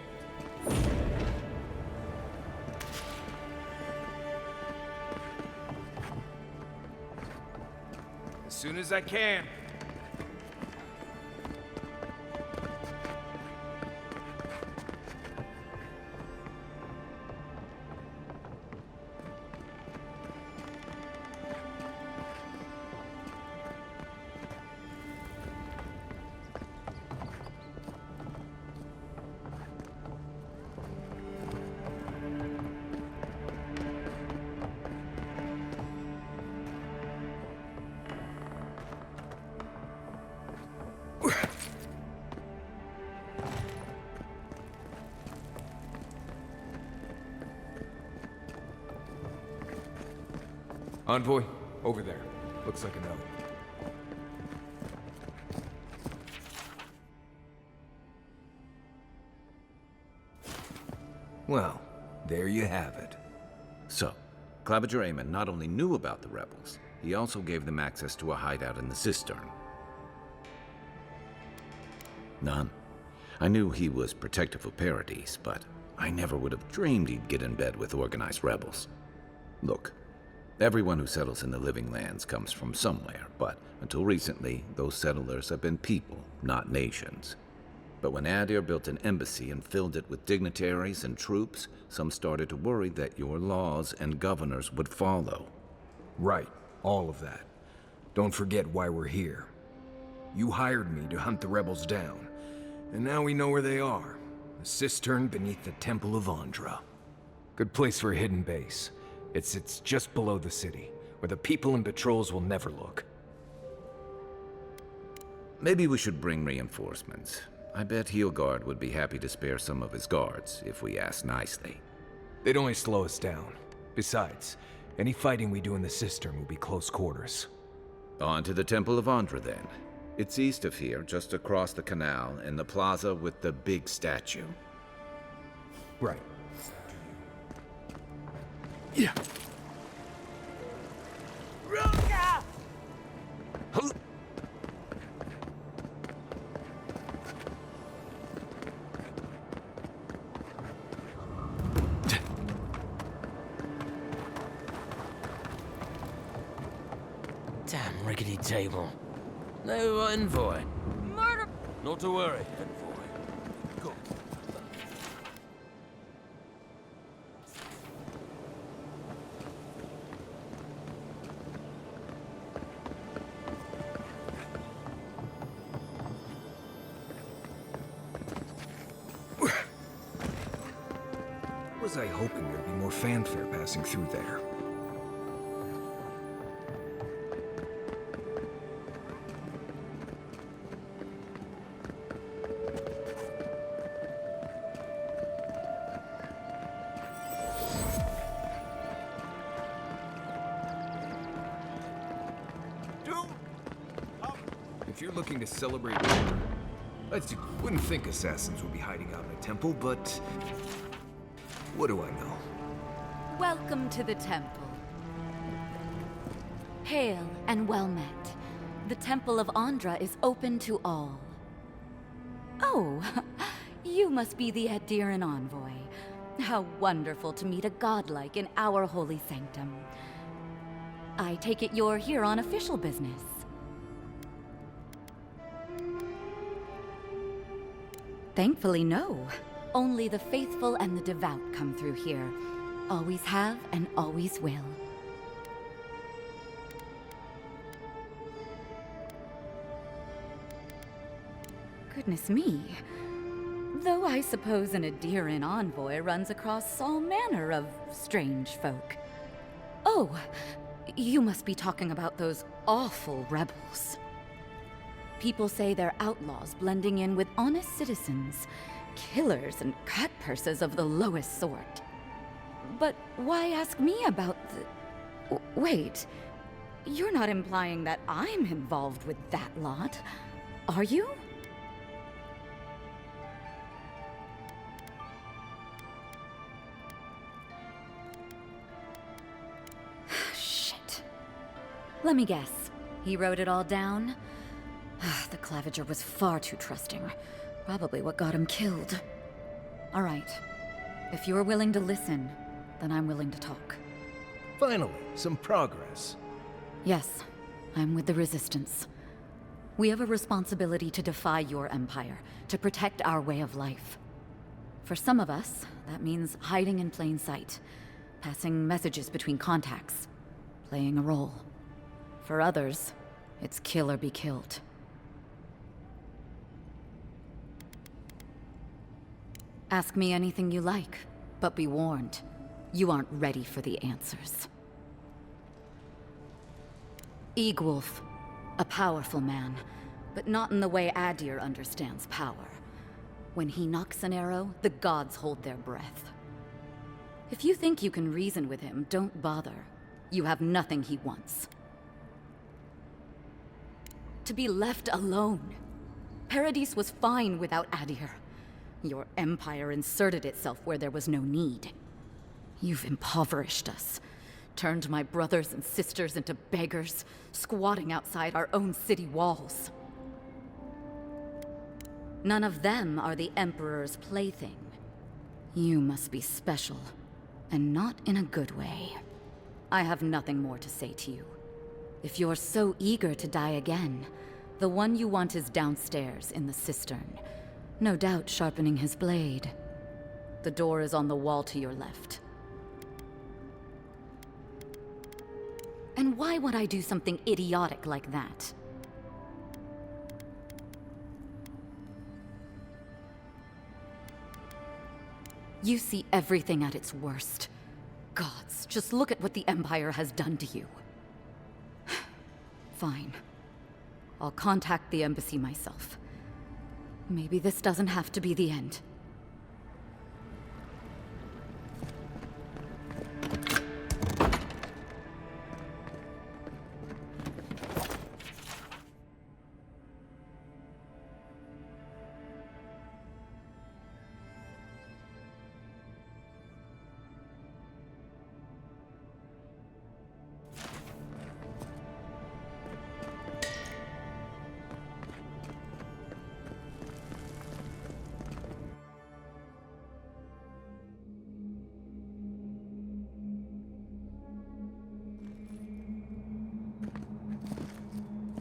Speaker 25: As soon as I can.
Speaker 10: Envoy, over there. Looks like a note. Well, there you have it.
Speaker 6: So, Claviger Amon not only knew about the rebels, he also gave them access to a hideout in the cistern. None. I knew he was protective of Paradise, but I never would have dreamed he'd get in bed with organized rebels. Look, everyone who settles in the Living Lands comes from somewhere, but until recently, those settlers have been people, not nations. But when Aedyr built an embassy and filled it with dignitaries and troops, some started to worry that your laws and governors would follow.
Speaker 10: Right, all of that. Don't forget why we're here. You hired me to hunt the rebels down, and now we know where they are. A cistern beneath the Temple of Andra. Good place for a hidden base. It sits just below the city, where the people and patrols will never look.
Speaker 6: Maybe we should bring reinforcements. I bet Heelguard would be happy to spare some of his guards, if we ask nicely.
Speaker 10: They'd only slow us down. Besides, any fighting we do in the cistern will be close quarters.
Speaker 6: On to the Temple of Andra, then. It's east of here, just across the canal, in the plaza with the big statue.
Speaker 10: Right.
Speaker 6: Yeah.
Speaker 21: Damn rickety table. No envoy.
Speaker 7: Murder!
Speaker 21: Not to worry, envoy. Go.
Speaker 10: Was I hoping there'd be more fanfare passing through there? If you're looking to celebrate war, I wouldn't think assassins would be hiding out in a temple, but what do I know?
Speaker 9: Welcome to the temple. Hail and well met. The Temple of Andra is open to all. Oh, you must be the Aedyr envoy. How wonderful to meet a godlike in our holy sanctum. I take it you're here on official business. Thankfully, no. Only the faithful and the devout come through here. Always have and always will. Goodness me. Though I suppose an Aedyr envoy runs across all manner of strange folk. Oh, you must be talking about those awful rebels. People say they're outlaws blending in with honest citizens, killers and cutpurses of the lowest sort. But why ask me about the... Wait, you're not implying that I'm involved with that lot, are you? Shit. Let me guess. He wrote it all down? The Claviger was far too trusting. Probably what got him killed. All right. If you're willing to listen, then I'm willing to talk.
Speaker 10: Finally, some progress.
Speaker 9: Yes, I'm with the Resistance. We have a responsibility to defy your empire, to protect our way of life. For some of us, that means hiding in plain sight, passing messages between contacts, playing a role. For others, it's kill or be killed. Ask me anything you like, but be warned, you aren't ready for the answers. Eagwolf, a powerful man, but not in the way Aedyr understands power. When he knocks an arrow, the gods hold their breath. If you think you can reason with him, don't bother. You have nothing he wants. To be left alone. Paradis was fine without Aedyr. Your empire inserted itself where there was no need. You've impoverished us, turned my brothers and sisters into beggars, squatting outside our own city walls. None of them are the Emperor's plaything. You must be special, and not in a good way. I have nothing more to say to you. If you're so eager to die again, the one you want is downstairs in the cistern, no doubt sharpening his blade. The door is on the wall to your left. And why would I do something idiotic like that? You see everything at its worst. Gods, just look at what the Empire has done to you. Fine. I'll contact the embassy myself. Maybe this doesn't have to be the end.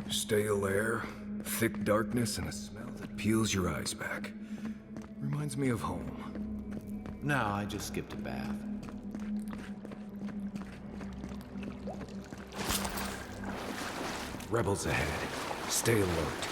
Speaker 10: Stale air, thick darkness, and a smell that peels your eyes back. Reminds me of home.
Speaker 15: No, I just skipped a bath.
Speaker 10: Rebels ahead. Stay alert.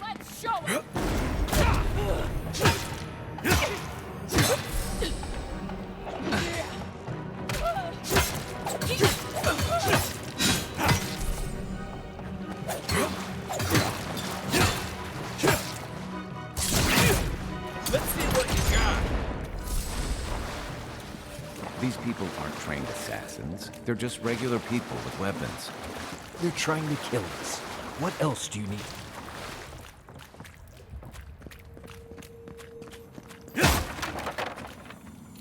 Speaker 7: Let's show it!
Speaker 15: Let's see what you got. These people aren't trained assassins. They're just regular people with weapons.
Speaker 10: They're trying to kill us. What else do you need?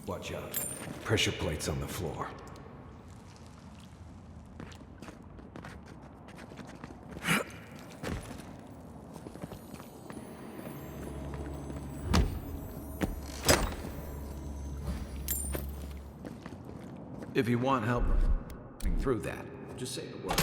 Speaker 10: Watch out. Pressure plates on the floor.
Speaker 15: If you want help through that, just say the word.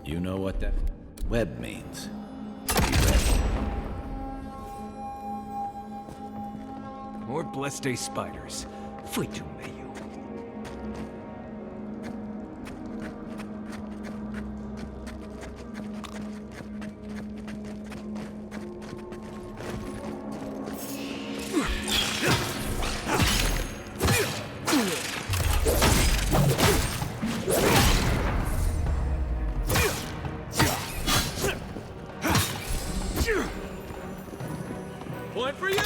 Speaker 15: You know what that web means. Be ready.
Speaker 10: More Blessed spiders. Fui tu meio.
Speaker 14: Point for you!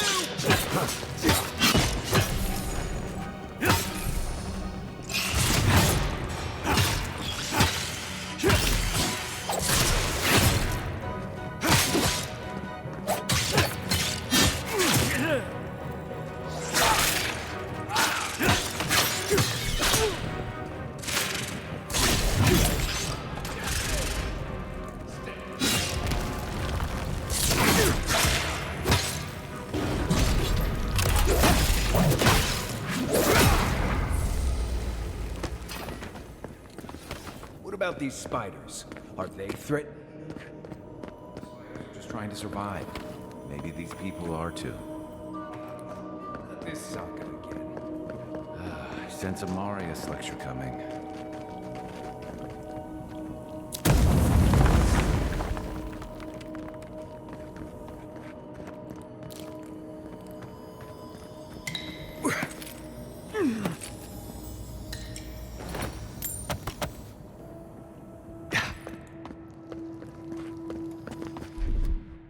Speaker 10: about these spiders? Are they threatening?
Speaker 15: Just trying to survive. Maybe these people are too.
Speaker 10: This sucker again.
Speaker 15: I sense a Marius lecture coming.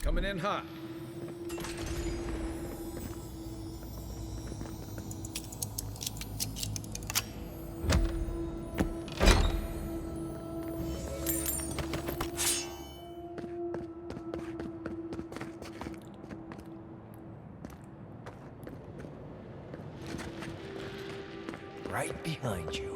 Speaker 6: Coming in hot.
Speaker 10: Right behind you.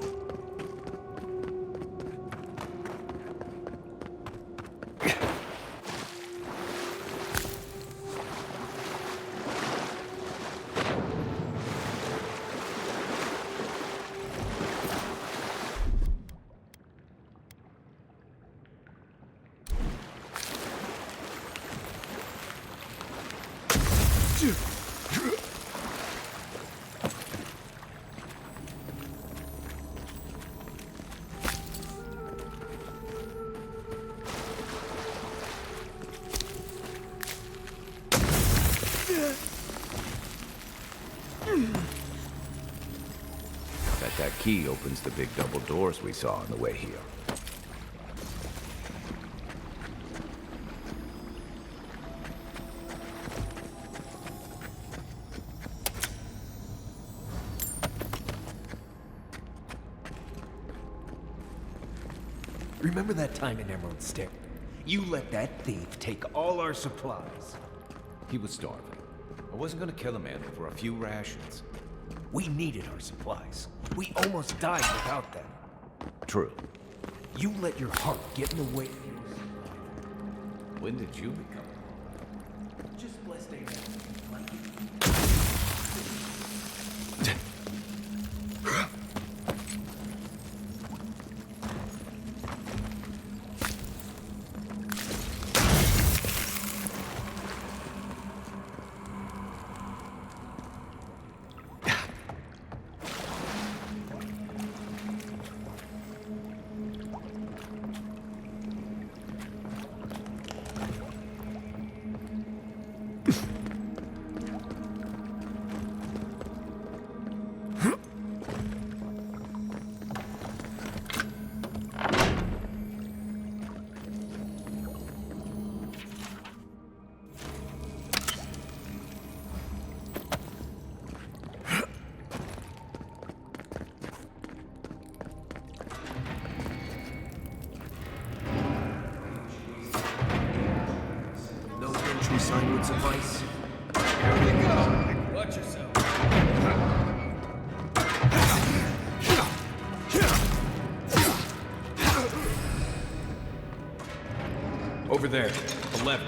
Speaker 15: That key opens the big double doors we saw on the way here.
Speaker 10: Remember that time in Emerald Stair? You let that thief take all our supplies.
Speaker 15: He was starving. I wasn't gonna kill a man for a few rations.
Speaker 10: We needed our supplies. We almost died without them.
Speaker 15: True.
Speaker 10: You let your heart get in the way.
Speaker 15: When did you become?
Speaker 10: Just blessed sign would suffice.
Speaker 6: Here we go! Watch yourself.
Speaker 10: Over there, 11.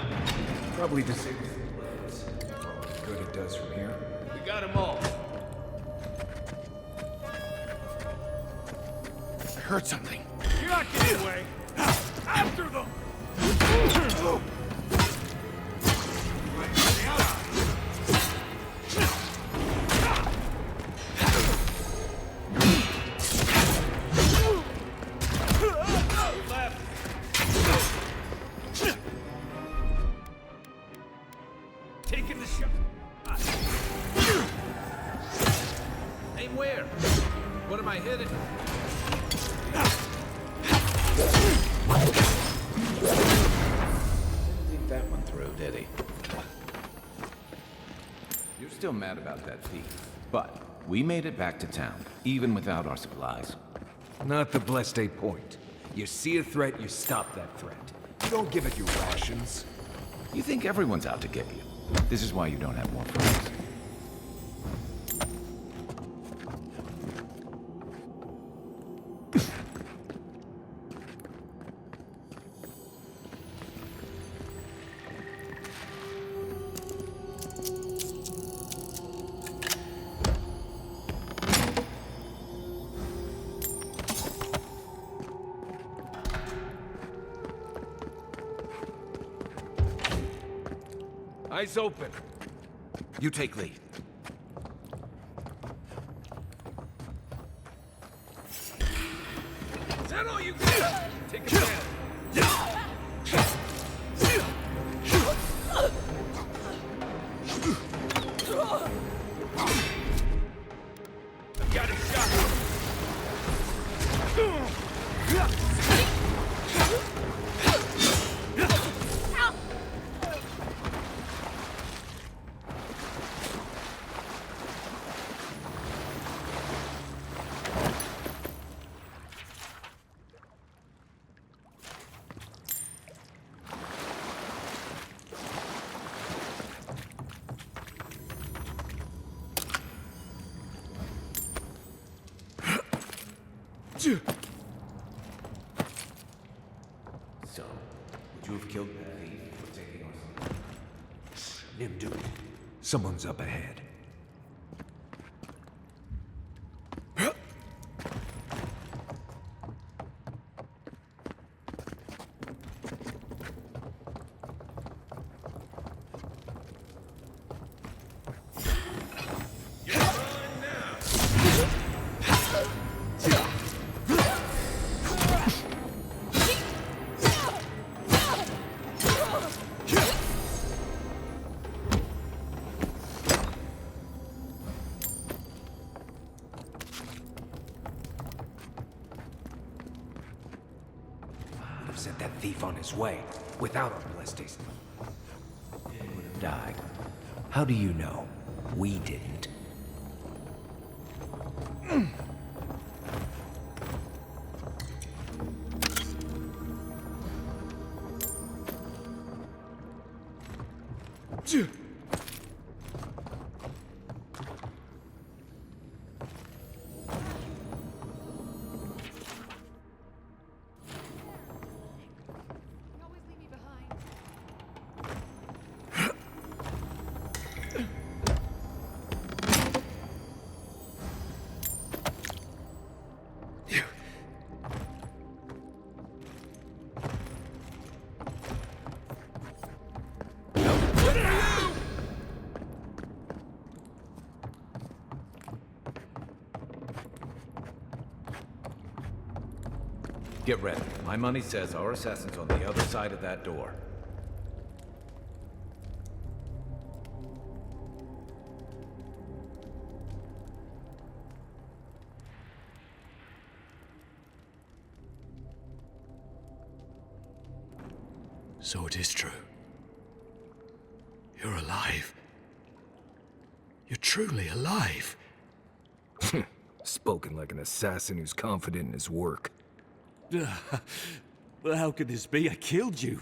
Speaker 10: Probably disables the legs. Good it does from here.
Speaker 6: We got them all.
Speaker 4: I heard something.
Speaker 14: You're not getting away. After them!
Speaker 6: Taking the shot. Aim where? What am I hitting?
Speaker 15: Didn't think that one through, did he? You're still mad about that thief, but we made it back to town, even without our supplies.
Speaker 10: Not the blessed point. You see a threat, you stop that threat. You don't give it your rations.
Speaker 15: You think everyone's out to get you. This is why you don't have more friends.
Speaker 6: Eyes open. You take lead. Is that all you got? Take a stand. I've got a shot.
Speaker 10: So, would you have killed that thief for taking us? Nimdut, someone's up ahead. Sent that thief on his way, without our blessings. He would have died. How do you know? We didn't.
Speaker 6: Get ready. My money says our assassin's on the other side of that door.
Speaker 11: So it is true. You're alive. You're truly alive.
Speaker 10: Spoken like an assassin who's confident in his work.
Speaker 11: Well, how could this be? I killed you.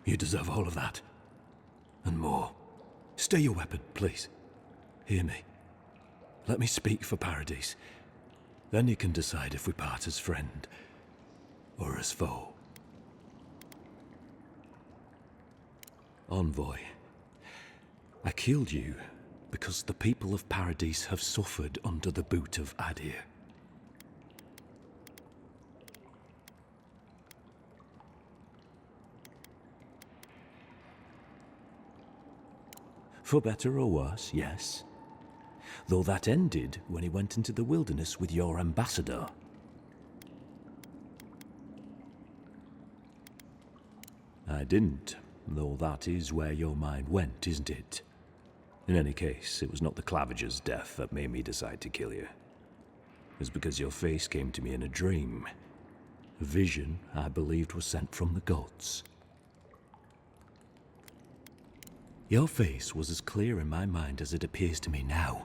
Speaker 11: You deserve all of that. And more. Stay your weapon, please. Hear me. Let me speak for Paradise. Then you can decide if we part as friend or as foe. Envoy, I killed you because the people of Paradise have suffered under the boot of Aedyr. For better or worse, yes. Though that ended when he went into the wilderness with your ambassador. I didn't, though that is where your mind went, isn't it? In any case, it was not the Clavager's death that made me decide to kill you. It was because your face came to me in a dream. A vision I believed was sent from the gods. Your face was as clear in my mind as it appears to me now.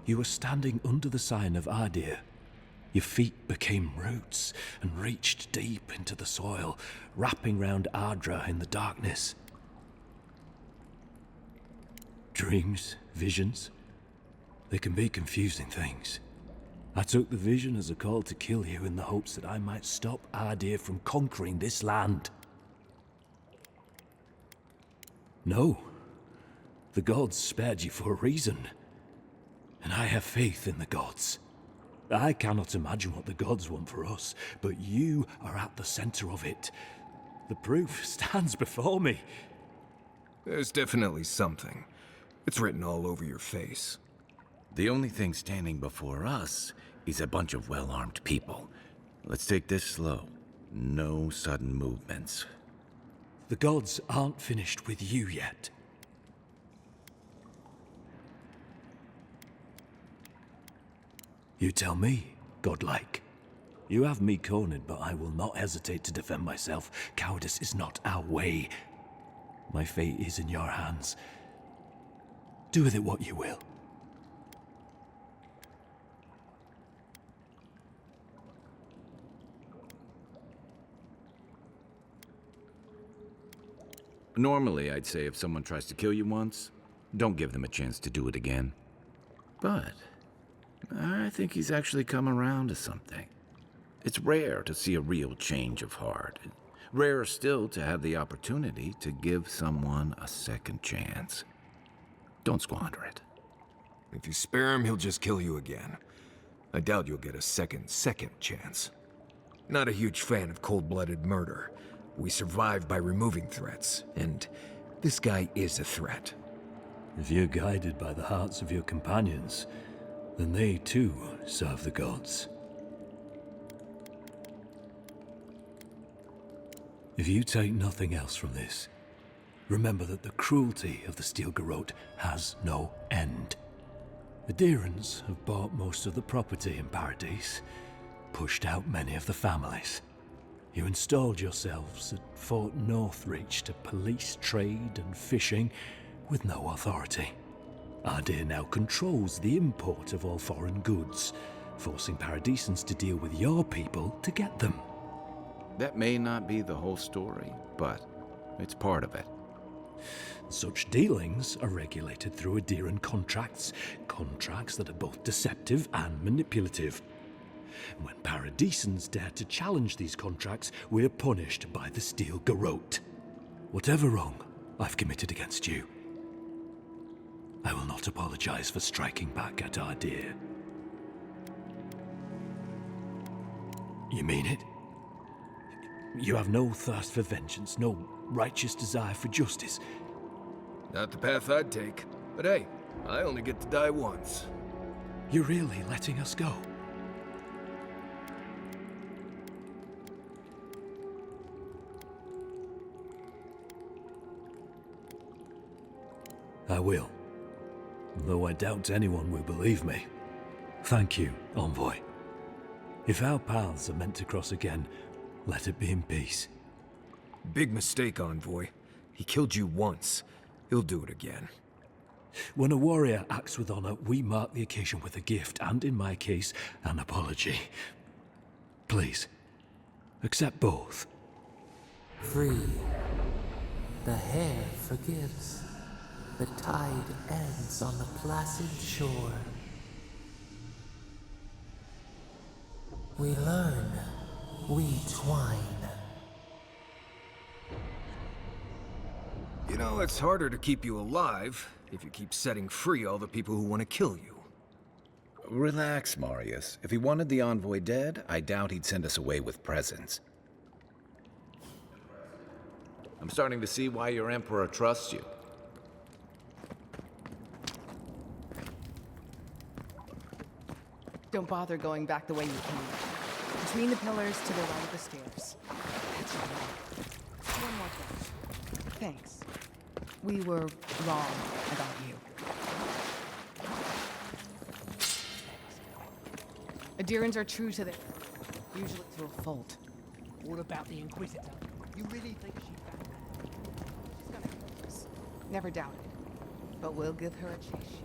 Speaker 11: You were standing under the sign of Aedyr. Your feet became roots and reached deep into the soil, wrapping round Aedyr in the darkness. Dreams, visions, they can be confusing things. I took the vision as a call to kill you in the hopes that I might stop Aedyr from conquering this land. No, the gods spared you for a reason. And I have faith in the gods. I cannot imagine what the gods want for us, but you are at the center of it. The proof stands before me.
Speaker 10: There's definitely something. It's written all over your face.
Speaker 15: The only thing standing before us is a bunch of well-armed people. Let's take this slow. No sudden movements.
Speaker 11: The gods aren't finished with you yet. You tell me, godlike. You have me cornered, but I will not hesitate to defend myself. Cowardice is not our way. My fate is in your hands. Do with it what you will.
Speaker 15: Normally, I'd say if someone tries to kill you once, don't give them a chance to do it again. But I think he's actually come around to something. It's rare to see a real change of heart. Rarer still to have the opportunity to give someone a second chance. Don't squander it.
Speaker 10: If you spare him, he'll just kill you again. I doubt you'll get a second chance. Not a huge fan of cold-blooded murder. We survive by removing threats, and this guy is a threat.
Speaker 11: If you're guided by the hearts of your companions, then they too serve the gods. If you take nothing else from this, remember that the cruelty of the Steel Garrote has no end. The Aedyrans have bought most of the property in Paradise, pushed out many of the families. You installed yourselves at Fort Northreach to police trade and fishing with no authority. Aedyr now controls the import of all foreign goods, forcing Paradisans to deal with your people to get them.
Speaker 15: That may not be the whole story, but it's part of it.
Speaker 11: Such dealings are regulated through Aedyran contracts that are both deceptive and manipulative. When Paradisans dare to challenge these contracts, we're punished by the Steel Garrote. Whatever wrong I've committed against you, I will not apologize for striking back at Aedyr. You mean it? You have no thirst for vengeance, no righteous desire for justice.
Speaker 10: Not the path I'd take, but hey, I only get to die once.
Speaker 11: You're really letting us go? I will. Though I doubt anyone will believe me. Thank you, envoy. If our paths are meant to cross again, let it be in peace.
Speaker 10: Big mistake, envoy. He killed you once. He'll do it again.
Speaker 11: When a warrior acts with honor, we mark the occasion with a gift, and in my case, an apology. Please, accept both.
Speaker 2: Free. The hair forgives. The tide ends on the placid shore. We learn. We twine.
Speaker 10: You know, it's harder to keep you alive if you keep setting free all the people who want to kill you.
Speaker 15: Relax, Marius. If he wanted the envoy dead, I doubt he'd send us away with presents. I'm starting to see why your Emperor trusts you.
Speaker 17: Don't bother going back the way you came. Between the pillars to the right of the stairs. That's your way. One more thing. Thanks. We were wrong about you. Aedyrans are true to their... usually to a fault.
Speaker 18: What about the Inquisitor? You really think she found her?
Speaker 17: She's gonna kill us. Never doubt it. But we'll give her a chase.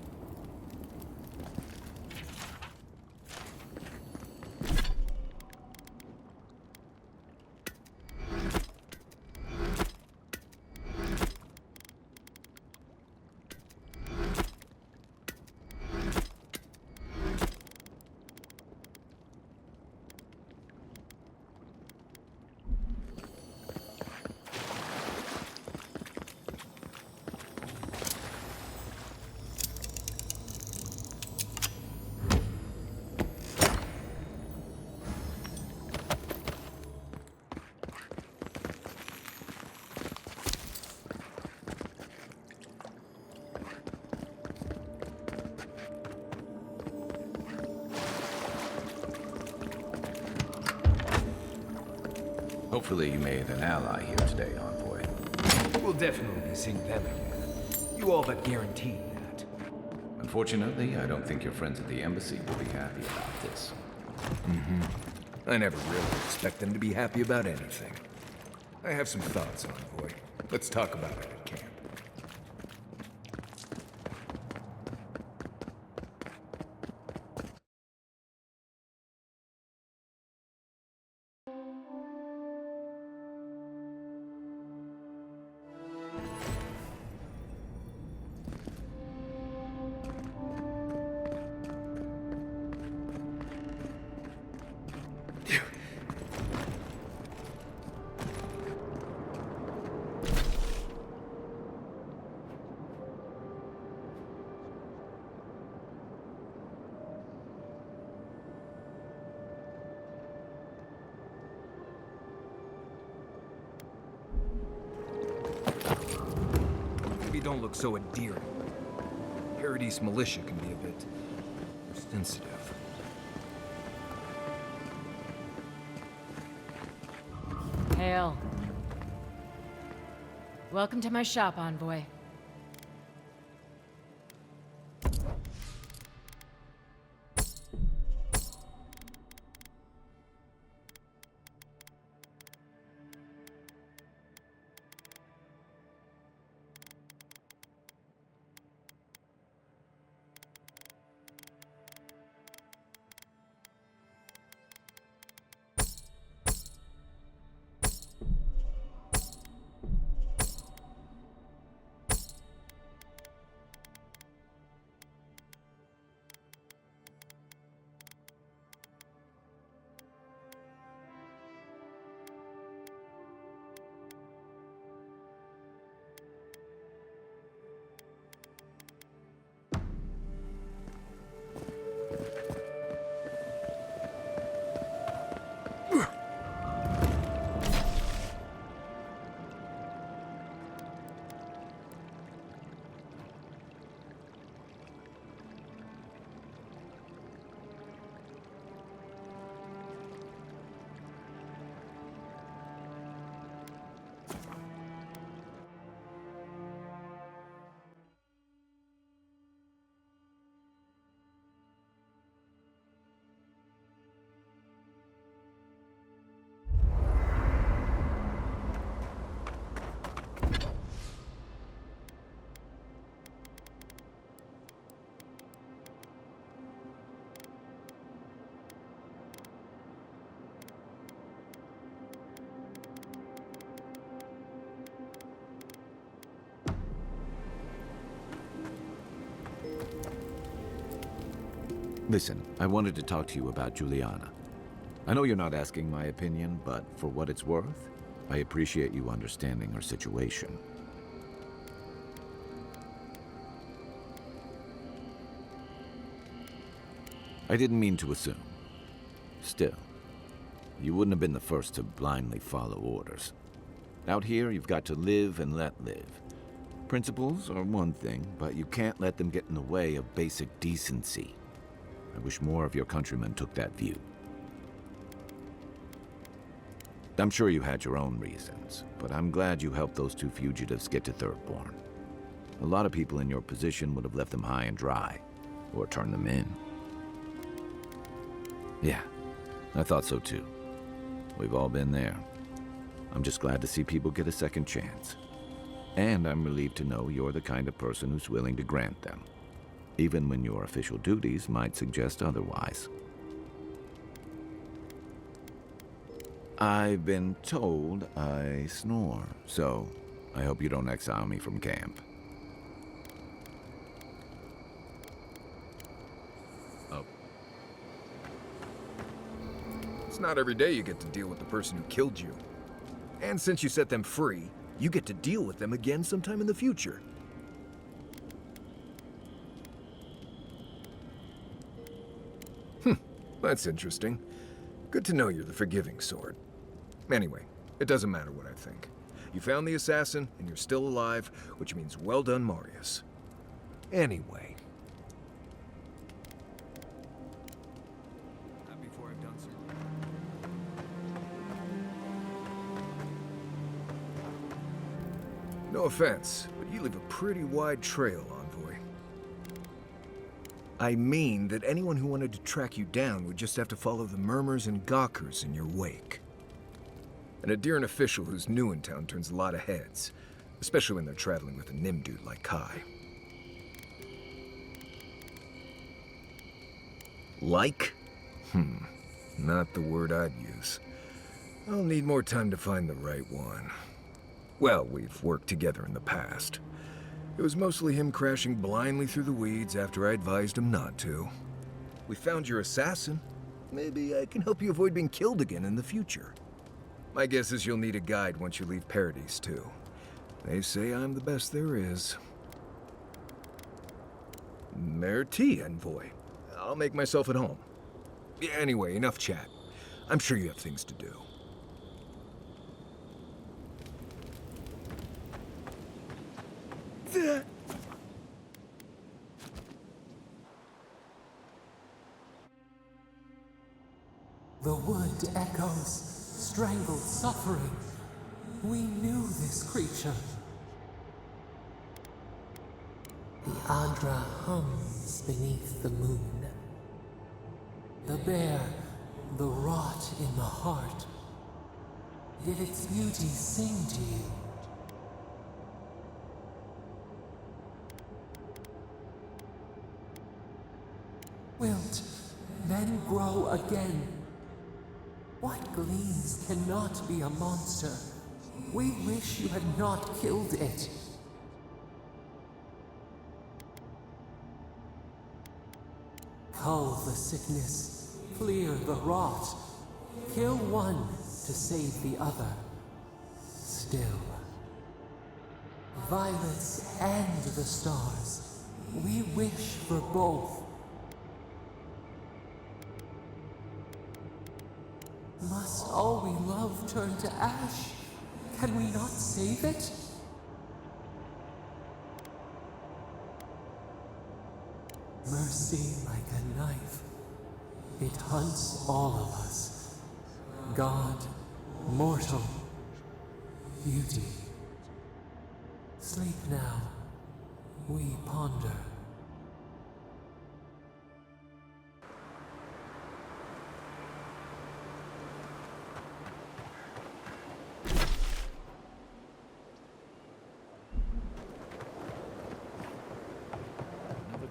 Speaker 15: Hopefully you made an ally here today, envoy.
Speaker 10: We'll definitely be seeing them again. You all but guaranteed that.
Speaker 15: Unfortunately, I don't think your friends at the embassy will be happy about this.
Speaker 10: I never really expect them to be happy about anything. I have some thoughts, envoy. Let's talk about it at camp. Maybe don't look so endearing. Paradise militia can be a bit sensitive.
Speaker 12: Hail. Welcome to my shop, envoy.
Speaker 15: Listen, I wanted to talk to you about Juliana. I know you're not asking my opinion, but for what it's worth, I appreciate you understanding her situation. I didn't mean to assume. Still, you wouldn't have been the first to blindly follow orders. Out here, you've got to live and let live. Principles are one thing, but you can't let them get in the way of basic decency. I wish more of your countrymen took that view. I'm sure you had your own reasons, but I'm glad you helped those two fugitives get to Thirdborn. A lot of people in your position would have left them high and dry, or turned them in. Yeah, I thought so too. We've all been there. I'm just glad to see people get a second chance. And I'm relieved to know you're the kind of person who's willing to grant them, even when your official duties might suggest otherwise. I've been told I snore, so I hope you don't exile me from camp. Oh.
Speaker 10: It's not every day you get to deal with the person who killed you. And since you set them free, you get to deal with them again sometime in the future. That's interesting. Good to know you're the forgiving sort. Anyway, it doesn't matter what I think. You found the assassin, and you're still alive, which means well done, Marius. Anyway. Not before I've done No offense, but you leave a pretty wide trail, envoy. I mean that anyone who wanted to track you down would just have to follow the murmurs and gawkers in your wake. An Aedyran official who's new in town turns a lot of heads, especially when they're traveling with a Nim dude like Kai. Like? Not the word I'd use. I'll need more time to find the right one. Well, we've worked together in the past. It was mostly him crashing blindly through the weeds after I advised him not to. We found your assassin. Maybe I can help you avoid being killed again in the future. My guess is you'll need a guide once you leave Paradise, too. They say I'm the best there is. Merci, envoy. I'll make myself at home. Anyway, enough chat. I'm sure you have things to do.
Speaker 2: The wood echoes, strangled suffering. We knew this creature. The Aedyr hums beneath the moon. The bear, the rot in the heart. Did its beauty sing to you? Wilt, then grow again. What gleams cannot be a monster? We wish you had not killed it. Cull the sickness, clear the rot. Kill one to save the other. Still. Violets and the stars. We wish for both. Must all we love turn to ash? Can we not save it? Mercy like a knife. It hunts all of us. God, mortal, beauty. Sleep now. We ponder.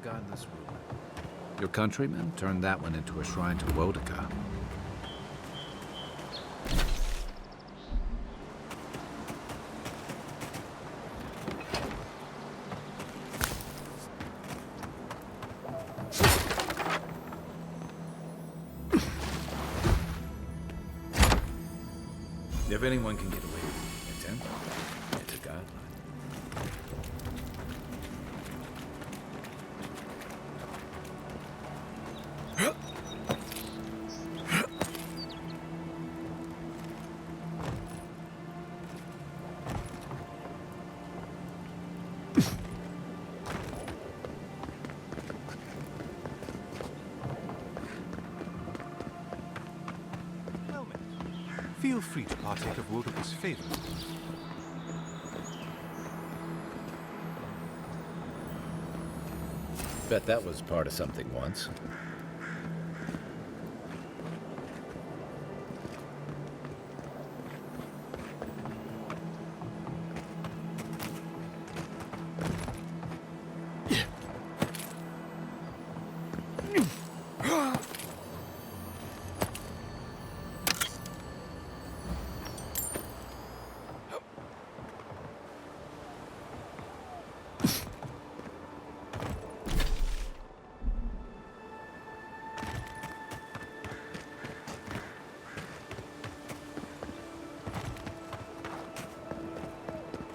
Speaker 6: Godless ruler. Your countrymen turned that one into a shrine to Wodaka. If anyone can get away with the attempt, it's a godlike.
Speaker 3: Feel free to partake of Wodaka's favor.
Speaker 15: Bet that was part of something once.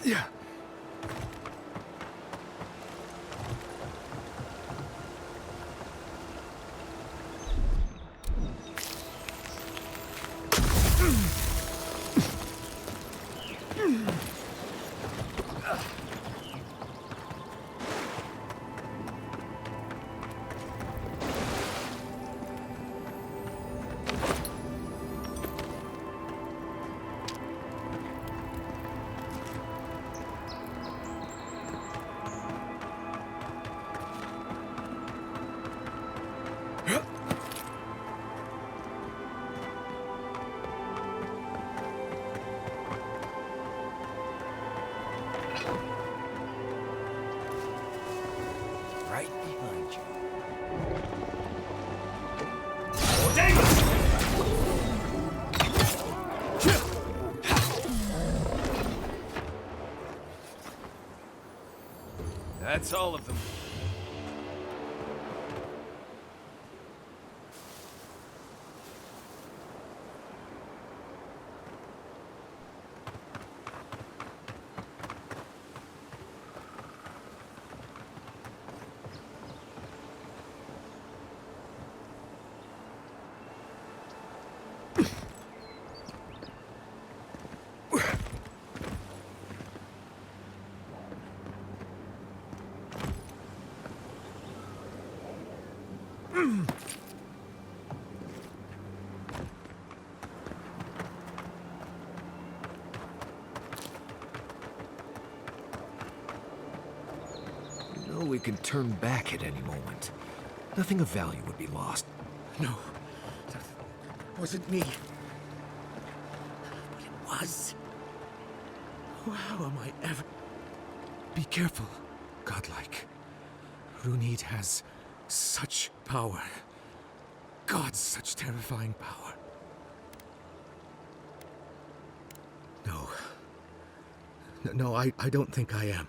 Speaker 3: Yeah.
Speaker 13: That's all of them.
Speaker 10: You know we can turn back at any moment. Nothing of value would be lost.
Speaker 18: No, that wasn't me. But it was. How am I ever... Be careful, godlike. Runid has such power. God, such terrifying power. No, I don't think I am.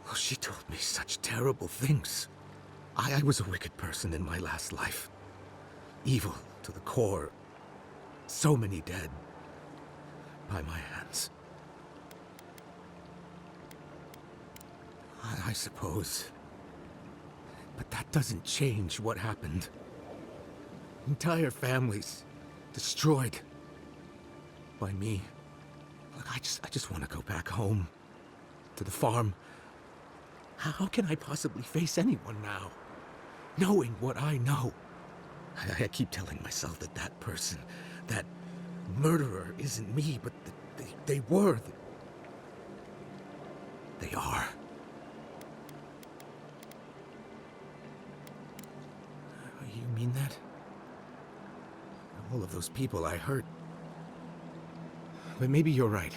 Speaker 18: Well, she told me such terrible things. I was a wicked person in my last life. Evil to the core. So many dead. By my hands. I suppose. But that doesn't change what happened. Entire families destroyed. By me. Look, I just want to go back home. To the farm. How can I possibly face anyone now? Knowing what I know. I keep telling myself that that person, that murderer isn't me, but they were. They are. You mean that? All of those people I hurt. But maybe you're right.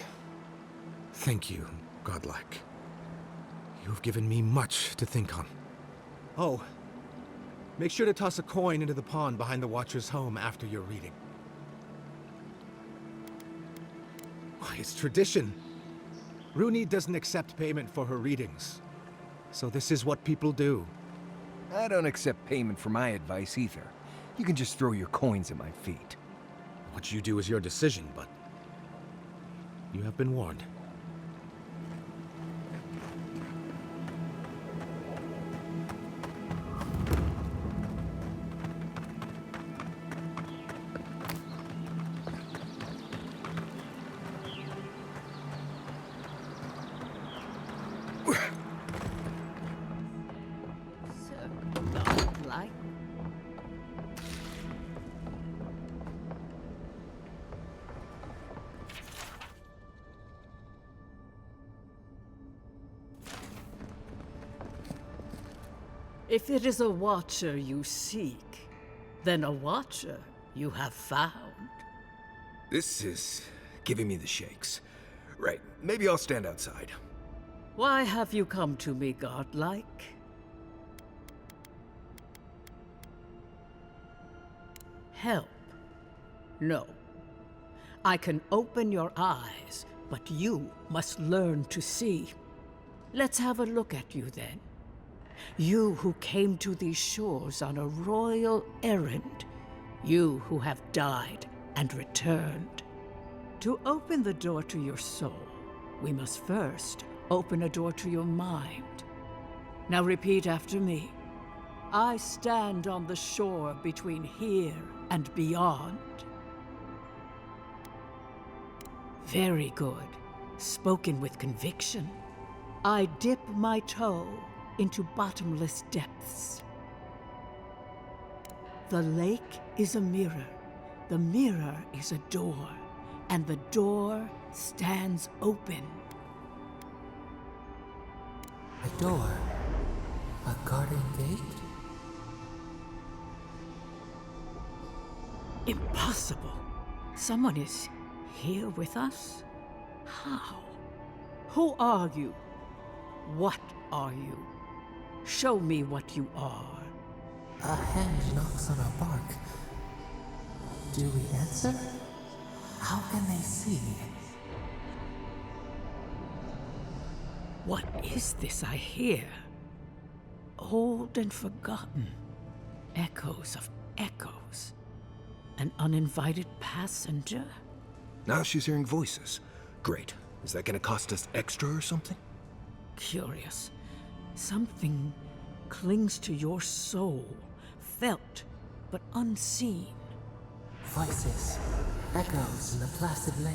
Speaker 18: Thank you, godlike. You've given me much to think on. Oh, make sure to toss a coin into the pond behind the Watcher's home after your reading. Why, it's tradition. Runid doesn't accept payment for her readings. So this is what people do.
Speaker 10: I don't accept payment for my advice either. You can just throw your coins at my feet.
Speaker 18: What you do is your decision, but you have been warned.
Speaker 8: If it is a Watcher you seek, then a Watcher you have found.
Speaker 10: This is giving me the shakes. Right, maybe I'll stand outside.
Speaker 8: Why have you come to me, godlike? Help? No. I can open your eyes, but you must learn to see. Let's have a look at you then. You who came to these shores on a royal errand. You who have died and returned. To open the door to your soul, we must first open a door to your mind. Now repeat after me. I stand on the shore between here and beyond. Very good. Spoken with conviction. I dip my toe into bottomless depths. The lake is a mirror, the mirror is a door, and the door stands open.
Speaker 2: A door? A garden gate?
Speaker 8: Impossible! Someone is here with us? How? Who are you? What are you? Show me what you are.
Speaker 2: A hand knocks on our bark. Do we answer? How can they see?
Speaker 8: What is this I hear? old and forgotten. Echoes of echoes. An uninvited passenger?
Speaker 10: Now she's hearing voices. Great. Is that gonna cost us extra or something?
Speaker 8: Curious. Something clings to your soul, felt but unseen.
Speaker 2: Voices, echoes in the placid lake.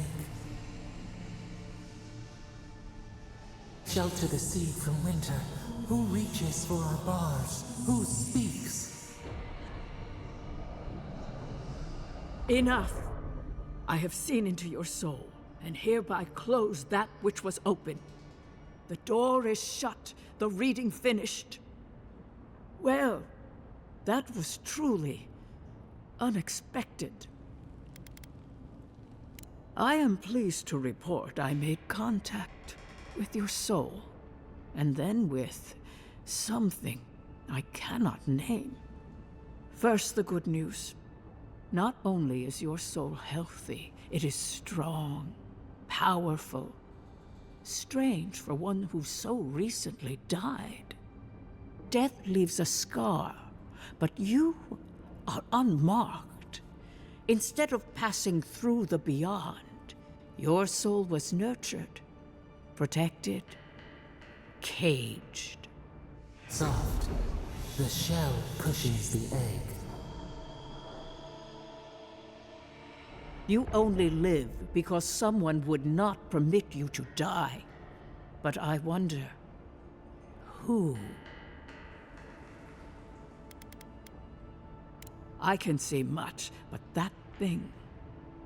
Speaker 2: Shelter the seed from winter. Who reaches for our bars? Who speaks?
Speaker 8: Enough! I have seen into your soul, and hereby close that which was open. The door is shut, the reading finished. Well, that was truly unexpected. I am pleased to report I made contact with your soul, and then with something I cannot name. First, the good news. Not only is your soul healthy, it is strong, powerful. Strange for one who so recently died. Death leaves a scar, but you are unmarked. Instead of passing through the beyond, your soul was nurtured, protected, caged.
Speaker 2: Soft. The shell cushions the egg.
Speaker 8: You only live because someone would not permit you to die. But I wonder, who? I can say much, but that thing,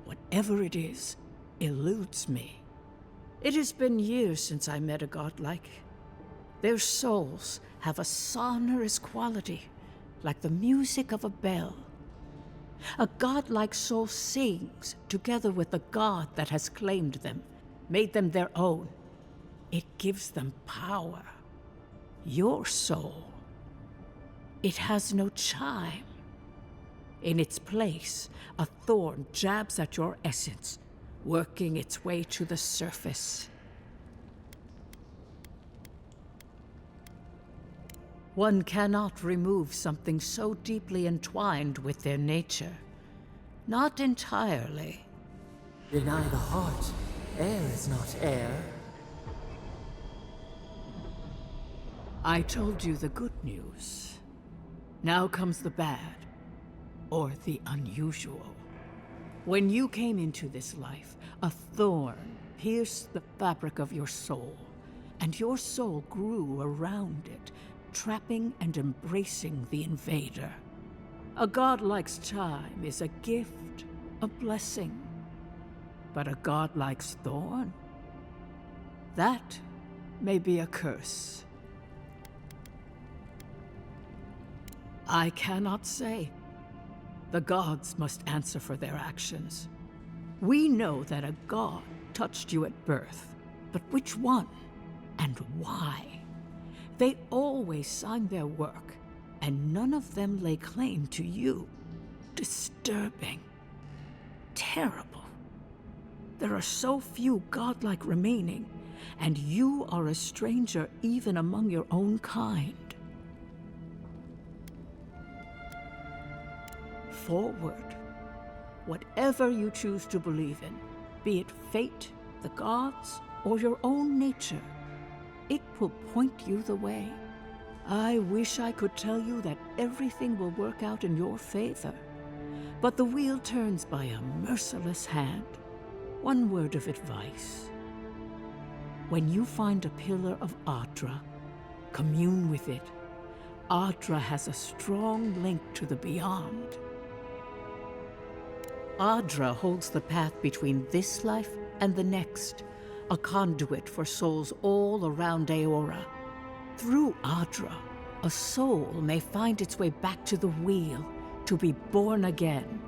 Speaker 8: whatever it is, eludes me. It has been years since I met a godlike. Their souls have a sonorous quality, like the music of a bell. A godlike soul sings together with the god that has claimed them, made them their own. It gives them power. Your soul, it has no chime. In its place, a thorn jabs at your essence, working its way to the surface. One cannot remove something so deeply entwined with their nature. Not entirely.
Speaker 2: Deny the heart. Air is not air.
Speaker 8: I told you the good news. Now comes the bad, or the unusual. When you came into this life, a thorn pierced the fabric of your soul, and your soul grew around it, trapping and embracing the invader. A godlike's chime is a gift, a blessing. But a godlike's thorn? That may be a curse. I cannot say. The gods must answer for their actions. We know that a god touched you at birth, but which one and why? They always signed their work, and none of them lay claim to you. Disturbing. Terrible. There are so few godlike remaining, and you are a stranger even among your own kind. Forward. Whatever you choose to believe in, be it fate, the gods, or your own nature, it will point you the way. I wish I could tell you that everything will work out in your favor, but the wheel turns by a merciless hand. One word of advice. When you find a pillar of Aedyr, commune with it. Aedyr has a strong link to the beyond. Aedyr holds the path between this life and the next, a conduit for souls all around Aedyr. Through Aedyr, a soul may find its way back to the wheel, to be born again.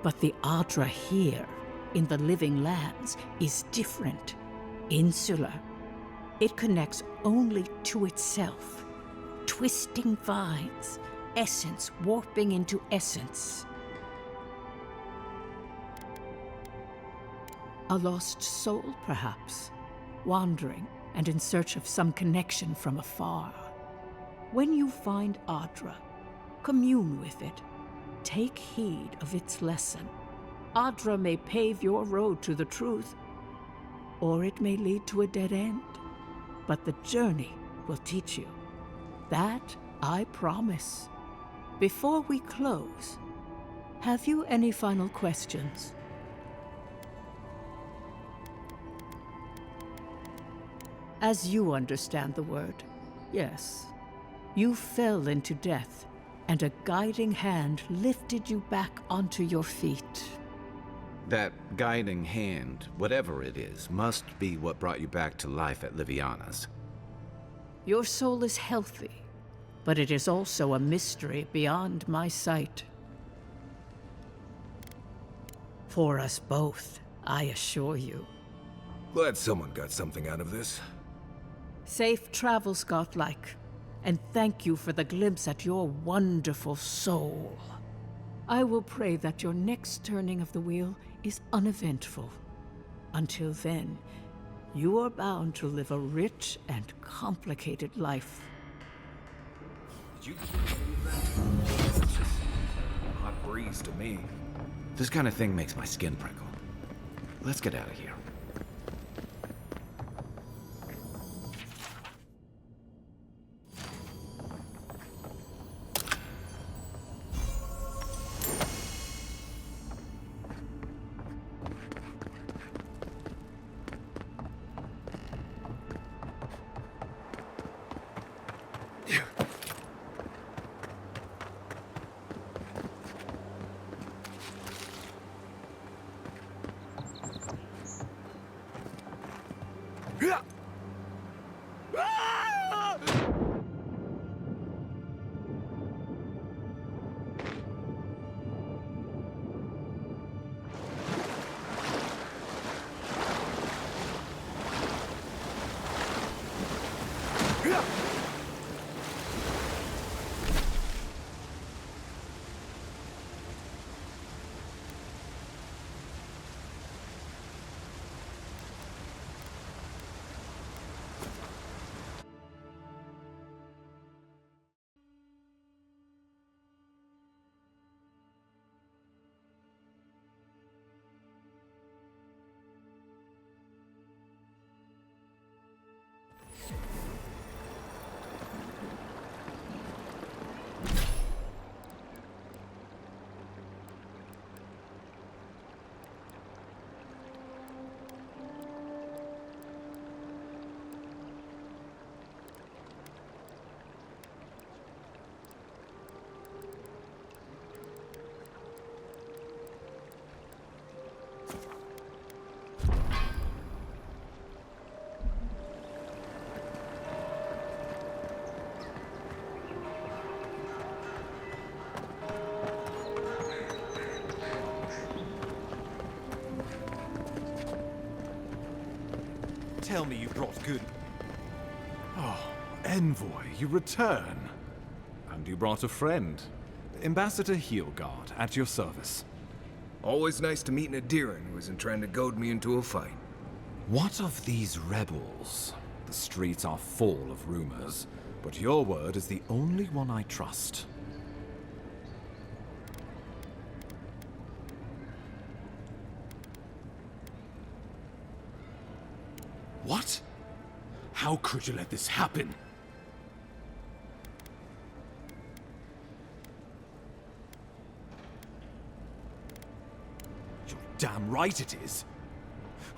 Speaker 8: But the Aedyr here, in the living lands, is different, insular. It connects only to itself. Twisting vines, essence warping into essence. A lost soul, perhaps, wandering and in search of some connection from afar. When you find Aedyr, commune with it. Take heed of its lesson. Aedyr may pave your road to the truth, or it may lead to a dead end. But the journey will teach you. That I promise. Before we close, have you any final questions? As you understand the word, yes. You fell into death, and a guiding hand lifted you back onto your feet.
Speaker 6: That guiding hand, whatever it is, must be what brought you back to life at Liviana's.
Speaker 8: Your soul is healthy, but it is also a mystery beyond my sight. For us both, I assure you.
Speaker 10: Glad someone got something out of this.
Speaker 8: Safe travels, godlike, and thank you for the glimpse at your wonderful soul. I will pray that your next turning of the wheel is uneventful. Until then, you are bound to live a rich and complicated life.
Speaker 10: Did you believe that? Hot breeze to me.
Speaker 6: This kind of thing makes my skin prickle. Let's get out of here.
Speaker 1: Tell me you brought good... Oh, envoy, you return. And you brought a friend. Ambassador Heelguard, at your service.
Speaker 10: Always nice to meet an Aedyr who isn't trying to goad me into a fight.
Speaker 1: What of these rebels? The streets are full of rumors, but your word is the only one I trust. What? How could you let this happen? You're damn right it is.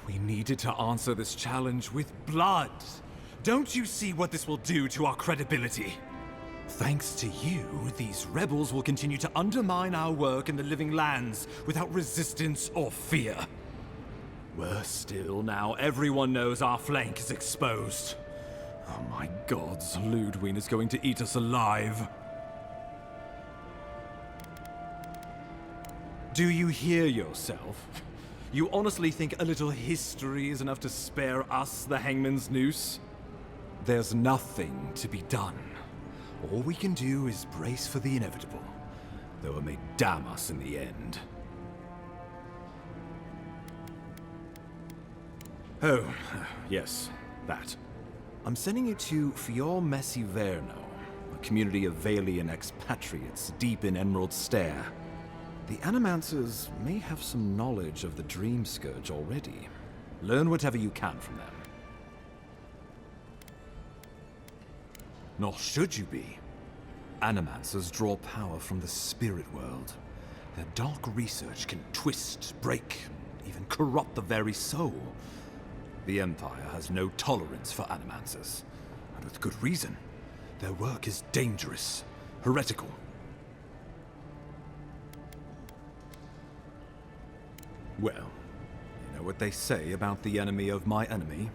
Speaker 1: We needed to answer this challenge with blood. Don't you see what this will do to our credibility? Thanks to you, these rebels will continue to undermine our work in the Living Lands without resistance or fear. Worse still, now everyone knows our flank is exposed. Oh my gods, Ludwig is going to eat us alive. Do you hear yourself? You honestly think a little history is enough to spare us the hangman's noose? There's nothing to be done. All we can do is brace for the inevitable, though it may damn us in the end. Oh, yes, that. I'm sending it to Fior Messi Verno, a community of Valian expatriates deep in Emerald Stair. The Animancers may have some knowledge of the Dream Scourge already. Learn whatever you can from them. Nor should you be. Animancers draw power from the spirit world. Their dark research can twist, break, and even corrupt the very soul. The Empire has no tolerance for Animancers, and with good reason. Their work is dangerous, heretical. Well, you know what they say about the enemy of my enemy?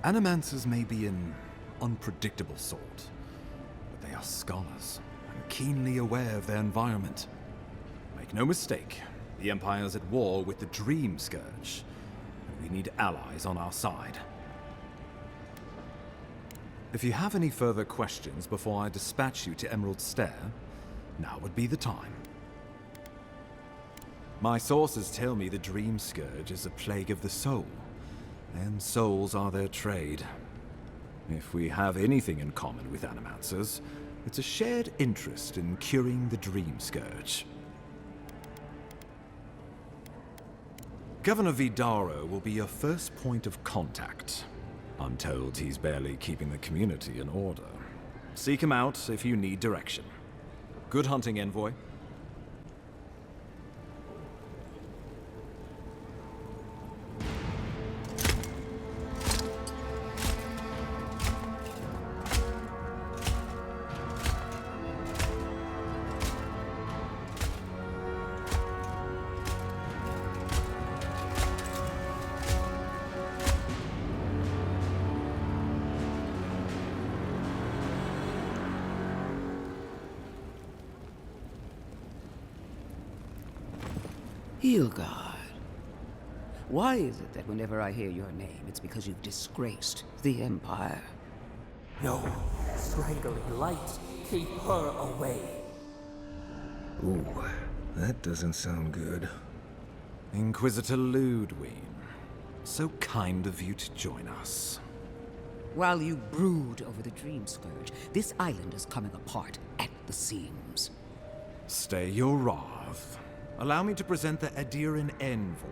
Speaker 1: Animancers may be an unpredictable sort, but they are scholars and keenly aware of their environment. Make no mistake, the Empire's at war with the Dream Scourge, and we need allies on our side. If you have any further questions before I dispatch you to Emerald Stair, now would be the time. My sources tell me the Dream Scourge is a plague of the soul, and souls are their trade. If we have anything in common with Animancers, it's a shared interest in curing the Dream Scourge. Governor Vidaro will be your first point of contact. I'm told he's barely keeping the community in order. Seek him out if you need direction. Good hunting, envoy.
Speaker 16: Hilgard. Why is it that whenever I hear your name, it's because you've disgraced the Empire?
Speaker 2: No, strangling light, keep her away.
Speaker 10: Ooh, that doesn't sound good.
Speaker 1: Inquisitor Ludwig, so kind of you to join us.
Speaker 16: While you brood over the Dream Scourge, this island is coming apart at the seams.
Speaker 1: Stay your wrath. Allow me to present the Aedyr envoy,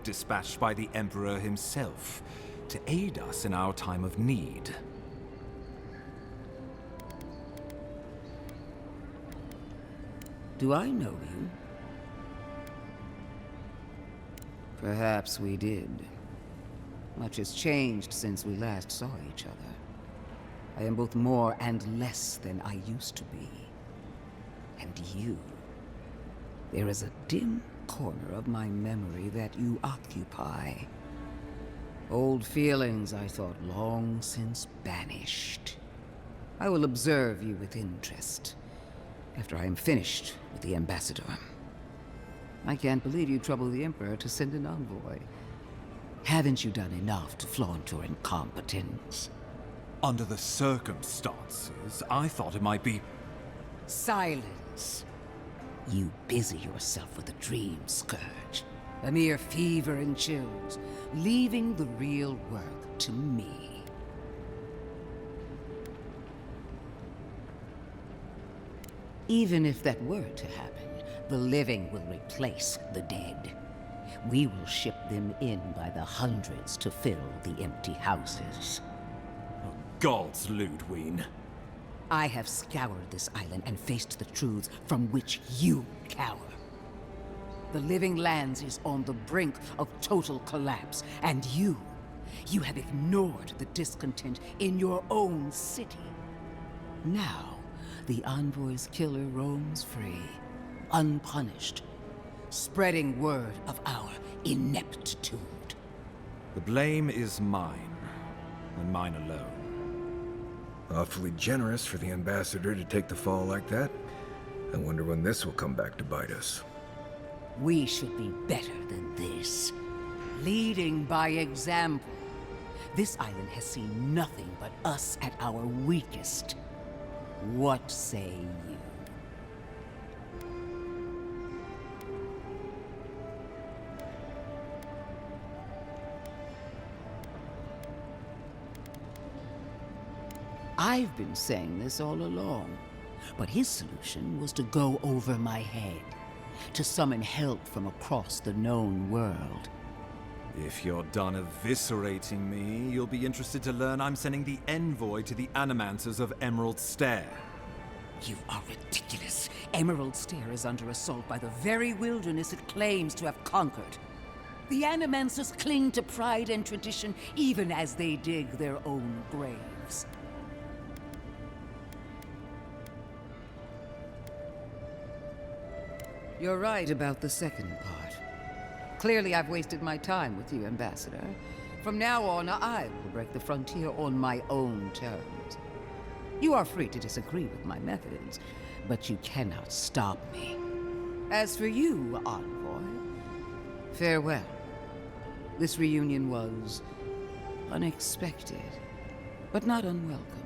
Speaker 1: dispatched by the Emperor himself, to aid us in our time of need.
Speaker 16: Do I know you? Perhaps we did. Much has changed since we last saw each other. I am both more and less than I used to be. And you. There is a dim corner of my memory that you occupy. Old feelings I thought long since banished. I will observe you with interest after I am finished with the ambassador. I can't believe you troubled the Emperor to send an envoy. Haven't you done enough to flaunt your incompetence?
Speaker 1: Under the circumstances, I thought it might be...
Speaker 16: Silence. You busy yourself with the Dream Scourge. A mere fever and chills, leaving the real work to me. Even if that were to happen, the living will replace the dead. We will ship them in by the hundreds to fill the empty houses.
Speaker 1: Oh, gods, Ludwig.
Speaker 16: I have scoured this island and faced the truths from which you cower. The Living Lands is on the brink of total collapse, and you have ignored the discontent in your own city. Now, the Envoy's killer roams free, unpunished, spreading word of our ineptitude.
Speaker 1: The blame is mine, and mine alone.
Speaker 10: Awfully generous for the ambassador to take the fall like that. I wonder when this will come back to bite us.
Speaker 16: We should be better than this. Leading by example. This island has seen nothing but us at our weakest. What say you? I've been saying this all along. But his solution was to go over my head, to summon help from across the known world.
Speaker 1: If you're done eviscerating me, you'll be interested to learn I'm sending the envoy to the Animancers of Emerald Stair.
Speaker 16: You are ridiculous. Emerald Stair is under assault by the very wilderness it claims to have conquered. The Animancers cling to pride and tradition even as they dig their own graves. You're right about the second part. Clearly I've wasted my time with you, Ambassador. From now on, I will break the frontier on my own terms. You are free to disagree with my methods, but you cannot stop me. As for you, Envoy, farewell. This reunion was unexpected, but not unwelcome.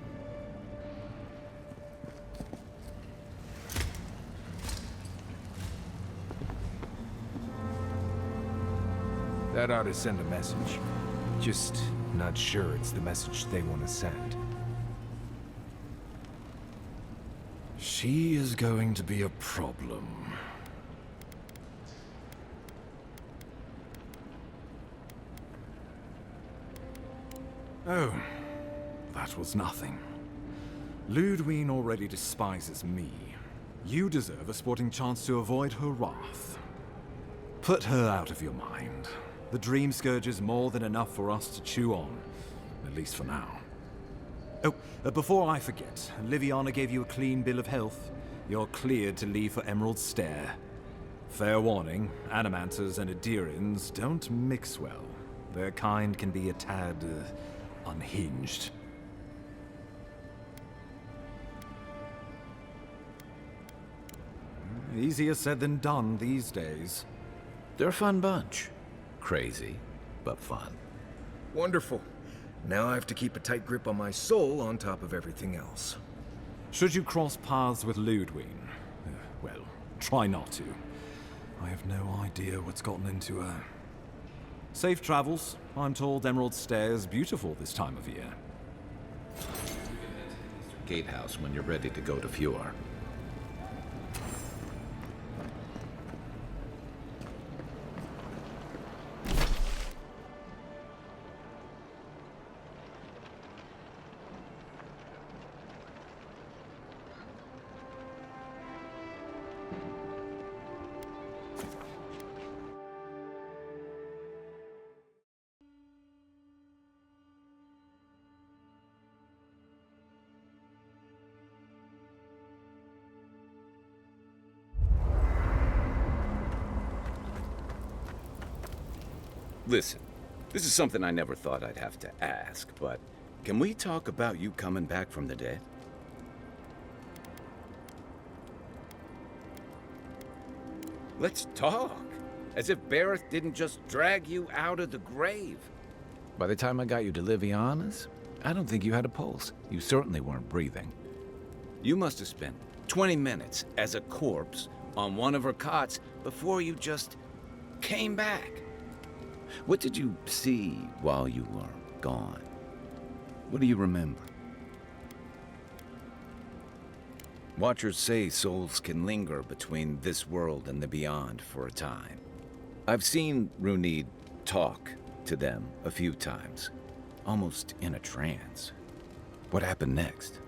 Speaker 10: That ought to send a message. Just not sure it's the message they want to send.
Speaker 1: She is going to be a problem. Oh, that was nothing. Ludwine already despises me. You deserve a sporting chance to avoid her wrath. Put her out of your mind. The Dream Scourge is more than enough for us to chew on, at least for now. Oh, before I forget, Liviana gave you a clean bill of health. You're cleared to leave for Emerald Stair. Fair warning, Animancers and Aedyrians don't mix well. Their kind can be a tad, unhinged. Easier said than done these days.
Speaker 6: They're a fun bunch. Crazy, but fun.
Speaker 10: Wonderful. Now I have to keep a tight grip on my soul on top of everything else.
Speaker 1: Should you cross paths with Ludwine, well, try not to. I have no idea what's gotten into her. Safe travels. I'm told Emerald Stair is beautiful this time of year.
Speaker 6: Gatehouse when you're ready to go to Fjord. Listen, this is something I never thought I'd have to ask, but can we talk about you coming back from the dead? Let's talk. As if Bareth didn't just drag you out of the grave. By the time I got you to Liviana's, I don't think you had a pulse. You certainly weren't breathing. You must have spent 20 minutes as a corpse on one of her cots before you just came back. What did you see while you were gone? What do you remember? Watchers say souls can linger between this world and the beyond for a time. I've seen Runid talk to them a few times, almost in a trance. What happened next?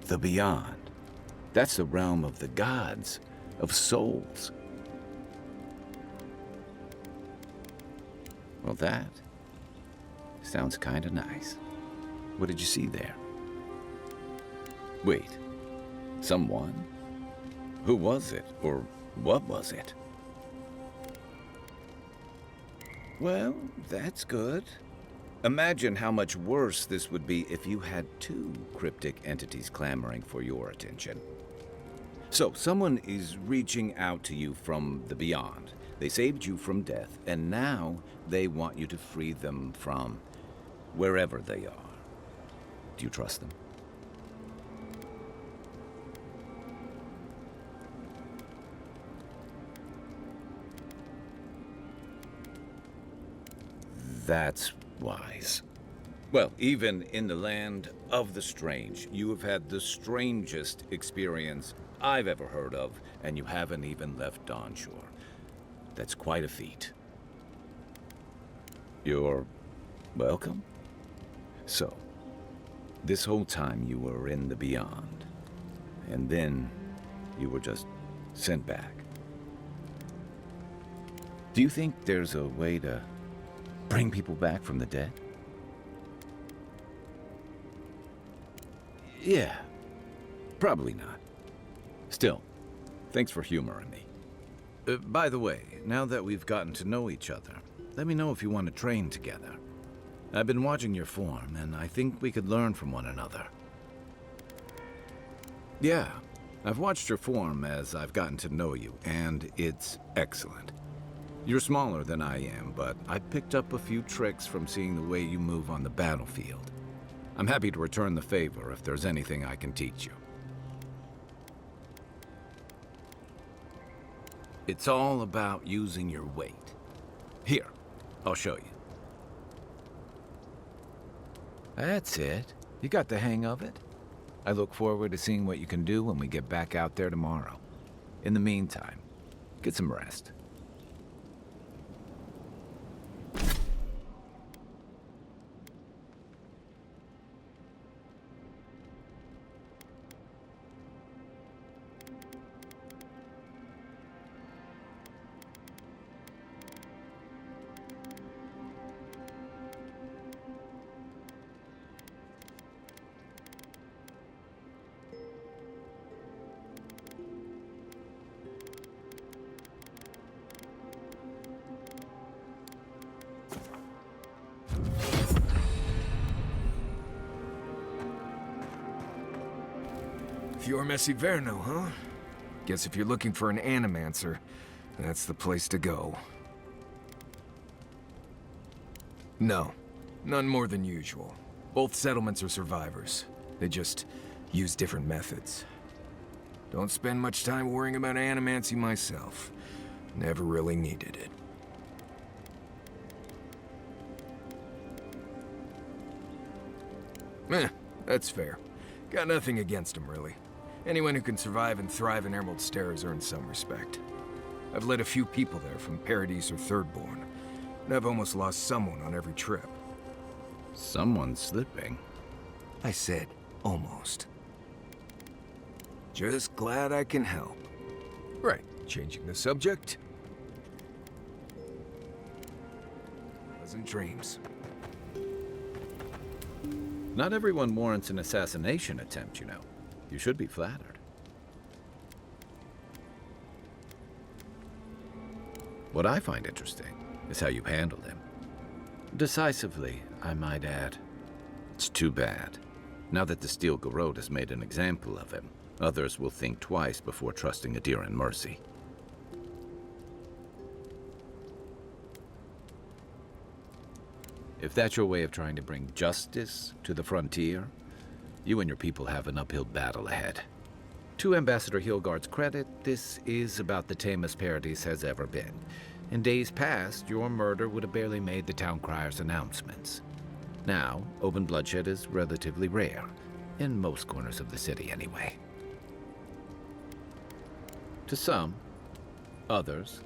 Speaker 6: The beyond. That's the realm of the gods, of souls. Well, that sounds kinda nice. What did you see there? Wait, someone? Who was it, or what was it? Well, that's good. Imagine how much worse this would be if you had two cryptic entities clamoring for your attention. So, someone is reaching out to you from the beyond. They saved you from death, and now they want you to free them from wherever they are. Do you trust them? That's wise. Well, even in the land of the strange, you have had the strangest experience I've ever heard of, and you haven't even left Dawnshore. That's quite a feat. You're welcome. So, this whole time you were in the Beyond, and then you were just sent back. Do you think there's a way to bring people back from the dead? Yeah, probably not. Still, thanks for humoring me. By the way, now that we've gotten to know each other, let me know if you want to train together. I've been watching your form, and I think we could learn from one another. Yeah, I've watched your form as I've gotten to know you, and it's excellent. You're smaller than I am, but I picked up a few tricks from seeing the way you move on the battlefield. I'm happy to return the favor if there's anything I can teach you. It's all about using your weight. Here, I'll show you. That's it. You got the hang of it. I look forward to seeing what you can do when we get back out there tomorrow. In the meantime, get some rest.
Speaker 10: Fior Messiverno, huh? Guess if you're looking for an animancer, that's the place to go. No, none more than usual. Both settlements are survivors. They just use different methods. Don't spend much time worrying about animancy myself. Never really needed it. That's fair. Got nothing against them, really. Anyone who can survive and thrive in Emerald Stair has earned some respect. I've led a few people there from Paradise or Thirdborn, and I've almost lost someone on every trip.
Speaker 6: Someone's slipping.
Speaker 10: I said, almost. Just glad I can help. Right, changing the subject. Pleasant dreams.
Speaker 6: Not everyone warrants an assassination attempt, you know. You should be flattered. What I find interesting is how you handled him. Decisively, I might add. It's too bad. Now that the Steel Garrote has made an example of him, others will think twice before trusting Aedyr and mercy. If that's your way of trying to bring justice to the frontier, you and your people have an uphill battle ahead. To Ambassador Hilgard's credit, this is about the tamest Paradise has ever been. In days past, your murder would have barely made the town crier's announcements. Now, open bloodshed is relatively rare, in most corners of the city anyway. To some, others,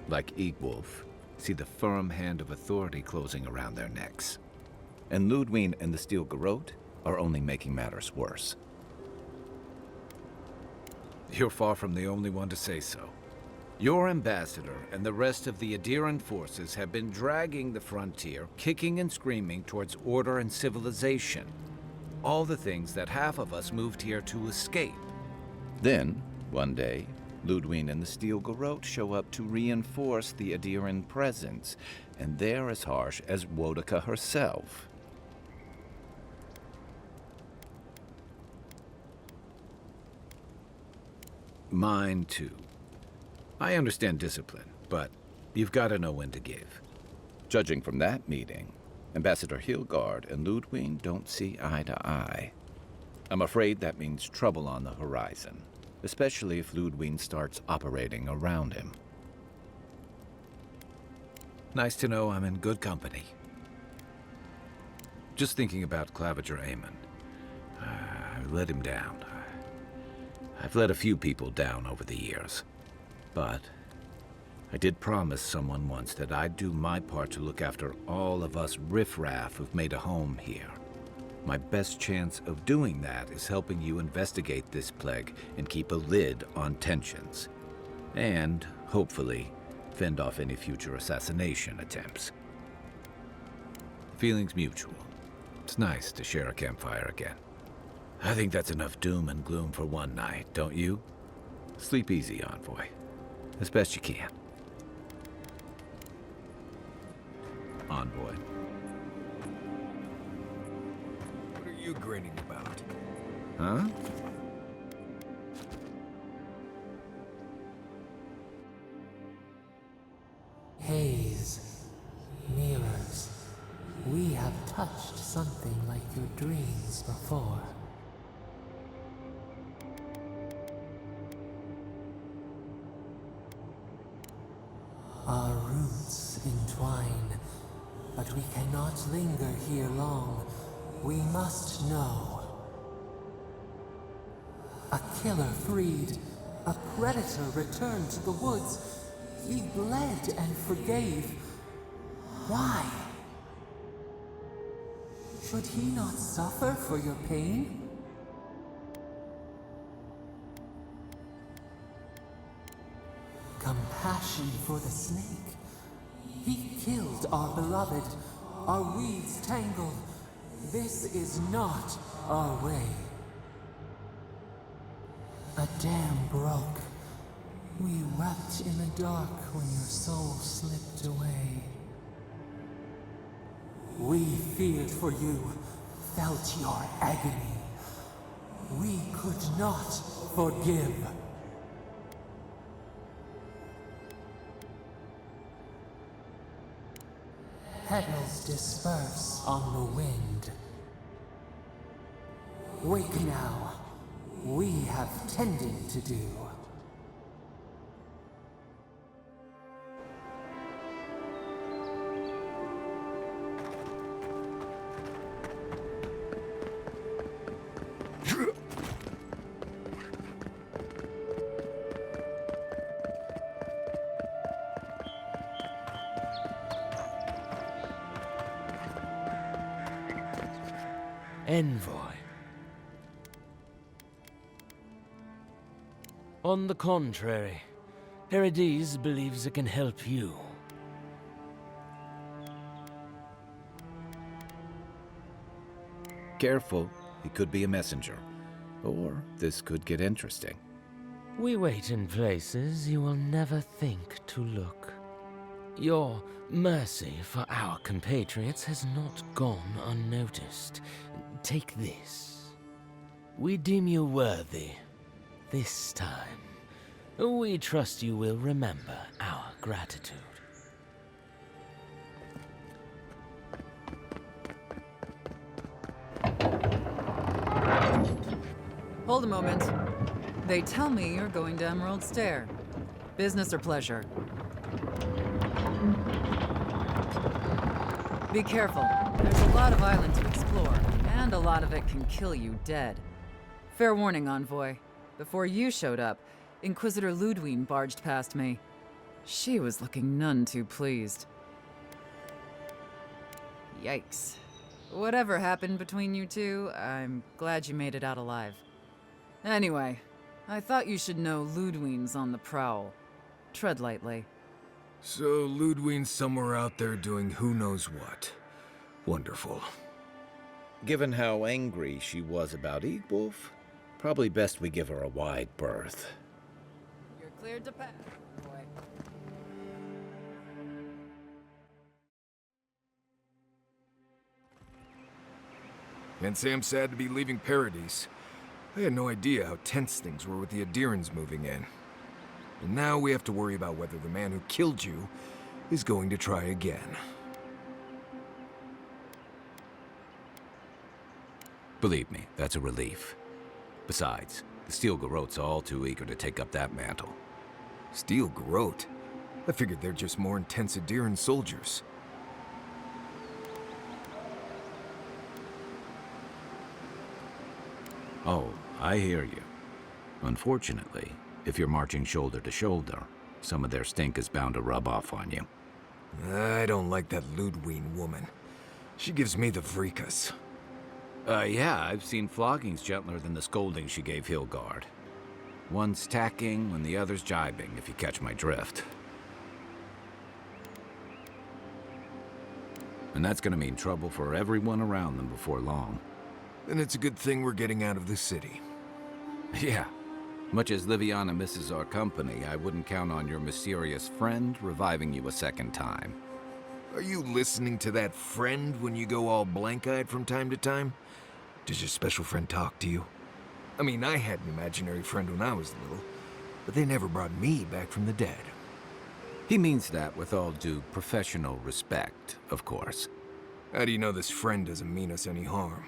Speaker 6: like Eagwolf, see the firm hand of authority closing around their necks. And Ludwig and the Steel Garrote are only making matters worse. You're far from the only one to say so. Your ambassador and the rest of the Aedyran forces have been dragging the frontier, kicking and screaming towards order and civilization. All the things that half of us moved here to escape. Then, one day, Ludwig and the Steel Garrote show up to reinforce the Aedyran presence, and they're as harsh as Woedica herself. Mine, too. I understand discipline, but you've got to know when to give. Judging from that meeting, Ambassador Hilgard and Ludwig don't see eye to eye. I'm afraid that means trouble on the horizon, especially if Ludwig starts operating around him. Nice to know I'm in good company. Just thinking about Claviger Amon. I let him down. I've let a few people down over the years. But I did promise someone once that I'd do my part to look after all of us riffraff who've made a home here. My best chance of doing that is helping you investigate this plague and keep a lid on tensions. And, hopefully, fend off any future assassination attempts. Feelings mutual. It's nice to share a campfire again. I think that's enough doom and gloom for one night, don't you? Sleep easy, Envoy. As best you can. Envoy.
Speaker 10: What are you grinning about?
Speaker 6: Huh?
Speaker 2: Haze, mirrors. We have touched something like your dreams before. Our roots entwine, but we cannot linger here long. We must know. A killer freed, a predator returned to the woods. He bled and forgave. Why? Should he not suffer for your pain? Compassion for the snake. He killed our beloved. Our weeds tangled. This is not our way. A dam broke. We wept in the dark when your soul slipped away. We feared for you, felt your agony. We could not forgive. Petals disperse on the wind. Wake now. We have tending to do.
Speaker 21: Envoy. On the contrary, Aedyr believes it can help you.
Speaker 6: Careful, he could be a messenger. Or this could get interesting.
Speaker 21: We wait in places you will never think to look. Your mercy for our compatriots has not gone unnoticed. Take this. We deem you worthy. This time, we trust you will remember our gratitude.
Speaker 19: Hold a moment. They tell me you're going to Emerald Stair. Business or pleasure? Be careful. There's a lot of island to explore, and a lot of it can kill you dead. Fair warning, Envoy. Before you showed up, Inquisitor Ludwine barged past me. She was looking none too pleased. Yikes. Whatever happened between you two, I'm glad you made it out alive. Anyway, I thought you should know Ludwine's on the prowl. Tread lightly.
Speaker 10: So Ludwine's somewhere out there doing who knows what. Wonderful.
Speaker 6: Given how angry she was about Eagwolf, probably best we give her a wide berth.
Speaker 19: You're cleared to pass, boy.
Speaker 10: Can't say I'm sad to be leaving Paradise. I had no idea how tense things were with the Aedyrans moving in. And now we have to worry about whether the man who killed you is going to try again.
Speaker 6: Believe me, that's a relief. Besides, the Steel Garrote's all too eager to take up that mantle.
Speaker 10: Steel Garrote? I figured they're just more intense Aedyran soldiers.
Speaker 6: Oh, I hear you. Unfortunately, if you're marching shoulder to shoulder, some of their stink is bound to rub off on you.
Speaker 10: I don't like that Ludwig woman. She gives me the freakus.
Speaker 6: Yeah, I've seen floggings gentler than the scolding she gave Hilgard. One's tacking when the other's jibing, if you catch my drift. And that's gonna mean trouble for everyone around them before long.
Speaker 10: Then it's a good thing we're getting out of the city.
Speaker 6: Yeah. Much as Liviana misses our company, I wouldn't count on your mysterious friend reviving you a second time.
Speaker 10: Are you listening to that friend when you go all blank-eyed from time to time? Does your special friend talk to you? I mean, I had an imaginary friend when I was little, but they never brought me back from the dead.
Speaker 6: He means that with all due professional respect, of course.
Speaker 10: How do you know this friend doesn't mean us any harm?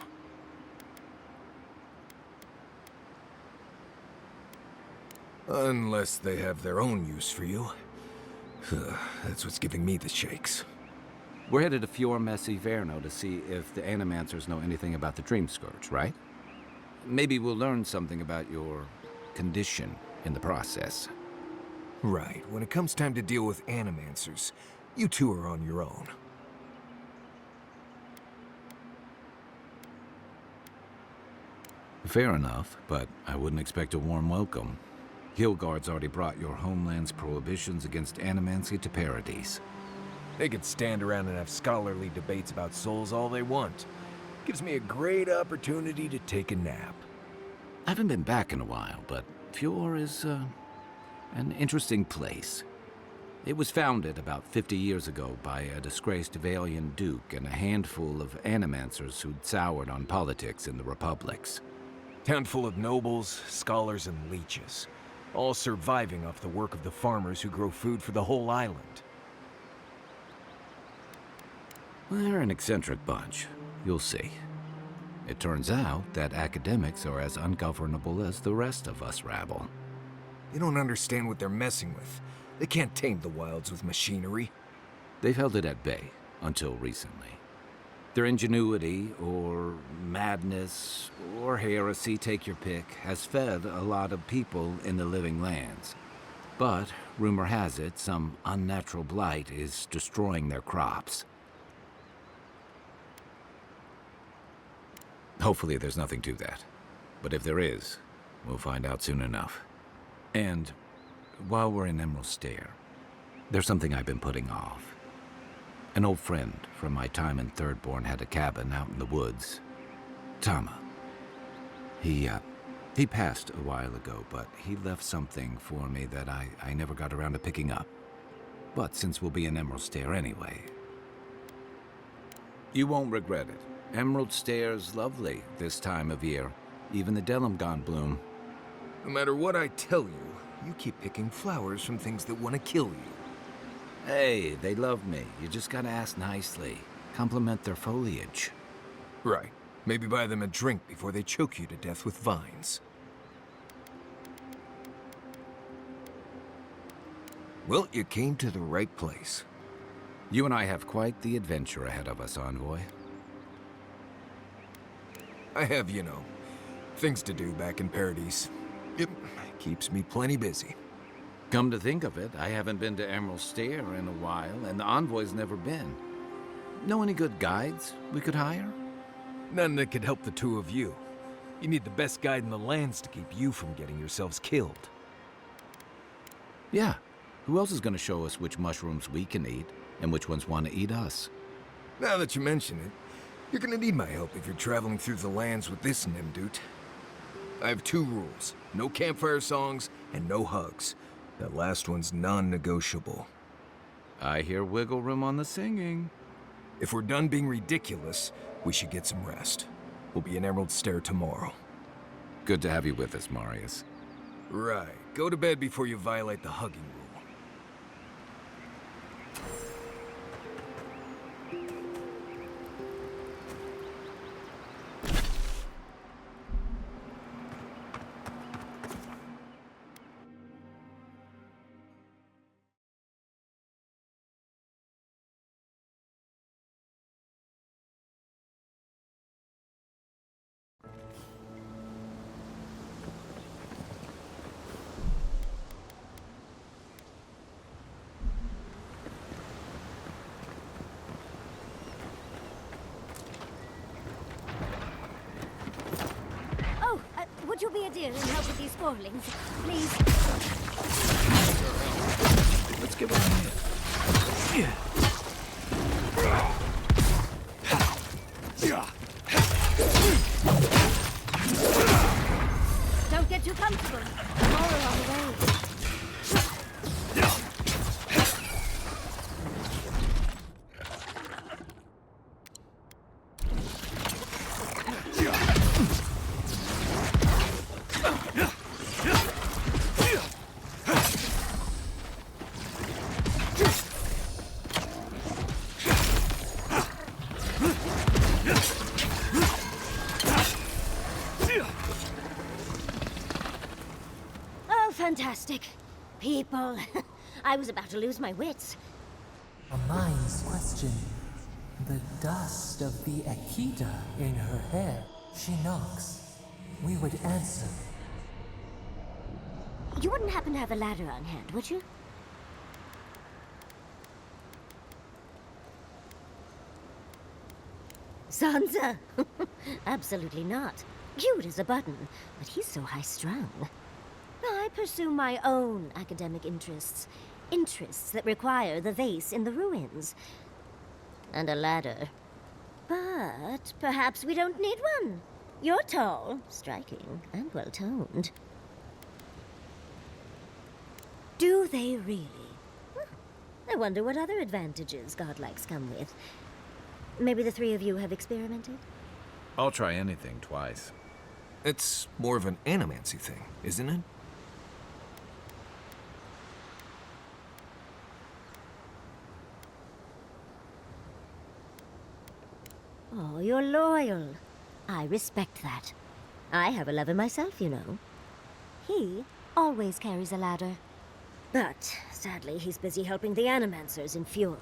Speaker 10: Unless they have their own use for you. That's what's giving me the shakes.
Speaker 6: We're headed to Fjord Messi Verno to see if the Animancers know anything about the Dream Scourge, right? Maybe we'll learn something about your condition in the process.
Speaker 10: Right. When it comes time to deal with Animancers, you two are on your own.
Speaker 6: Fair enough, but I wouldn't expect a warm welcome. Hilgard's already brought your homeland's prohibitions against animancy to paradise.
Speaker 10: They could stand around and have scholarly debates about souls all they want. Gives me a great opportunity to take a nap.
Speaker 6: I haven't been back in a while, but Fjord is, an interesting place. It was founded about 50 years ago by a disgraced Valian duke and a handful of animancers who'd soured on politics in the republics.
Speaker 10: Town full of nobles, scholars, and leeches. All surviving off the work of the farmers who grow food for the whole island.
Speaker 6: They're an eccentric bunch. You'll see. It turns out that academics are as ungovernable as the rest of us rabble.
Speaker 10: They don't understand what they're messing with. They can't tame the wilds with machinery.
Speaker 6: They've held it at bay, until recently. Their ingenuity, or madness, or heresy, take your pick, has fed a lot of people in the living lands. But, rumor has it, some unnatural blight is destroying their crops. Hopefully there's nothing to that. But if there is, we'll find out soon enough. And while we're in Emerald Stair, there's something I've been putting off. An old friend from my time in Thirdborn had a cabin out in the woods. Tama. He passed a while ago, but he left something for me that I never got around to picking up. But since we'll be in Emerald Stair anyway... You won't regret it. Emerald Stair's lovely this time of year. Even the Delimgon bloom.
Speaker 10: No matter what I tell you, you keep picking flowers from things that want to kill you.
Speaker 6: Hey, they love me. You just gotta ask nicely. Compliment their foliage.
Speaker 10: Right. Maybe buy them a drink before they choke you to death with vines. Well, you came to the right place.
Speaker 6: You and I have quite the adventure ahead of us, Envoy.
Speaker 10: I have, you know, things to do back in Paradise. It keeps me plenty busy.
Speaker 6: Come to think of it, I haven't been to Emerald Stair in a while, and the Envoy's never been. Know any good guides we could hire?
Speaker 10: None that could help the two of you. You need the best guide in the lands to keep you from getting yourselves killed.
Speaker 6: Yeah. Who else is gonna show us which mushrooms we can eat, and which ones want to eat us?
Speaker 10: Now that you mention it, you're gonna need my help if you're traveling through the lands with this Nimdut. I have 2 rules. No campfire songs, and no hugs. That last one's non-negotiable.
Speaker 6: I hear wiggle room on the singing.
Speaker 10: If we're done being ridiculous, we should get some rest. We'll be in Emerald Stair tomorrow.
Speaker 6: Good to have you with us, Marius.
Speaker 10: Right. Go to bed before you violate the hugging rule.
Speaker 5: Would you be Aedyr and help with these spoilings? Please?
Speaker 15: Let's give it a hand.
Speaker 5: Don't get too comfortable. More along the way. Fantastic. People. I was about to lose my wits.
Speaker 2: A mind's question. The dust of the Aedyr in her hair. She knocks. We would answer.
Speaker 5: You wouldn't happen to have a ladder on hand, would you? Sansa! Absolutely not. Cute as a button, but he's so high-strung. I pursue my own academic interests. Interests that require the vase in the ruins. And a ladder. But perhaps we don't need one. You're tall, striking, and well-toned. Do they really? I wonder what other advantages godlikes come with. Maybe the three of you have experimented?
Speaker 6: I'll try anything twice.
Speaker 10: It's more of an animancy thing, isn't it?
Speaker 5: Oh, you're loyal. I respect that. I have a lover myself, you know. He always carries a ladder. But, sadly, he's busy helping the Animancers in Fjord.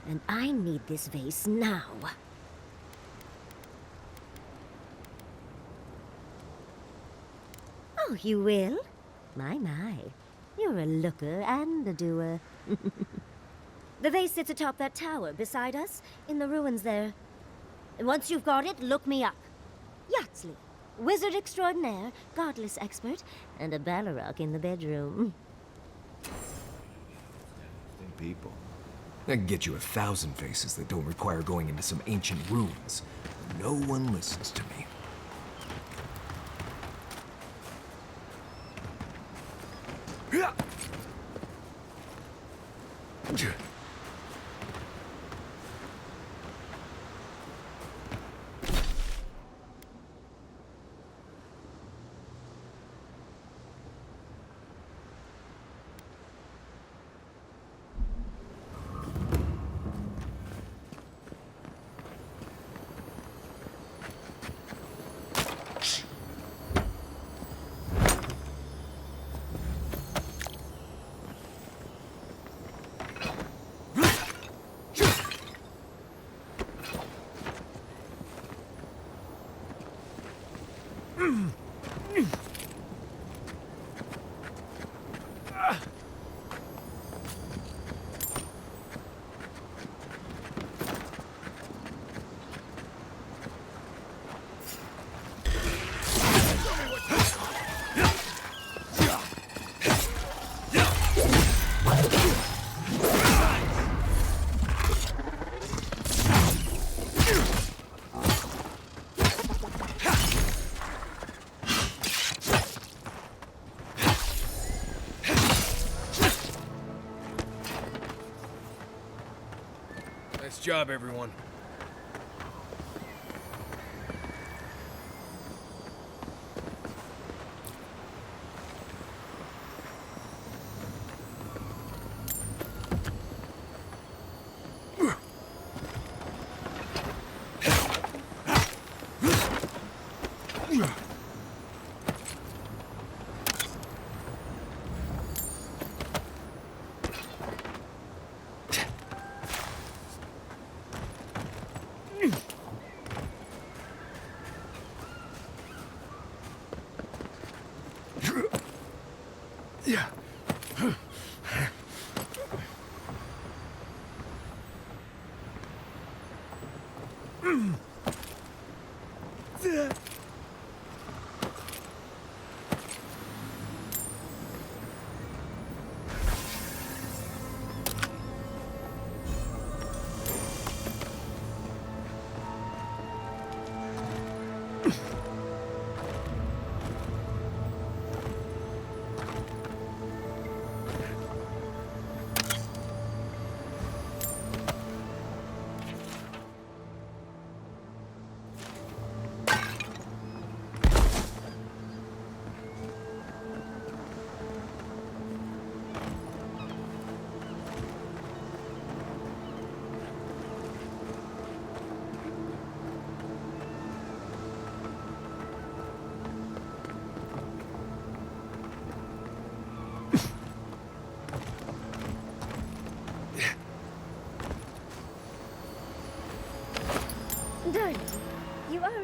Speaker 5: And I need this vase now. Oh, you will? My. You're a looker and a doer. The vase sits atop that tower beside us, in the ruins there. And once you've got it, look me up. Yatsley, wizard extraordinaire, godless expert, and a Balrog in the bedroom.
Speaker 15: People.
Speaker 10: I can get you 1,000 faces that don't require going into some ancient ruins. No one listens to me. Nice job, everyone. Yeah.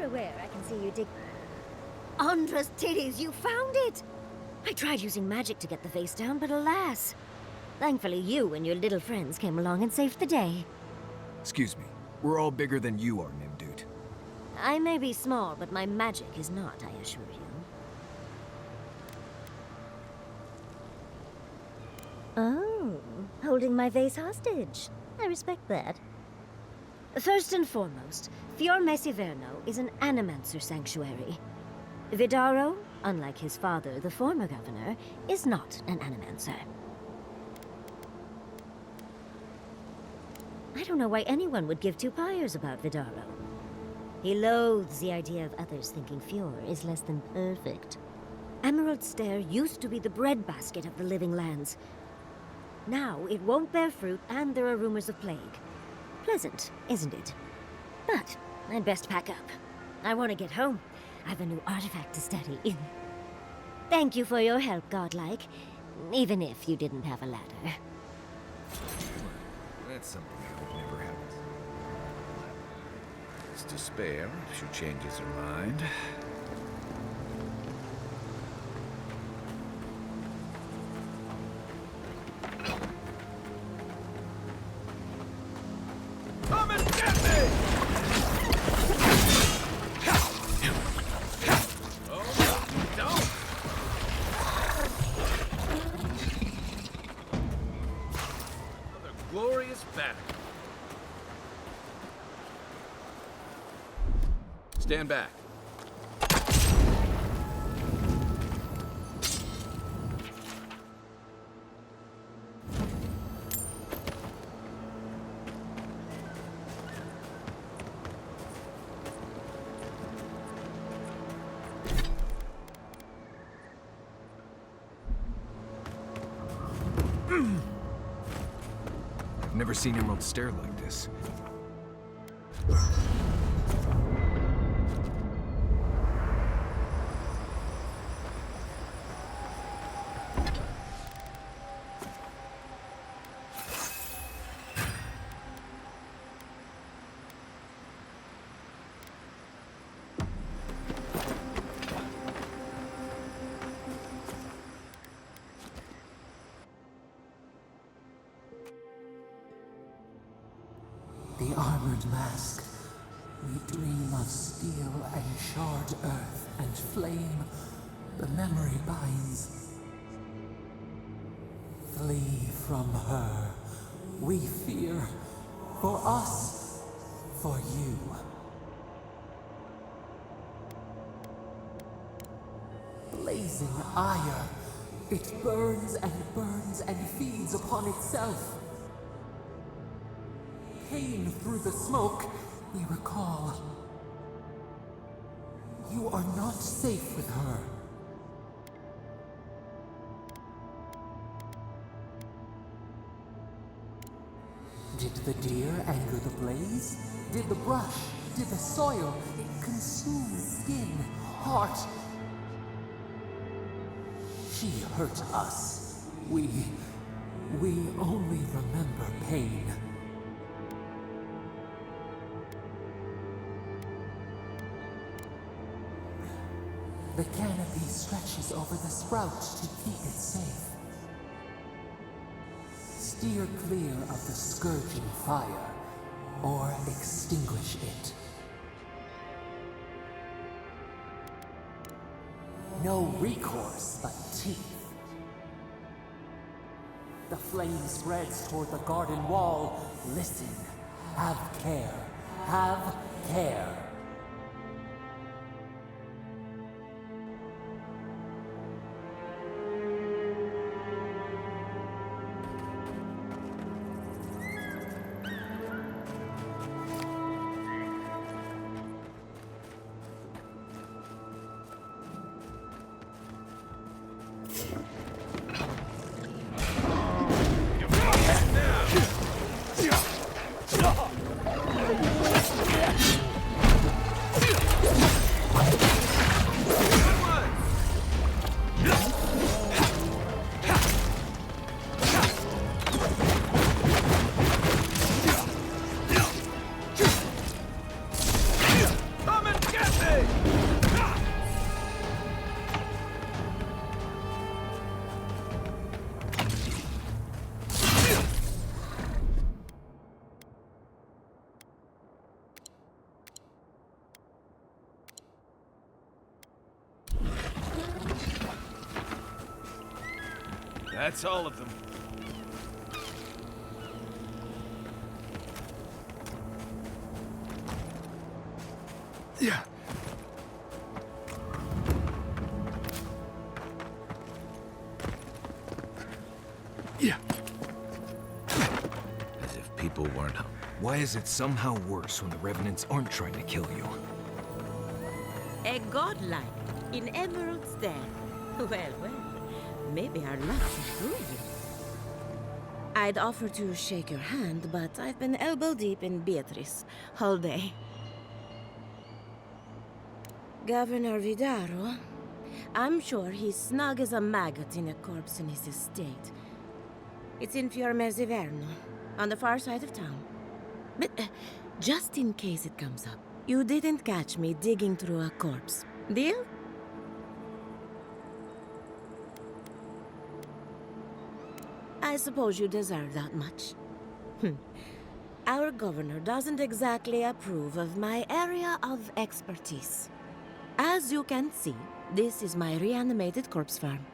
Speaker 5: you're aware, I can see you dig... Andra's titties, you found it! I tried using magic to get the face down, but alas. Thankfully, you and your little friends came along and saved the day.
Speaker 10: Excuse me. We're all bigger than you are, Nimdude.
Speaker 5: I may be small, but my magic is not, I assure you. Oh, holding my vase hostage. I respect that. First and foremost, Fiorme Siverno is an animancer sanctuary. Vidaro, unlike his father, the former governor, is not an animancer. I don't know why anyone would give two pyres about Vidaro. He loathes the idea of others thinking Fior is less than perfect. Emerald Stair used to be the breadbasket of the living lands. Now it won't bear fruit, and there are rumors of plague. Pleasant, isn't it? But I'd best pack up. I want to get home. I have a new artifact to study. Thank you for your help, Godlike. Even if you didn't have a ladder.
Speaker 10: That's something I hope never happens.
Speaker 6: It's to spare if she changes her mind.
Speaker 14: Come and get me!
Speaker 6: Oh, don't! Another glorious battle. Stand back.
Speaker 10: I've never seen Emerald Stair like this.
Speaker 2: The armored mask. We dream of steel and shard earth and flame. The memory binds. Flee from her. We fear. For us. For you. Blazing ire. It burns and feeds upon itself. Pain through the smoke, we recall. You are not safe with her. Did the deer anger the blaze? Did the brush? Did the soil? It consumed skin, heart. She hurt us. We only remember pain. The canopy stretches over the sprout to keep it safe. Steer clear of the scourging fire, or extinguish it. No recourse but teeth. The flame spreads toward the garden wall. Listen. Have care. Have care.
Speaker 14: Come and get
Speaker 6: That's all of them.
Speaker 18: Yeah. Yeah.
Speaker 10: As if people weren't. Why is it somehow worse when the Revenants aren't trying to kill you?
Speaker 20: A godlike in Emerald Stair. Well, maybe our luck is improving. I'd offer to shake your hand, but I've been elbow deep in Beatrice all day. Governor Vidaro, I'm sure he's snug as a maggot in a corpse in his estate. It's in Fiormezziverno, on the far side of town. But just in case it comes up, you didn't catch me digging through a corpse. Deal? I suppose you deserve that much. Our governor doesn't exactly approve of my area of expertise. As you can see, this is my reanimated corpse farm.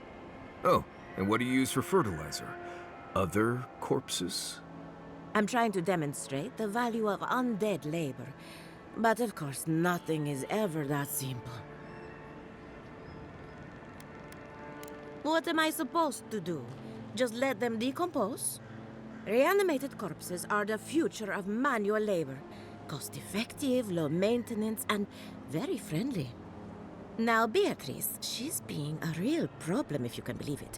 Speaker 10: Oh, and what do you use for fertilizer? Other corpses?
Speaker 20: I'm trying to demonstrate the value of undead labor. But of course, nothing is ever that simple. What am I supposed to do? Just let them decompose? Reanimated corpses are the future of manual labor. Cost-effective, low maintenance, and very friendly. Now, Beatrice, she's being a real problem, if you can believe it.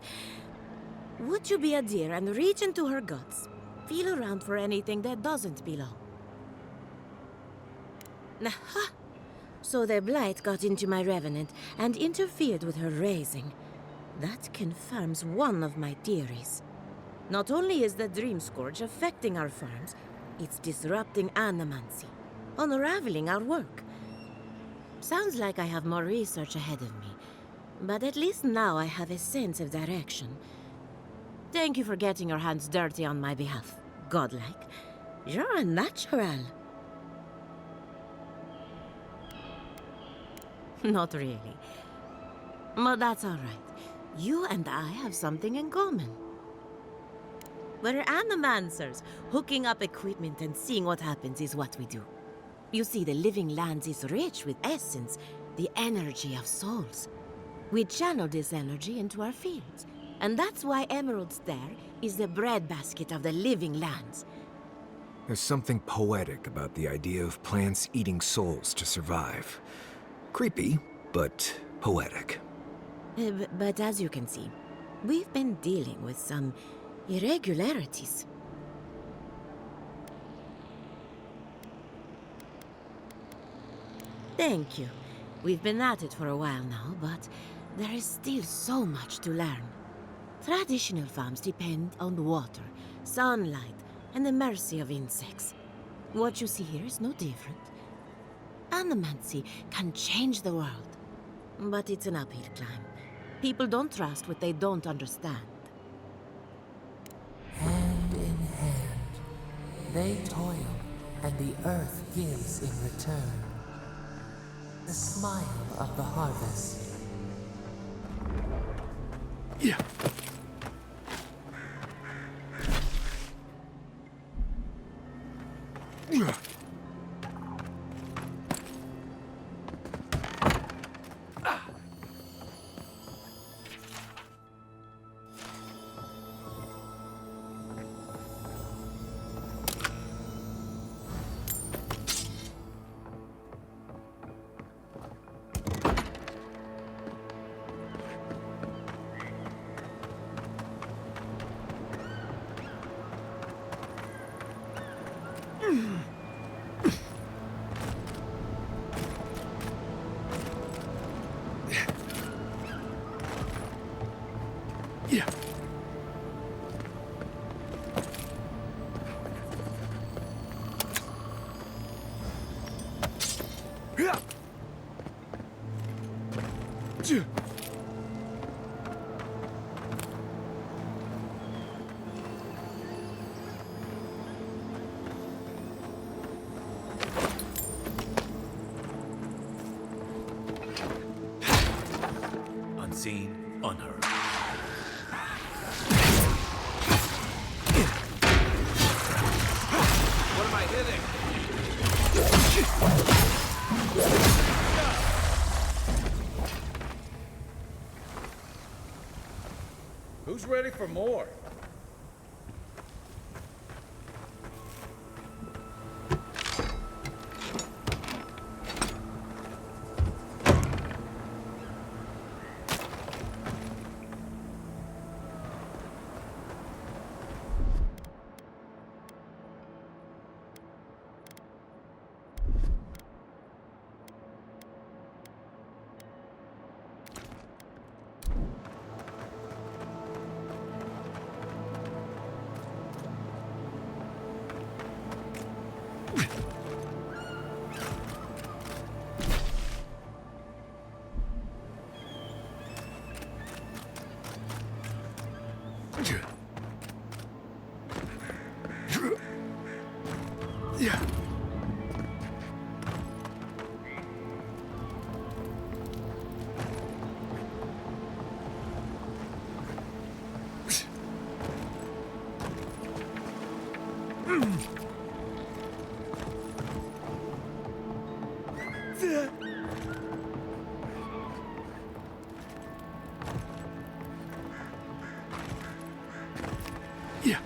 Speaker 20: Would you be a deer and reach into her guts? Feel around for anything that doesn't belong. Aha! So the blight got into my revenant and interfered with her raising. That confirms one of my theories. Not only is the Dream Scourge affecting our farms, it's disrupting animancy, unraveling our work. Sounds like I have more research ahead of me, but at least now I have a sense of direction. Thank you for getting your hands dirty on my behalf, godlike. You're a natural. Not really. But that's all right. You and I have something in common. We're animancers. Hooking up equipment and seeing what happens is what we do. You see, the living lands is rich with essence, the energy of souls. We channel this energy into our fields. And that's why Emerald Stair is the breadbasket of the living lands.
Speaker 10: There's something poetic about the idea of plants eating souls to survive. Creepy, but poetic.
Speaker 20: But as you can see, we've been dealing with some irregularities. Thank you. We've been at it for a while now, but there is still so much to learn. Traditional farms depend on water, sunlight, and the mercy of insects. What you see here is no different. Animancy can change the world, but it's an uphill climb. People don't trust what they don't understand.
Speaker 2: Hand in hand, they toil, and the earth gives in return. The smile of the harvest.
Speaker 18: Yeah. Yeah.
Speaker 11: Unseen, unheard.
Speaker 6: Who's ready for more?
Speaker 10: Yeah. Yeah.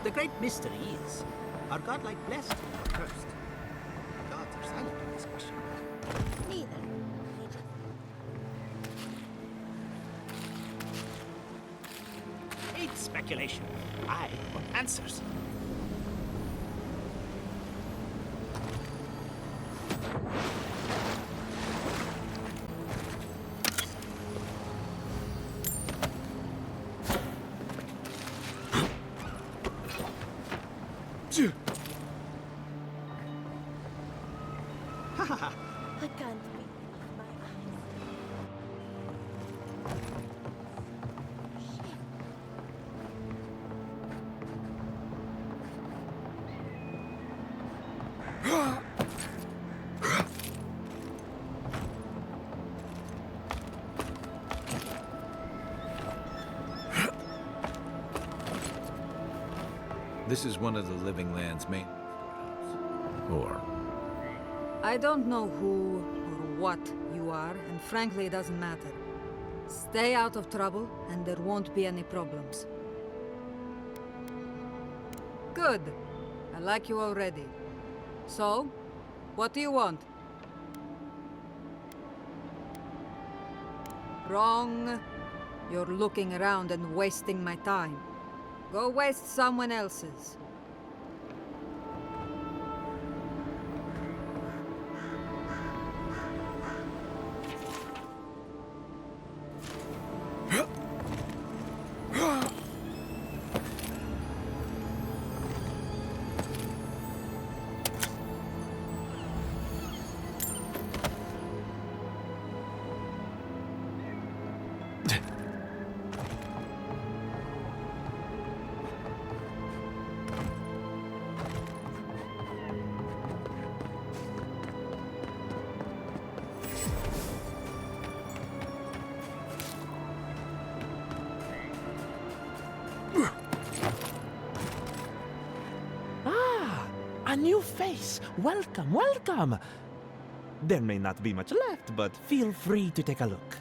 Speaker 9: The great mystery is, are godlike blessed or cursed? Gods are silent on this question.
Speaker 20: Neither.
Speaker 9: Hate speculation. I want answers.
Speaker 20: I can't believe my
Speaker 6: This is one of the Living Land's main... Or...
Speaker 22: I don't know who or what you are, and frankly, it doesn't matter. Stay out of trouble, and there won't be any problems. Good. I like you already. So, what do you want? Wrong. You're looking around and wasting my time. Go waste someone else's.
Speaker 9: A new face! Welcome, welcome! There may not be much left, but feel free to take a look.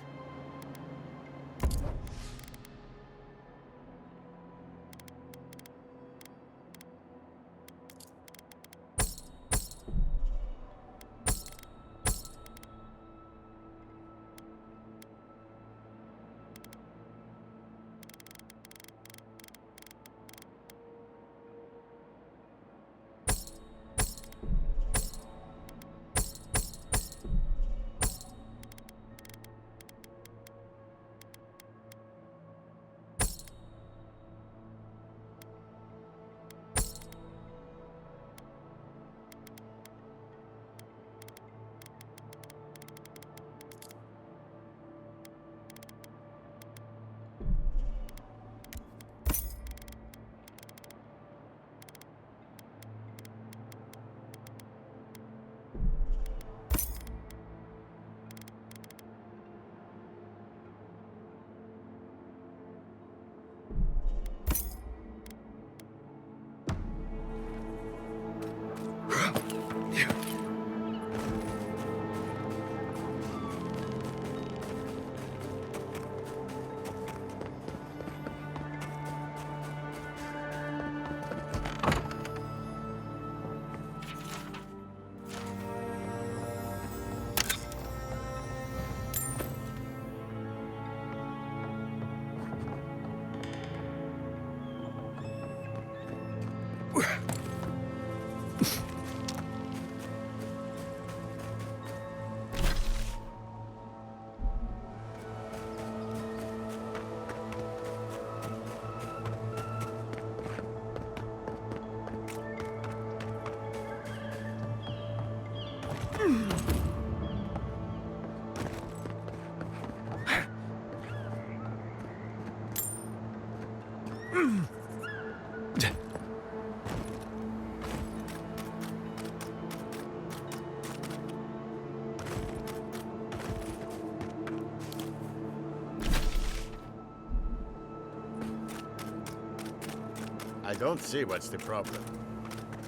Speaker 14: I don't see what's the problem.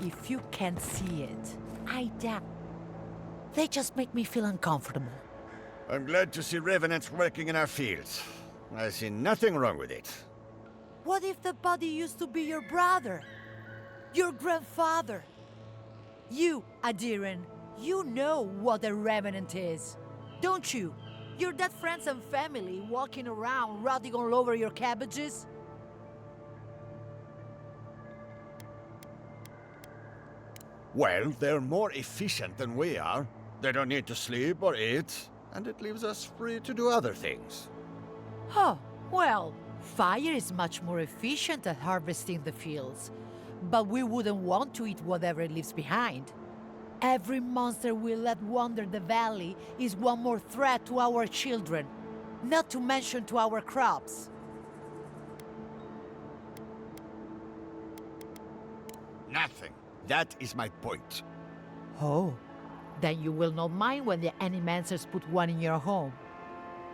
Speaker 4: If you can't see it, I doubt. They just make me feel uncomfortable.
Speaker 14: I'm glad to see revenants working in our fields. I see nothing wrong with it.
Speaker 4: What if the body used to be your brother? Your grandfather? You, Aedyr, you know what a revenant is, don't you? Your dead friends and family walking around rotting all over your cabbages?
Speaker 14: Well, they're more efficient than we are. They don't need to sleep or eat, and it leaves us free to do other things.
Speaker 4: Oh, well, fire is much more efficient at harvesting the fields. But we wouldn't want to eat whatever it leaves behind. Every monster we let wander the valley is one more threat to our children, not to mention to our crops.
Speaker 14: Nothing. That is my point.
Speaker 4: Oh, then you will not mind when the animancers put one in your home.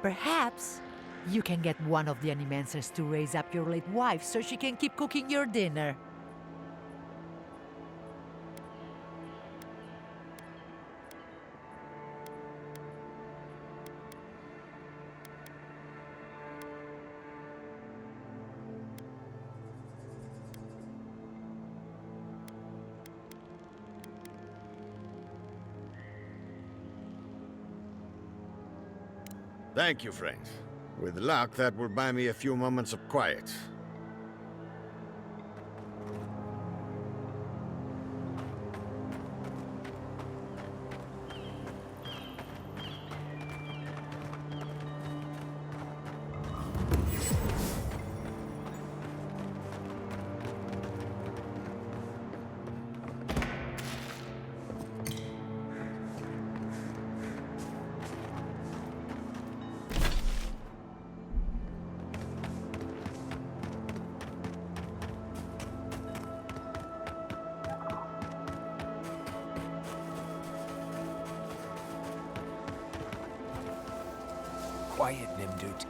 Speaker 4: Perhaps you can get one of the animancers to raise up your late wife so she can keep cooking your dinner.
Speaker 14: Thank you, friend. With luck, that will buy me a few moments of quiet.
Speaker 10: Quiet, Nimdut.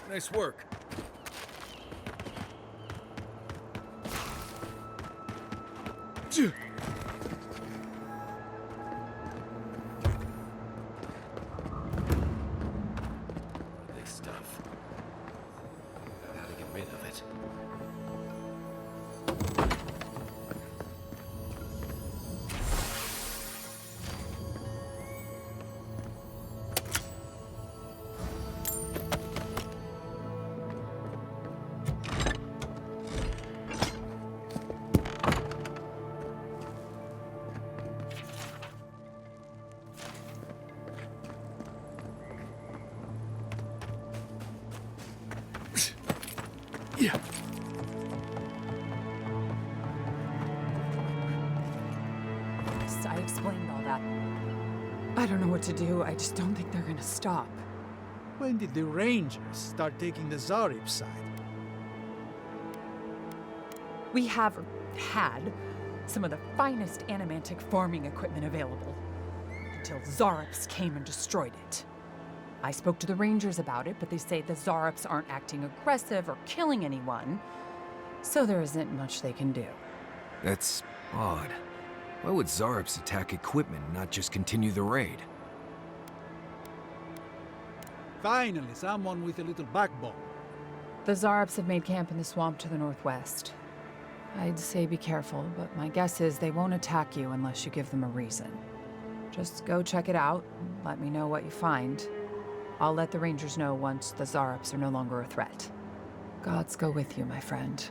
Speaker 1: Nice work.
Speaker 11: This stuff. How to get rid of it.
Speaker 1: Yeah.
Speaker 12: I explained all that. I don't know what to do. I just don't think they're gonna stop.
Speaker 7: When did the Rangers start taking the Zarib side?
Speaker 12: We have had some of the finest animantic farming equipment available until Zarops came and destroyed it. I spoke to the Rangers about it, but they say the Zarops aren't acting aggressive or killing anyone, so there isn't much they can do.
Speaker 10: That's odd. Why would Zarops attack equipment and not just continue the raid?
Speaker 7: Finally, someone with a little backbone.
Speaker 12: The Zarops have made camp in the swamp to the northwest. I'd say be careful, but my guess is they won't attack you unless you give them a reason. Just go check it out, and let me know what you find. I'll let the Rangers know once the Zarops are no longer a threat. Gods go with you, my friend.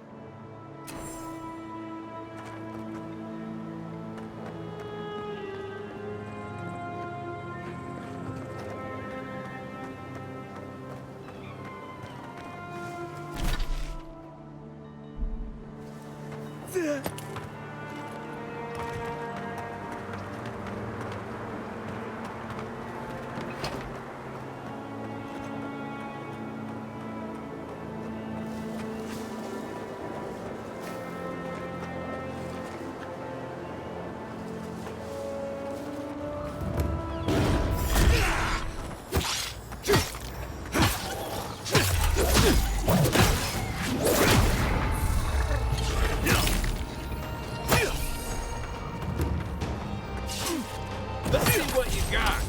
Speaker 6: Let's see what you got.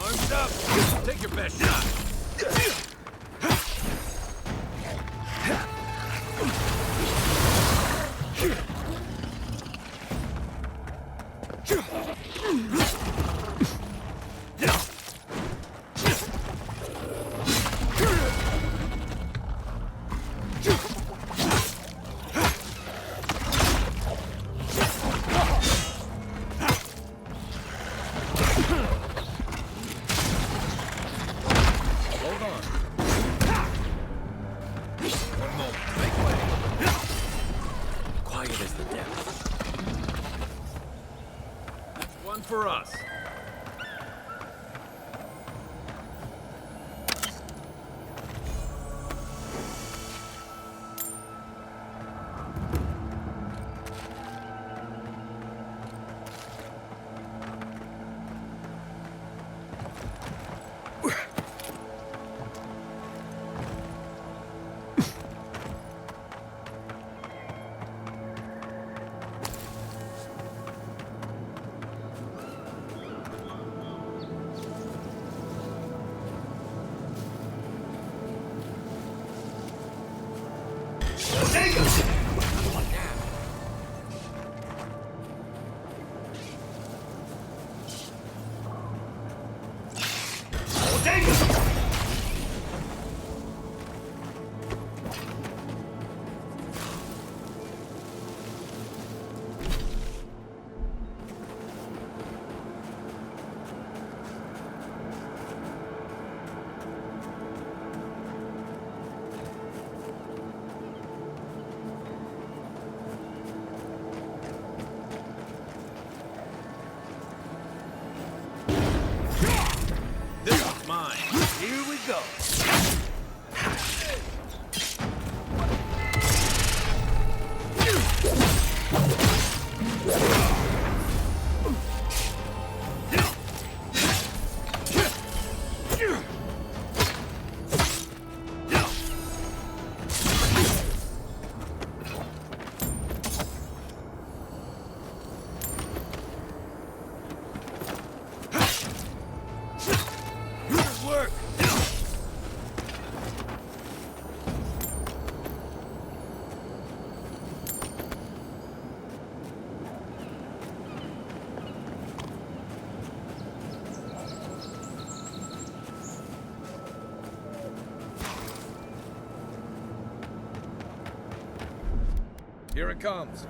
Speaker 6: Arms up. Take your best shot. For us. Here we go. Here it comes.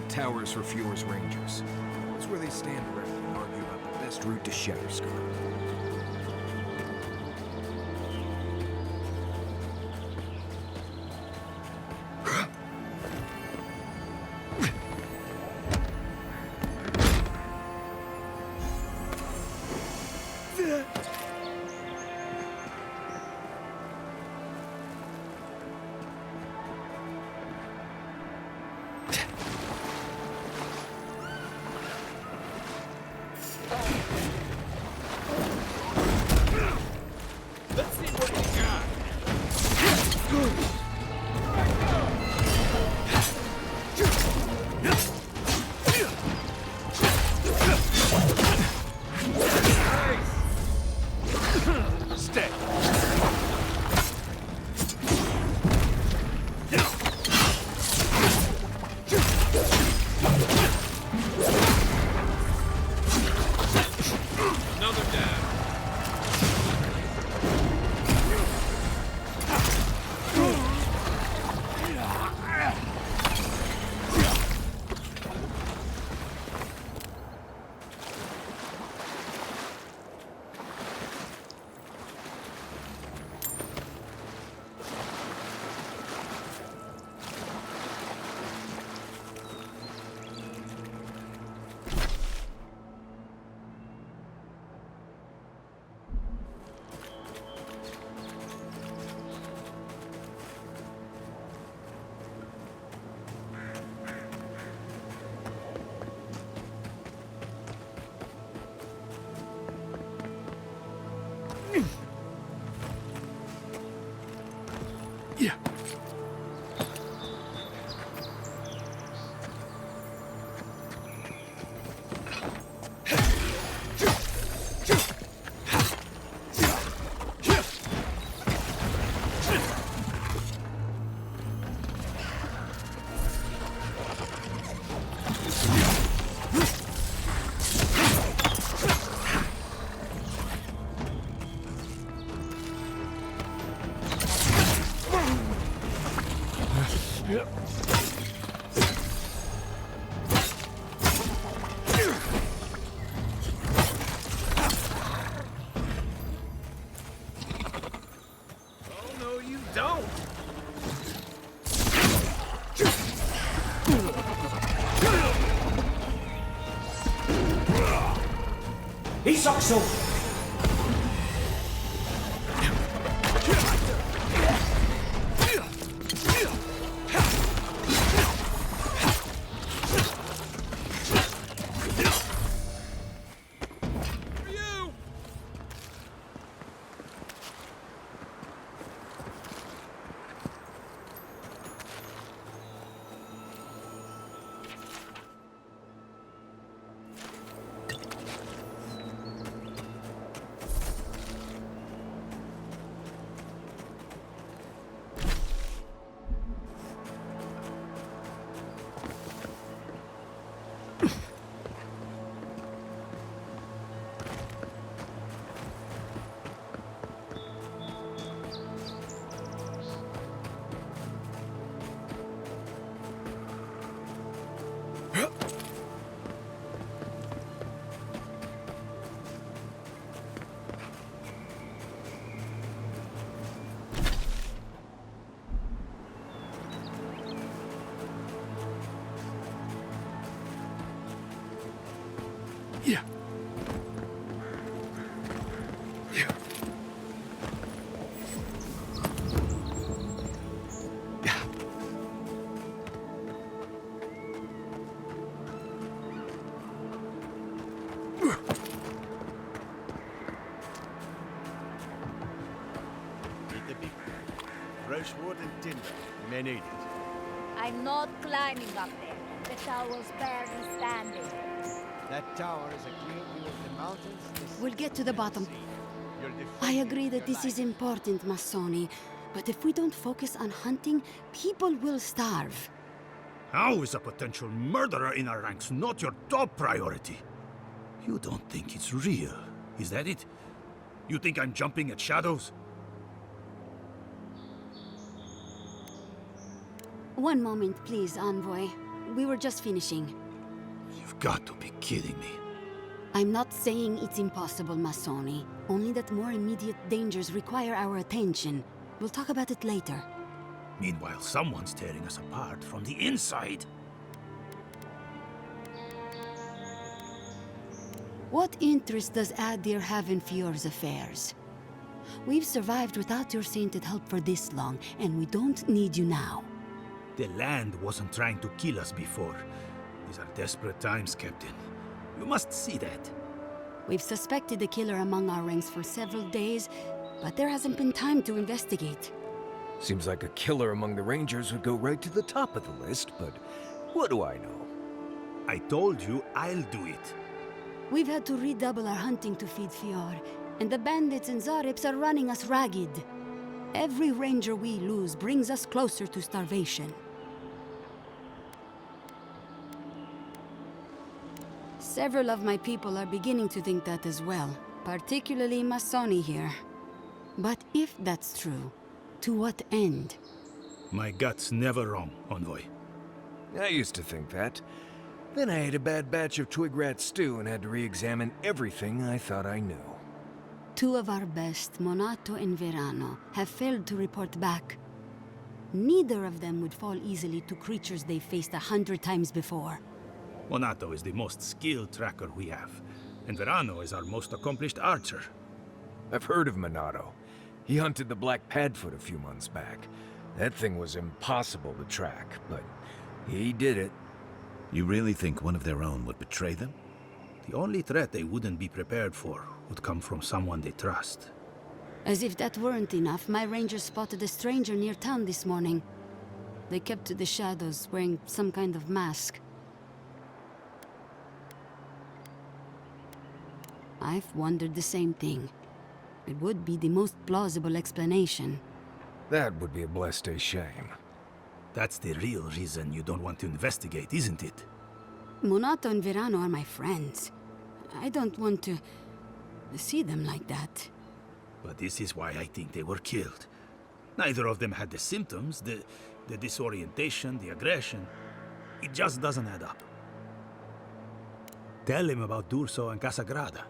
Speaker 10: Towers for Fjord's Rangers. That's where they stand around and argue about the best route to Shatterscar.
Speaker 18: Yeah.
Speaker 3: He sucks so.
Speaker 18: Yeah. Yeah.
Speaker 14: Need the big fresh wood and timber. You may need it.
Speaker 17: I'm not climbing up there. The tower's barely standing.
Speaker 14: That tower is a clear view of the mountains.
Speaker 23: We'll get to the bottom. I agree that this is important, Masoni, but if we don't focus on hunting, people will starve.
Speaker 24: How is a potential murderer in our ranks not your top priority? You don't think it's real, is that it? You think I'm jumping at shadows?
Speaker 23: One moment, please, Envoy. We were just finishing.
Speaker 24: You've got to be kidding me.
Speaker 23: I'm not saying it's impossible, Masoni. Only that more immediate dangers require our attention. We'll talk about it later.
Speaker 24: Meanwhile, someone's tearing us apart from the inside.
Speaker 23: What interest does Aedyr have in Fior's affairs? We've survived without your sainted help for this long, and we don't need you now.
Speaker 24: The land wasn't trying to kill us before. These are desperate times, Captain. You must see that.
Speaker 23: We've suspected a killer among our ranks for several days, but there hasn't been time to investigate.
Speaker 10: Seems like a killer among the Rangers would go right to the top of the list, but what do I know?
Speaker 24: I told you I'll do it.
Speaker 23: We've had to redouble our hunting to feed Fior, and the bandits and Zarips are running us ragged. Every ranger we lose brings us closer to starvation. Several of my people are beginning to think that as well, particularly Masoni here. But if that's true, to what end?
Speaker 24: My gut's never wrong, Envoy.
Speaker 10: I used to think that. Then I ate a bad batch of twig rat stew and had to re-examine everything I thought I knew.
Speaker 23: Two of our best, Monato and Verano, have failed to report back. Neither of them would fall easily to creatures they faced 100 times before.
Speaker 24: Monato is the most skilled tracker we have, and Verano is our most accomplished archer.
Speaker 10: I've heard of Monato. He hunted the Black Padfoot a few months back. That thing was impossible to track, but he did it.
Speaker 6: You really think one of their own would betray them?
Speaker 24: The only threat they wouldn't be prepared for would come from someone they trust.
Speaker 23: As if that weren't enough, my rangers spotted a stranger near town this morning. They kept to the shadows, wearing some kind of mask. I've wondered the same thing. It would be the most plausible explanation.
Speaker 10: That would be a blessed shame.
Speaker 24: That's the real reason you don't want to investigate, isn't it?
Speaker 23: Monato and Verano are my friends. I don't want to see them like that.
Speaker 24: But this is why I think they were killed. Neither of them had the symptoms, the disorientation, the aggression. It just doesn't add up. Tell him about Durso and Casagrada.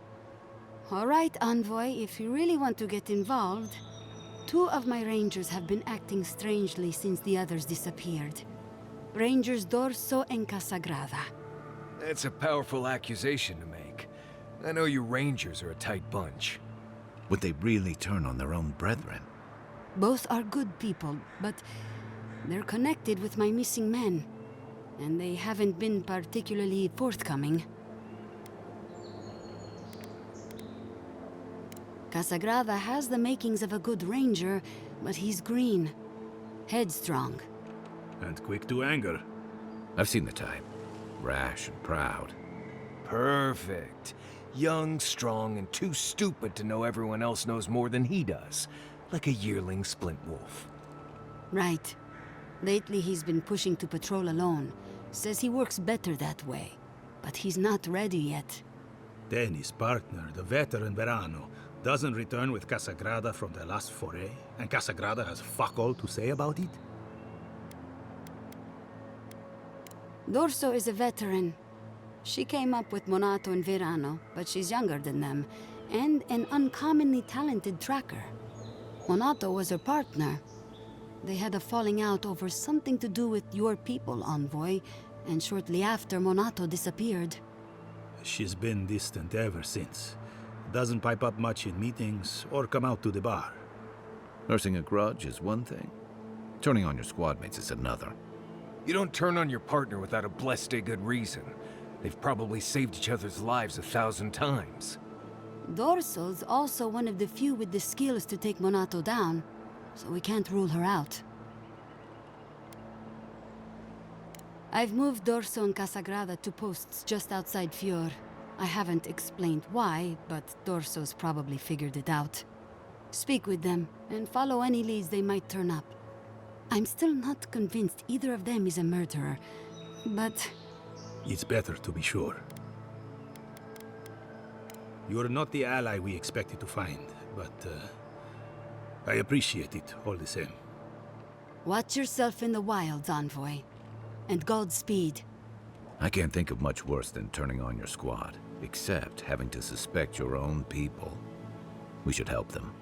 Speaker 23: All right, Envoy, if you really want to get involved, 2 of my rangers have been acting strangely since the others disappeared. Rangers Dorso and Casagrada.
Speaker 10: That's a powerful accusation to make. I know you rangers are a tight bunch.
Speaker 15: Would they really turn on their own brethren?
Speaker 23: Both are good people, but they're connected with my missing men. And they haven't been particularly forthcoming. Casagrada has the makings of a good ranger, but he's green. Headstrong.
Speaker 24: And quick to anger.
Speaker 15: I've seen the type. Rash and proud.
Speaker 10: Perfect. Young, strong, and too stupid to know everyone else knows more than he does. Like a yearling splint wolf.
Speaker 23: Right. Lately he's been pushing to patrol alone. Says he works better that way. But he's not ready yet.
Speaker 24: Then his partner, the veteran Verano, doesn't return with Casagrada from their last foray, and Casagrada has fuck all to say about it?
Speaker 23: Dorso is a veteran. She came up with Monato and Verano, but she's younger than them, and an uncommonly talented tracker. Monato was her partner. They had a falling out over something to do with your people, Envoy, and shortly after, Monato disappeared.
Speaker 24: She's been distant ever since. Doesn't pipe up much in meetings or come out to the bar.
Speaker 15: Nursing a grudge is one thing. Turning on your squad mates is another.
Speaker 10: You don't turn on your partner without a blessed good reason. They've probably saved each other's lives 1,000 times.
Speaker 23: Dorso's also one of the few with the skills to take Monato down, so we can't rule her out. I've moved Dorso and Casagrada to posts just outside Fior. I haven't explained why, but Dorso's probably figured it out. Speak with them, and follow any leads they might turn up. I'm still not convinced either of them is a murderer, but...
Speaker 24: It's better to be sure. You're not the ally we expected to find, but I appreciate it all the same.
Speaker 23: Watch yourself in the wilds, Envoy. And Godspeed.
Speaker 15: I can't think of much worse than turning on your squad, except having to suspect your own people. We should help them.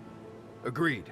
Speaker 10: Agreed.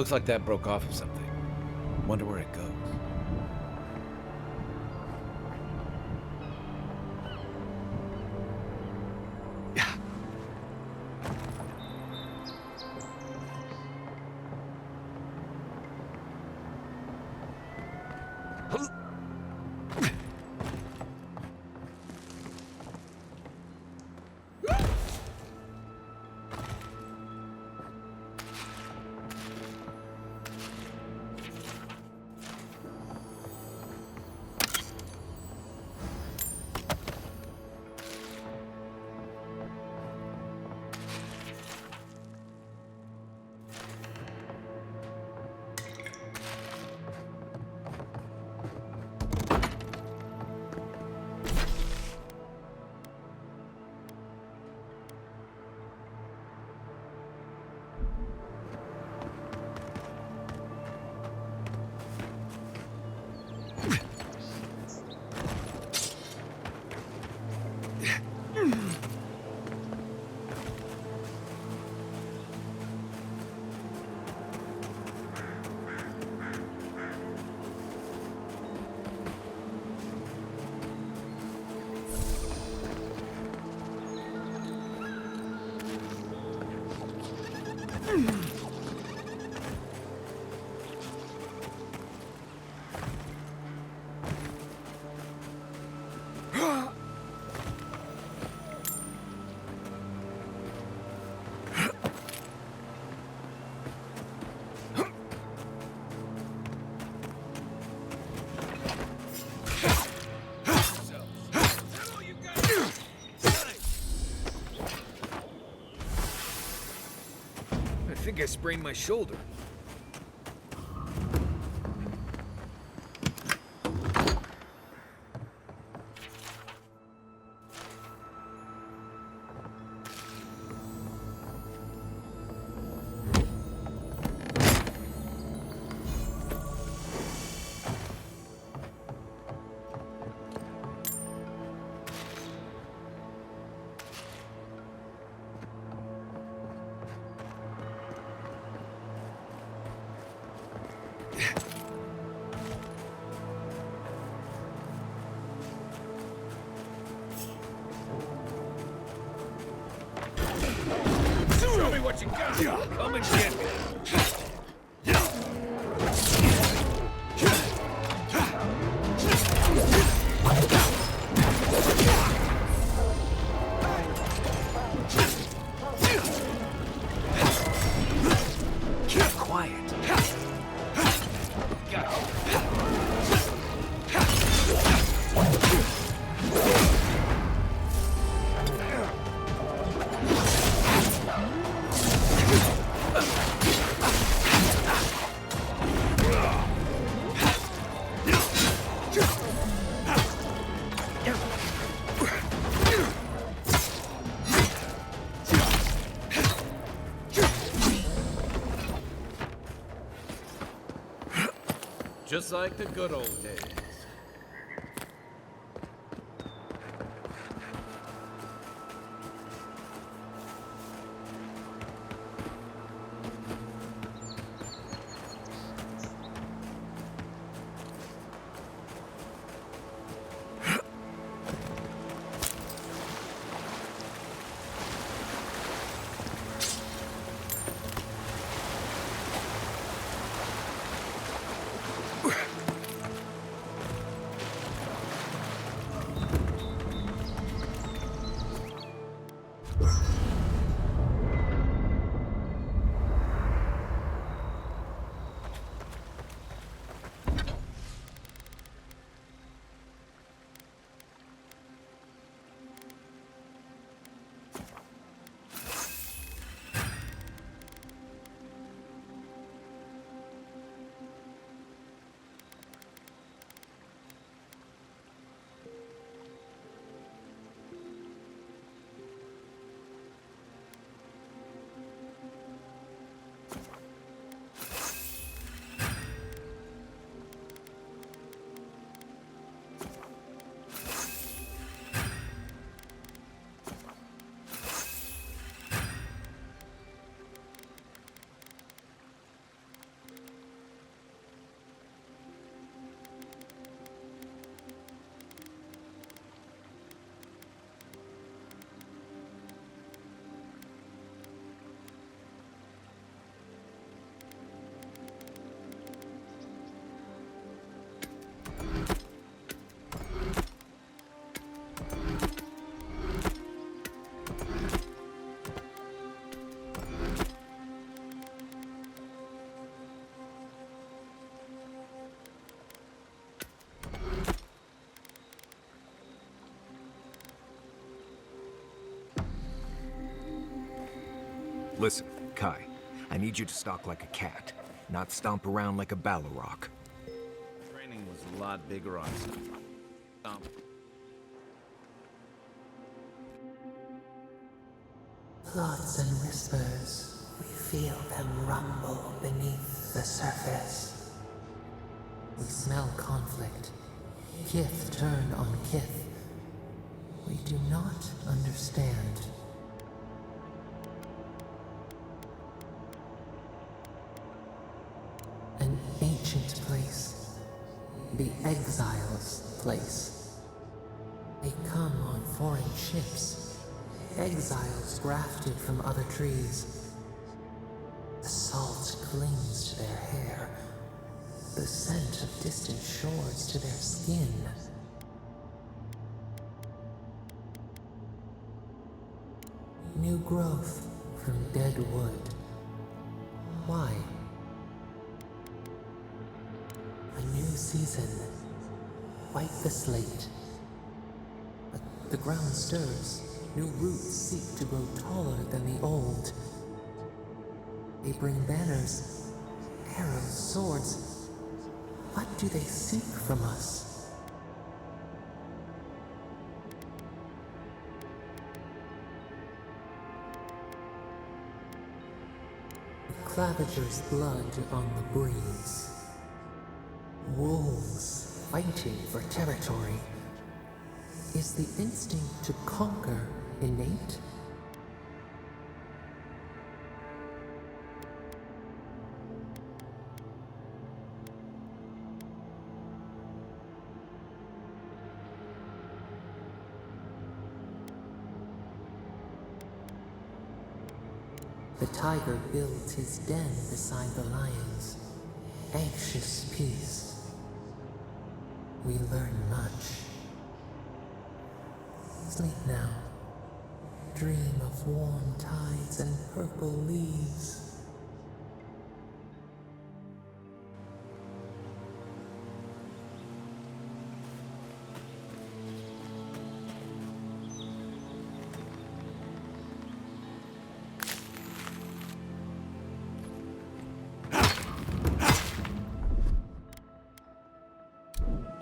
Speaker 6: Looks like that broke off of something. Wonder where it goes.
Speaker 10: I think I sprained my shoulder.
Speaker 6: Show me what you got! Come and get me! Just like the good old days.
Speaker 10: Listen, Kai, I need you to stalk like a cat, not stomp around like a Balrog.
Speaker 6: Training was a lot bigger on stomp.
Speaker 2: Plots and whispers, we feel them rumble beneath the surface. We smell conflict. Kith turn on kith. We do not understand. An ancient place. The exiles' place. They come on foreign ships. Exiles grafted from other trees. The salt clings to their hair. The scent of distant shores to their skin. New growth from dead wood. Why? A new season. Wipe the slate. But the ground stirs. New roots seek to grow taller than the old. They bring banners, arrows, swords. What do they seek from us? The Claviger's blood on the breeze. Wolves fighting for territory. Is the instinct to conquer innate? The tiger builds his den beside the lions. Anxious peace. We learn much. Sleep now. Dream of warm tides and purple leaves.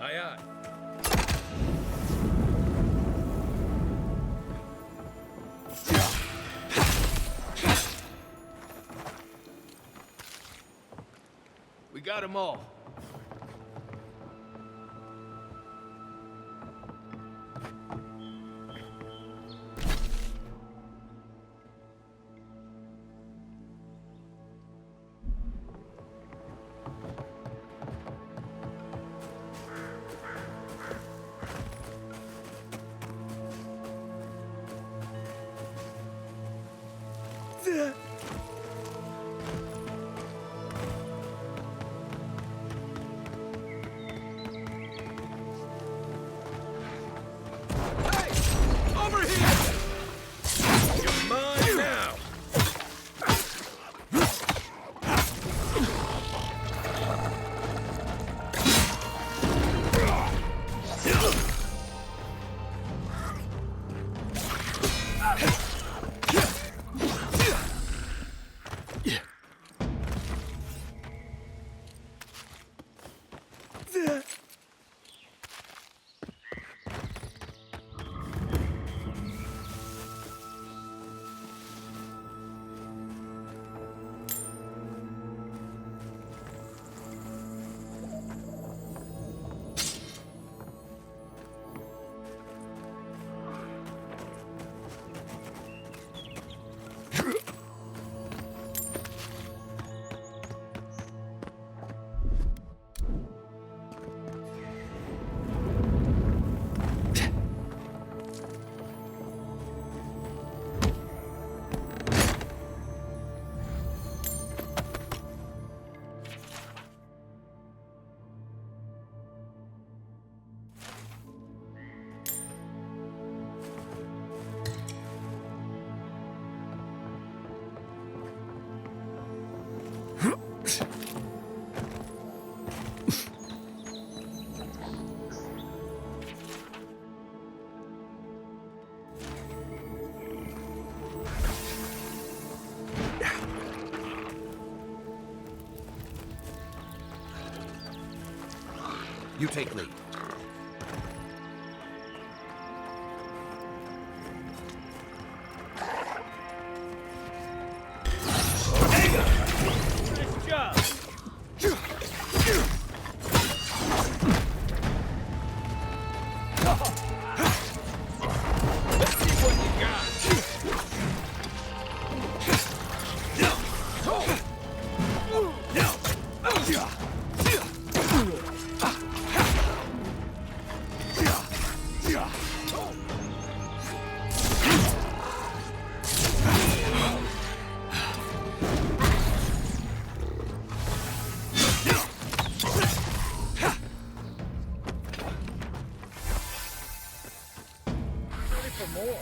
Speaker 6: Aye, aye. We got them all. Over here! You're mine now! You take lead.
Speaker 3: Nice job! Let's see what you got! Ready for more?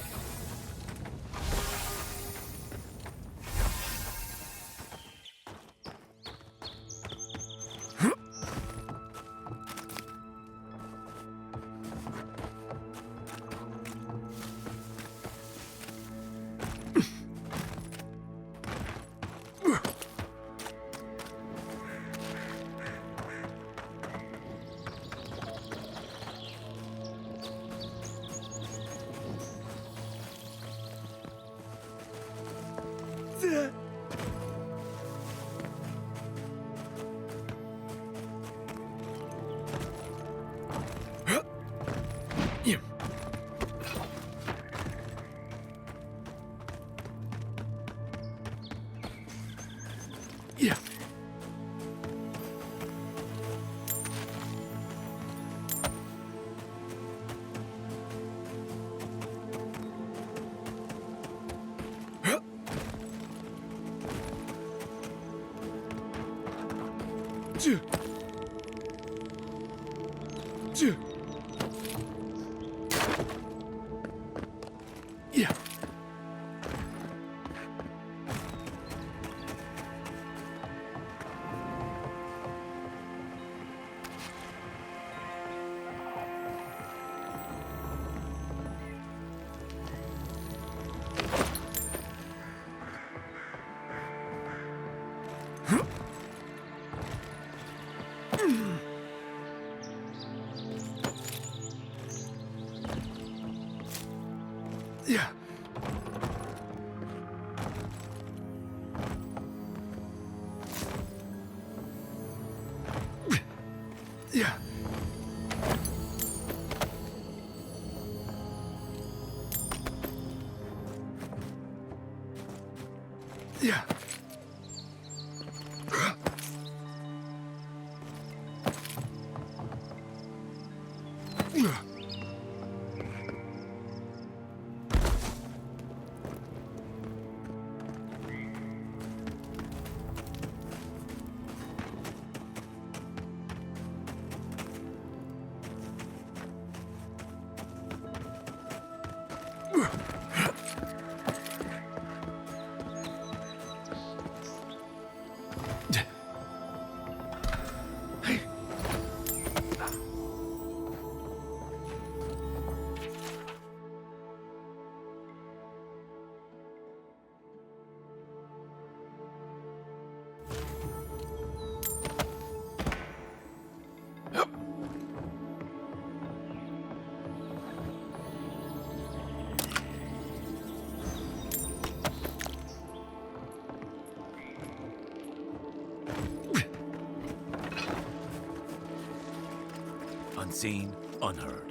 Speaker 10: Yeah. Yeah. Yeah.
Speaker 11: Unseen, unheard.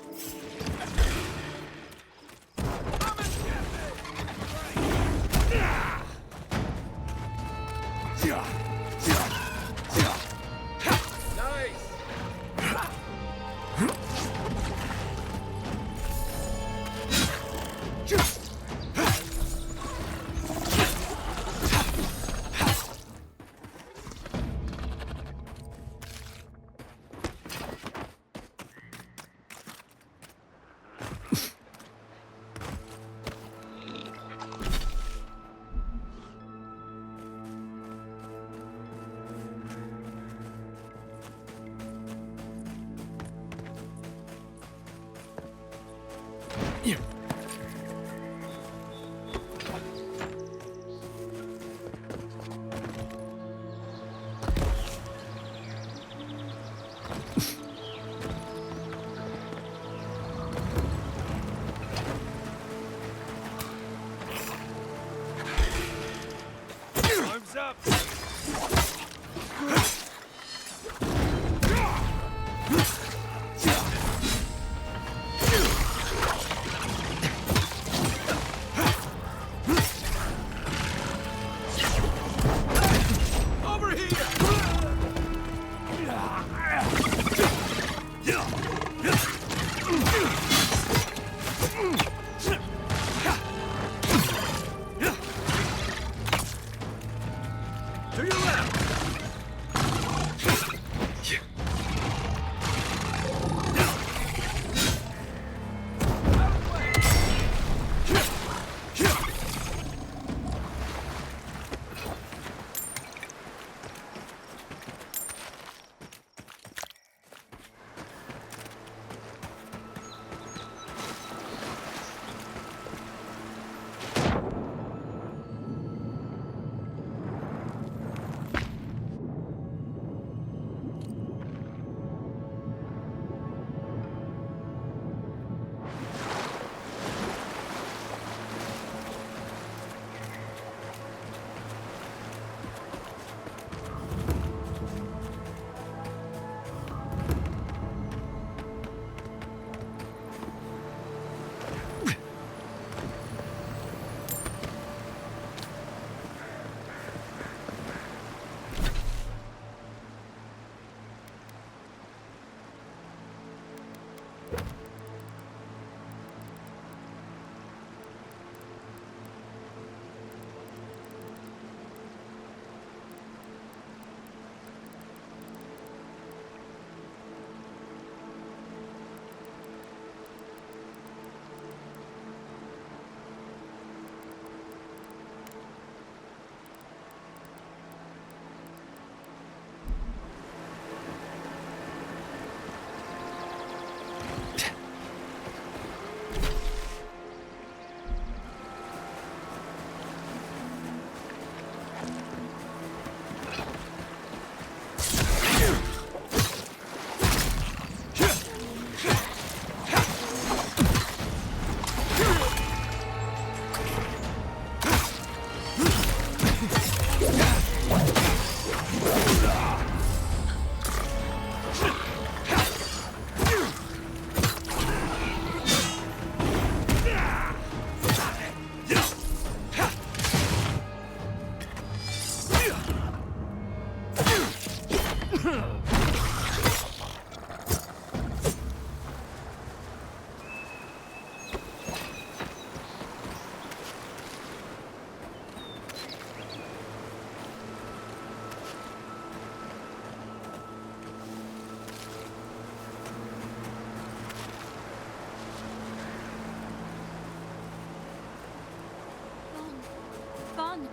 Speaker 17: Gone.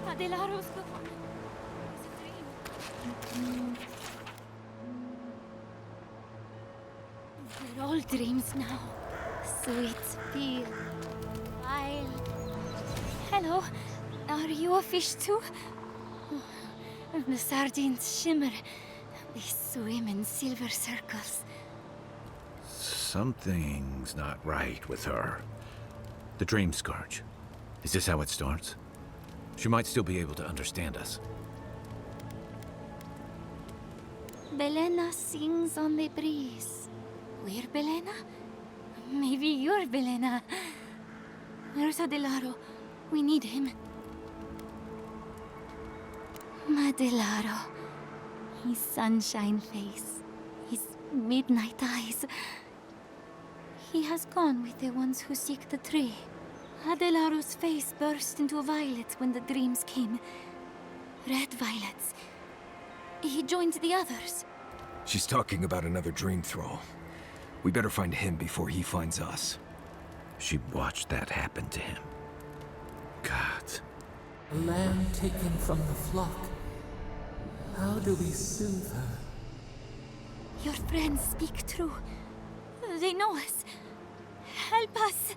Speaker 17: Aedylar's gone. It's a dream. They're all dreams now. Sweet, pure, wild. Hello. Are you a fish too? The sardines shimmer. They swim in silver circles.
Speaker 15: Something's not right with her. The Dream Scourge. Is this how it starts? She might still be able to understand us.
Speaker 17: Belena sings on the breeze. We're Belena? Maybe you're Belena. Where's Aedyr? We need him. Aedyr. His sunshine face. His midnight eyes. He has gone with the ones who seek the tree. Aedyl's face burst into violets when the dreams came. Red violets. He joined the others.
Speaker 10: She's talking about another dream thrall. We better find him before he finds us.
Speaker 15: She watched that happen to him. God.
Speaker 2: A lamb taken from the flock. How do we soothe her?
Speaker 17: Your friends speak true. They know us. Help us.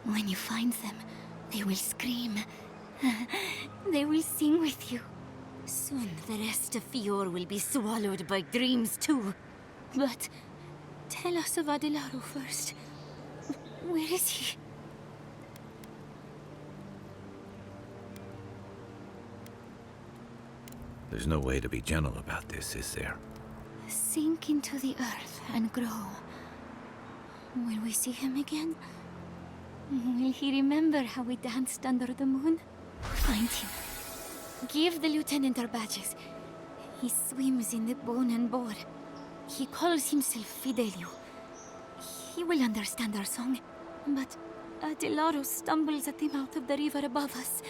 Speaker 17: When you find them, they will scream. They will sing with you. Soon the rest of Fior will be swallowed by dreams too. But tell us of Aedyr first. Where is he?
Speaker 15: There's no way to be gentle about this, is there?
Speaker 23: Sink into the earth and grow. Will we see him again? Will he remember how we danced under the moon? Find him. Give the lieutenant our badges. He swims in the bone and boar. He calls himself Fidelio. He will understand our song. But Aedyr stumbles at the mouth of the river above us.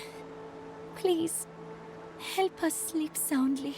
Speaker 23: Please, help us sleep soundly.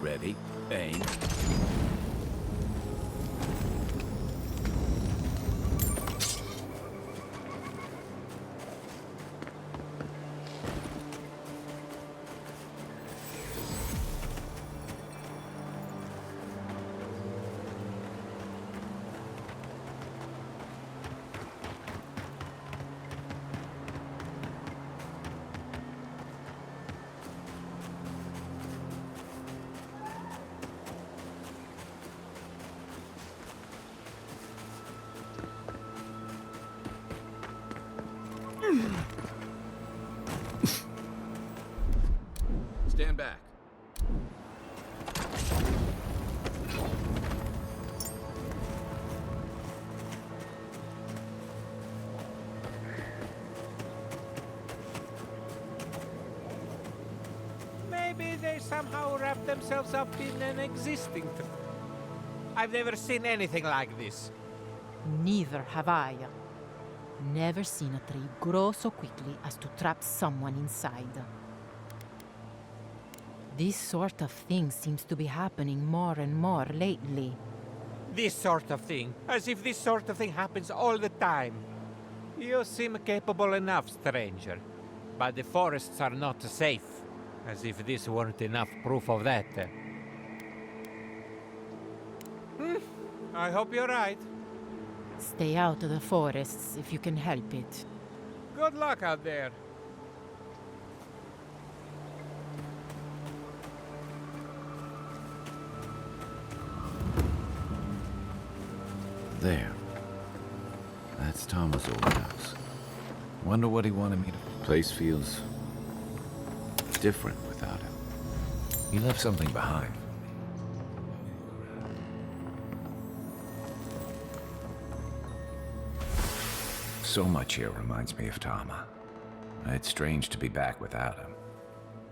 Speaker 15: Ready, aim.
Speaker 6: Stand back.
Speaker 3: Maybe they somehow wrap themselves up in an existing tree. I've never seen anything like this.
Speaker 4: Neither have I. Never seen a tree grow so quickly as to trap someone inside. This sort of thing seems to be happening more and more lately.
Speaker 3: This sort of thing? As if this sort of thing happens all the time. You seem capable enough, stranger. But the forests are not safe. As if this weren't enough proof of that. I hope you're right.
Speaker 4: Stay out of the forests if you can help it.
Speaker 3: Good luck out there.
Speaker 15: There. That's Thomas' old house. Wonder what he wanted me to... Place feels... different without him. He left something behind. So much here reminds me of Tama. It's strange to be back without him.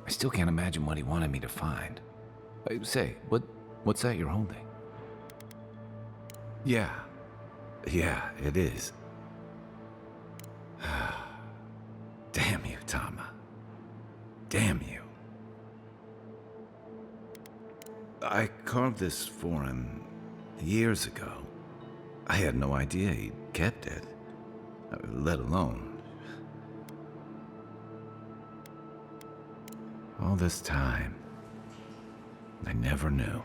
Speaker 15: I still can't imagine what he wanted me to find. Say, what's that you're holding? Yeah, it is. Damn you, Tama. Damn you. I carved this for him years ago. I had no idea he kept it, let alone... All this time, I never knew.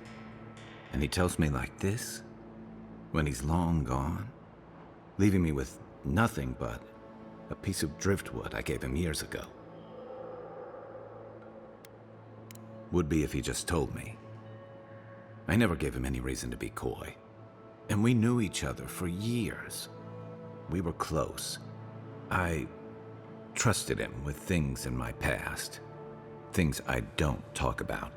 Speaker 15: And he tells me like this, when he's long gone, leaving me with nothing but a piece of driftwood I gave him years ago. Would be if he just told me. I never gave him any reason to be coy. And we knew each other for years. We were close. I trusted him with things in my past. Things I don't talk about.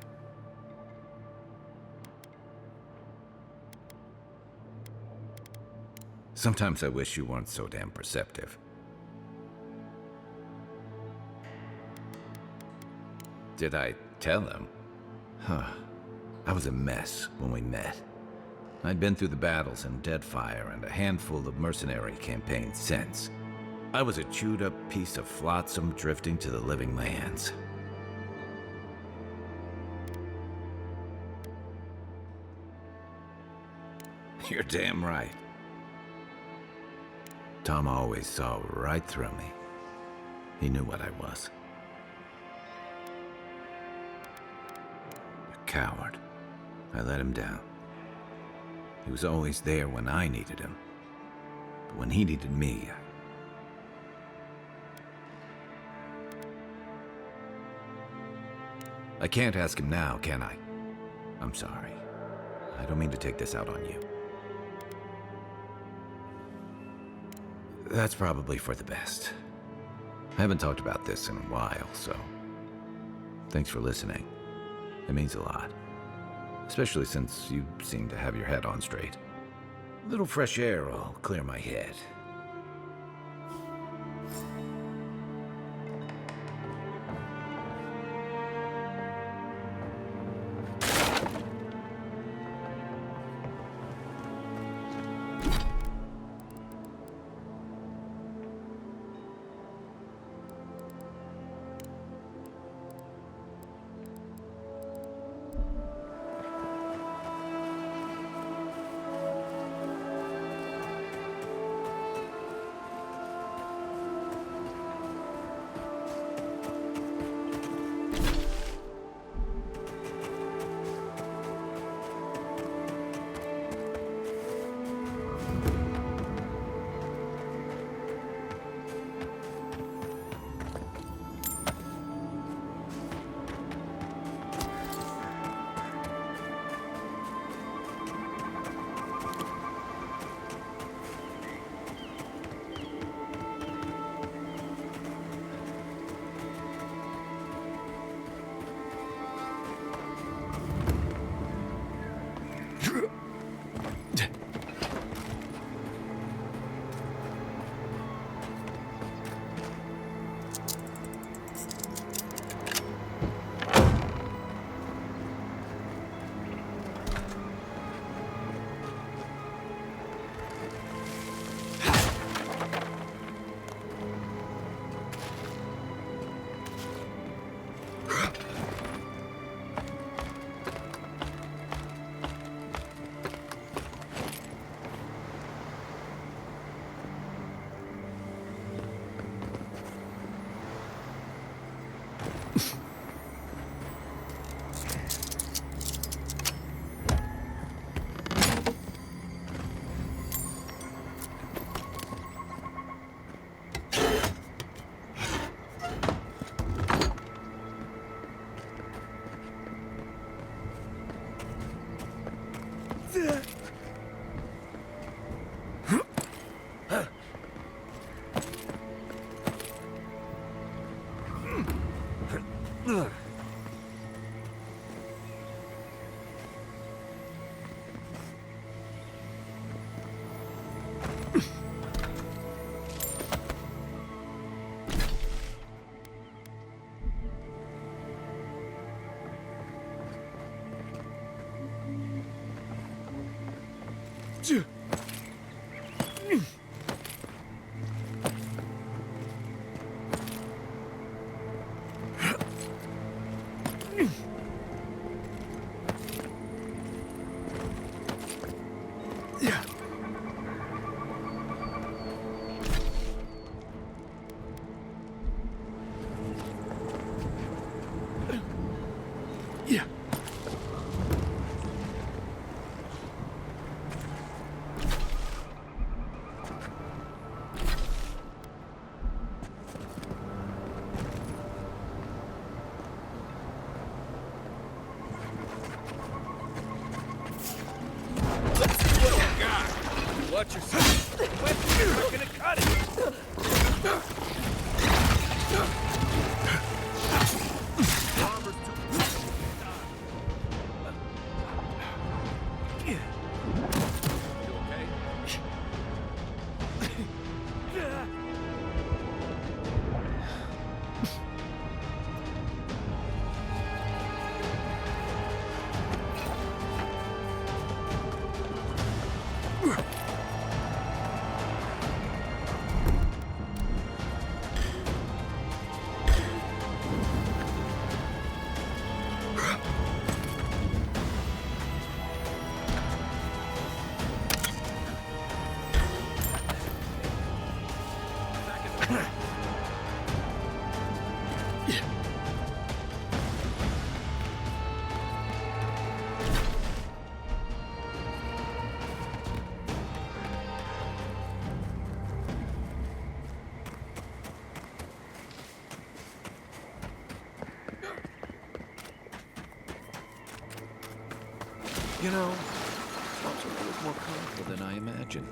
Speaker 15: Sometimes I wish you weren't so damn perceptive. Did I tell him? I was a mess when we met. I'd been through the battles in Deadfire and a handful of mercenary campaigns since. I was a chewed-up piece of flotsam drifting to the living lands. You're damn right. Tom always saw right through me. He knew what I was. A coward. I let him down. He was always there when I needed him. But when he needed me, I can't ask him now, can I? I'm sorry. I don't mean to take this out on you. That's probably for the best. I haven't talked about this in a while, so thanks for listening. It means a lot. Especially since you seem to have your head on straight. A little fresh air will clear my head.
Speaker 6: You know, swamps are a little more colorful than I imagined.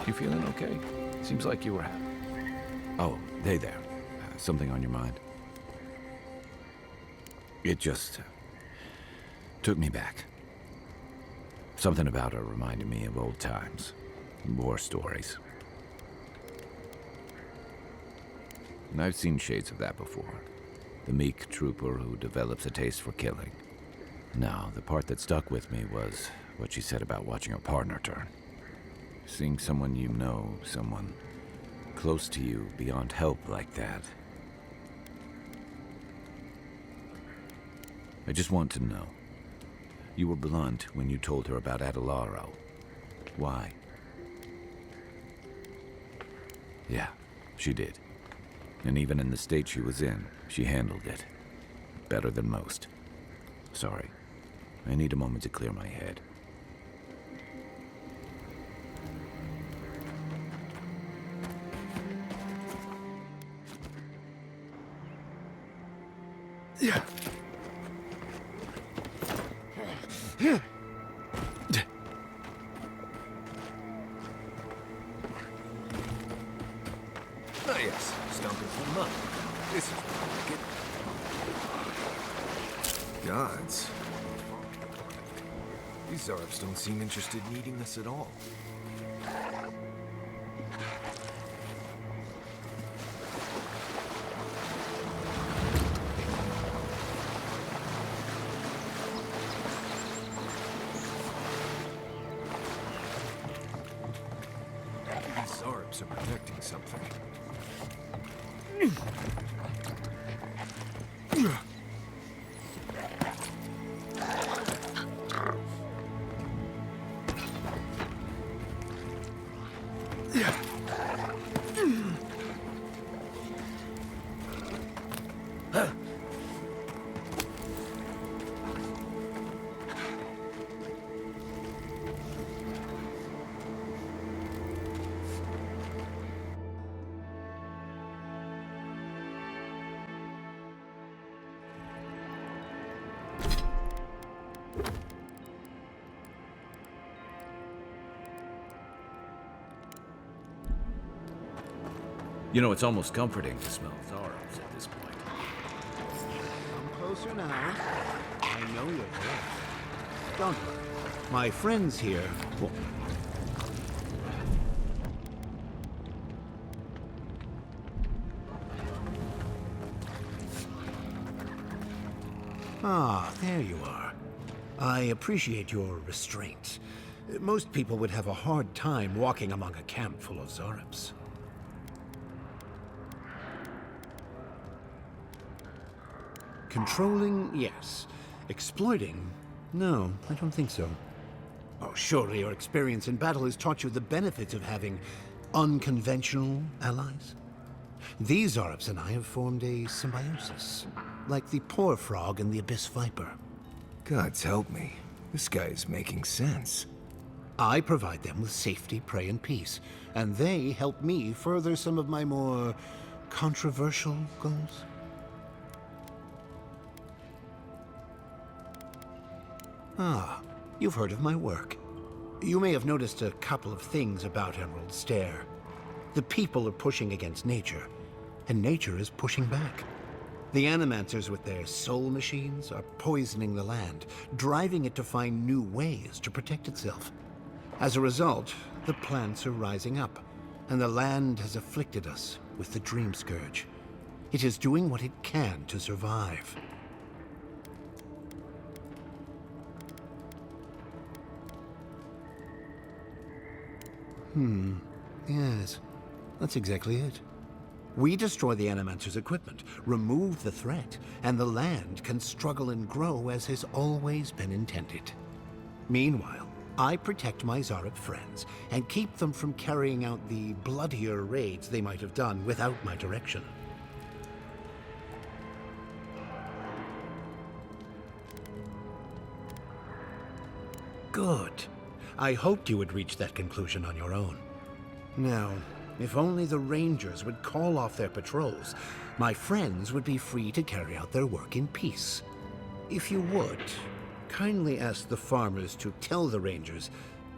Speaker 6: You feeling okay? Seems like you were happy. Oh, hey there. Something on your mind? It just took me back. Something about her reminded me of old times. War stories. And I've seen shades of that before. The meek trooper who develops a taste for killing. Now, the part that stuck with me was what she said about watching her partner turn. Seeing someone you know, someone close to you, beyond help like that. I just want to know. You were blunt when you told her about Aedyr. Why? Yeah, she did. And even in the state she was in, she handled it. Better than most. Sorry. I need a moment to clear my head.
Speaker 10: Yeah. Oh yes, stomping through the mud. This is more like it. Gods. These Zarps don't seem interested in eating us at all. These Zarps are protecting something.
Speaker 6: You know, it's almost comforting to smell Zarps at this point.
Speaker 8: Come closer now. I know you're there. Don't worry. My friends here will... Ah, there you are. I appreciate your restraint. Most people would have a hard time walking among a camp full of Zarps. Controlling, yes. Exploiting? No, I don't think so. Oh, surely your experience in battle has taught you the benefits of having unconventional allies? These Zarps and I have formed a symbiosis, like the poor frog and the abyss viper.
Speaker 10: Gods help me. This guy is making sense.
Speaker 8: I provide them with safety, prey, and peace, and they help me further some of my more controversial goals. Ah, you've heard of my work. You may have noticed a couple of things about Emerald Stair. The people are pushing against nature, and nature is pushing back. The Animancers with their soul machines are poisoning the land, driving it to find new ways to protect itself. As a result, the plants are rising up, and the land has afflicted us with the Dream Scourge. It is doing what it can to survive. Yes, that's exactly it. We destroy the Animancer's equipment, remove the threat, and the land can struggle and grow as has always been intended. Meanwhile, I protect my Zarp friends and keep them from carrying out the bloodier raids they might have done without my direction. Good. I hoped you would reach that conclusion on your own. Now, if only the Rangers would call off their patrols, my friends would be free to carry out their work in peace. If you would, kindly ask the farmers to tell the Rangers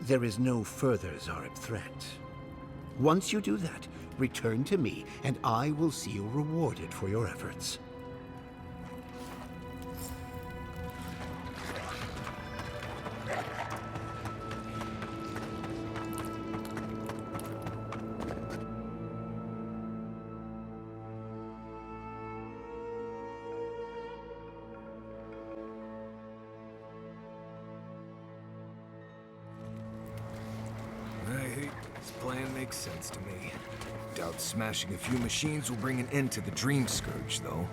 Speaker 8: there is no further Zarp threat. Once you do that, return to me, and I will see you rewarded for your efforts.
Speaker 10: This plan makes sense to me. Doubt smashing a few machines will bring an end to the Dream Scourge, though.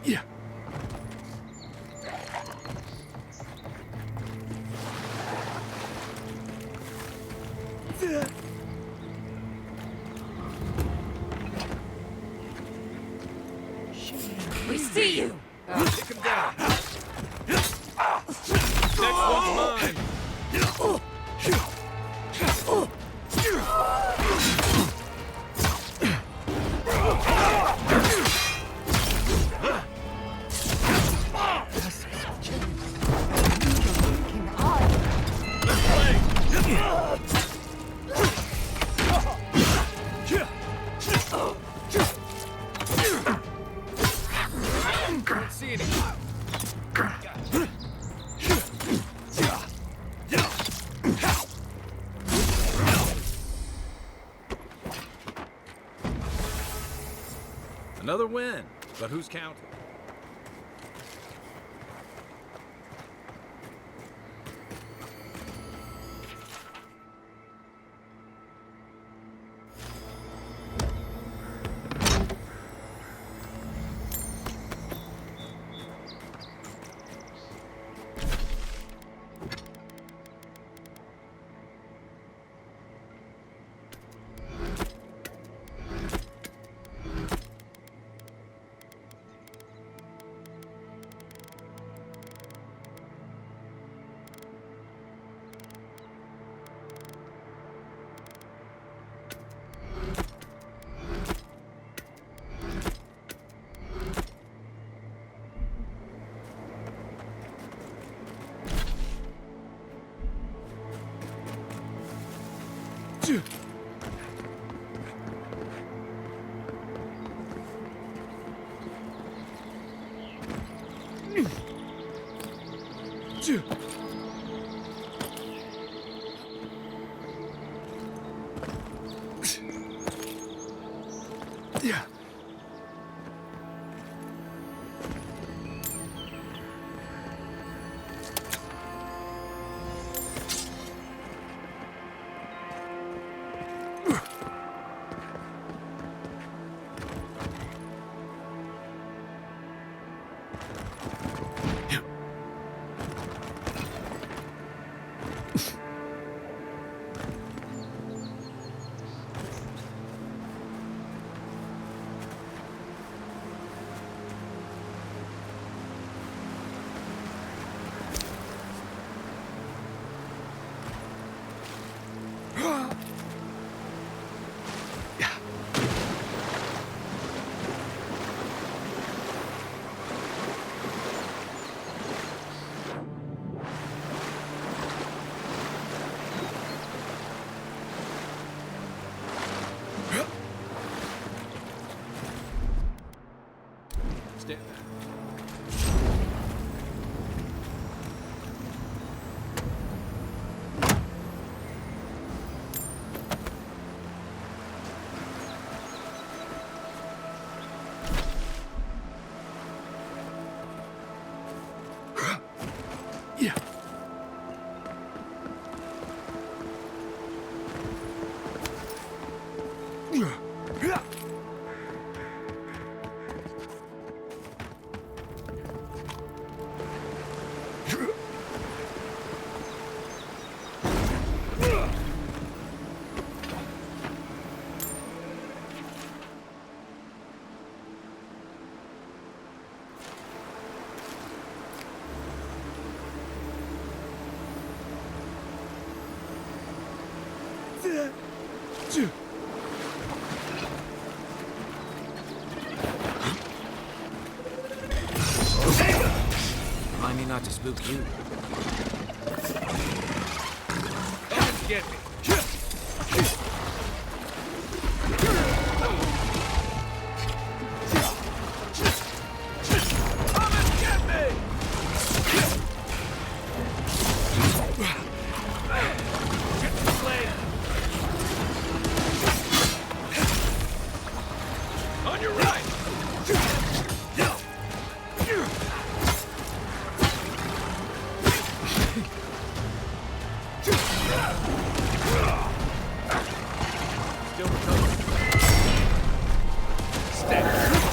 Speaker 24: Yeah.
Speaker 4: We see you!
Speaker 10: Take him down! Next one's mine! Don't see any.
Speaker 6: Another win, but who's counting?
Speaker 24: Yeah.
Speaker 6: Stair.
Speaker 24: Yeah.
Speaker 6: Remind me not to spook you.
Speaker 3: Come and get me.
Speaker 6: On your right! Still recovering. Stair.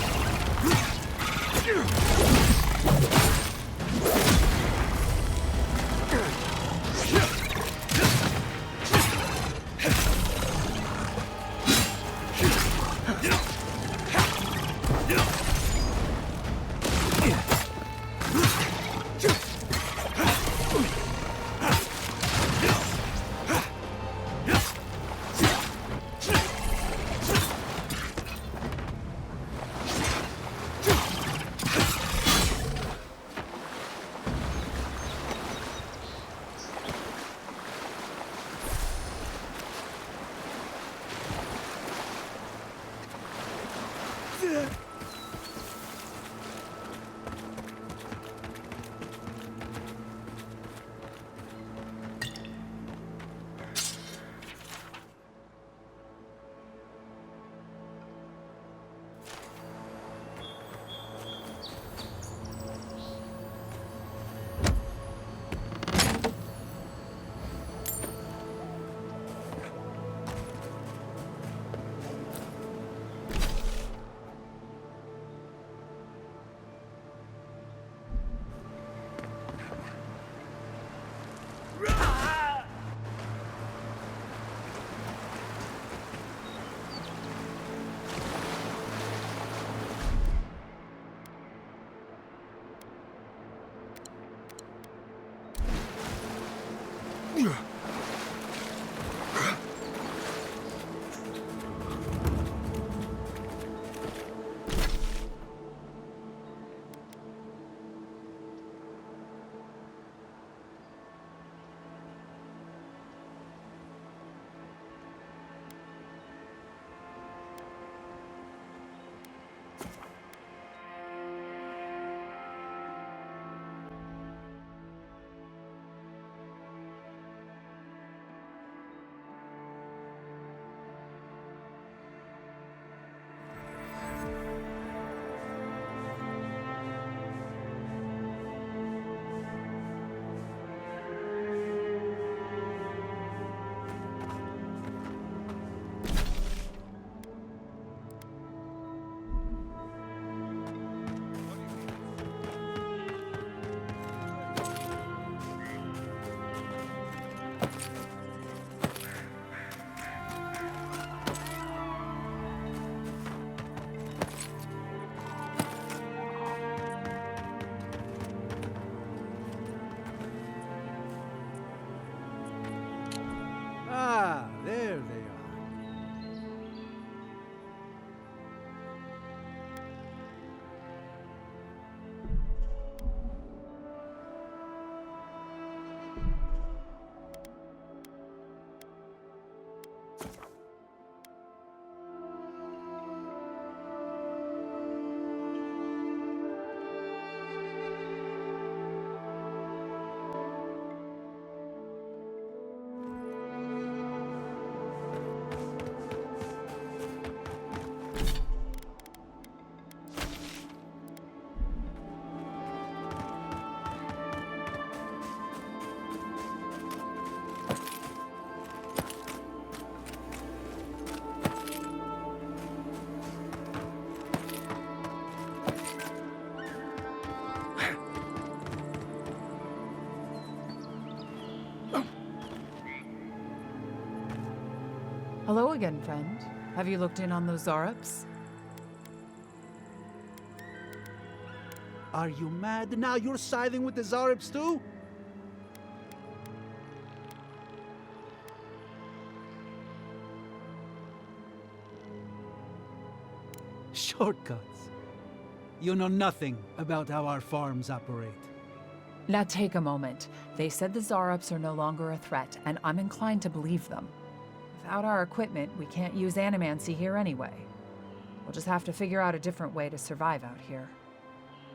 Speaker 12: Hello again, friend. Have you looked in on those Zarops?
Speaker 24: Are you mad? Now you're siding with the Zarops too?
Speaker 7: Shortcuts. You know nothing about how our farms operate.
Speaker 12: Now take a moment. They said the Zarops are no longer a threat, and I'm inclined to believe them. Without our equipment, we can't use animancy here anyway. We'll just have to figure out a different way to survive out here.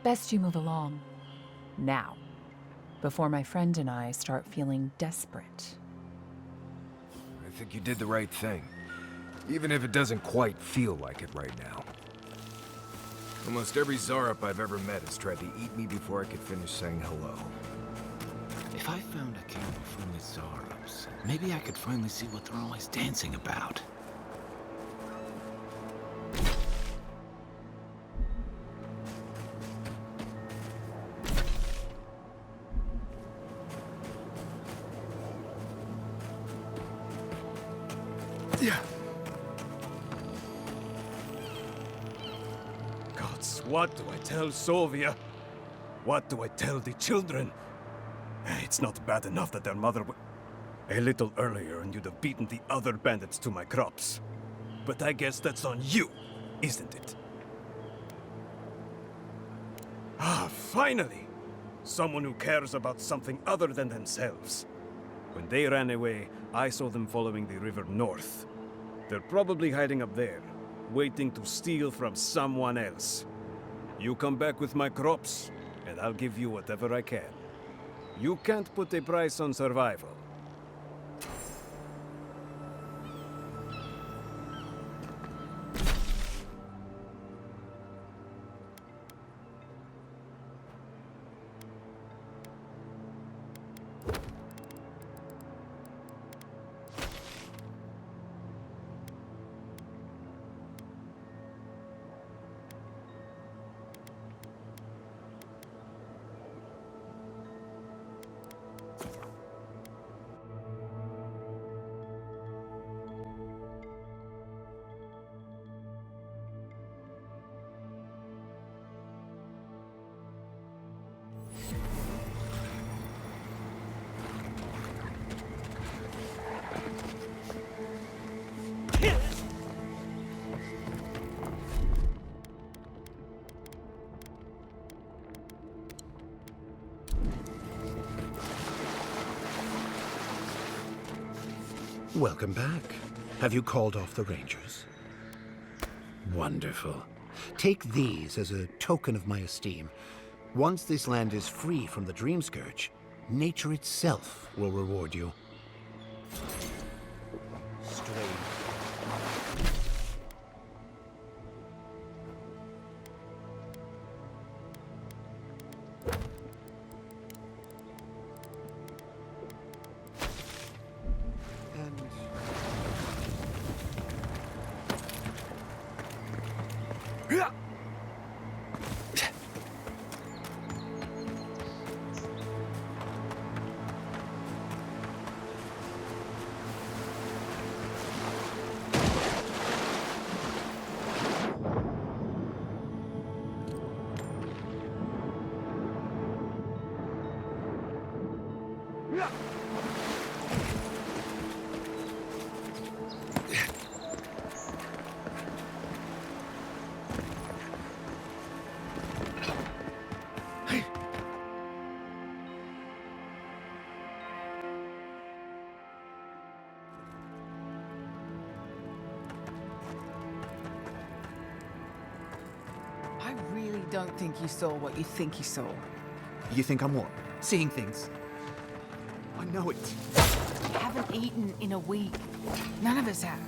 Speaker 12: Best you move along. Now. Before my friend and I start feeling desperate.
Speaker 10: I think you did the right thing. Even if it doesn't quite feel like it right now. Almost every Zarop I've ever met has tried to eat me before I could finish saying hello.
Speaker 15: If I found a camel from the Zarops, maybe I could finally see what they're always dancing about.
Speaker 10: Yeah.
Speaker 24: Gods, what do I tell Sovia? What do I tell the children? It's not bad enough that their mother a little earlier and you'd have beaten the other bandits to my crops. But I guess that's on you, isn't it? Ah, finally! Someone who cares about something other than themselves. When they ran away, I saw them following the river north. They're probably hiding up there, waiting to steal from someone else. You come back with my crops, and I'll give you whatever I can. You can't put a price on survival.
Speaker 8: Welcome back. Have you called off the Rangers? Wonderful. Take these as a token of my esteem. Once this land is free from the Dream Scourge, nature itself will reward you. Strange.
Speaker 13: I really don't think you saw what you think you saw.
Speaker 16: You think I'm what? Seeing things? I know it.
Speaker 13: You haven't eaten in a week. None of us have.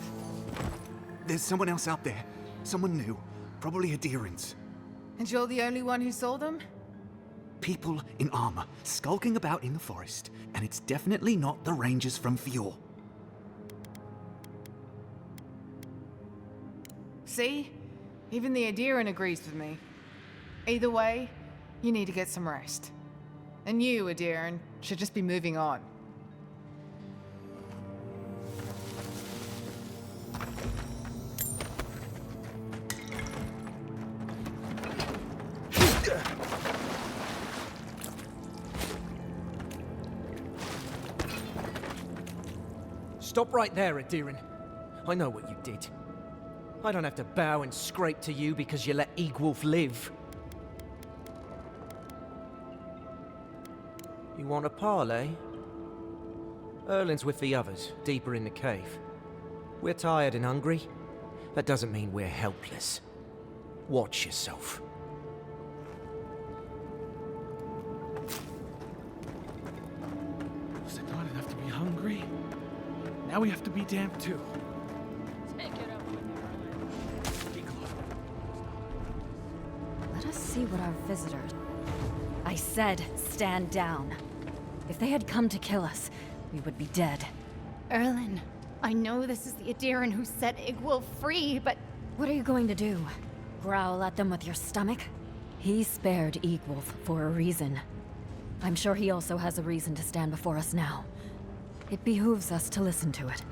Speaker 16: There's someone else out there. Someone new. Probably Aedyrans.
Speaker 13: And you're the only one who saw them?
Speaker 16: People in armor, skulking about in the forest. And it's definitely not the Rangers from Fjord.
Speaker 13: See? Even the Aedyran agrees with me. Either way, you need to get some rest. And you, Aedyran, should just be moving on.
Speaker 5: Stop right there, Aedyr. I know what you did. I don't have to bow and scrape to you because you let Eagwolf live. You want a parley? Erlin's with the others, deeper in the cave. We're tired and hungry. That doesn't mean we're helpless. Watch yourself.
Speaker 7: Was it not enough to be hungry? Now we have to be damp too.
Speaker 19: Let us see what our visitors... I said, stand down. If they had come to kill us, we would be dead.
Speaker 20: Erlin, I know this is the Aedyr who set Eagwolf free, but...
Speaker 19: What are you going to do? Growl at them with your stomach? He spared Eagwolf for a reason. I'm sure he also has a reason to stand before us now. It behooves us to listen to it.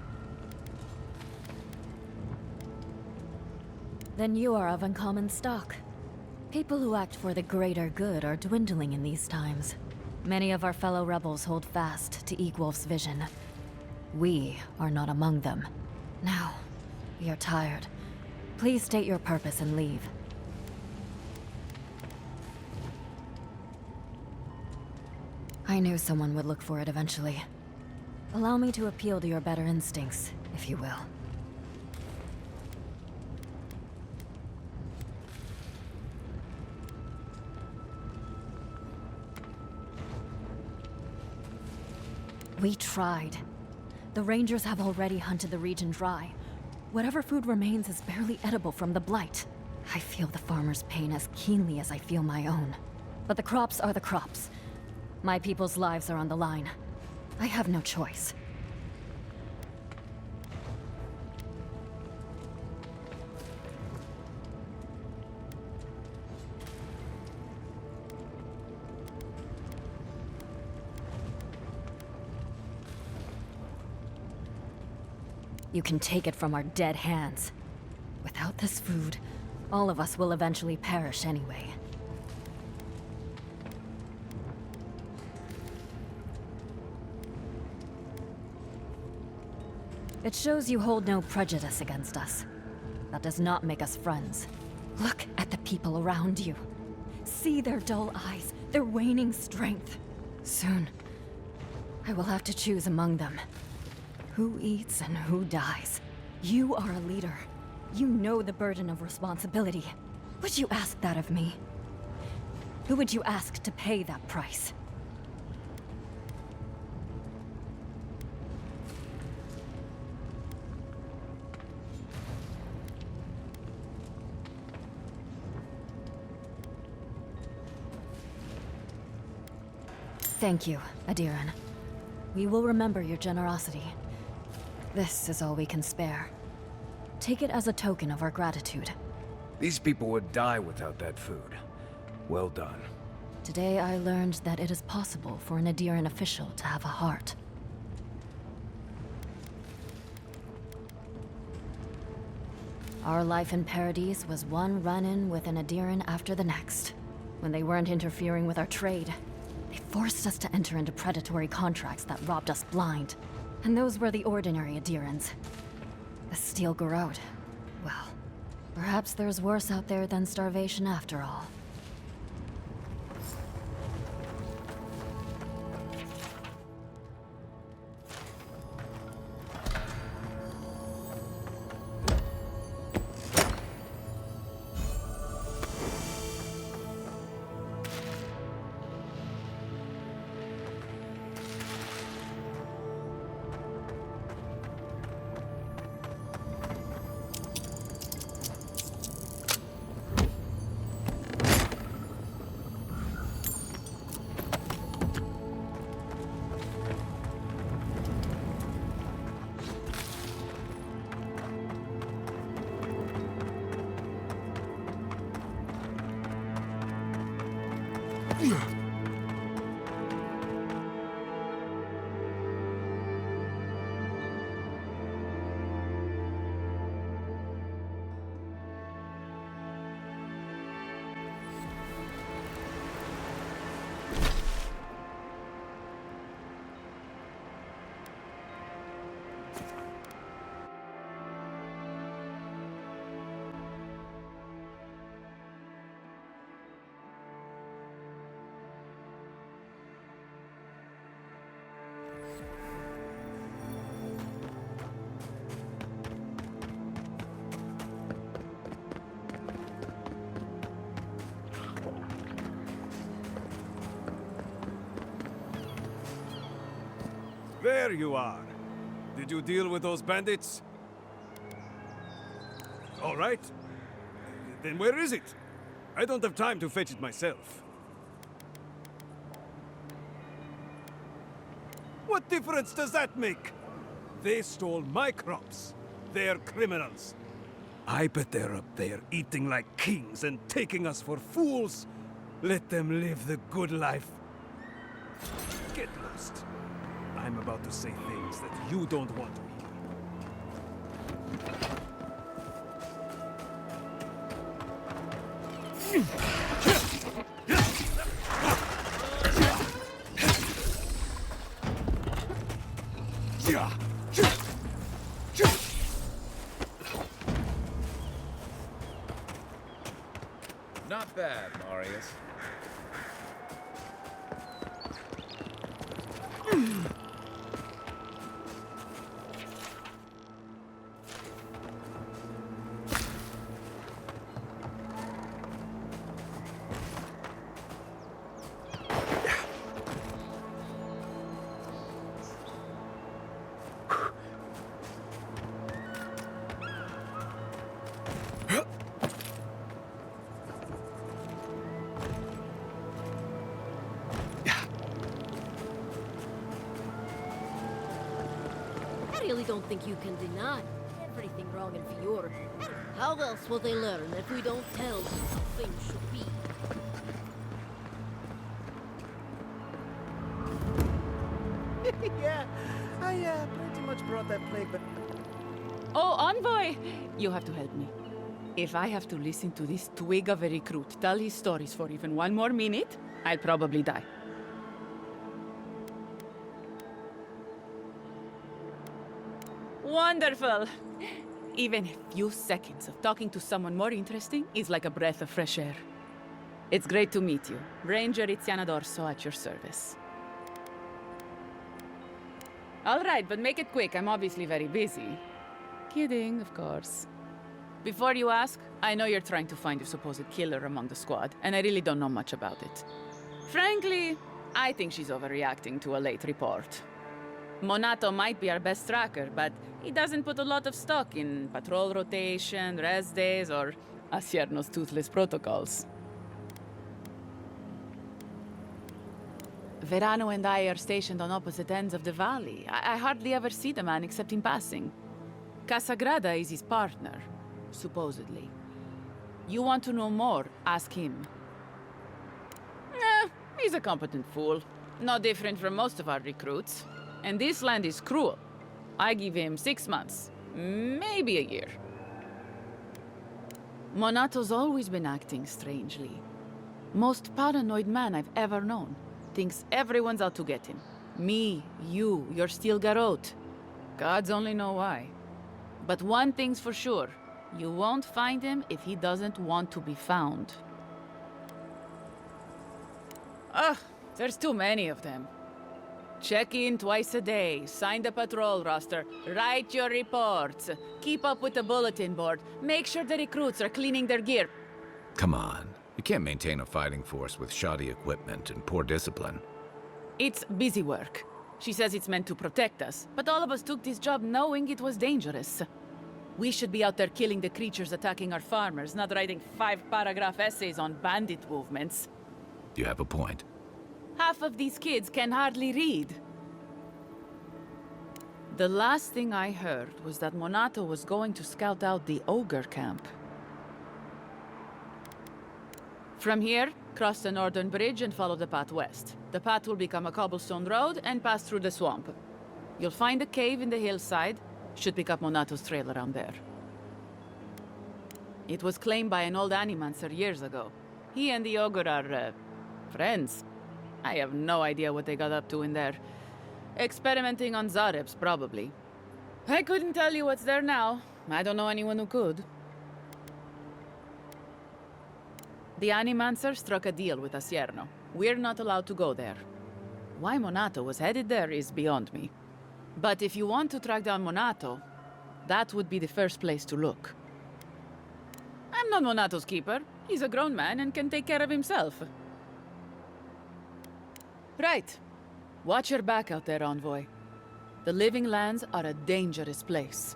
Speaker 19: Then you are of uncommon stock. People who act for the greater good are dwindling in these times. Many of our fellow rebels hold fast to Eagwolf's vision. We are not among them. Now, we are tired. Please state your purpose and leave. I knew someone would look for it eventually. Allow me to appeal to your better instincts, if you will. We tried. The Rangers have already hunted the region dry. Whatever food remains is barely edible from the blight. I feel the farmer's pain as keenly as I feel my own. But the crops are the crops. My people's lives are on the line. I have no choice. You can take it from our dead hands. Without this food, all of us will eventually perish anyway. It shows you hold no prejudice against us. That does not make us friends. Look at the people around you. See their dull eyes, their waning strength. Soon, I will have to choose among them. Who eats and who dies? You are a leader. You know the burden of responsibility. Would you ask that of me? Who would you ask to pay that price? Thank you, Aedyr. We will remember your generosity. This is all we can spare. Take it as a token of our gratitude.
Speaker 24: These people would die without that food. Well done.
Speaker 19: Today I learned that it is possible for an Aedyr official to have a heart. Our life in Paradise was one run-in with an Aedyr after the next. When they weren't interfering with our trade, they forced us to enter into predatory contracts that robbed us blind. And those were the ordinary Aedyr. The Steel Garrote. Well, perhaps there's worse out there than starvation after all.
Speaker 24: There you are. Did you deal with those bandits? All right. Then where is it? I don't have time to fetch it myself. What difference does that make? They stole my crops. They're criminals. I bet they're up there eating like kings and taking us for fools. Let them live the good life. Get lost. I'm about to say things that you don't want to hear.
Speaker 6: Not bad, Marius.
Speaker 1: I really don't think you can deny everything wrong in Fjord. How else will they learn if we don't tell them how things should be?
Speaker 9: Yeah, I pretty much brought that plague back.
Speaker 21: Oh, envoy! You have to help me. If I have to listen to this twig of a recruit tell his stories for even one more minute, I'll probably die. Wonderful! Even a few seconds of talking to someone more interesting is like a breath of fresh air. It's great to meet you. Ranger Iziana Dorso at your service. All right, but make it quick. I'm obviously very busy. Kidding, of course. Before you ask, I know you're trying to find your supposed killer among the squad, and I really don't know much about it. Frankly, I think she's overreacting to a late report. Monato might be our best tracker, but he doesn't put a lot of stock in patrol rotation, rest days, or Asierno's toothless protocols. Verano and I are stationed on opposite ends of the valley. I hardly ever see the man except in passing. Casagrada is his partner, supposedly. You want to know more, ask him. He's a competent fool. No different from most of our recruits. And this land is cruel. I give him 6 months, maybe a year. Monato's always been acting strangely. Most paranoid man I've ever known. Thinks everyone's out to get him. Me, you, your steel garrote. Gods only know why. But one thing's for sure. You won't find him if he doesn't want to be found. Ugh, there's too many of them. Check in twice a day, sign the patrol roster, write your reports, keep up with the bulletin board, make sure the recruits are cleaning their gear.
Speaker 6: Come on. You can't maintain a fighting force with shoddy equipment and poor discipline.
Speaker 21: It's busy work. She says it's meant to protect us, but all of us took this job knowing it was dangerous. We should be out there killing the creatures attacking our farmers, not writing 5-paragraph essays on bandit movements.
Speaker 6: You have a point.
Speaker 21: Half of these kids can hardly read. The last thing I heard was that Monato was going to scout out the ogre camp. From here, cross the northern bridge and follow the path west. The path will become a cobblestone road and pass through the swamp. You'll find a cave in the hillside. Should pick up Monato's trail around there. It was claimed by an old animancer years ago. He and the ogre are, friends. I have no idea what they got up to in there. Experimenting on Zarebs, probably. I couldn't tell you what's there now. I don't know anyone who could. The Animancer struck a deal with Asierno. We're not allowed to go there. Why Monato was headed there is beyond me. But if you want to track down Monato, that would be the first place to look. I'm not Monato's keeper. He's a grown man and can take care of himself. Right. Watch your back out there, envoy. The Living Lands are a dangerous place.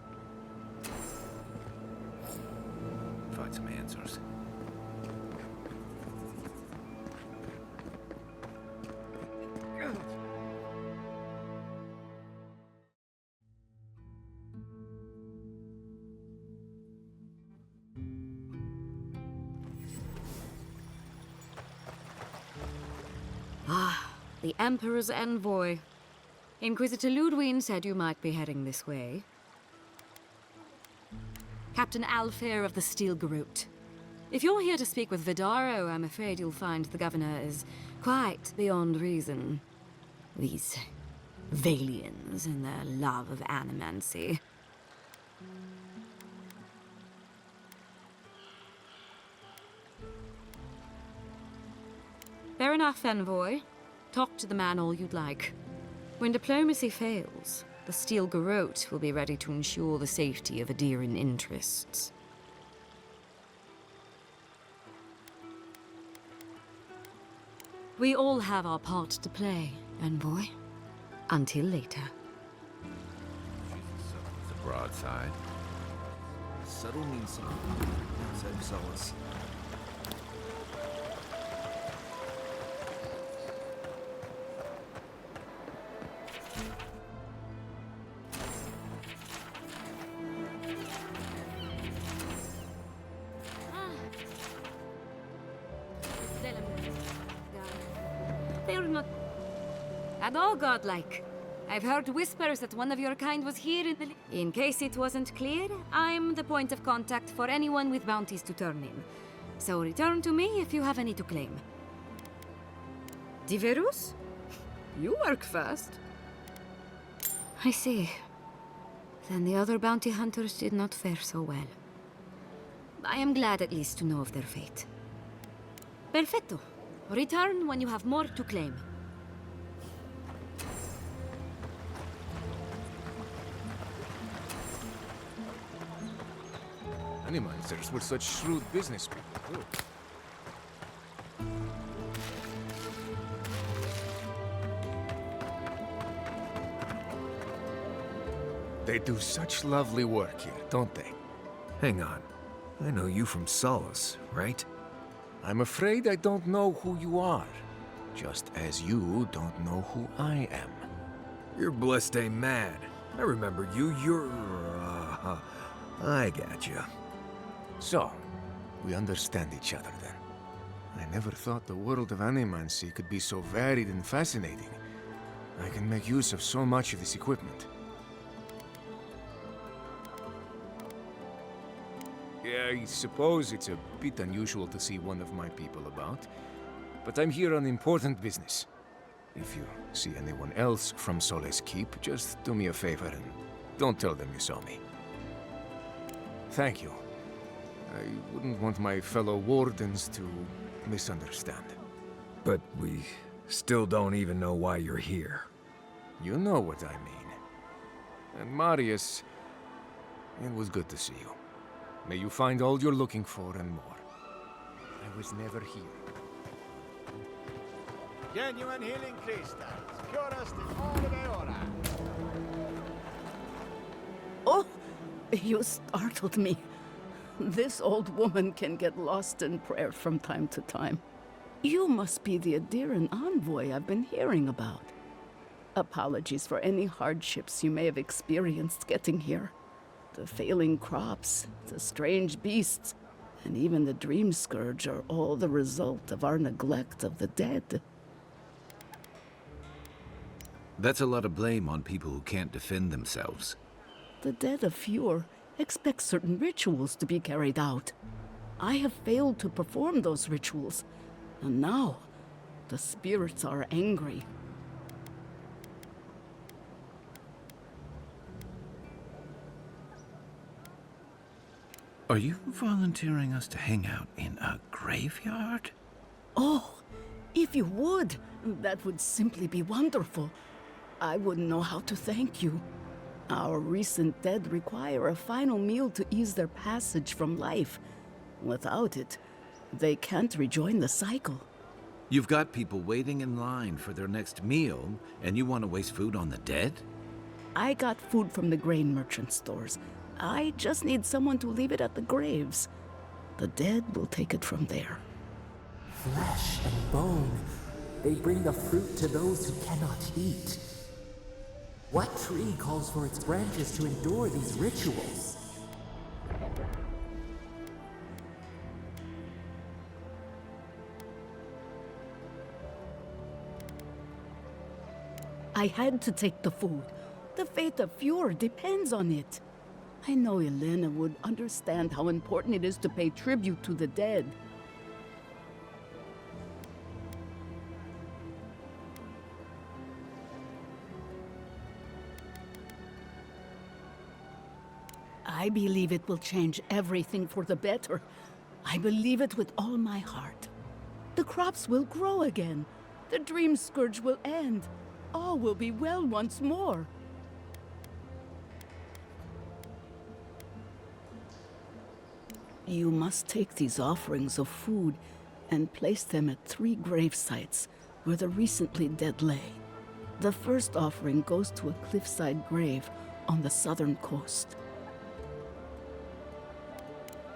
Speaker 6: Find some answers.
Speaker 11: Ah, the Emperor's envoy. Inquisitor Ludwig said you might be heading this way. Captain Alfair of the Steel Garrote. If you're here to speak with Vidaro, I'm afraid you'll find the governor is quite beyond reason. These Valians and their love of animancy. Fair enough, envoy. Talk to the man all you'd like. When diplomacy fails, the Steel Garrote will be ready to ensure the safety of Aedyran interests. We all have our part to play, envoy. Until later.
Speaker 6: The broadside.
Speaker 10: Subtle means something outside of solace.
Speaker 11: They're not at all godlike. I've heard whispers that one of your kind was here in the... In case it wasn't clear, I'm the point of contact for anyone with bounties to turn in. So return to me if you have any to claim. Diverus? You work first. I see. Then the other bounty hunters did not fare so well. I am glad at least to know of their fate. Perfecto. Return when you have more to claim.
Speaker 5: Animancers were such shrewd business people, too. They do such lovely work here, don't they?
Speaker 10: Hang on. I know you from Solace, right?
Speaker 5: I'm afraid I don't know who you are. Just as you don't know who I am.
Speaker 10: You're blessed ain't mad. I remember you. You're... I gotcha.
Speaker 5: So, we understand each other then. I never thought the world of animancy could be so varied and fascinating. I can make use of so much of this equipment. Yeah, I suppose it's a bit unusual to see one of my people about, but I'm here on important business. If you see anyone else from Sole's Keep, just do me a favor and don't tell them you saw me. Thank you. I wouldn't want my fellow wardens to misunderstand.
Speaker 10: But we still don't even know why you're here.
Speaker 5: You know what I mean. And Marius, it was good to see you. May you find all you're looking for and more. I was never here.
Speaker 14: Genuine healing crystals, purest in all of Aedyr.
Speaker 18: Oh, you startled me. This old woman can get lost in prayer from time to time. You must be the Aedyran envoy I've been hearing about. Apologies for any hardships you may have experienced getting here. The failing crops, the strange beasts, and even the dream scourge are all the result of our neglect of the dead.
Speaker 6: That's a lot of blame on people who can't defend themselves.
Speaker 18: The dead of Fjord expect certain rituals to be carried out. I have failed to perform those rituals, and now the spirits are angry.
Speaker 6: Are you volunteering us to hang out in a graveyard?
Speaker 18: Oh, if you would, that would simply be wonderful. I wouldn't know how to thank you. Our recent dead require a final meal to ease their passage from life. Without it, they can't rejoin the cycle.
Speaker 6: You've got people waiting in line for their next meal, and you want to waste food on the dead?
Speaker 18: I got food from the grain merchant stores. I just need someone to leave it at the graves. The dead will take it from there.
Speaker 2: Flesh and bone. They bring the fruit to those who cannot eat. What tree calls for its branches to endure these rituals?
Speaker 18: I had to take the food. The fate of Fjord depends on it. I know Elena would understand how important it is to pay tribute to the dead. I believe it will change everything for the better. I believe it with all my heart. The crops will grow again. The dream scourge will end. All will be well once more. You must take these offerings of food and place them at 3 grave sites where the recently dead lay. The first offering goes to a cliffside grave on the southern coast.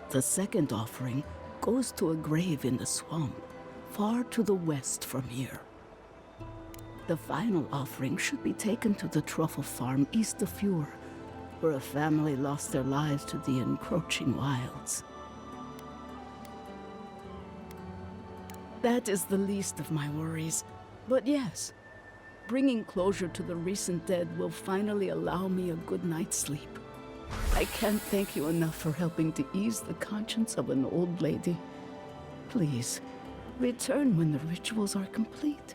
Speaker 18: The second offering goes to a grave in the swamp, far to the west from here. The final offering should be taken to the truffle farm east of Fjord, where a family lost their lives to the encroaching wilds. That is the least of my worries. But yes, bringing closure to the recent dead will finally allow me a good night's sleep. I can't thank you enough for helping to ease the conscience of an old lady. Please, return when the rituals are complete.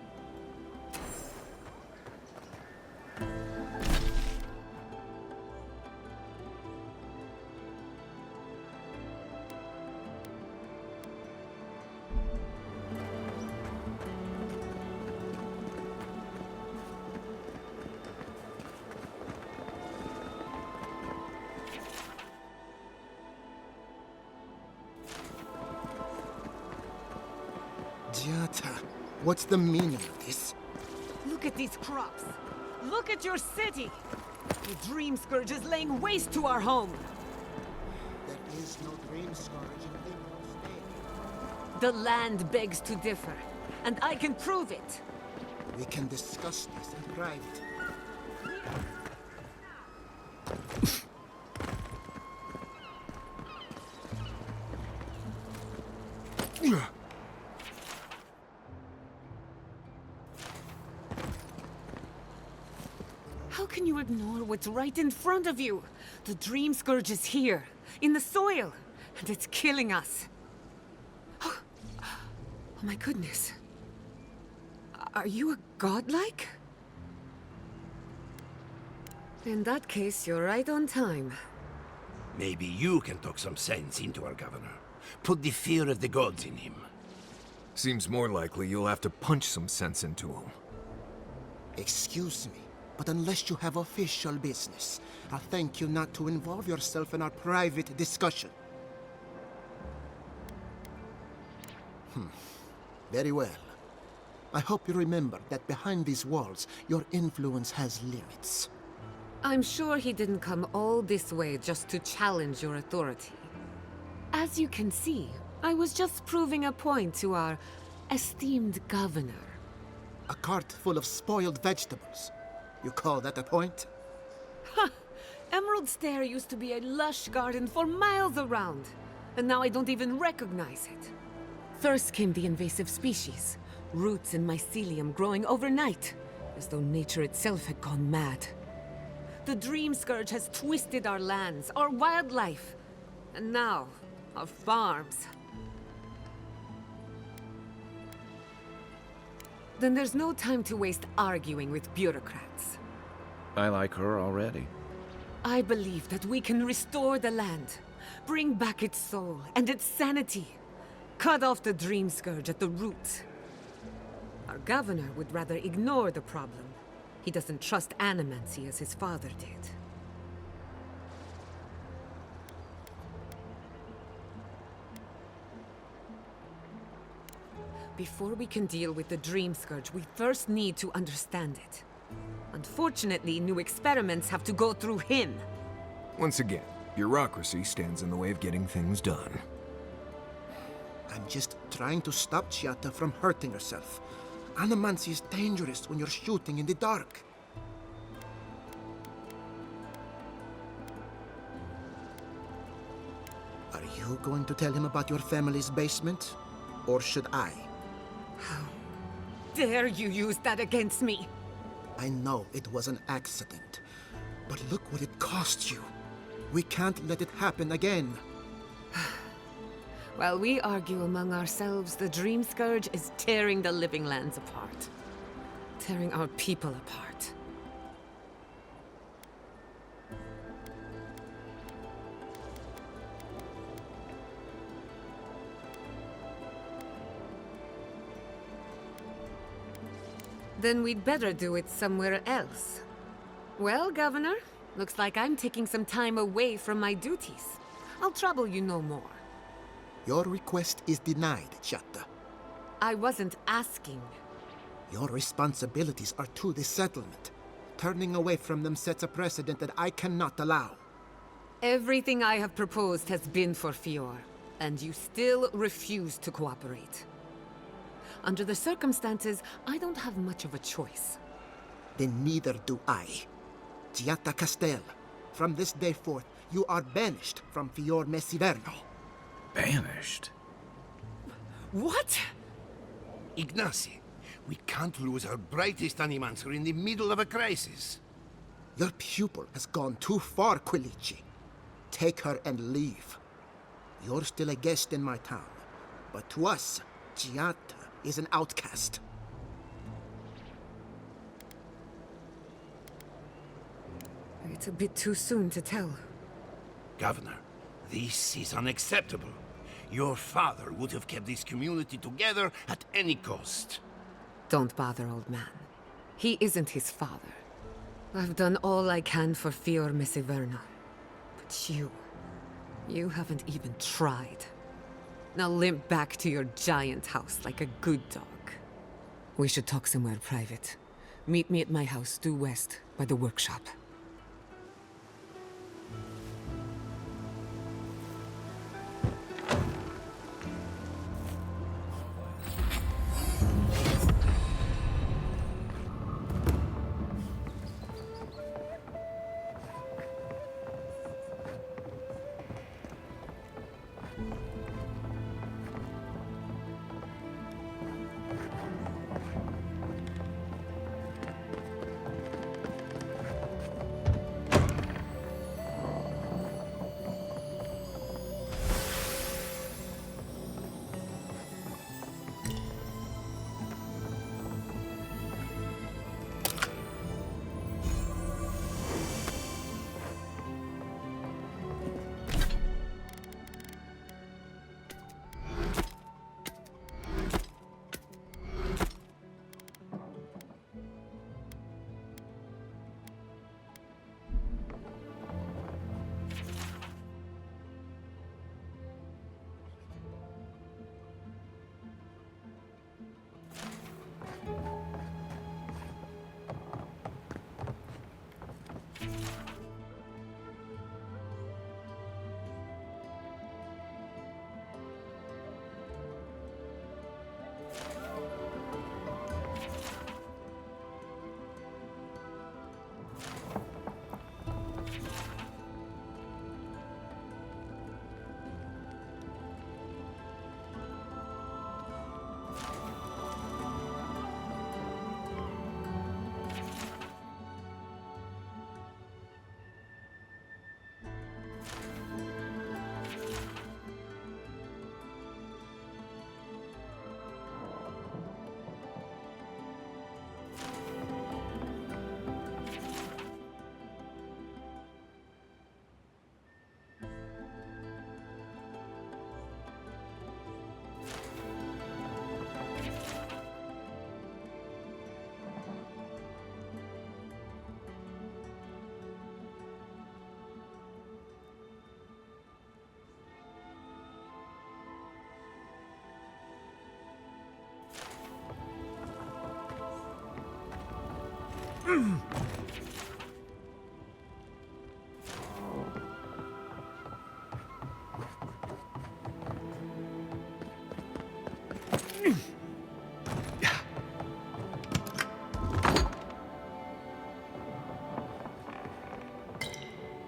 Speaker 8: What's the meaning of this?
Speaker 17: Look at these crops. Look at your city. The Dream Scourge is laying waste to our home.
Speaker 8: There is no dream scourge in Stair.
Speaker 17: The land begs to differ, and I can prove it.
Speaker 8: We can discuss this in private.
Speaker 17: How can you ignore what's right in front of you? The Dream Scourge is here, in the soil, and it's killing us. Oh my goodness. Are you a godlike? In that case, you're right on time.
Speaker 22: Maybe you can talk some sense into our governor. Put the fear of the gods in him.
Speaker 10: Seems more likely you'll have to punch some sense into him.
Speaker 8: Excuse me, but unless you have official business, I'll thank you not to involve yourself in our private discussion. Very well. I hope you remember that behind these walls, your influence has limits.
Speaker 17: I'm sure he didn't come all this way just to challenge your authority. As you can see, I was just proving a point to our esteemed governor.
Speaker 8: A cart full of spoiled vegetables. You call that a point?
Speaker 17: Ha! Emerald Stair used to be a lush garden for miles around, and now I don't even recognize it. First came the invasive species, roots and mycelium growing overnight, as though nature itself had gone mad. The Dream Scourge has twisted our lands, our wildlife, and now, our farms. Then there's no time to waste arguing with bureaucrats.
Speaker 6: I like her already.
Speaker 17: I believe that we can restore the land, bring back its soul and its sanity, cut off the Dream Scourge at the root. Our governor would rather ignore the problem. He doesn't trust animancy as his father did. Before we can deal with the Dream Scourge, we first need to understand it. Unfortunately, new experiments have to go through him.
Speaker 10: Once again, bureaucracy stands in the way of getting things done.
Speaker 9: I'm just trying to stop Giatta from hurting herself. Animancy is dangerous when you're shooting in the dark. Are you going to tell him about your family's basement? Or should I?
Speaker 17: How dare you use that against me?
Speaker 9: I know it was an accident, but look what it cost you. We can't let it happen again.
Speaker 17: While we argue among ourselves, the Dream Scourge is tearing the living lands apart. Tearing our people apart. Then we'd better do it somewhere else. Well, Governor, looks like I'm taking some time away from my duties. I'll trouble you no more.
Speaker 9: Your request is denied, Giatta.
Speaker 17: I wasn't asking.
Speaker 9: Your responsibilities are to the settlement. Turning away from them sets a precedent that I cannot allow.
Speaker 17: Everything I have proposed has been for Fior, and you still refuse to cooperate. Under the circumstances, I don't have much of a choice.
Speaker 9: Then neither do I. Giatta Castel, from this day forth, you are banished from Fior Messiverno.
Speaker 6: Banished?
Speaker 17: What?
Speaker 22: Ignacy, we can't lose our brightest animancer in the middle of a crisis.
Speaker 9: Your pupil has gone too far, Quilici. Take her and leave. You're still a guest in my town, but to us, Giatta is an outcast.
Speaker 17: It's a bit too soon to tell.
Speaker 22: Governor, this is unacceptable. Your father would have kept this community together at any cost.
Speaker 17: Don't bother, old man. He isn't his father. I've done all I can for Fior Messiverno. But you haven't even tried. Now limp back to your giant house like a good dog. We should talk somewhere private. Meet me at my house due west, by the workshop.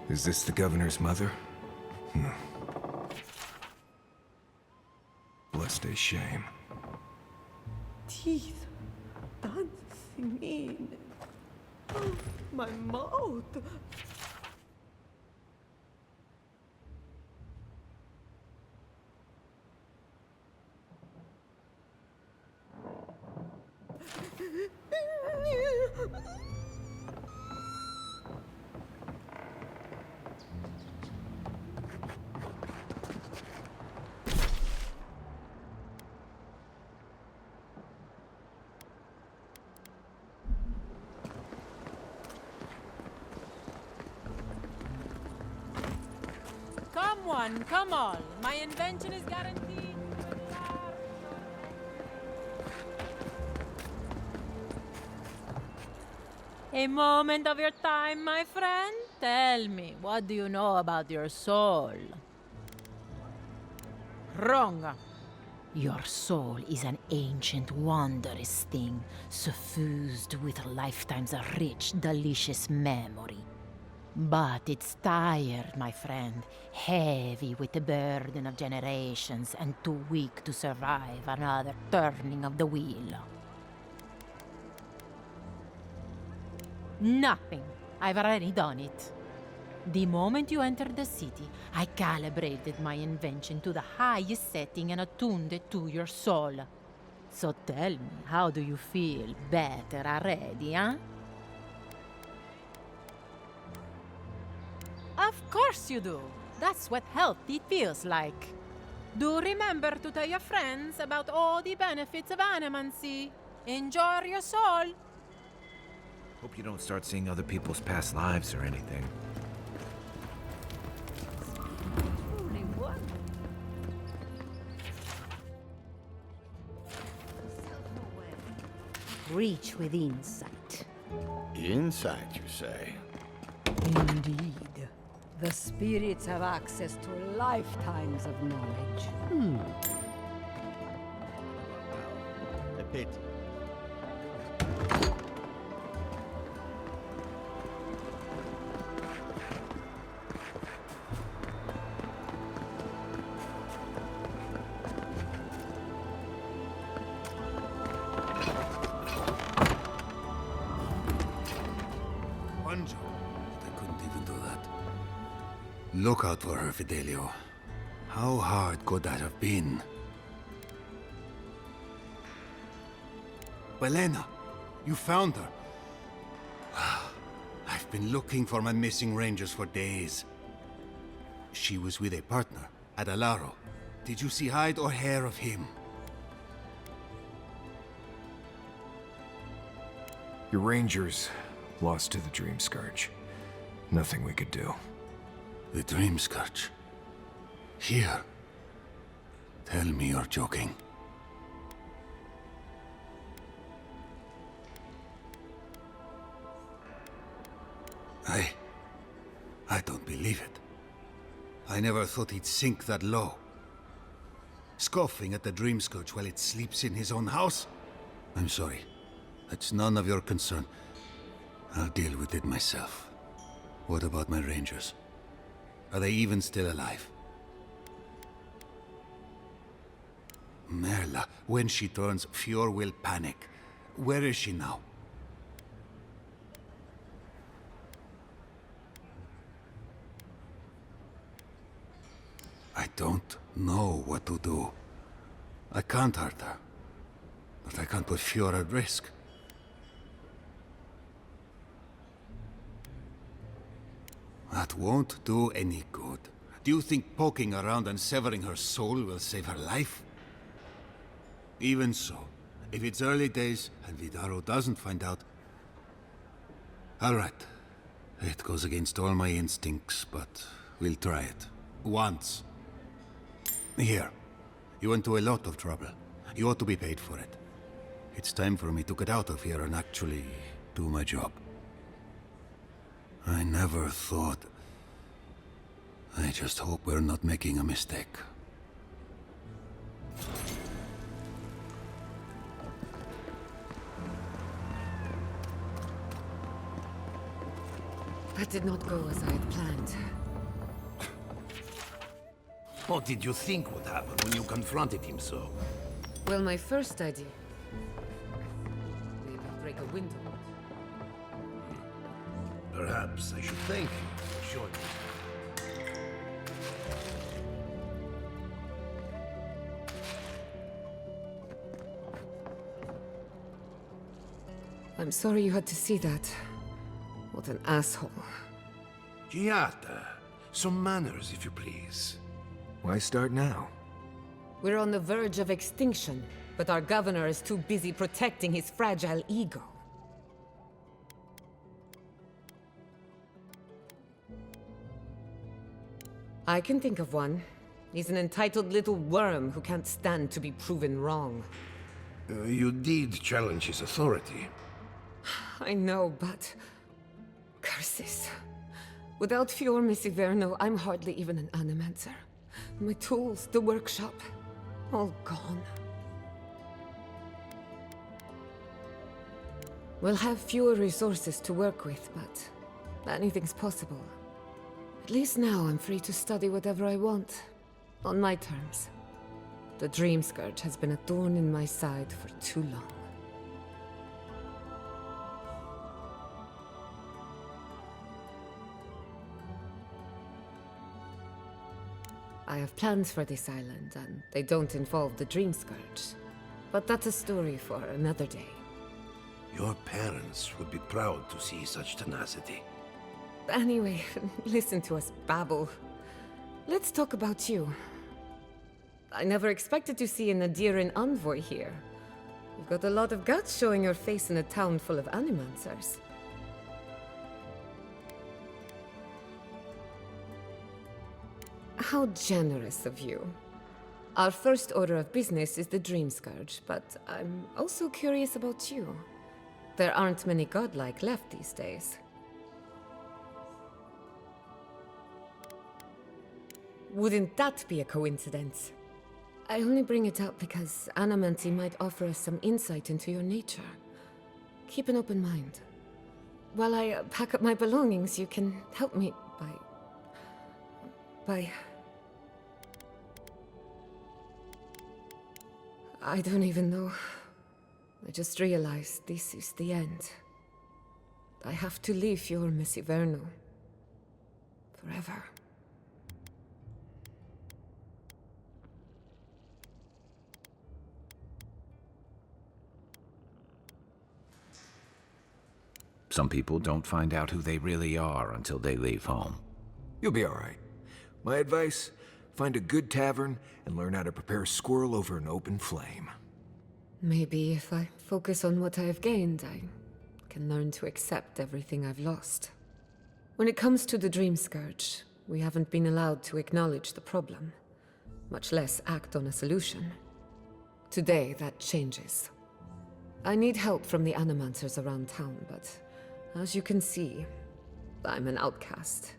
Speaker 10: Is this the governor's mother? Blessed a shame.
Speaker 17: Teeth dancing in my mouth.
Speaker 3: Come on. My invention is guaranteed. A moment of your time, my friend. Tell me, what do you know about your soul? Wrong. Your soul is an ancient, wondrous thing, suffused with lifetimes of rich, delicious memory. But it's tired, my friend, heavy with the burden of generations and too weak to survive another turning of the wheel. Nothing. I've already done it. The moment you entered the city, I calibrated my invention to the highest setting and attuned it to your soul. So tell me, how do you feel? Better already, huh? Of course you do. That's what healthy feels like. Do remember to tell your friends about all the benefits of animancy. Enjoy your soul.
Speaker 15: Hope you don't start seeing other people's past lives or anything.
Speaker 4: Reach with insight.
Speaker 22: Insight, you say?
Speaker 4: Indeed. The spirits have access to lifetimes of knowledge.
Speaker 14: A pit.
Speaker 22: Look out for her, Fidelio. How hard could that have been? Belena, you found her. I've been looking for my missing rangers for days. She was with a partner, Aedyr. Did you see hide or hair of him?
Speaker 10: Your rangers lost to the Dream Scourge. Nothing we could do.
Speaker 22: The Dream Scourge? Here? Tell me you're joking. I don't believe it. I never thought he'd sink that low. Scoffing at the Dream Scourge while it sleeps in his own house? I'm sorry. That's none of your concern. I'll deal with it myself. What about my rangers? Are they even still alive? Merla, when she turns, Fjord will panic. Where is she now? I don't know what to do. I can't hurt her. But I can't put Fjord at risk. That won't do any good. Do you think poking around and severing her soul will save her life? Even so, if it's early days and Vidaro doesn't find out... All right. It goes against all my instincts, but we'll try it. Once. Here. You went to a lot of trouble. You ought to be paid for it. It's time for me to get out of here and actually do my job. I never thought... I just hope we're not making a mistake.
Speaker 17: That did not go as I had planned.
Speaker 8: What did you think would happen when you confronted him so?
Speaker 17: Well, my first idea... maybe break a window.
Speaker 8: Perhaps I should thank you for showing me.
Speaker 17: I'm sorry you had to see that. What an asshole.
Speaker 8: Giata, some manners, if you please.
Speaker 10: Why start now?
Speaker 17: We're on the verge of extinction, but our governor is too busy protecting his fragile ego. I can think of one. He's an entitled little worm who can't stand to be proven wrong.
Speaker 8: You did challenge his authority.
Speaker 17: I know, but... curses. Without Fior Messiverno, I'm hardly even an animancer. My tools, the workshop, all gone. We'll have fewer resources to work with, but anything's possible. At least now I'm free to study whatever I want, on my terms. The Dream Scourge has been a thorn in my side for too long. I have plans for this island, and they don't involve the Dream Scourge. But that's a story for another day.
Speaker 8: Your parents would be proud to see such tenacity.
Speaker 17: Anyway, listen to us babble. Let's talk about you. I never expected to see an Aedyr envoy here. You've got a lot of guts showing your face in a town full of animancers. How generous of you. Our first order of business is the Dream Scourge, but I'm also curious about you. There aren't many godlike left these days. Wouldn't that be a coincidence? I only bring it up because Anamancy might offer us some insight into your nature. Keep an open mind. While I pack up my belongings, you can help me by... I don't even know. I just realized this is the end. I have to leave Fior Messiverno. Forever.
Speaker 15: Some people don't find out who they really are until they leave home.
Speaker 10: You'll be all right. My advice, find a good tavern and learn how to prepare a squirrel over an open flame.
Speaker 17: Maybe if I focus on what I have gained, I can learn to accept everything I've lost. When it comes to the Dream Scourge, we haven't been allowed to acknowledge the problem, much less act on a solution. Today, that changes. I need help from the animancers around town, but as you can see, I'm an outcast.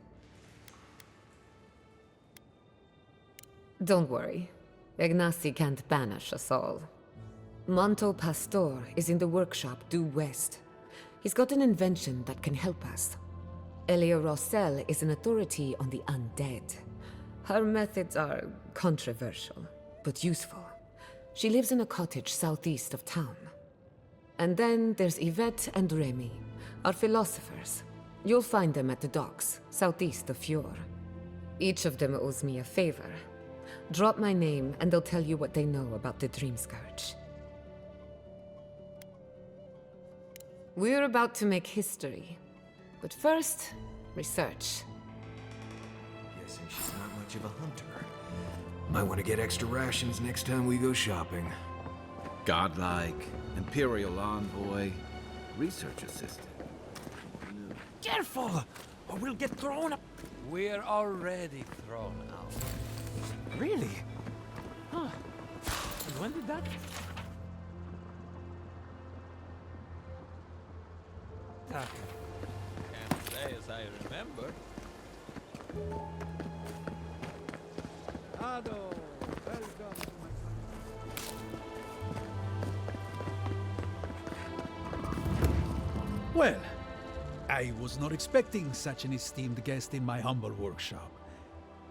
Speaker 17: Don't worry. Ignacy can't banish us all. Manto Pastor is in the workshop due west. He's got an invention that can help us. Elia Rossell is an authority on the undead. Her methods are controversial, but useful. She lives in a cottage southeast of town. And then there's Yvette and Remy, our philosophers. You'll find them at the docks, southeast of Fior. Each of them owes me a favor. Drop my name, and they'll tell you what they know about the Dream Scourge. We're about to make history. But first, research.
Speaker 10: Guessing she's not much of a hunter. Might want to get extra rations next time we go shopping.
Speaker 6: Godlike, Imperial envoy, research assistant.
Speaker 2: Careful, or we'll get thrown up. We're already thrown out.
Speaker 10: Really?
Speaker 2: Huh. And when did that? Can't say.
Speaker 15: as I remember.
Speaker 7: Ado, welcome to my Well, I was not expecting such an esteemed guest in my humble workshop.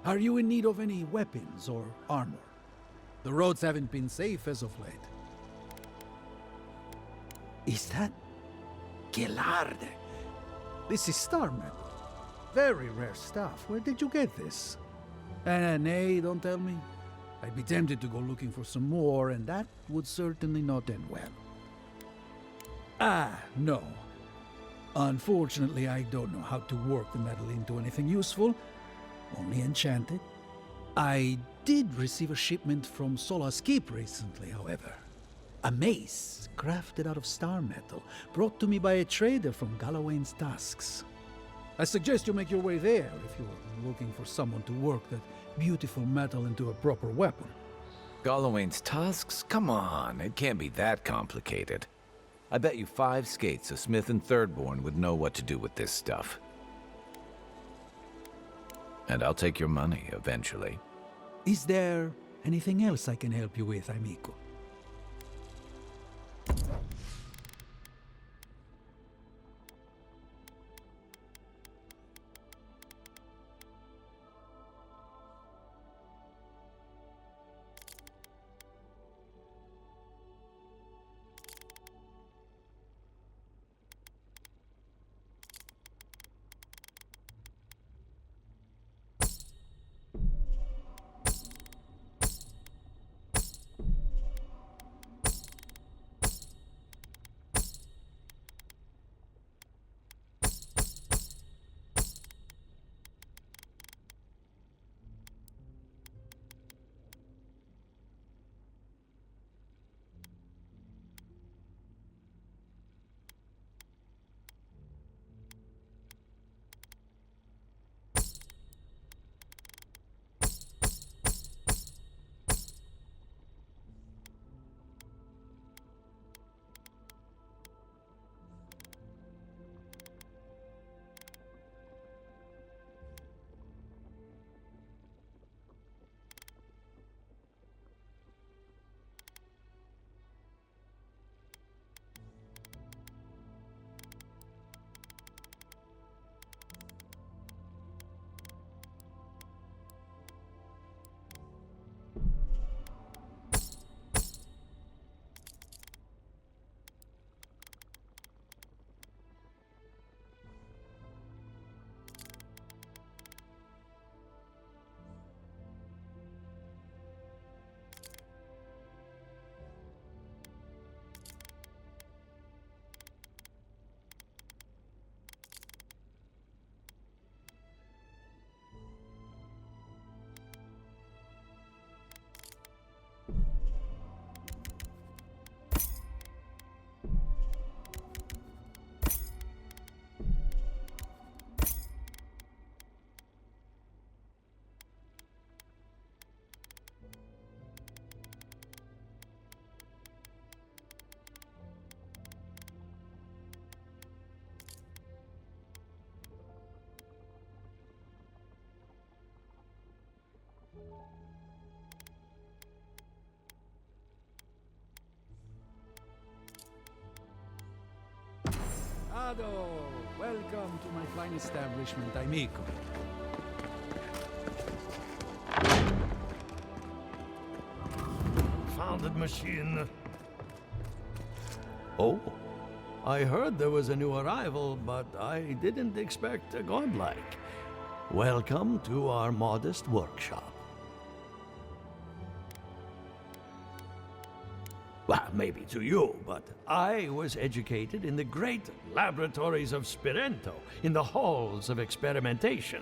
Speaker 7: Are you in need of any weapons or armor? The roads haven't been safe as of late. Is that Gelarde? This is star metal. Very rare stuff. Where did you get this? Nay, don't tell me. I'd be tempted to go looking for some more, and that would certainly not end well. No. Unfortunately, I don't know how to work the metal into anything useful. Only enchanted. I did receive a shipment from Solace Keep recently, however. A mace, crafted out of star metal, brought to me by a trader from Galawain's Tusks. I suggest you make your way there if you're looking for someone to work that beautiful metal into a proper weapon.
Speaker 15: Galawain's Tusks? Come on, it can't be that complicated. I bet you 5 skates a Smith and Thirdborn would know what to do with this stuff. And I'll take your money eventually.
Speaker 7: Is there anything else I can help you with, amico? Ado, welcome to my fine establishment, amico.
Speaker 12: Founded machine. Oh, I heard there was a new arrival, but I didn't expect a godlike. Welcome to our modest workshop. Well, maybe to you, but I was educated in the great laboratories of Spirento, in the halls of experimentation.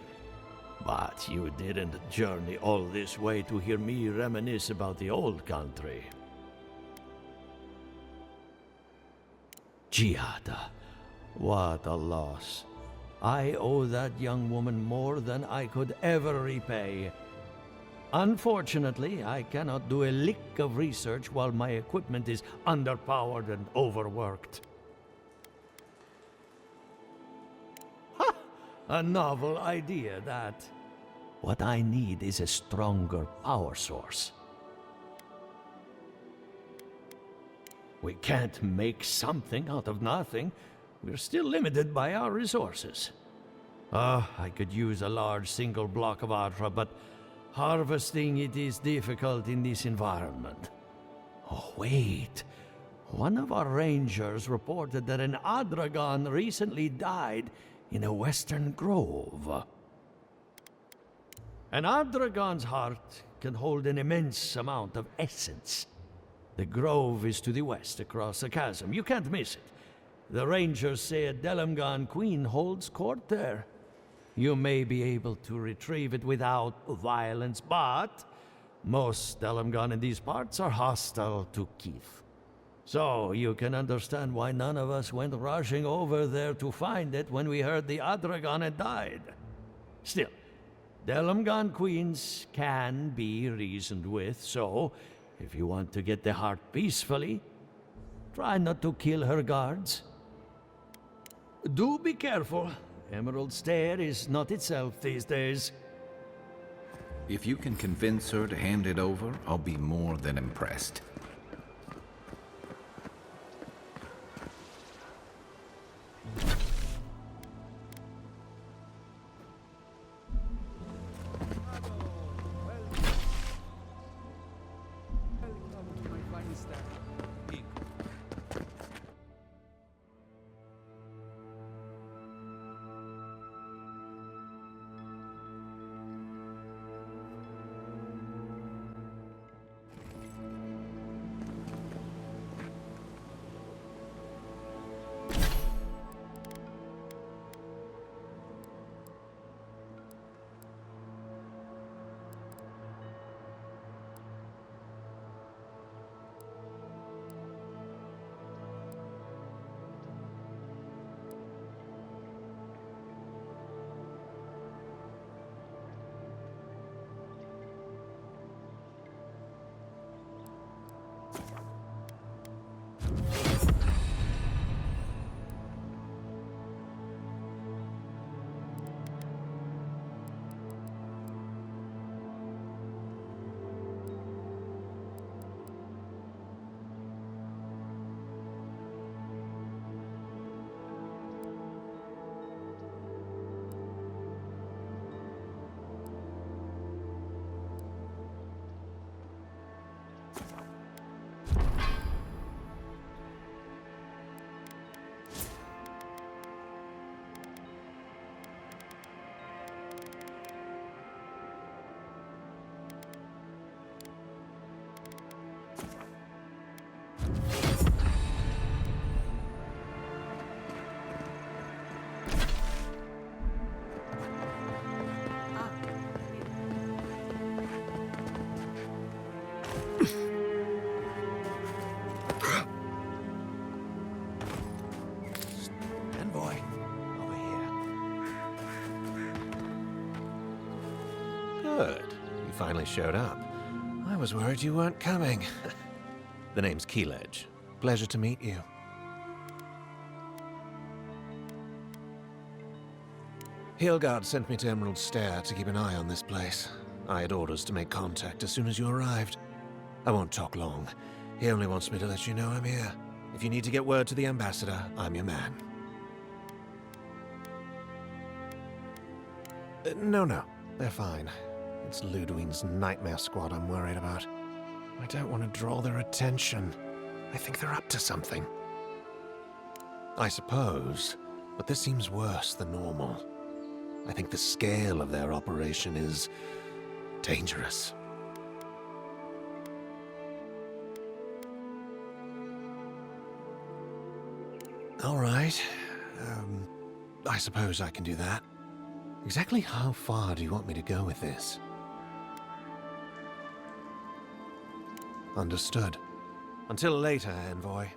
Speaker 12: But you didn't journey all this way to hear me reminisce about the old country. Giada, what a loss. I owe that young woman more than I could ever repay. Unfortunately, I cannot do a lick of research while my equipment is underpowered and overworked. Ha! A novel idea, that. What I need is a stronger power source. We can't make something out of nothing. We're still limited by our resources. I could use a large single block of Atra, but harvesting it is difficult in this environment. Oh, wait. One of our rangers reported that an Adragon recently died in a western grove. An Adragon's heart can hold an immense amount of essence. The grove is to the west, across the chasm. You can't miss it. The rangers say a Delamgan queen holds court there. You may be able to retrieve it without violence, but most Delamgan in these parts are hostile to Keith. So you can understand why none of us went rushing over there to find it when we heard the Adragon had died. Still, Delamgan queens can be reasoned with, so if you want to get the heart peacefully, try not to kill her guards. Do be careful. Emerald Stair is not itself these days.
Speaker 6: If you can convince her to hand it over, I'll be more than impressed.
Speaker 10: Envoy, over here.
Speaker 13: Good. You finally showed up. I was worried you weren't coming. The name's Keeledge. Pleasure to meet you. Hilgard sent me to Emerald Stair to keep an eye on this place. I had orders to make contact as soon as you arrived. I won't talk long. He only wants me to let you know I'm here. If you need to get word to the ambassador, I'm your man. No. They're fine. It's Ludwig's nightmare squad I'm worried about. I don't want to draw their attention. I think they're up to something. I suppose, but this seems worse than normal. I think the scale of their operation is dangerous. All right. I suppose I can do that. Exactly how far do you want me to go with this? Understood. Until later, envoy.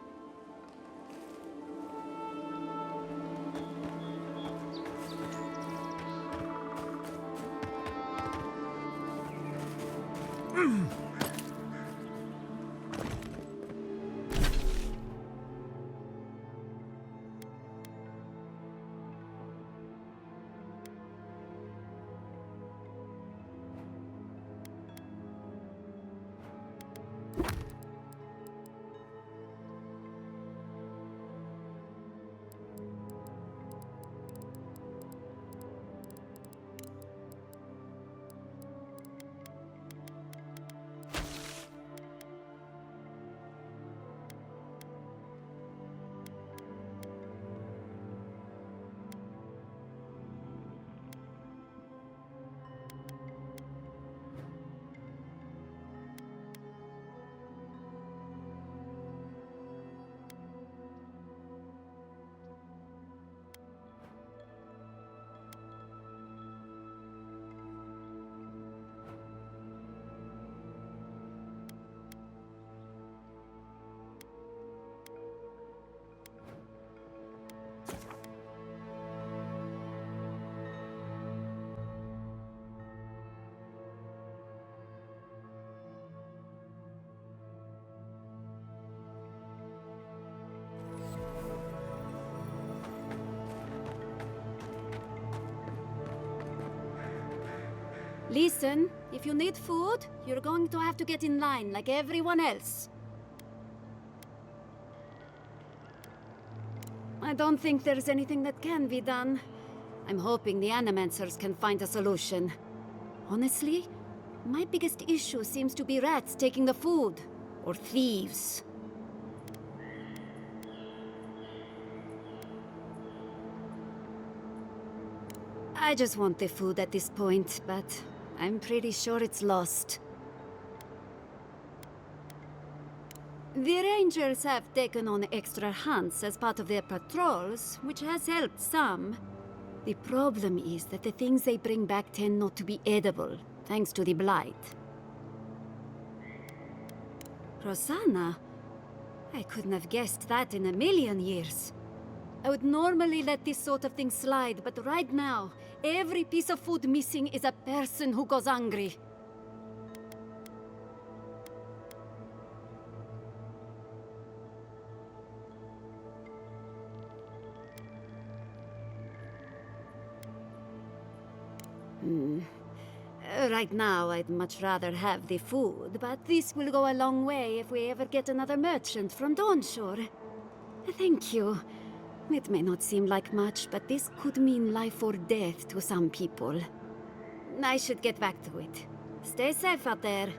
Speaker 11: Listen, if you need food, you're going to have to get in line like everyone else. I don't think there's anything that can be done. I'm hoping the Animancers can find a solution. Honestly, my biggest issue seems to be rats taking the food. Or thieves. I just want the food at this point, but I'm pretty sure it's lost. The Rangers have taken on extra hunts as part of their patrols, which has helped some. The problem is that the things they bring back tend not to be edible, thanks to the blight. Rosanna? I couldn't have guessed that in a million years. I would normally let this sort of thing slide, but right now, every piece of food missing is a person who goes hungry. Right now, I'd much rather have the food, but this will go a long way if we ever get another merchant from Dawnshore. Thank you. It may not seem like much, but this could mean life or death to some people. I should get back to it. Stay safe out there.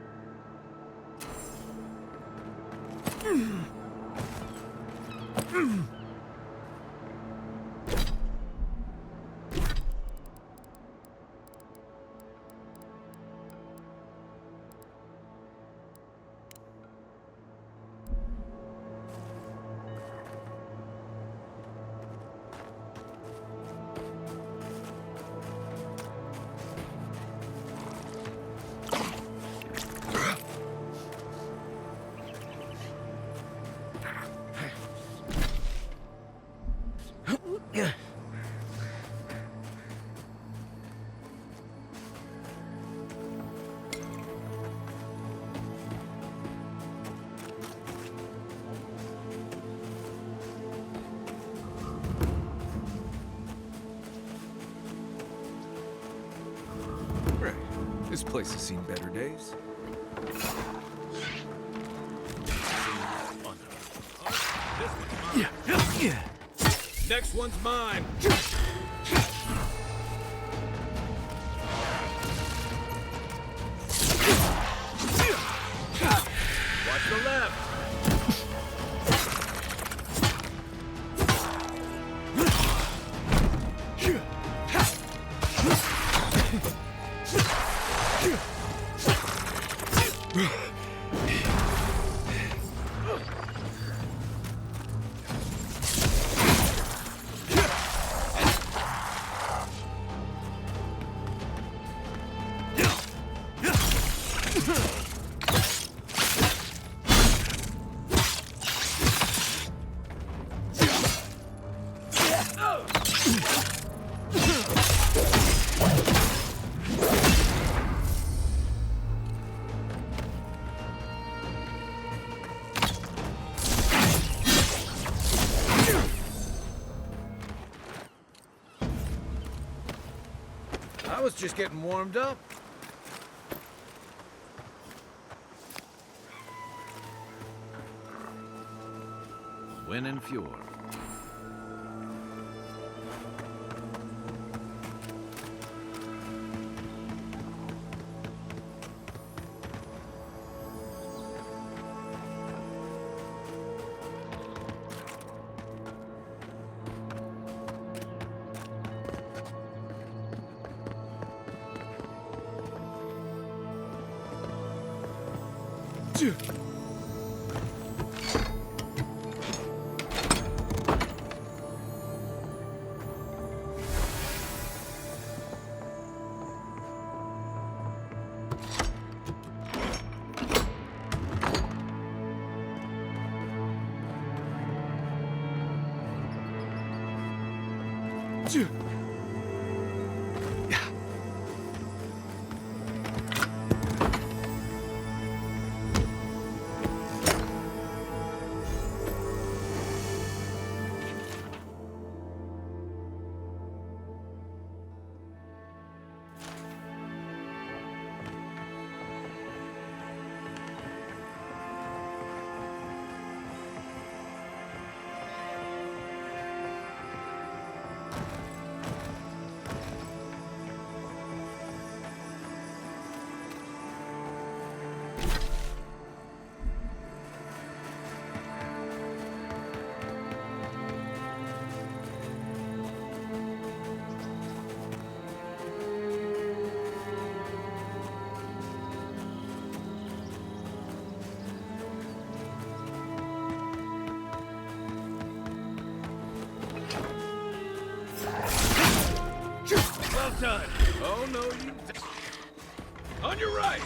Speaker 5: This place has seen better days.
Speaker 6: Next one's mine. Watch the left. I was just getting warmed up. Win and Fjord. Well done. Oh, no, you... On your right!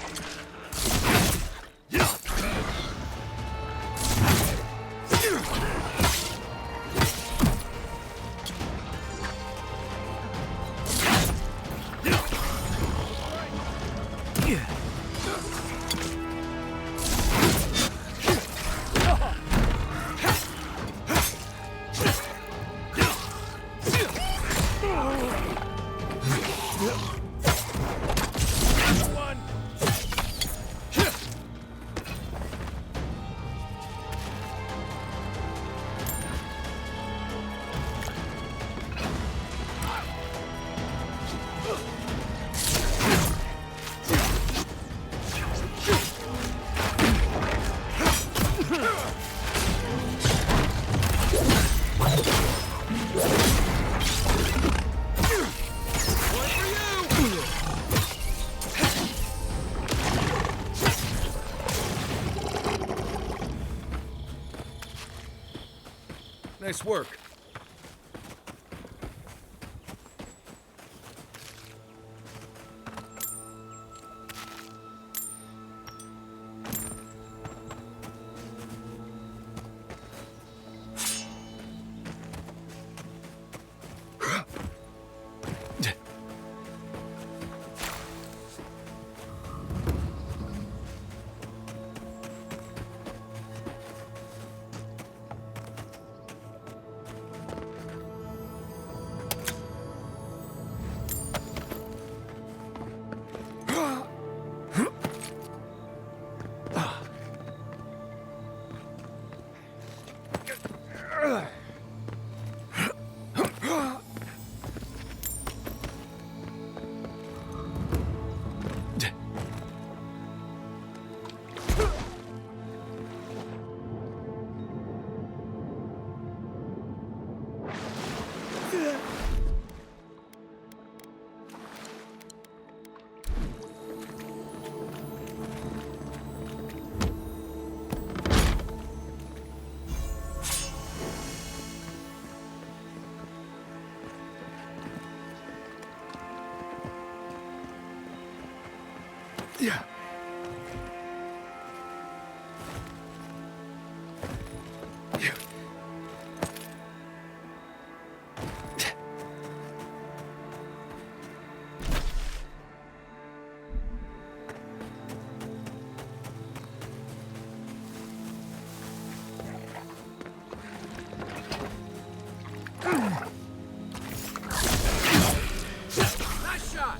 Speaker 6: Nice work. Yeah. Nice shot!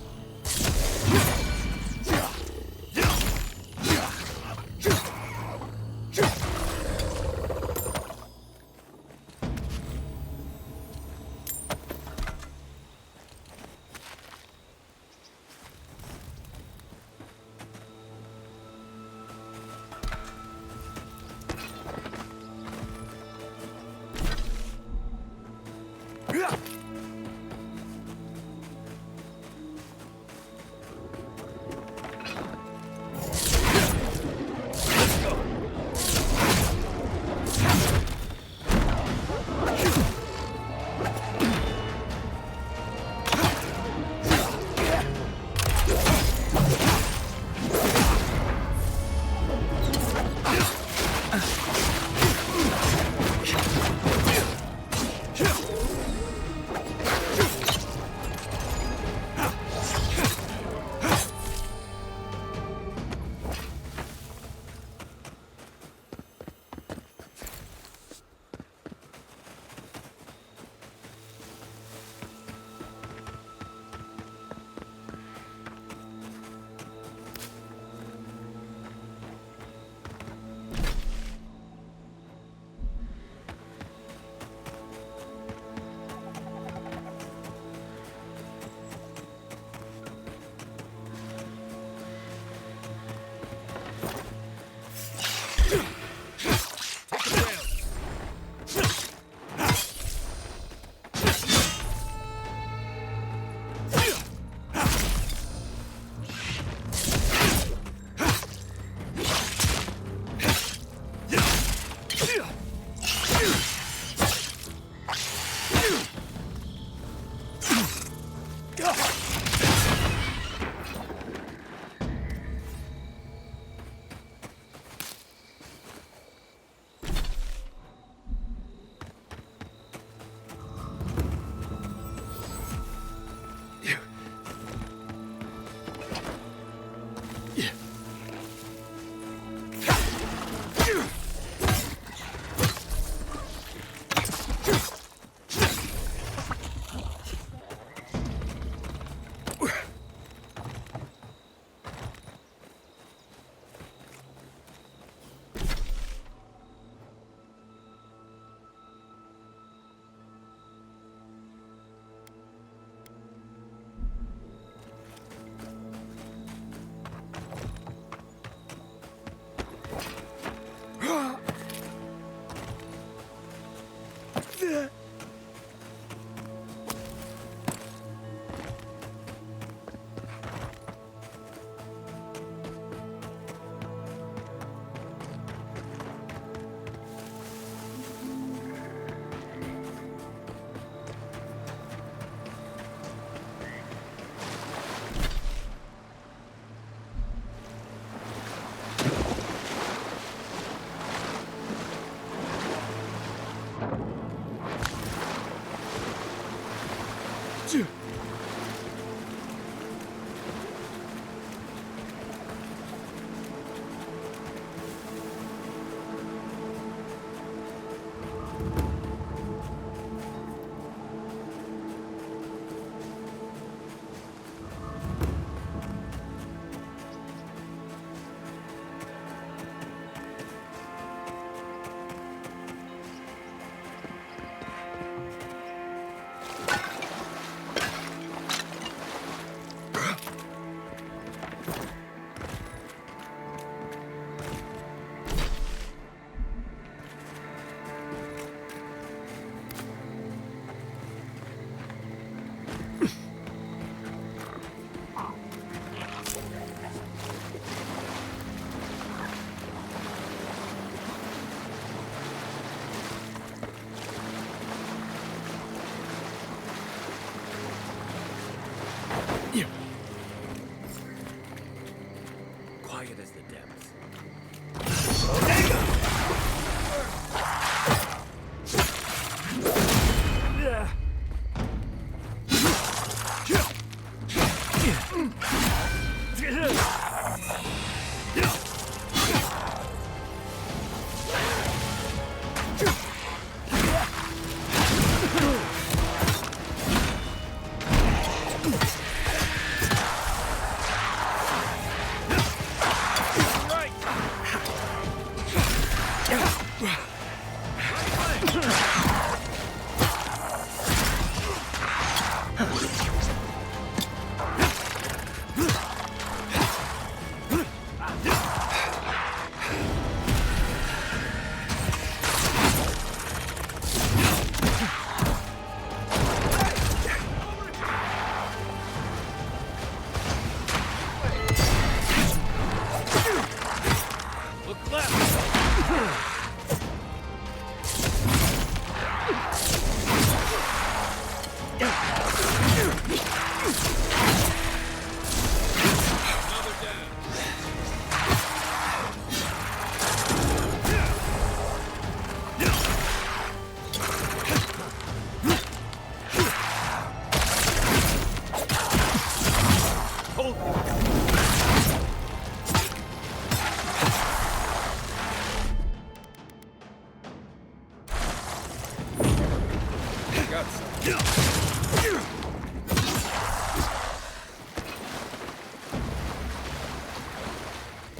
Speaker 15: Quiet as the depths.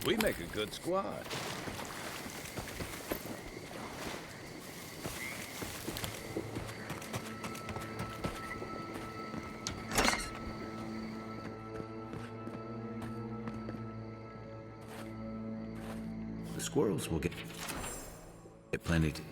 Speaker 15: We make a good squad. The squirrels will get plenty to eat.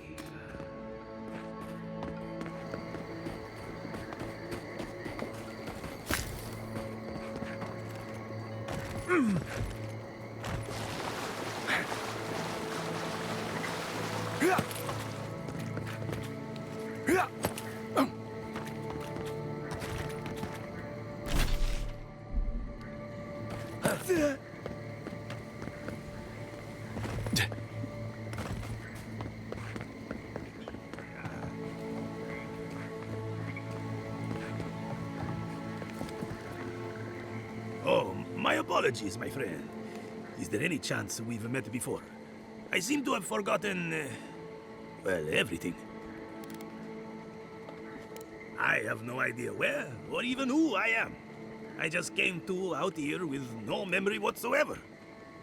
Speaker 16: Oh, my apologies, my friend. Is there any chance we've met before? I seem to have forgotten, well, everything. I have no idea where, or even who I am. I just came to out here with no memory whatsoever.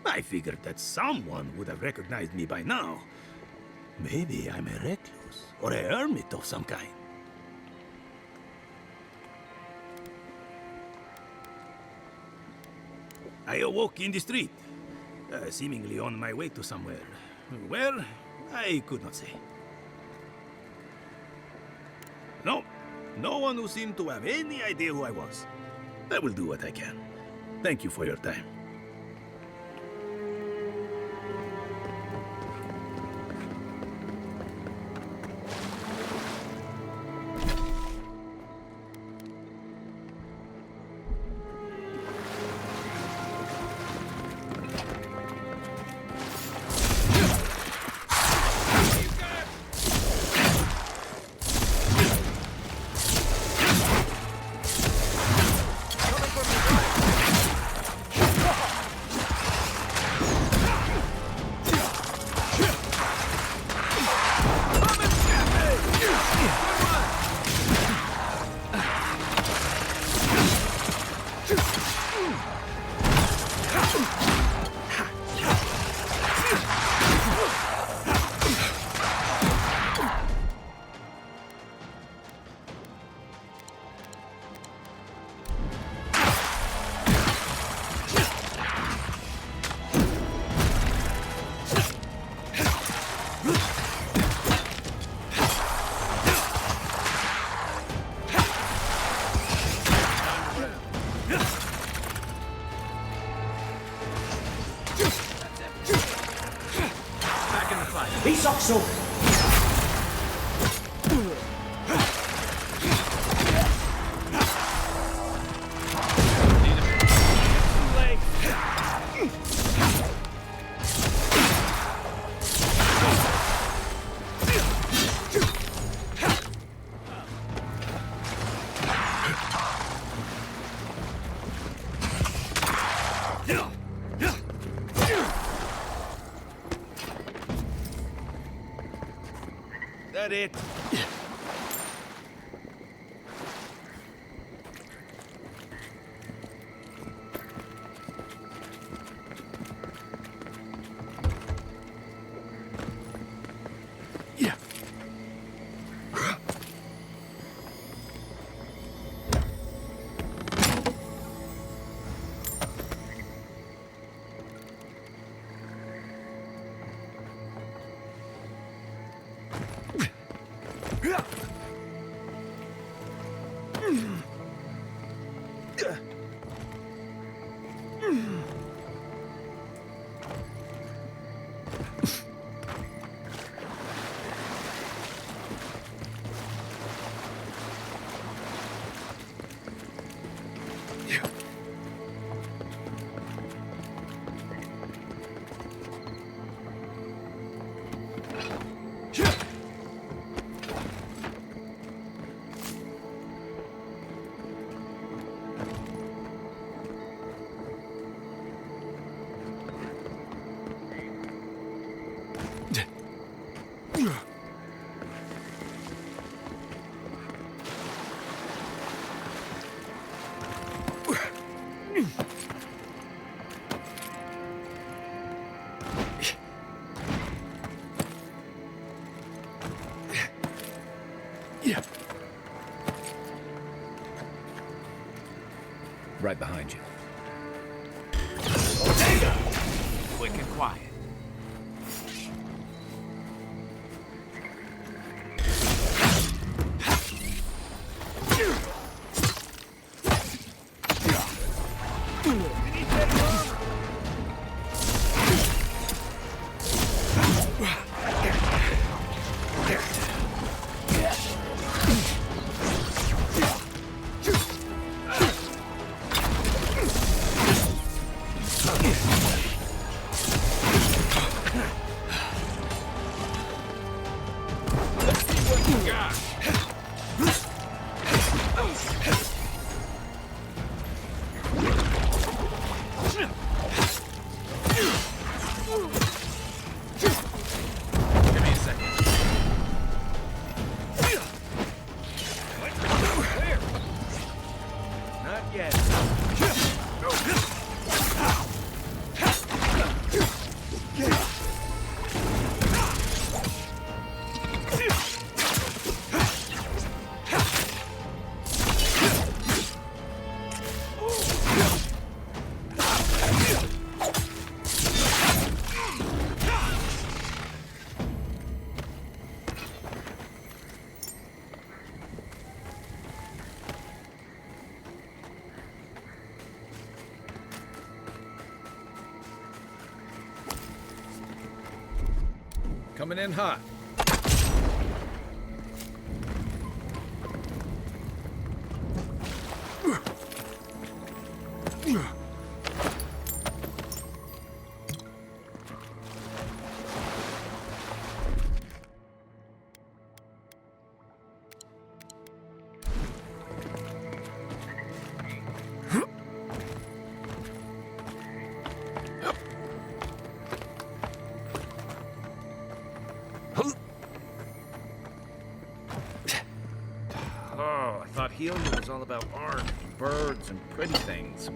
Speaker 16: I figured that someone would have recognized me by now. Maybe I'm a recluse, or a hermit of some kind. I awoke in the street, seemingly on my way to somewhere. Where? I could not say. No, no one who seemed to have any idea who I was. I will do what I can. Thank you for your time.
Speaker 2: Isokso!
Speaker 16: That it?
Speaker 15: Right behind you.
Speaker 5: Quick and quiet.
Speaker 6: Coming in hot. Oh, I thought healing was all about art. birds and pretty things.